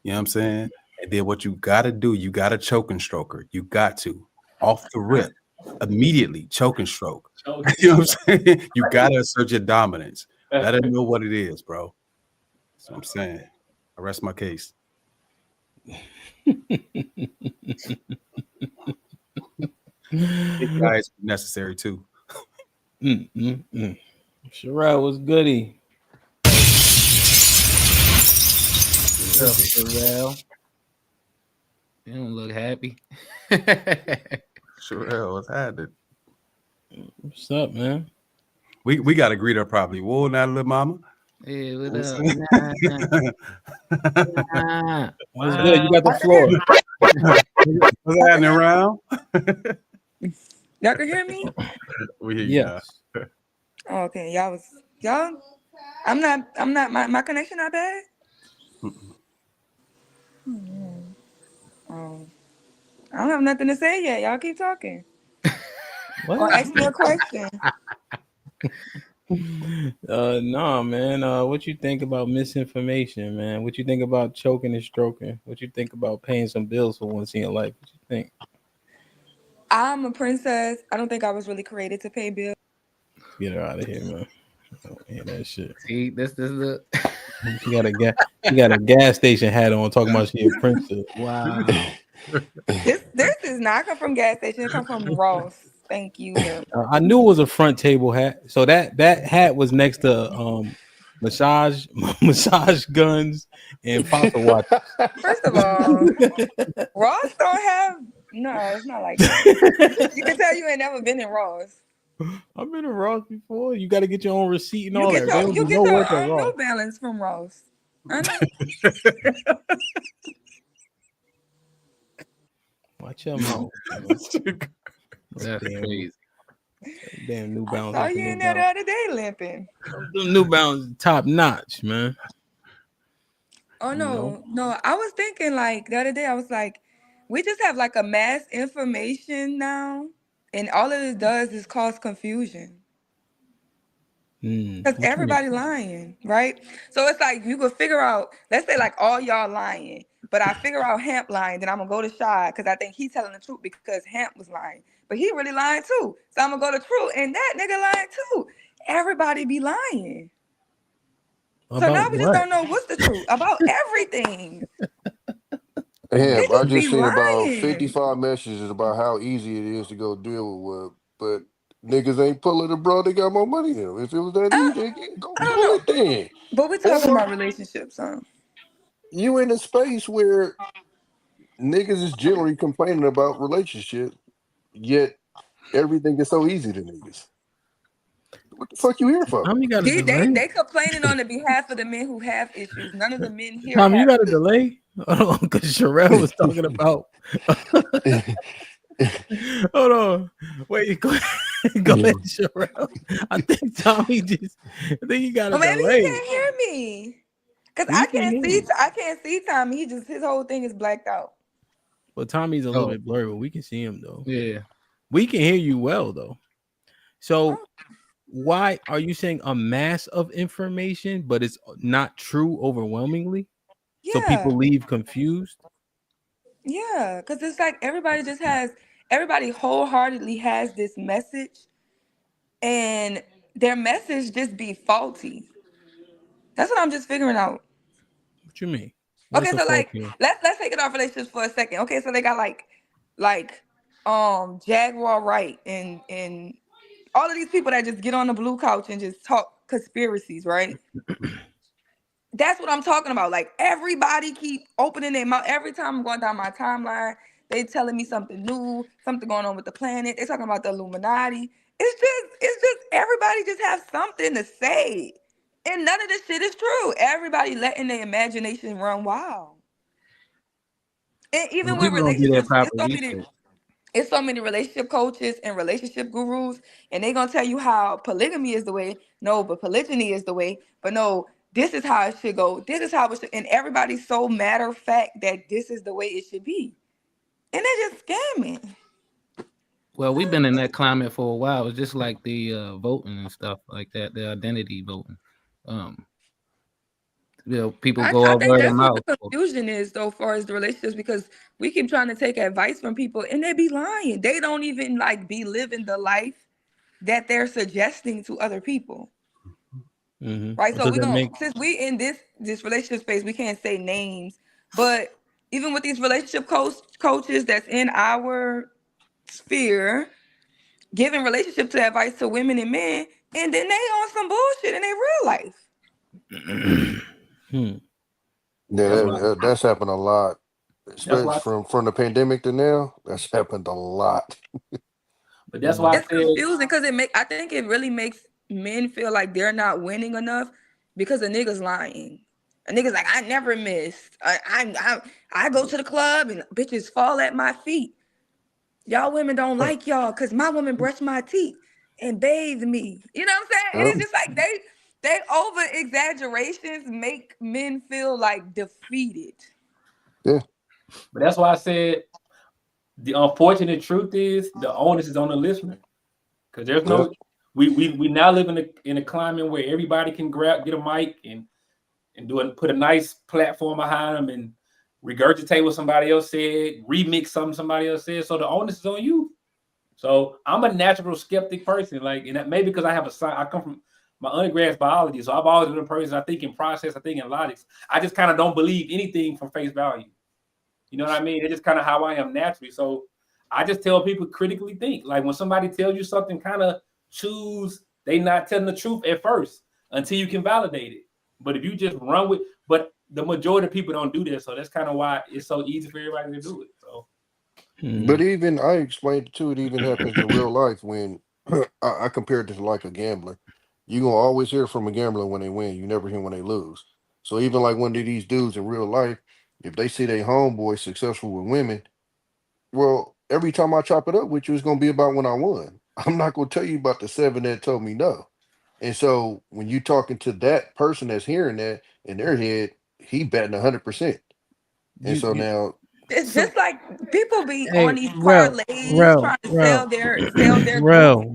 You know what I'm saying? And then what you gotta do, you gotta choke and stroke her. You got to off the rip, immediately choke and stroke. You know what I'm saying? You gotta assert your dominance. Let her know what it is, bro. That's what I'm saying. I rest my case. Big guys necessary too. Sherelle was goody. Sherelle. You don't look happy. Sherelle, what's happening? What's up, man? We got to greet her probably. Whoa, now, little mama. Hey, what up? What's good? You got the floor. What's happening around? Y'all can hear me? We hear you now. Oh, okay, y'all. I'm not. My connection not bad. I don't have nothing to say yet. Y'all keep talking. What? Or ask me a question. No, man. What you think about misinformation, man? What you think about choking and stroking? What you think about paying some bills for once in your life? What you think? I'm a princess. I don't think I was really created to pay bills. Get her out of here, man. I don't hear that shit. See, this the. You got a gas station hat on, talking about she a princess. Wow. This is not come from gas station. It come from Ross. Thank you. I knew it was a front table hat. So that hat was next to massage guns and fossil watches. First of all, Ross don't have. No, it's not like that. You can tell you ain't never been in Ross. I've been in Ross before. You got to get your own receipt and all that. You get your New Balance from Ross. I know. Watch your mouth. That's crazy. Damn New Balance. I saw you in there the other day limping. The New Balance top notch, man. Oh no. I was thinking like the other day. I was like, we just have like a mass information now, and all it does is cause confusion. Because everybody lying, right? So it's like you could figure out, let's say like all y'all lying, but I figure out HAMP lying, then I'm gonna go to Shy because I think he's telling the truth because HAMP was lying. But he really lying too. So I'm gonna go to True and that nigga lying too. Everybody be lying. So now we just don't know what's the truth about everything. Yeah, I just be seen about lying. 55 messages about how easy it is to go deal with, but niggas ain't pulling the bro. They got more money than them. If it was that easy, go do it then. But we're talking about relationships, huh? You in a space where niggas is generally complaining about relationships, yet everything is so easy to niggas. What the fuck you here for? They complaining on the behalf of the men who have issues. None of the men here. Tom, you got a delay? Because Sherelle was talking about. Hold on, wait, go ahead, Sherelle. I think Tommy he got a maybe delay. he can't hear me because I can't see Tommy. His whole thing is blacked out. Well, Tommy's a little bit blurry, but we can see him though. Yeah, we can hear you well though. So why are you saying a mass of information, but it's not true overwhelmingly? Yeah. So people leave confused. Yeah, because it's like everybody wholeheartedly has this message, and their message just be faulty. That's what I'm just figuring out. What you mean? Okay, so like let's take it off relationships for a second. Okay, so they got like Jaguar Wright and all of these people that just get on the blue couch and just talk conspiracies, right? That's what I'm talking about. Like everybody keep opening their mouth. Every time I'm going down my timeline, they telling me something new, something going on with the planet. They talking about the Illuminati. It's just everybody just have something to say. And none of this shit is true. Everybody letting their imagination run wild. And even with relationships, it's so many relationship coaches and relationship gurus, and they're gonna tell you how polygamy is the way. No, but polygyny is the way. But no, this is how it should go. This is how it should, and everybody's so matter of fact that this is the way it should be. And they're just scamming. Well, we've been in that climate for a while. It's just like the voting and stuff like that, the identity voting. People go I up think word of that's what mouth. the confusion is, though, far as the relationships, because we keep trying to take advice from people and they be lying. They don't even like be living the life that they're suggesting to other people. Right. So we don't, since we in this relationship space, we can't say names, but even with these relationship coaches that's in our sphere, giving relationship to advice to women and men, and then they on some bullshit in their real life. Yeah, that's happened a lot, That's especially why. from the pandemic to now. That's happened a lot. But that's why I It's said confusing because I think it really makes men feel like they're not winning enough because a nigga's lying. A nigga's like, I never missed. I go to the club and bitches fall at my feet. Y'all women don't like y'all because my woman brushed my teeth and bathed me. You know what I'm saying? And it's just like they over exaggerations make men feel like defeated. Yeah. But that's why I said the unfortunate truth is the onus is on the listener. Because there's no we now live in a climate where everybody can get a mic and put a nice platform behind them and regurgitate what somebody else said, remix something somebody else said. So the onus is on you. So I'm a natural skeptic person, like, and that maybe because I come from my undergrad's biology, so I've always been a person. I think in process, I think in logics. I just kind of don't believe anything from face value. You know what I mean? It's just kind of how I am naturally. So I just tell people critically think. Like when somebody tells you something, kind of choose they not telling the truth at first until you can validate it. But if you just run with, but the majority of people don't do that, so that's kind of why it's so easy for everybody to do it. So. But even I explained it too. It even happens in real life when I compared it to like a gambler. You're gonna always hear from a gambler when they win. You never hear when they lose. So even like one of these dudes in real life, if they see their homeboy successful with women, well, every time I chop it up with you, it's gonna be about when I won. I'm not gonna tell you about the 7 that told me no. And so when you talking to that person that's hearing that in their head, he betting 100%. And so now It's just like people be on these parlays trying to sell their Real. Do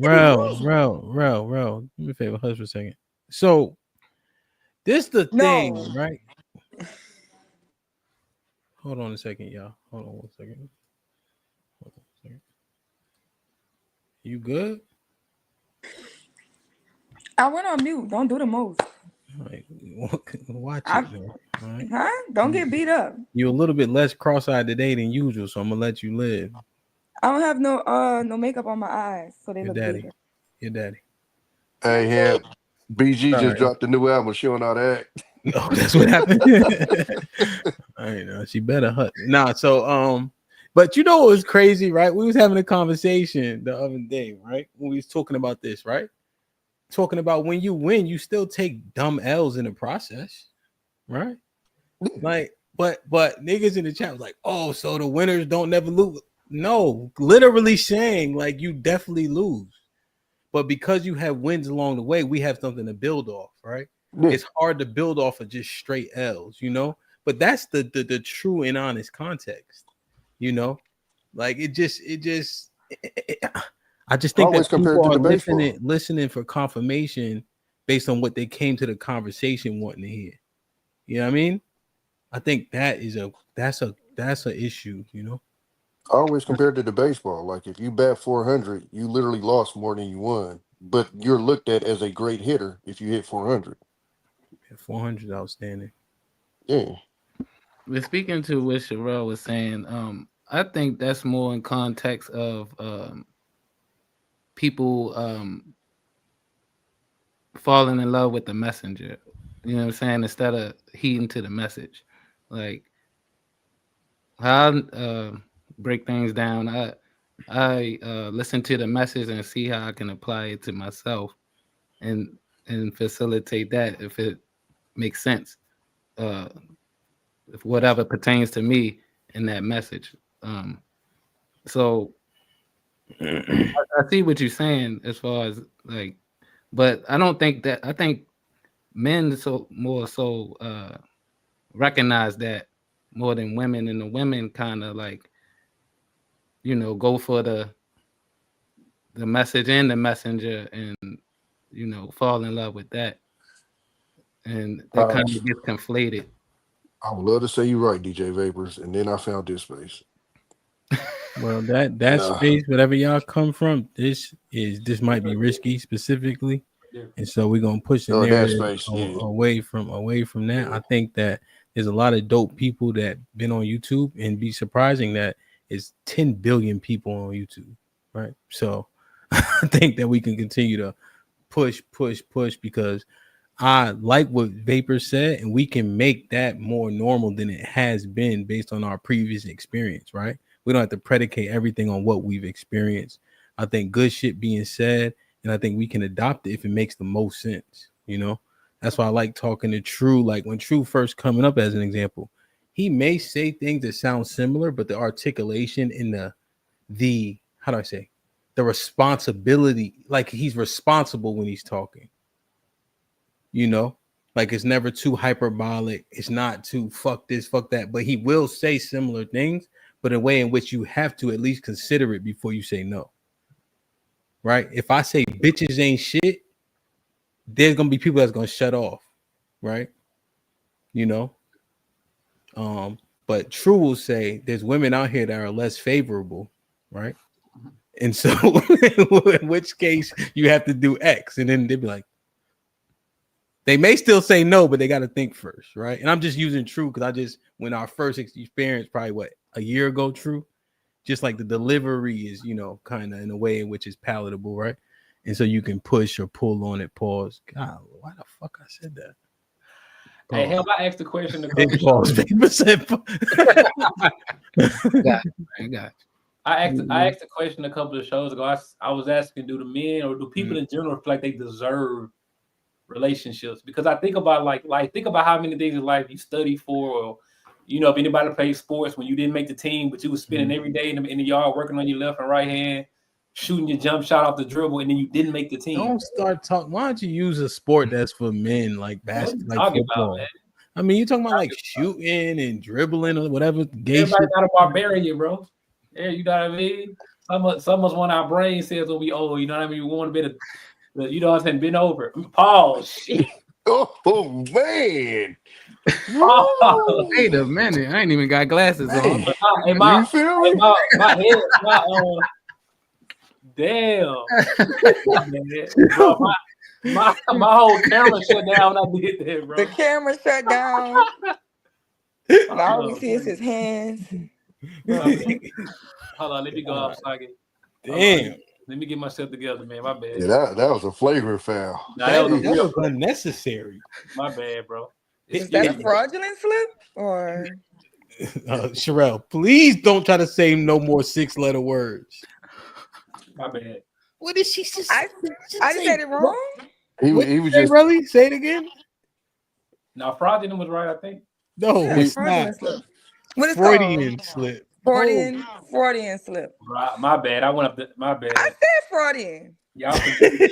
me a favor, hush for a second. So this the thing, right? Hold on a second, y'all. Hold on one second. You good? I went on mute. Don't do the most. Like, watch it, man. All right? Huh? Don't get beat up. You're a little bit less cross-eyed today than usual, so I'm gonna let you live. I don't have no makeup on my eyes, so they look bigger. Your daddy. Hey, Hemp, BG just dropped a new album. She don't know how to act. Oh, that's what happened. I know she better hut. Nah, so but you know what was crazy, right? We was having a conversation the other day, right? When we was talking about this, right? Talking about when you win, you still take dumb L's in the process, right? Like, but niggas in the chat was like, oh, so the winners don't never lose. No, literally saying like you definitely lose. But because you have wins along the way, we have something to build off, right? Yeah. It's hard to build off of just straight L's, you know. But that's the true and honest context, you know. Like I just think that people are listening for confirmation based on what they came to the conversation wanting to hear. You know what I mean? I think that's an issue, you know. I always compared it to baseball. Like if you bat 400, you literally lost more than you won, but you're looked at as a great hitter if you hit 400. 400 is outstanding. Yeah. But speaking to what Sherelle was saying, I think that's more in context of people falling in love with the messenger. You know what I'm saying? Instead of heeding to the message. Like how break things down. I listen to the message and see how I can apply it to myself and facilitate that if it makes sense. If whatever pertains to me in that message. So I see what you're saying as far as like, but I don't think that. I think men more so recognize that more than women, and the women kind of like, go for the message and the messenger, and fall in love with that, and that kind of gets conflated. I would love to say you're right, DJ Vapors, and then I found this space. Well, that space, whatever y'all come from, this might be risky specifically, and so we're gonna push the narrative away from that. I think that there's a lot of dope people that been on YouTube, and be surprising that it's 10 billion people on YouTube, right? So I think that we can continue to push because I like what Vapor said, and we can make that more normal than it has been based on our previous experience, right? We don't have to predicate everything on what we've experienced. I think good shit being said, and I think we can adopt it if it makes the most sense. That's why I like talking to True. Like when True first coming up as an example, he may say things that sound similar, but the articulation in the how do I say, the responsibility, like he's responsible when he's talking. Like it's never too hyperbolic. It's not too fuck this, fuck that, but he will say similar things, but in a way in which you have to at least consider it before you say no. Right? If I say bitches ain't shit, there's gonna be people that's gonna shut off, right? But True will say there's women out here that are less favorable, right? And so in which case you have to do X, and then they'd be like, they may still say no, but they got to think first, right? And I'm just using True because when our first experience, probably a year ago, True, just like the delivery is, kind of in a way in which is palatable, right? And so you can push or pull on it. Pause. God, why the fuck I said that? Hey, hell, I asked the question. I asked the question a couple of shows ago. I was asking, do the men or do people in general feel like they deserve relationships? Because I think about think about how many things in life you study for, or if anybody plays sports, when you didn't make the team, but you were spending every day in the yard working on your left and right hand, shooting your jump shot off the dribble, and then you didn't make the team. Don't start talking. Why don't you use a sport that's for men, like basketball, like football? I mean, you're talking about like shooting and dribbling or whatever. Everybody got a barbarian, bro. Yeah, you know what I mean? Some of us want our brain cells when we old. You know what I mean? We want a bit of, you know what I'm saying? Been over. Pause. Shit. Oh man. Wait a minute. I ain't even got glasses on. Hey, my head, damn. Bro, my whole camera shut down when I did that, bro. The camera shut down. All we see is his hands. Hold on, let me go off so I can. Damn. Let me get myself together, man. My bad. Yeah, that was a flavor foul. That was unnecessary. My bad, bro. Is that a fraudulent slip or? Sherelle, please don't try to say no more 6-letter words. My bad. What did she say? I just said it wrong. He was just really say it again. No, fraudulent was right, I think. No, it's not. What is Freudian slip. Freudian slip. Right, my bad. I went up. My bad. I said Freudian. Y'all forgive me.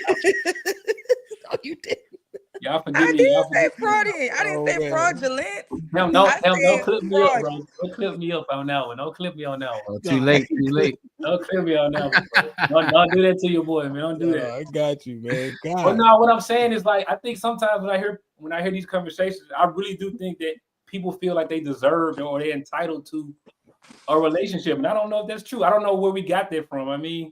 No, you didn't. Y'all forgive me. I didn't say Freudian. I didn't say fraudulent. Don't clip me up, bro. Don't clip me up on that one. Don't clip me on that one. Oh, too late. Don't clip me on that one. Don't do that to your boy, man. Don't do that. I got you, man. God. But no, what I'm saying is I think sometimes when I hear these conversations, I really do think that people feel like they deserve or they're entitled to a relationship, and I don't know if that's true. I don't know where we got that from. I mean,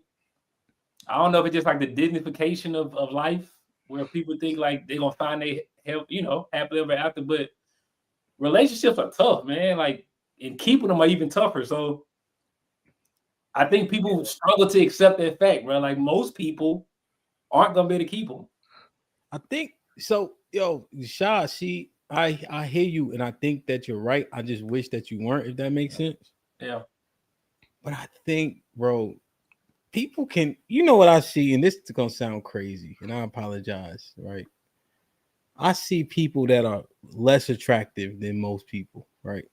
I don't know if it's just like the dignification of life, where people think like they're gonna find they help, happily ever after. But relationships are tough, man. Like, and keeping them are even tougher. So I think people struggle to accept that fact, bro. Like most people aren't gonna be able to keep them. I think so. Yo, Shah, I hear you, and I think that you're right. I just wish that you weren't, if that makes sense. Yeah. But I think, bro, people can, what I see, and this is gonna sound crazy, and I apologize, right? I see people that are less attractive than most people, right?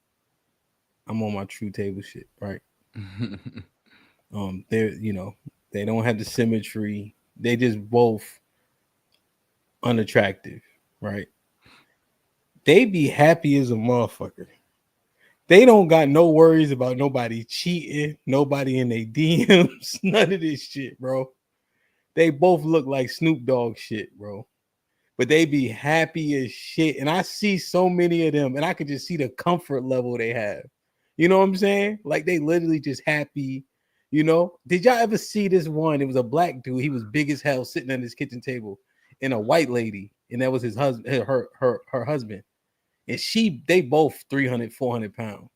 I'm on my true table shit, right? They're, They don't have the symmetry. They just both unattractive, right? They be happy as a motherfucker. They don't got no worries about nobody cheating, nobody in their DMs, none of this shit, bro. They both look like Snoop Dogg shit, bro. But they be happy as shit. And I see so many of them, and I could just see the comfort level they have. You know what I'm saying? Like they literally just happy. You know, did y'all ever see this one? It was a black dude. He was big as hell sitting at his kitchen table, and a white lady, and that was his husband, her husband. And they both 300, 400 pounds.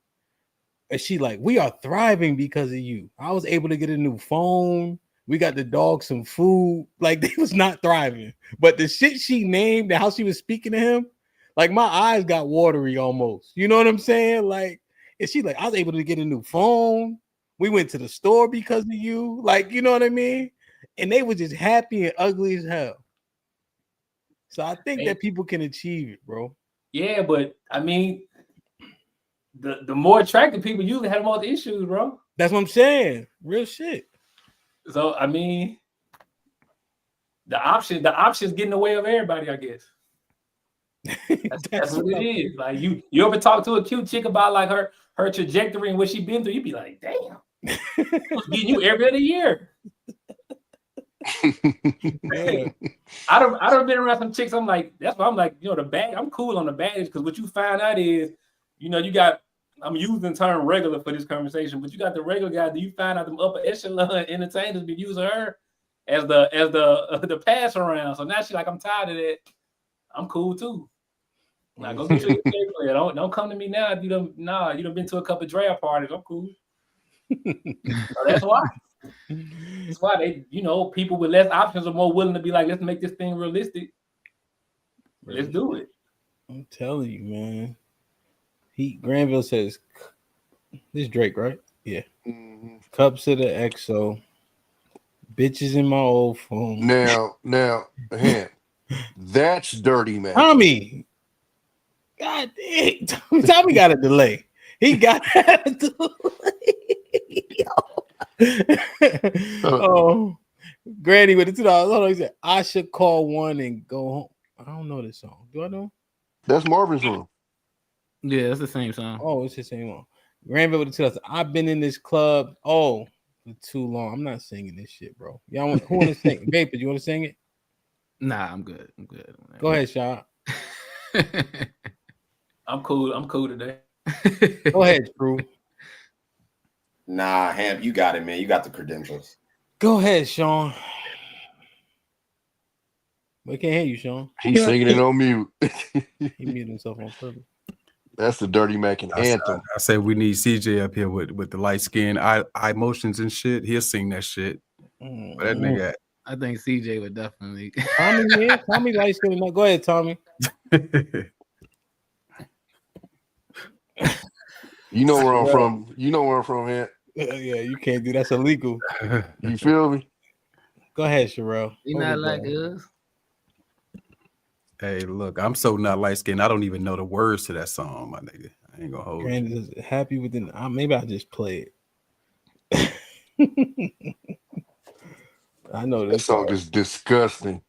And she like, we are thriving because of you. I was able to get a new phone. We got the dog some food. Like they was not thriving. But the shit she named and how she was speaking to him, like my eyes got watery almost. You know what I'm saying? Like, and she like, I was able to get a new phone. We went to the store because of you. Like, you know what I mean? And they were just happy and ugly as hell. So I think that people can achieve it, bro. Yeah, but I mean, the more attractive people usually have more issues, bro. That's what I'm saying. Real shit. So I mean, the options get in the way of everybody, I guess. That's what it is. Like you ever talk to a cute chick about like her trajectory and what she been through, you be like, damn, who's getting you every other year. Yeah. I don't been around some chicks. I'm like, that's why I'm like, you know, the bag. I'm cool on the baggage because what you find out is, you know, you got. I'm using the term regular for this conversation, but you got the regular guy. Do you find out them upper echelon entertainers be using her as the pass around? So now she's like, I'm tired of that. I'm cool too. Now go get your NBA player. Don't come to me now if you don't. Nah, you done been to a couple draft parties. I'm cool. So that's why. That's why they, you know, people with less options are more willing to be like, let's make this thing realistic. Let's do it. I'm telling you, man. Granville says, this Drake, right? Yeah. Mm-hmm. Cups of the XO. Bitches in my old phone. Now, that's dirty, man. Tommy. God dang. Tommy got a delay. He got a delay. Oh, Granny with the $2. Hold on, he said, I should call one and go home. I don't know this song. Do I know? That's Marvin's song. Yeah, it's the same song. Oh, it's the same one. Granville with the $2. I've been in this club for too long. I'm not singing this shit, bro. Y'all who want to sing? Vapor, you want to sing it? Nah, I'm good. Go ahead, Shaw. I'm cool today. Go ahead, Drew. Nah, Hamp, you got it, man. You got the credentials. Go ahead, Sean. We can't hear you, Sean. He's singing it on mute. He muted himself on purpose. That's the Dirty Mac and anthem. I say we need CJ up here with the light skin, eye motions and shit. He'll sing that shit. But that nigga, I think CJ would definitely. Tommy light skin. Go ahead, Tommy. You know where I'm from. You know where I'm from, man. Yeah, you can't do that's illegal. You feel me? Go ahead, Sherelle. You not like us. Hey, look, I'm so not light skinned. I don't even know the words to that song, my nigga. I ain't gonna hold you. Is happy with it. Maybe I'll just play it. I know this song is disgusting.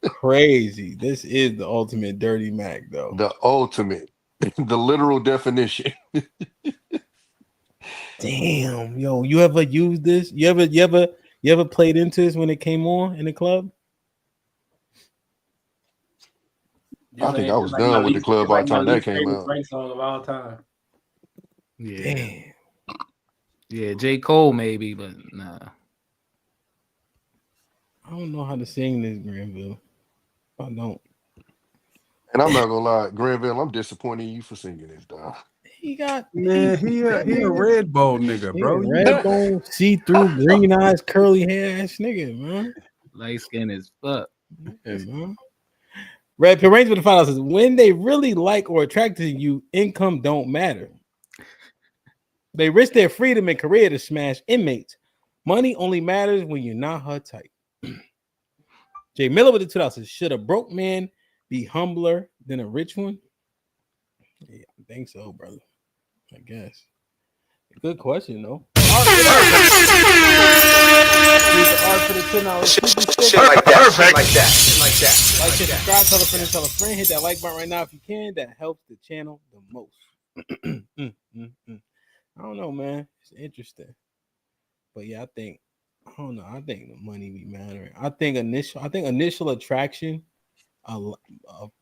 Crazy. This is the ultimate Dirty Mac, though. The ultimate, the literal definition. Damn, yo, you ever used this? You ever played into this when it came on in the club? I think I was done with the club by the time that came out. Great song of all time. Yeah. Damn. Yeah, J. Cole maybe, but nah. I don't know how to sing this, Granville. I don't. And I'm not gonna lie, Granville, I'm disappointed in you for singing this, dog. He got man. He a red bone nigga, bro. Red bone, see-through, green eyes, curly hair ass nigga, man. Light skin as fuck. Yeah, man. Red Pill Range with the final says, when they really like or attracted to you, income don't matter. They risk their freedom and career to smash inmates. Money only matters when you're not her type. Jay Miller with the 2000 says, should a broke man be humbler than a rich one? Yeah, I think so, brother. I guess. Good question, though. Shit like that. Shit like that. Shit like that. Like, subscribe, tell a friend, and tell a friend. Hit that like button right now if you can. That helps the channel the most. I don't know, man. It's interesting, but yeah, I don't know. I think the money be mattering. I think initial attraction. A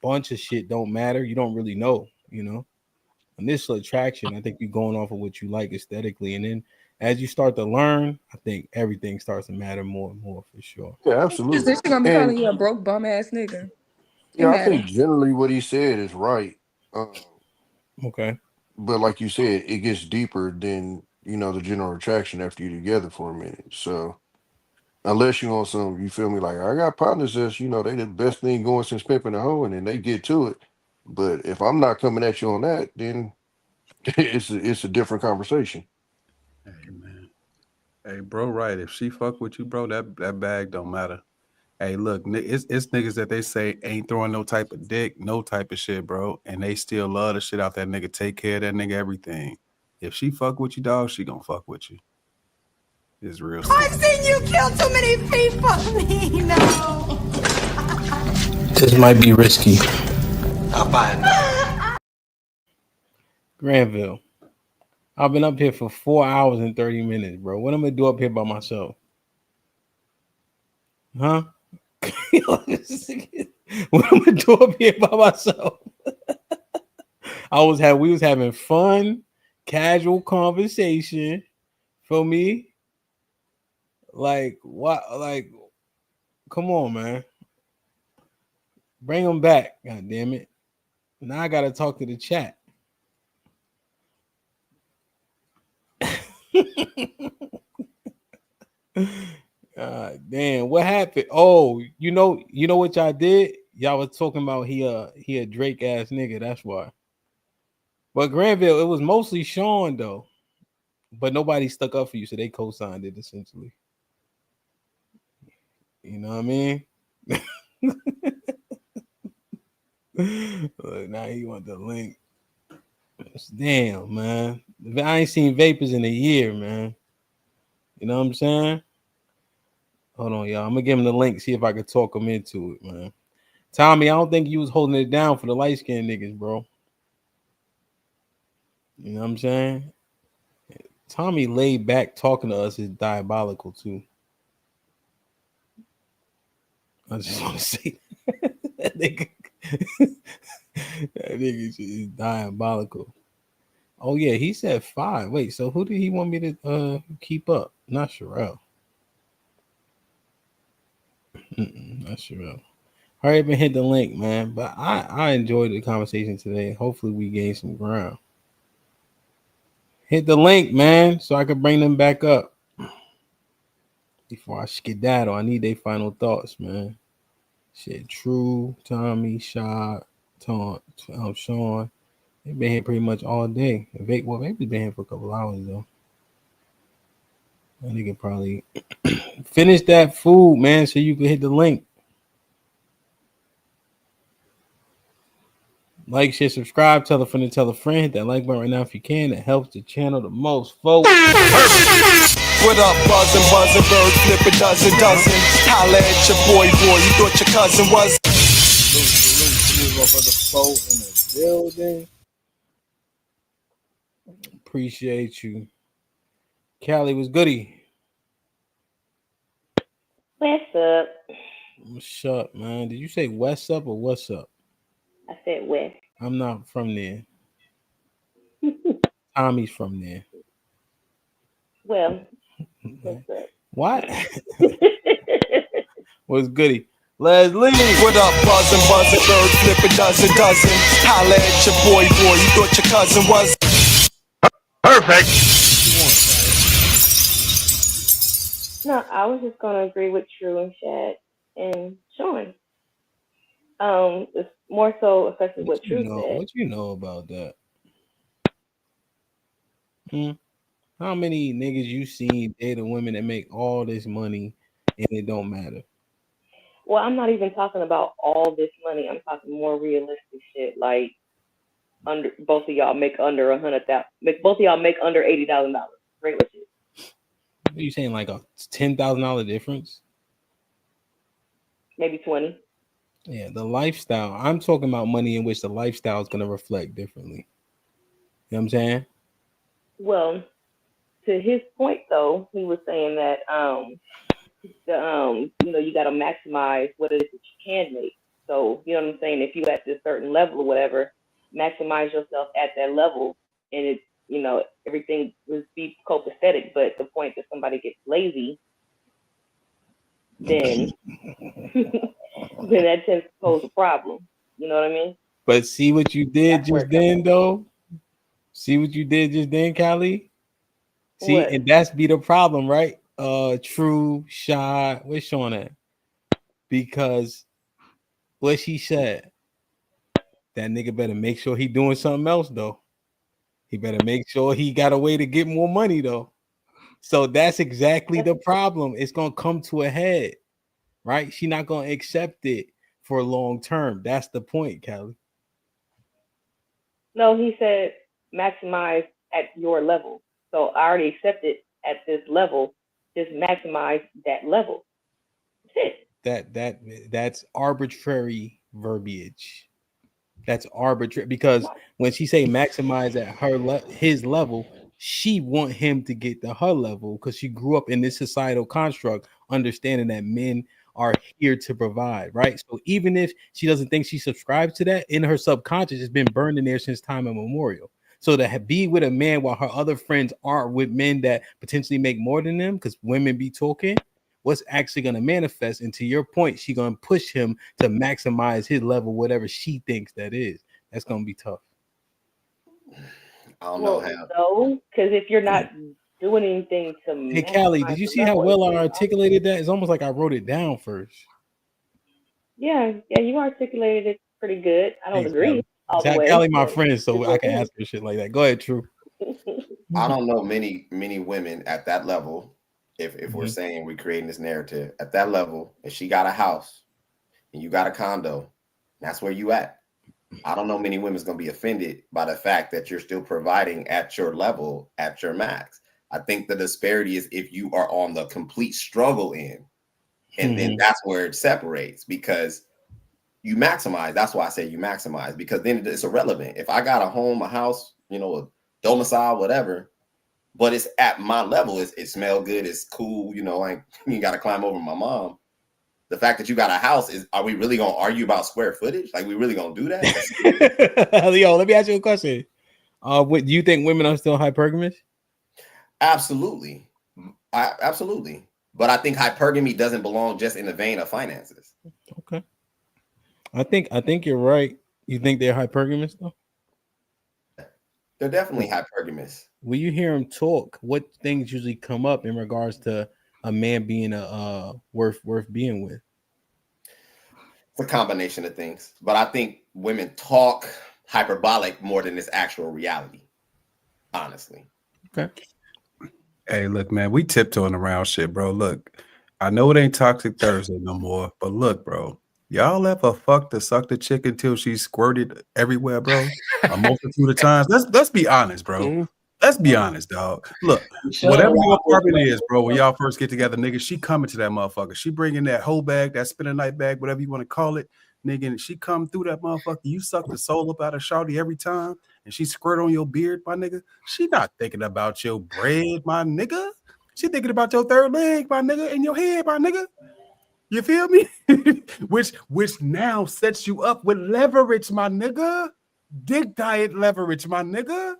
bunch of shit don't matter. You don't really know, Initial attraction. I think you're going off of what you like aesthetically, and then as you start to learn, I think everything starts to matter more and more for sure. Yeah, absolutely. She's gonna be calling you a broke bum ass nigga. Yeah, I think generally what he said is right. Okay. But like you said, it gets deeper than the general attraction after you're together for a minute. So unless you on some, you feel me? Like I got partners that's they the best thing going since pimping the hoe, and then they get to it. But if I'm not coming at you on that, then it's a different conversation. Hey man, hey bro, right? If she fuck with you, bro, that bag don't matter. Hey, look, it's niggas that they say ain't throwing no type of dick, no type of shit, bro, and they still love the shit out that nigga, take care of that nigga, everything. If she fuck with you, dog, she gonna fuck with you. It's real simple. I've seen you kill too many people. No. This might be risky. I'll buy it. Granville, I've been up here for 4 hours and 30 minutes, bro. What am I gonna do up here by myself? Huh? What am I gonna do up here by myself? We was having fun, casual conversation. For me, like what? Like, come on, man. Bring them back. God damn it. Now I gotta talk to the chat. Damn, what happened? Oh, you know what y'all did? Y'all was talking about he a Drake ass nigga. That's why. But Granville, it was mostly Sean though. But nobody stuck up for you, so they co-signed it essentially. You know what I mean? Look, now he want the link. Damn, man. I ain't seen Vapors in a year, man. You know what I'm saying? Hold on, y'all. I'm gonna give him the link, see if I can talk him into it, man. Tommy, I don't think you was holding it down for the light-skinned niggas, bro. You know what I'm saying? Tommy laid back talking to us is diabolical too. I just want to say that nigga, that nigga is diabolical. Oh yeah, he said 5. Wait, so who did he want me to keep up? Not Sherelle. Not Sherelle. Hurry up and hit the link, man. But I enjoyed the conversation today. Hopefully we gain some ground. Hit the link, man, so I can bring them back up. Before I skedaddle, I need their final thoughts, man. Shit, True, Tommy, Shaw, Sean. They've been here pretty much all day. They've been here for a couple hours, though. I think it probably finish that food, man, so you can hit the link. Like, share, subscribe, tell a friend and tell a friend. Hit that like button right now if you can. It helps the channel the most, folks. What up, buzzing, bird flip a dozen. Holla at your boy, you thought your cousin was. In the building. Appreciate you. Callie was goody. What's up? What's up, man? Did you say what's up or what's up? I said West. I'm not from there. Tommy's from there. Well, what's up? What? What's goody? Leslie. What up, buzzing, bird flip a dozen. Holla at your boy, you thought your cousin was. Perfect. No, I was just gonna agree with True and Shad and Sean. It's more so especially what True said. What you know about that? How many niggas you seen date women that make all this money and it don't matter? Well, I'm not even talking about all this money. I'm talking more realistic shit. Like both of y'all make under $100,000. Both of y'all make under $80,000. Regular shit. are you saying, like a $10,000 difference? Maybe 20. Yeah, the lifestyle. I'm talking about money in which the lifestyle is going to reflect differently. You know what I'm saying? Well, to his point though, he was saying that you got to maximize what it is that you can make. So you know what I'm saying. If you at this certain level or whatever, maximize yourself at that level, and it's everything will be copacetic. But the point that somebody gets lazy, then then that tends to pose a problem. You know what I mean? But see what you did just then, though. See what you did just then, Callie. See, What? and that's be the problem, right? True, Shy. Where's Sean at? Because what she said, that nigga better make sure he doing something else, though. He better make sure he got a way to get more money, though. So that's exactly the problem. It's gonna come to a head, right? She not gonna accept it for long term. That's the point, Callie. No, he said maximize at your level. So I already accepted at this level. Just maximize that level. That's it. That's arbitrary verbiage. That's arbitrary because when she say maximize at his level, she want him to get to her level because she grew up in this societal construct, understanding that men are here to provide, right? So even if she doesn't think she subscribes to that, in her subconscious, it's been burned in there since time immemorial. So to be with a man while her other friends are with men that potentially make more than them, because women be talking, what's actually going to manifest? And to your point, she's going to push him to maximize his level, whatever she thinks that is. That's going to be tough. I don't know how. No, because if you're not doing anything to Hey, Callie, did you see how well I articulated that? It's almost like I wrote it down first. Yeah, you articulated it pretty good. I don't agree all the way. Callie, my friend, so I can ask her shit like that. Go ahead, True. I don't know many women at that level. If we're saying we're creating this narrative at that level, if she got a house and you got a condo, that's where you at. I don't know many women's gonna be offended by the fact that you're still providing at your level, at your max. I think the disparity is if you are on the complete struggle end, and then that's where it separates because you maximize. That's why I say you maximize, because then it's irrelevant. If I got a home, a house, a domicile, whatever, but it's at my level, it smells good, it's cool, like you got to climb over my mom. The fact that you got a house are we really gonna argue about square footage? Like we really gonna do that? Yo, let me ask you a question. Do you think women are still hypergamous? Absolutely. Absolutely. But I think hypergamy doesn't belong just in the vein of finances. Okay. I think you're right. You think they're hypergamous though? They're definitely hypergamous. When you hear them talk, what things usually come up in regards to a man being worth being with? It's a combination of things, but I think women talk hyperbolic more than it's actual reality. Honestly. Okay. Hey, look, man, we tiptoeing around shit, bro. Look, I know it ain't Toxic Thursday no more, but look, bro, y'all ever fuck to suck the chick until she squirted everywhere, bro? A multitude of times. Let's be honest, bro. Let's be honest, dog. Look, whatever your apartment is, bro, when y'all first get together, nigga, she coming to that motherfucker. She bringing that whole bag, that spin a night bag, whatever you want to call it, nigga, and she come through that motherfucker. You suck the soul up out of shawty every time, and she squirt on your beard, my nigga. She not thinking about your bread, my nigga. She thinking about your third leg, my nigga, and your head, my nigga. You feel me? which now sets you up with leverage, my nigga. Dick diet leverage, my nigga.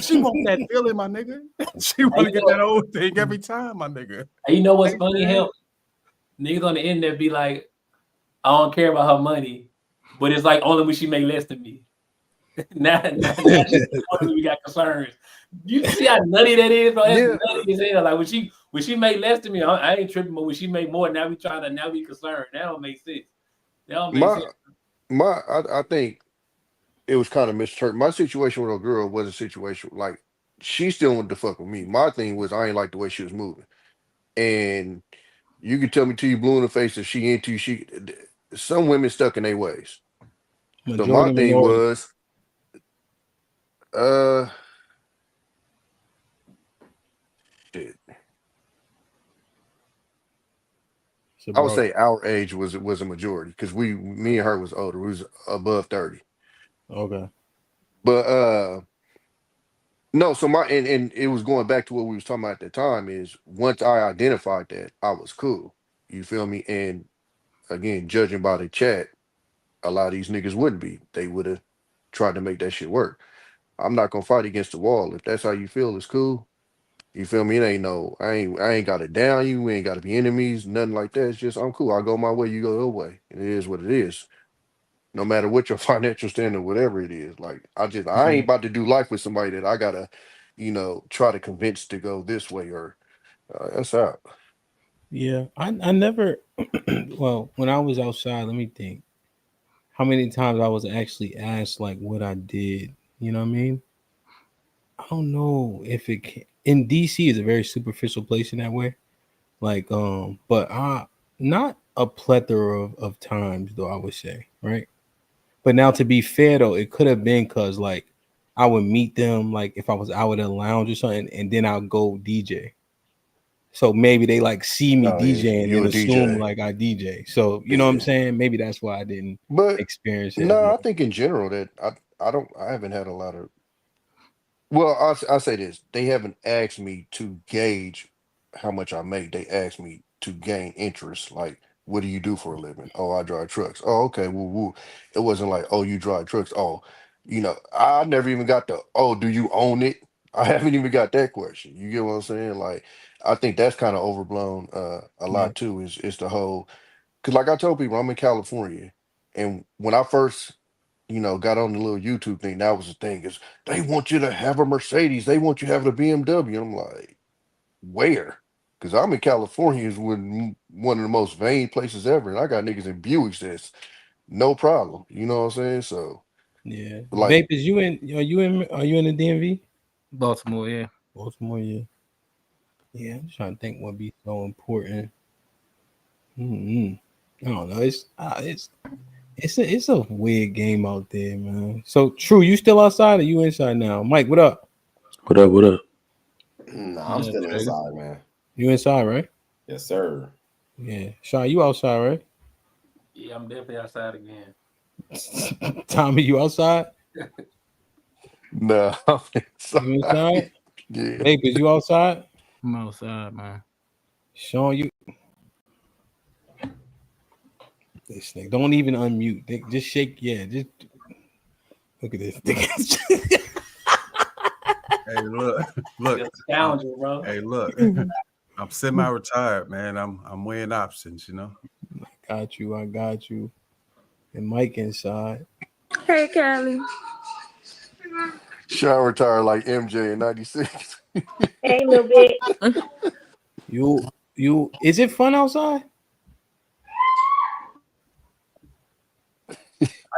She want that feeling, my nigga. She want to get that old thing every time, my nigga. You know what's funny? Him niggas on the internet be like, I don't care about her money, but it's like only when she make less than me. now we got concerns. You see how nutty that is, bro? That's nutty as hell. Like when she make less than me, I ain't tripping, but when she make more, now we concerned. That don't make sense. That don't make sense. I think it was kind of misinterpreted. My situation with a girl was a situation like she still wanted to fuck with me. My thing was I ain't like the way she was moving, and you can tell me till you blue in the face if she into you. Some women stuck in their ways. So my thing was, shit. I would say our age was a majority because me and her was older. We was above 30. Okay. But no, so and it was going back to what we was talking about at the time is once I identified that I was cool. You feel me? And again, judging by the chat, a lot of these niggas wouldn't be. They would have tried to make that shit work. I'm not gonna fight against the wall. If that's how you feel, it's cool. You feel me? It ain't no, I ain't gotta down you, we ain't gotta be enemies, nothing like that. It's just I'm cool. I go my way, you go your way. It is what it is. No matter what your financial standing, whatever it is. Like I ain't about to do life with somebody that I gotta, try to convince to go this way or that's out. Yeah, I never. Well, when I was outside, let me think. How many times I was actually asked like what I did? You know what I mean? I don't know if it can. In DC is a very superficial place in that way. Like, but not a plethora of times though. I would say, right? But now to be fair though, it could have been because like I would meet them like if I was out at a lounge or something, and then I'll go DJ. So maybe they like see me Oh yeah, DJing you and a assume DJ. like I DJ. So you know what I'm Yeah. saying? Maybe that's why I didn't But experience it as no, I much. think in general that I haven't had a lot of. Well, I'll say this: they haven't asked me to gauge how much I make. They asked me to gain interest. Like, what do you do for a living? Oh, I drive trucks. Oh, okay. Woo woo. It wasn't like, oh, you drive trucks. Oh, I never even got the. Oh, do you own it? I haven't even got that question. You get what I'm saying? Like, I think that's kind of overblown. A Yeah. lot too is the whole. Because like I told people, I'm in California, and when I first got on the little YouTube thing. That was the thing is they want you to have a Mercedes. They want you to have a BMW. I'm like, where? Because I'm in California is one of the most vain places ever. And I got niggas in Buicks that's no problem. You know what I'm saying? So Yeah. like, Vape, are you in the DMV? Baltimore, yeah. Baltimore, yeah. Yeah, I'm trying to think what would be so important. I don't know. It's a weird game out there, man. So true, you still outside or you inside now? Mike, what up? What up? What up? Nah, I'm still inside, man. You inside, right? Yes, sir. Yeah. Sean, you outside, right? Yeah, I'm definitely outside again. Tommy, you outside? nah, I'm You inside? yeah. Vape, is you outside? I'm outside, man. Sean, you this nigga. Don't even unmute. Just shake. Yeah, just look at this. Hey, look. Challenger, bro. Hey, look. I'm semi-retired, man. I'm weighing options, I got you. And Mike inside. Hey, Kelly. Shower tire like MJ in '96. Hey, little bit. You. Is it fun outside?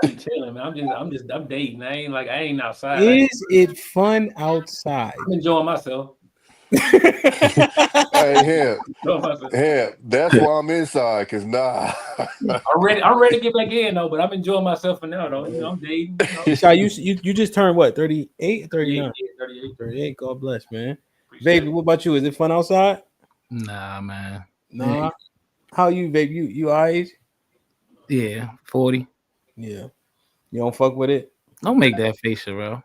I be chilling, man. I'm dating. I ain't outside. Is it fun outside? I'm enjoying myself. Hey, that's why I'm inside, cause nah. I'm ready to get back in though, but I'm enjoying myself for now though. I'm dating. Shy, you just turned what? 38, 39? Yeah, 38. 38. God bless, man. Baby, what about you? Is it fun outside? Nah, man. Nah. How you, babe? You our age? Yeah, 40. Yeah. You don't fuck with it? Don't make that facial, bro.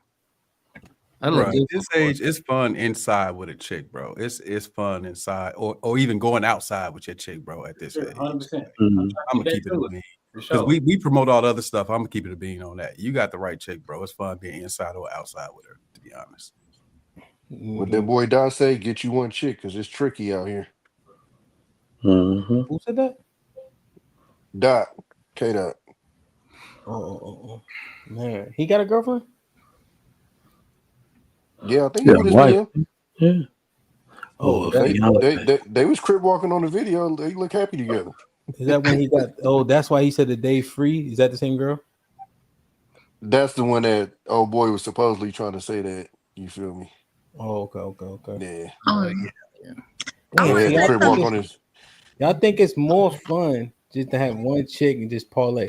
I look Bro, good at this age, it's fun inside with a chick, bro. It's fun inside, or even going outside with your chick, bro. At this age, 100%. I'm gonna keep it a bean because we promote all the other stuff. I'm gonna keep it a bean on that. You got the right chick, bro. It's fun being inside or outside with her. To be honest, What that boy Don say? Get you one chick, cause it's tricky out here. Who said that? Dot, K-Dot. Oh. Man, he got a girlfriend? Yeah, I think it was him. Yeah. Oh, they was crib walking on the video. They look happy together. Is that when he got? Oh, that's why he said the day free. Is that the same girl? That's the one that old boy was supposedly trying to say that. You feel me? Oh, okay. Yeah. Damn, They had the crib walk on his. Y'all think it's more fun just to have one chick and just parlay?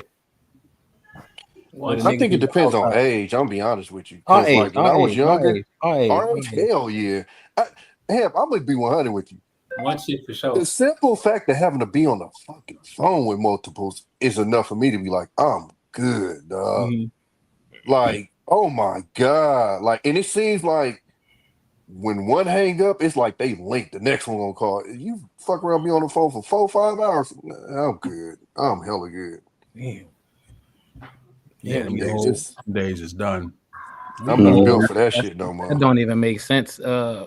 I think it depends on age. I'm gonna be honest with you. Our Because age, like when I was younger, our age. hell yeah. I'm gonna be 100 with you. One shit for sure. The simple fact of having to be on the fucking phone with multiples is enough for me to be like, I'm good, dog. Like, oh my God. Like, and it seems like when one hang up, it's like they link the next one gonna call. You fuck around me on the phone for 4-5 hours. I'm good. I'm hella good. Damn. Yeah, them days is done. I'm not built for that shit no more. That don't even make sense,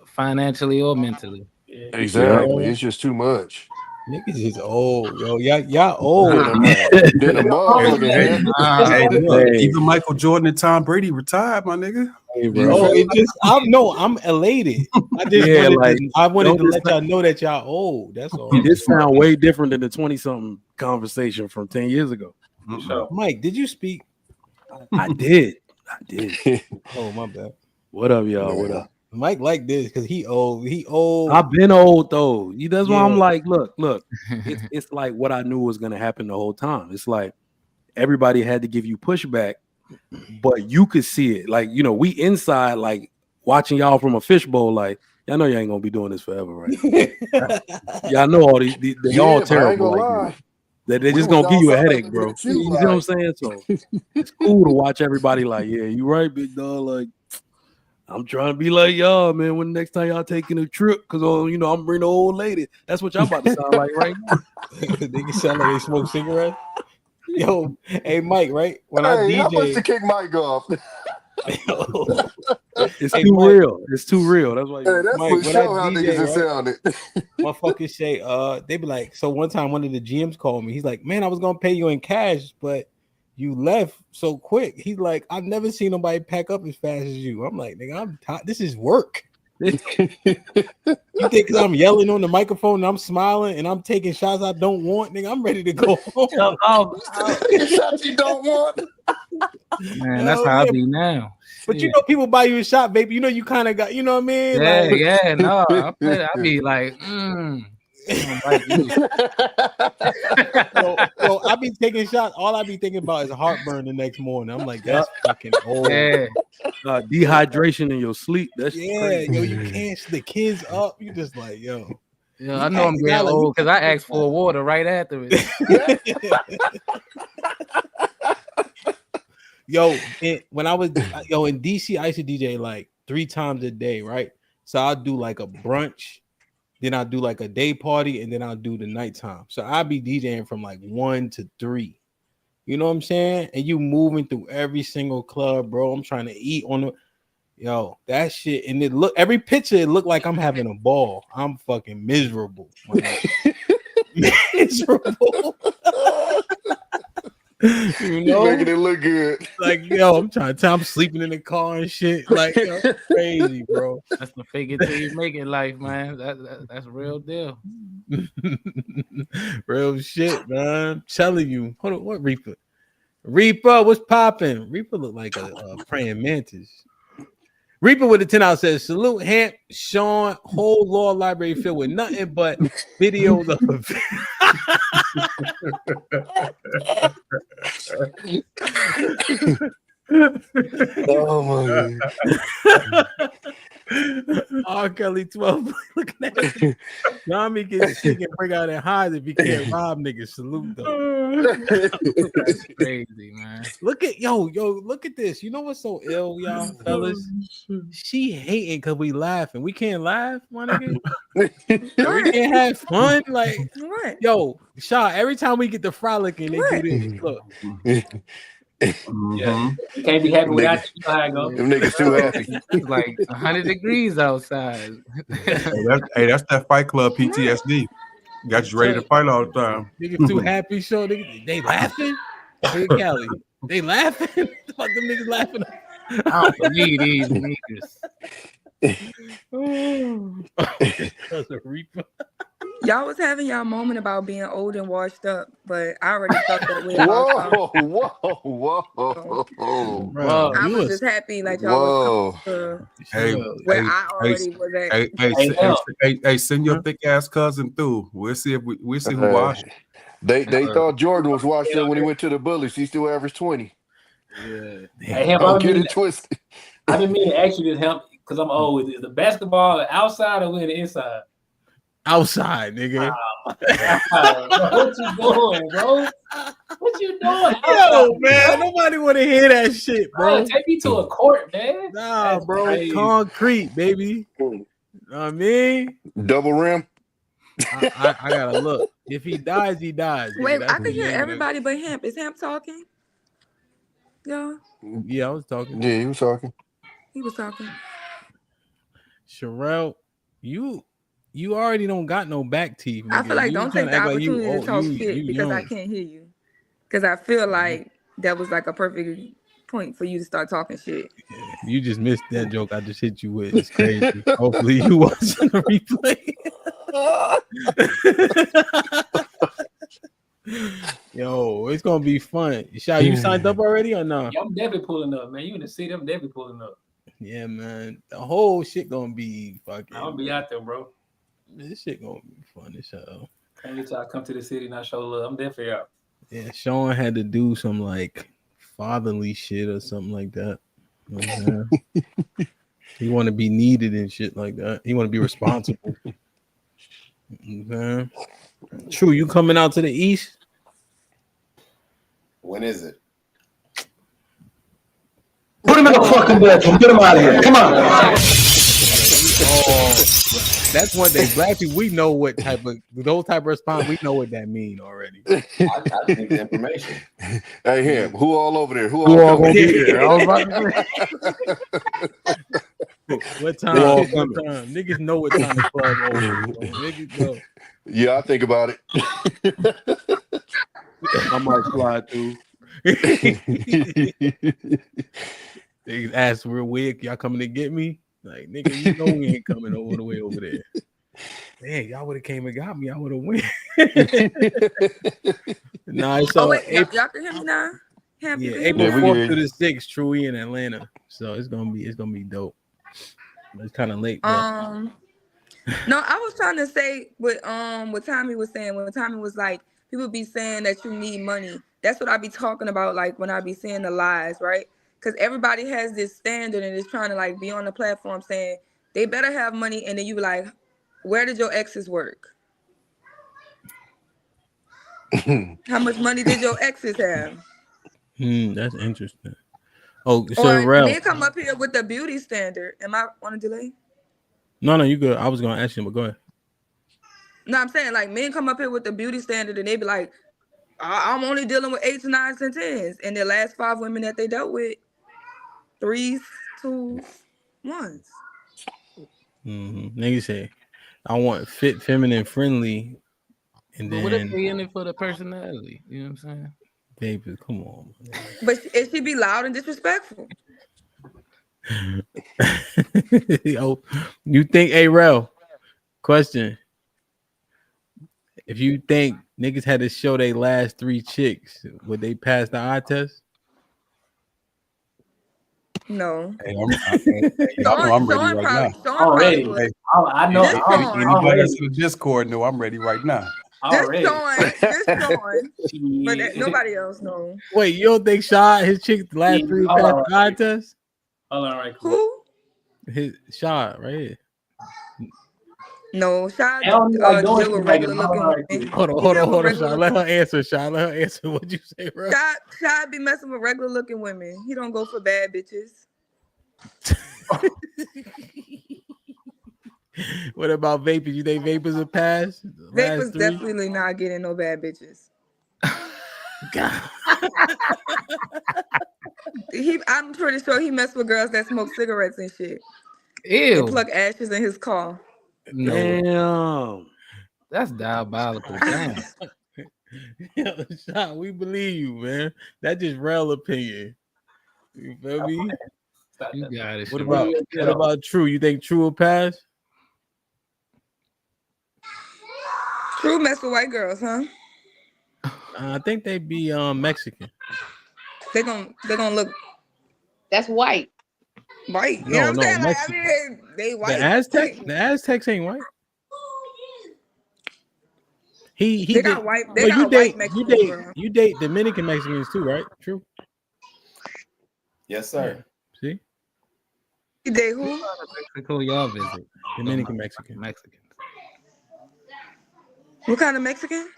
financially or mentally. Exactly. It's just too much. Niggas is old, yo. Y'all old. Then a motherfucking Hey, look, Hey. even Michael Jordan and Tom Brady retired, my nigga. Hey, bro. It just I'm elated. I wanted to let y'all know that y'all old. That's all. This sound way different than the 20-something conversation from 10 years ago. Mike, did you speak? I did. Oh, my bad. What up, y'all? What up? Mike like this because he old. He old. I've been old though. That's why I'm Yeah. like, look. It's like what I knew was gonna happen the whole time. It's like everybody had to give you pushback, but you could see it. Like, we inside, like watching y'all from a fishbowl. Like, y'all know y'all ain't gonna be doing this forever, right? Y'all know all these they all terrible. Like, they just gonna give you a headache, bro. You know what I'm saying? So it's cool to watch everybody like, yeah, you right, big dog. Like, I'm trying to be like y'all, man. When the next time y'all taking a trip, because I'm bringing the old lady. That's what y'all about to sound like right now. They sound like they smoke cigarettes. Yo, hey Mike, right? When I DJ, how much to kick Mike off? It's too real. It's too real. That's why. That's Mike, for when sure I how DJ, niggas right? are sounding. Motherfuckers say, they be like, so one time one of the GMs called me. He's like, man, I was gonna pay you in cash, but you left so quick. He's like, I've never seen nobody pack up as fast as you. I'm like, nigga, I'm tired. This is work. You think because I'm yelling on the microphone and I'm smiling and I'm taking shots I don't want, nigga, I'm ready to go home. Shots you don't want. Man, that's how I be now. But people buy you a shot, baby. You kind of got, you know what I mean? No, I be like, Yo, I be taking shots. All I be thinking about is heartburn the next morning. I'm like, that's fucking old. Yeah. Dehydration in your sleep. That's crazy. Yo, you can't. The kids up. You just like, yo. Yeah, I know I'm getting old because I asked for water right after it. Yo, when I was in DC, I used to DJ like 3 times a day, right? So I'll do like a brunch, then I'll do like a day party, and then I'll do the nighttime. So I'll be DJing from like 1 to 3. You know what I'm saying? And you moving through every single club, bro. I'm trying to eat on the that shit. And every picture, it looked like I'm having a ball. I'm fucking miserable. Miserable. You're making it look good. Like, I'm trying to tell I'm sleeping in the car and shit. Like, crazy, bro. That's the fake it till you make it life, man. That's a real deal. Real shit, man. I'm telling you. Hold on, what Reaper? Reaper, what's popping? Reaper look like a praying mantis. Reaper with the 10 out says, salute Hamp, Sean, whole law library filled with nothing but videos of Oh my God. R. Kelly 12. Looking at it. Yami gets sick and break out and hide if he can't rob niggas. Salute though. That's crazy, man. Look at look at this. You know what's so ill, y'all fellas? She hating because we laughing. We can't laugh, my nigga. We can't have fun. Like what? Yo, Shaw, every time we get the frolicking, they do this. Look. Yeah. You can't be happy without you. Know how it go. Them niggas too happy. It's like 100 degrees outside. That's that Fight Club PTSD. Got you ready to fight all the time. Niggas too happy, so they laughing. Hey, Kelly, they laughing. The fuck them niggas laughing. I don't believe these niggas. That's a Reaper. Y'all was having y'all moment about being old and washed up, but I already felt that way. Whoa. I was just happy like y'all was coming to where I already was at. Hey, send your thick ass cousin through. We'll see who washed. They thought Jordan was washed up when he went to the Bullies. He still averaged 20. Yeah. Hey, Hamp, Don't get it twisted. I've been meaning to ask you this, Hamp, because I'm old. Is the basketball outside or in the inside? Outside, nigga. What you doing, bro? What you doing? Yo, man, nobody want to hear that shit, bro. Take me to a court, man. Nah, That's bro. crazy. Concrete, baby. Know what I mean? Double rim. I gotta look. If he dies, he dies. Nigga. Wait, That's I can the hear name of everybody but Hamp. Is Hamp talking? Yeah, Yeah, I was talking. Yeah, he was talking. he was talking. Sherelle, you already don't got no back teeth, nigga. I feel like You don't trying take to the act like you opportunity to old, talk you shit because I young. can't hear you. Because I feel like that was like a perfect point for you to start talking shit. You just missed that joke I just hit you with. It's crazy. Hopefully you watching the replay. Yo, it's gonna be fun. Shy, you signed up already or no? Yeah, I'm definitely pulling up, man. You in the city? I'm definitely pulling up. Yeah, man. The whole shit gonna be fucking. I'm gonna be out there, bro. This shit gonna be fun as hell. Can't let y'all come to the city and not show love. I'm definitely out. Yeah, Sean had to do some like fatherly shit or something like that. You know what I'm saying? He want to be needed and shit like that. He want to be responsible. Okay. True, you coming out to the east? When is it? Put him in the fucking bedroom. Get him out of here. Come on. Oh, that's one thing. Black people, we know what type of those type of response. We know what that mean already. I need the information. Hey, him. Who all over there? Who Who all all gonna coming? be there? I was about to What time? all What time? Niggas know what time the club over. So niggas know. Yeah, I think about it. I might slide through. They ask real weird, y'all coming to get me? Like, nigga, you know we ain't coming all the way over there. Man, y'all would have came and got me. I would have went. Nah, it's Oh wait, y'all can hear me now? Hamp, you yeah, can hear April me now? 4th to the 6th, True in Atlanta. So it's gonna be dope. It's kind of late. But... No, I was trying to say what Tommy was saying. When Tommy was like, people be saying that you need money. That's what I be talking about, like when I be seeing the lies, right? Because everybody has this standard and is trying to like be on the platform saying they better have money, and then you be like, where did your exes work? How much money did your exes have? That's interesting. Oh, so Or Rel. men come up here with the beauty standard. Am I on a delay? No, you good. I was gonna ask you, but go ahead. No, I'm saying like men come up here with the beauty standard and they be like, I'm only dealing with 8s, 9s, and 10s. And the last 5 women that they dealt with, 3s, 2s, 1s. Nigga say, I want fit, feminine, friendly, and But then what if they in it for the personality? You know what I'm saying? Baby, come on. But it should be loud and disrespectful. Yo, you think, hey, Rel, question. If you think niggas had to show their last 3 chicks, would they pass the eye test? No. Hey, y'all know I'm ready right now. Already. Hey, I know. Anybody that's in the Discord know I'm ready right now. Just Sean. But nobody else knows. Wait, you don't think Shaw, his chick, the last 3 passed the eye test? Hold on, right. Who? His Shaw, right here. No, Shy deal with regular looking. Hold on, Shaw. Let her answer, Shaw. Let her answer. What'd you say, bro? Shy be messing with regular looking women. He don't go for bad bitches. What about vapors? You think vapors will pass? Vapors definitely not getting no bad bitches. I'm pretty sure he messed with girls that smoke cigarettes and shit. Ew. And plug ashes in his car. No. Damn. That's diabolical. Damn. Yo, Shaw, we believe you, man. That's just real opinion. You feel me? You got it. What about True? You think True will pass? True mess with white girls, huh? I think they be Mexican. They're gonna look. That's white. White. You know what I'm saying? Like, I mean, they white. The Aztecs ain't white. They got white. They got white Mexicans. You date Dominican Mexicans too, right? True. Yes, sir. Yeah. See? You date who? Mexico, y'all visit. Dominican Mexicans. What kind of Mexican?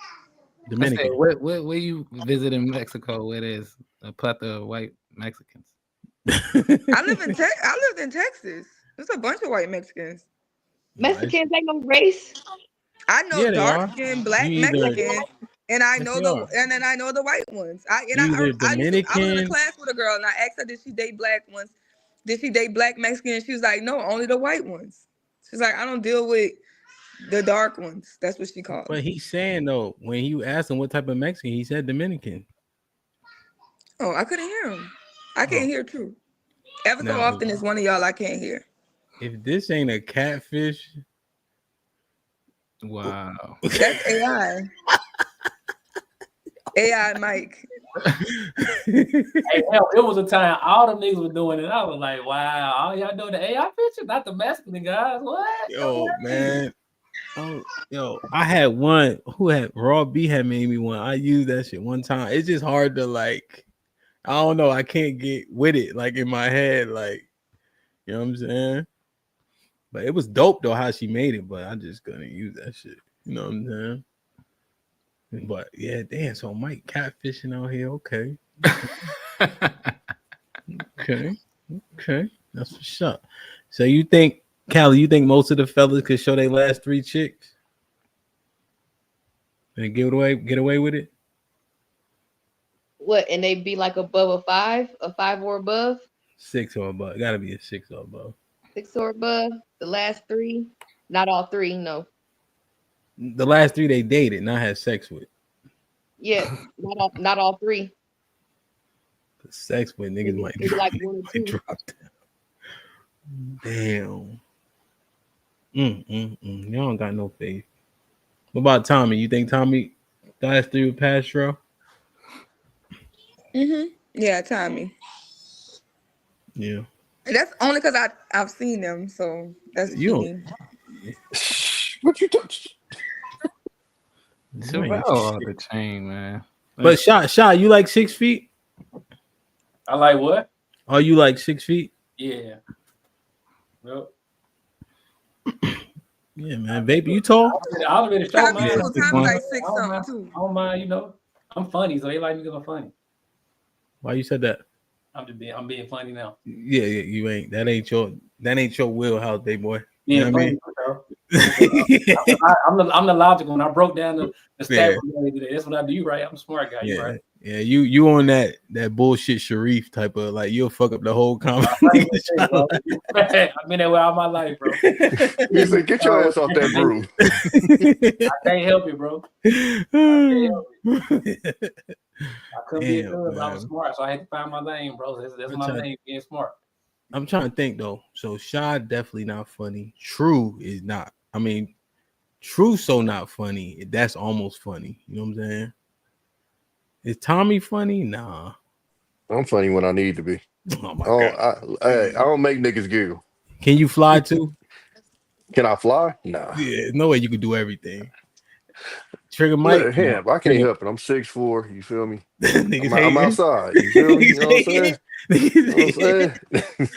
Dominican. I said, where you visit in Mexico where there's a plethora of white Mexicans? I lived in Texas. There's a bunch of white Mexicans. Mexicans ain't no race. I know dark skinned black Mexicans, and I know then I know the white ones. I was in a class with a girl, and I asked her, did she date black ones? Did she date black Mexicans? She was like, no, only the white ones. She's like, I don't deal with the dark ones. That's what she called. But he's saying though, when you asked him what type of Mexican, he said Dominican. Oh, I couldn't hear him. I can't hear too. Ever so often, it's one of y'all I can't hear. If this ain't a catfish, wow, that's AI. AI Mike. Hey, hell, it was a time all them niggas were doing it. I was like, wow, all y'all doing the AI picture, not the masculine guys. What? Yo, man. Oh, yo, I had one who had Raw B had made me one. I used that shit one time. It's just hard to like, I don't know. I can't get with it like in my head, like, you know what I'm saying? But it was dope though how she made it, but I just couldn't use that shit. You know what I'm saying? But yeah, damn. So Mike catfishing out here. Okay. Okay. That's what's up. So you think, Callie, you think most of the fellas could show their last 3 chicks and get away with it? What? And they be like above a 5 or above? 6 or above. Gotta be a 6 or above. 6 or above. The last 3, not all 3. No. The last 3 they dated, not had sex with. Yeah, not all 3. The sex with niggas might like 1 or 2. Drop down. Damn. You don't got no faith. What about Tommy? You think Tommy last 3 with Pastro? Yeah, Tommy. Yeah. And that's only because I've seen them, so that's you. What you touch? The chain, man. But shot, you like 6 feet? I like what? Are you like 6 feet? Yeah. Yep. Yeah, man. Baby, you tall? I already showed mine. Tommy like 6 something too. I don't mind, you know. I'm funny, so they like me because I'm funny. Why you said that? I'm being funny now. Yeah, you ain't. That ain't your wheelhouse, big boy. You know what I mean? I'm the logical one. I broke down the stat today. That's what I do, right? I'm a smart guy. Yeah, right? Yeah, you on that bullshit Sharif type of like you'll fuck up the whole conversation. I've been that way all my life, bro. You say, get your ass off that broom. I can't help it, bro. I couldn't be a good, but I was smart, so I had to find my lane, bro. That's my lane, being smart. I'm trying to think though. So Shy definitely not funny. True is not. I mean, True so not funny. That's almost funny. You know what I'm saying? Is Tommy funny? Nah. I'm funny when I need to be. Oh my God. I don't make niggas giggle. Can you fly too? Can I fly? Nah. Yeah, no way you could do everything. Trigger Mike. Hemp, I can't help it. I'm 6'4". You feel me? I'm outside. You feel me? You know what I'm saying? You know what I'm saying?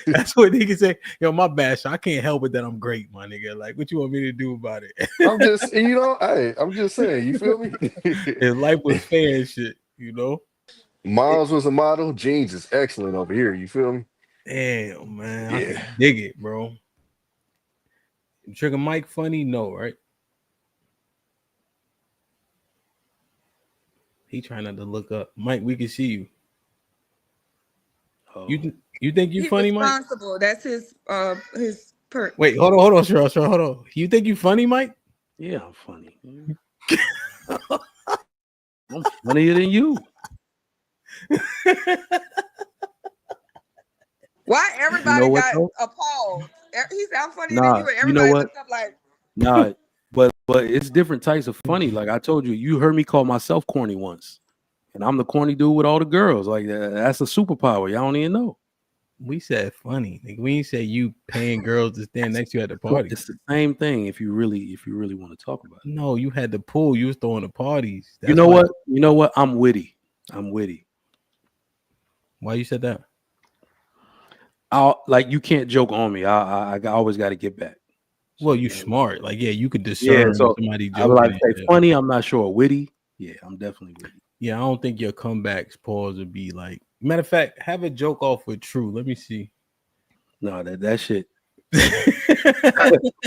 That's what niggas say. Yo, my bad. I can't help it that I'm great, my nigga. Like, what you want me to do about it? I'm just, I'm just saying. You feel me? If life was fair and shit, you know. Miles was a model. Jeans is excellent over here. You feel me? Damn, man. I can dig it, bro. Trigger Mike funny? No, right? He trying not to look up. Mike, we can see you. Oh. You think you funny, Mike? Responsible. That's his perk. Wait, hold on, Cheryl, hold on. You think you funny, Mike? Yeah, I'm funny. I'm funnier than you. Why everybody got appalled? He sound funnier than you, and everybody you know what? looked up like. Nah, but it's different types of funny. Like I told you, you heard me call myself corny once, and I'm the corny dude with all the girls. Like that's a superpower. Y'all don't even know. We said funny. Like, we ain't say you paying girls to stand next to you at the party. It's the same thing. If you really want to talk about it. No, you had the pool. You was throwing the parties. That's what? You know what? I'm witty. Why you said that? You can't joke on me. I always got to get back. Well, you smart. Like, yeah, you could Yeah, discern so somebody I would like joking. to say funny. I'm not sure. Witty. Yeah, I'm definitely witty. Yeah, I don't think your comebacks pause would be like. Matter of fact, have a joke off with True. Let me see. No, that shit.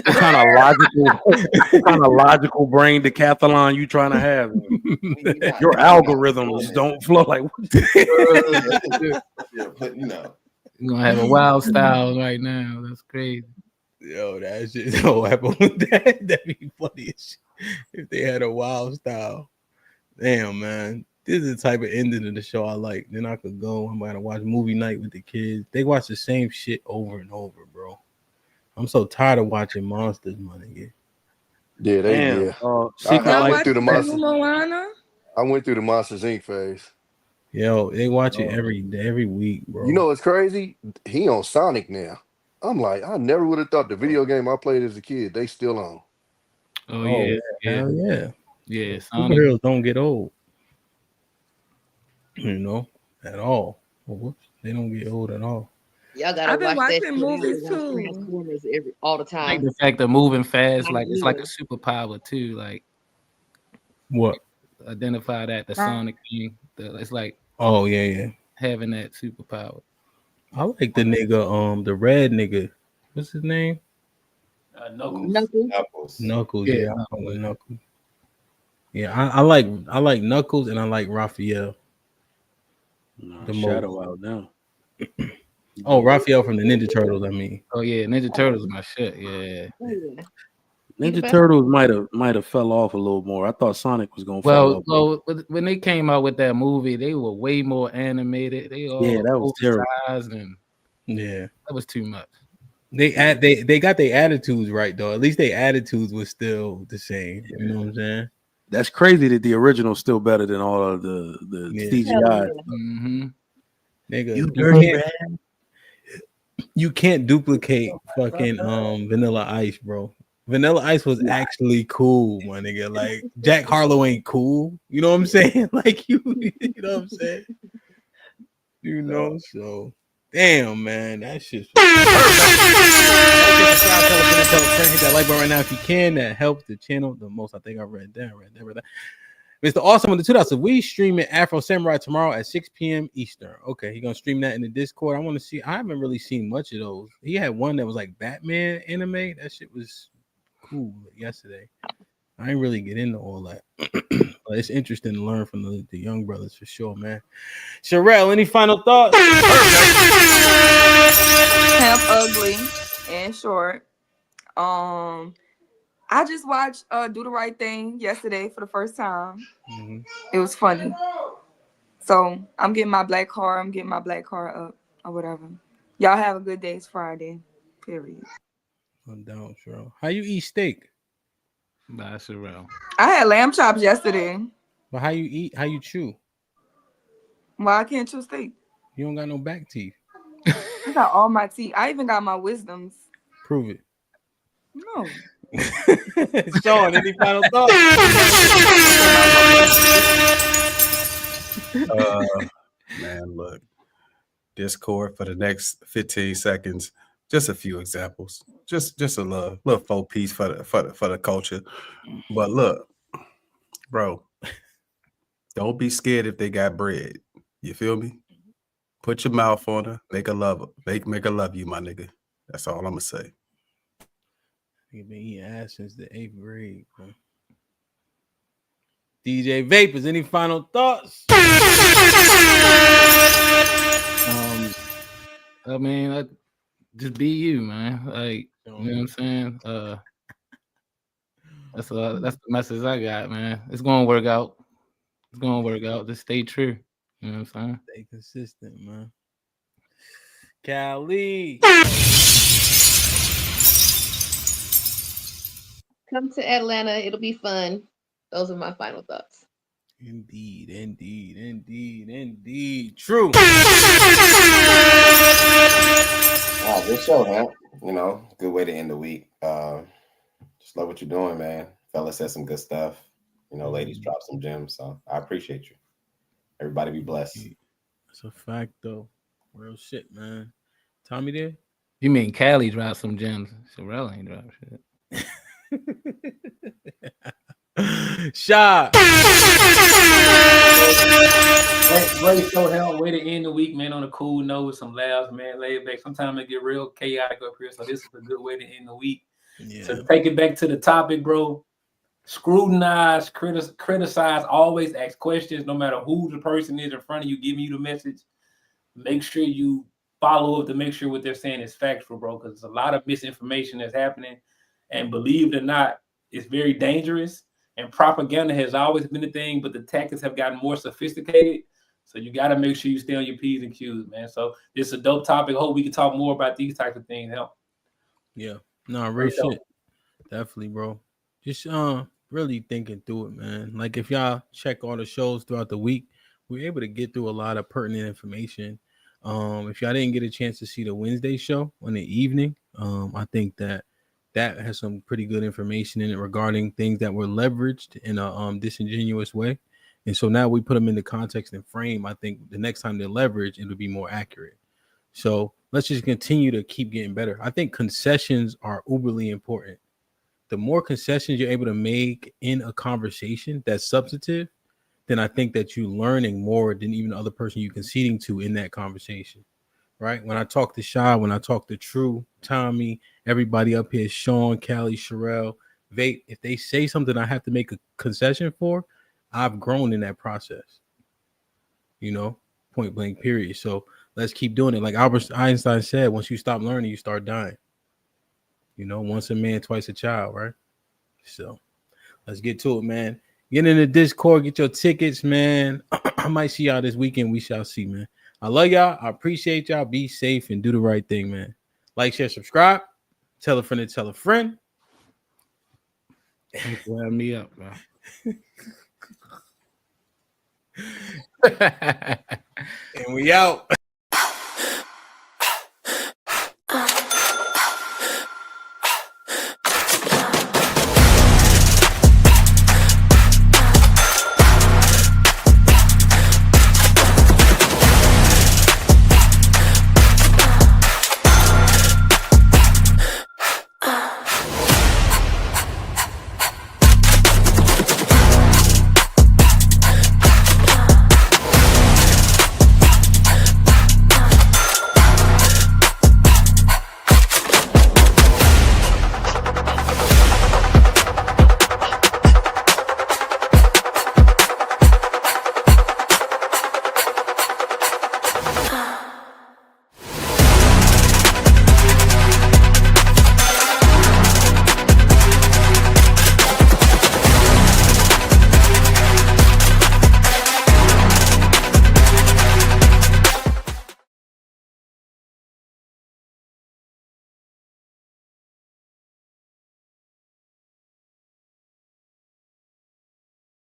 What kind of logical brain decathlon you trying to have? Your algorithms don't flow like. Yeah, but you know, You're gonna have a wild style right now. That's crazy. Yo, that shit don't happen with that. That'd be funny as shit if they had a wild style. Damn, man. This is the type of ending of the show I like. Then I could go. I'm gonna watch movie night with the kids. They watch the same shit over and over, bro. I'm so tired of watching monsters, my nigga. Yeah, I went through the monsters. I went through the Monsters Inc. phase. Yo, they watch it every week, bro. You know what's crazy? He on Sonic now. I'm like, I never would have thought the video game I played as a kid, they still on. Oh yeah. Hell yeah. Yeah, Sonic. Superheroes don't get old. You know, at all. Well, whoops, they don't get old at all. Y'all gotta I've been watch that watching shit. movies You gotta watch too. Transformers all the Like time. the fact of moving fast, like it's like a Yeah. superpower too. Like What? Identify that the Sonic thing. It's like Oh yeah. having that superpower. I like the nigga, the red nigga. What's his name? Knuckles. Knuckles. Yeah, Yeah, I fuck with Knuckles. Yeah, I like Knuckles and I like Raphael. No, The Shadow most. out now. Oh, Raphael from the Ninja Turtles. I mean. Oh yeah, Ninja Turtles my shit. Yeah. Ninja Turtles might have fell off a little more. I thought Sonic was gonna fall off. Well, when they came out with that movie, they were way more animated. They all That was terrible. oversized and Yeah, that was too much. they got their attitudes right though. At least their attitudes were still the same. You know what I'm saying? That's crazy that the original's still better than all of the CGI. Mm-hmm. Nigga, you can't duplicate fucking Vanilla Ice, bro. Vanilla Ice was actually cool, my nigga. Like Jack Harlow ain't cool. You know what I'm saying? Like you know what I'm saying? You know, so damn, man, that shit's perfect. Hit that like button right now if you can. That helps the channel the most. I think I read that. Mr. Awesome with the 2000. We streaming Afro Samurai tomorrow at 6 p.m. Eastern. Okay, he gonna stream that in the Discord. I want to see. I haven't really seen much of those. He had one that was like Batman anime. That shit was cool yesterday. I ain't really get into all that. But it's interesting to learn from the young brothers for sure, man. Sherelle, any final thoughts? Camp ugly and short. I just watched Do the Right Thing yesterday for the first time. Mm-hmm. It was funny. So I'm getting my black car. I'm getting my black car up or whatever. Y'all have a good day. It's Friday. Period. I'm down, Sherelle. How you eat steak? Bye, Sherelle. I had lamb chops yesterday. But how you eat? How you chew? Why I can't chew steak? You don't got no back teeth. I got all my teeth. I even got my wisdoms. Prove it. No. Sean, any final thoughts? Man, look. Discord for the next 15 seconds. Just a few examples. Just a little faux piece for the culture. But look, bro, don't be scared if they got bread. You feel me? Put your mouth on her. Make her love her. Make her love you, my nigga. That's all I'm gonna say. You've been eating ass since the 8th grade, bro. DJ Vapors, any final thoughts? I mean, just be you, man. Like, you know what I'm saying? That's the message I got, man. It's gonna work out. It's gonna work out. Just stay true. You know what I'm saying? Stay consistent, man. Cali. Come to Atlanta. It'll be fun. Those are my final thoughts. Indeed. True. Wow, good show, man. You know, good way to end the week. Just love what you're doing, man. Fellas said some good stuff. You know, ladies dropped some gems. So I appreciate you. Everybody be blessed. That's a fact, though. Real shit, man. Tommy there? You mean Cali dropped some gems? Sherelle ain't dropped shit. Shot. Great show, hell. Way to end the week, man, on a cool note with some laughs, man. Laid back. Sometimes it get real chaotic up here, so this is a good way to end the week. Yeah. To take it back to the topic, bro. Scrutinize, criticize, always ask questions, no matter who the person is in front of you giving you the message. Make sure you follow up to make sure what they're saying is factual, bro, because there's a lot of misinformation that's happening. And believe it or not, it's very dangerous. And propaganda has always been a thing, but the tactics have gotten more sophisticated. So you got to make sure you stay on your P's and Q's, man. So this is a dope topic. Hope we can talk more about these types of things. Help. Yeah. No, real shit. Definitely, bro. Just really thinking through it, man. Like if y'all check all the shows throughout the week, we're able to get through a lot of pertinent information. If y'all didn't get a chance to see the Wednesday show on the evening, I think that has some pretty good information in it regarding things that were leveraged in a disingenuous way. And so now we put them into context and frame. I think the next time they're leveraged, it'll be more accurate. So let's just continue to keep getting better. I think concessions are uberly important. The more concessions you're able to make in a conversation that's substantive, then I think that you're learning more than even the other person you're conceding to in that conversation. Right? When I talk to Shy, when I talk to True, Tommy, everybody up here, Sean, Callie, Sherelle, Vape, if they say something I have to make a concession for, I've grown in that process. You know, point blank, period. So let's keep doing it. Like Albert Einstein said, once you stop learning, you start dying. You know, once a man, twice a child, right? So let's get to it, man. Get in the Discord, get your tickets, man. I might see y'all this weekend. We shall see, man. I love y'all. I appreciate y'all. Be safe and do the right thing, man. Like, share, subscribe. Tell a friend to tell a friend. Thanks for having me up, man. And we out.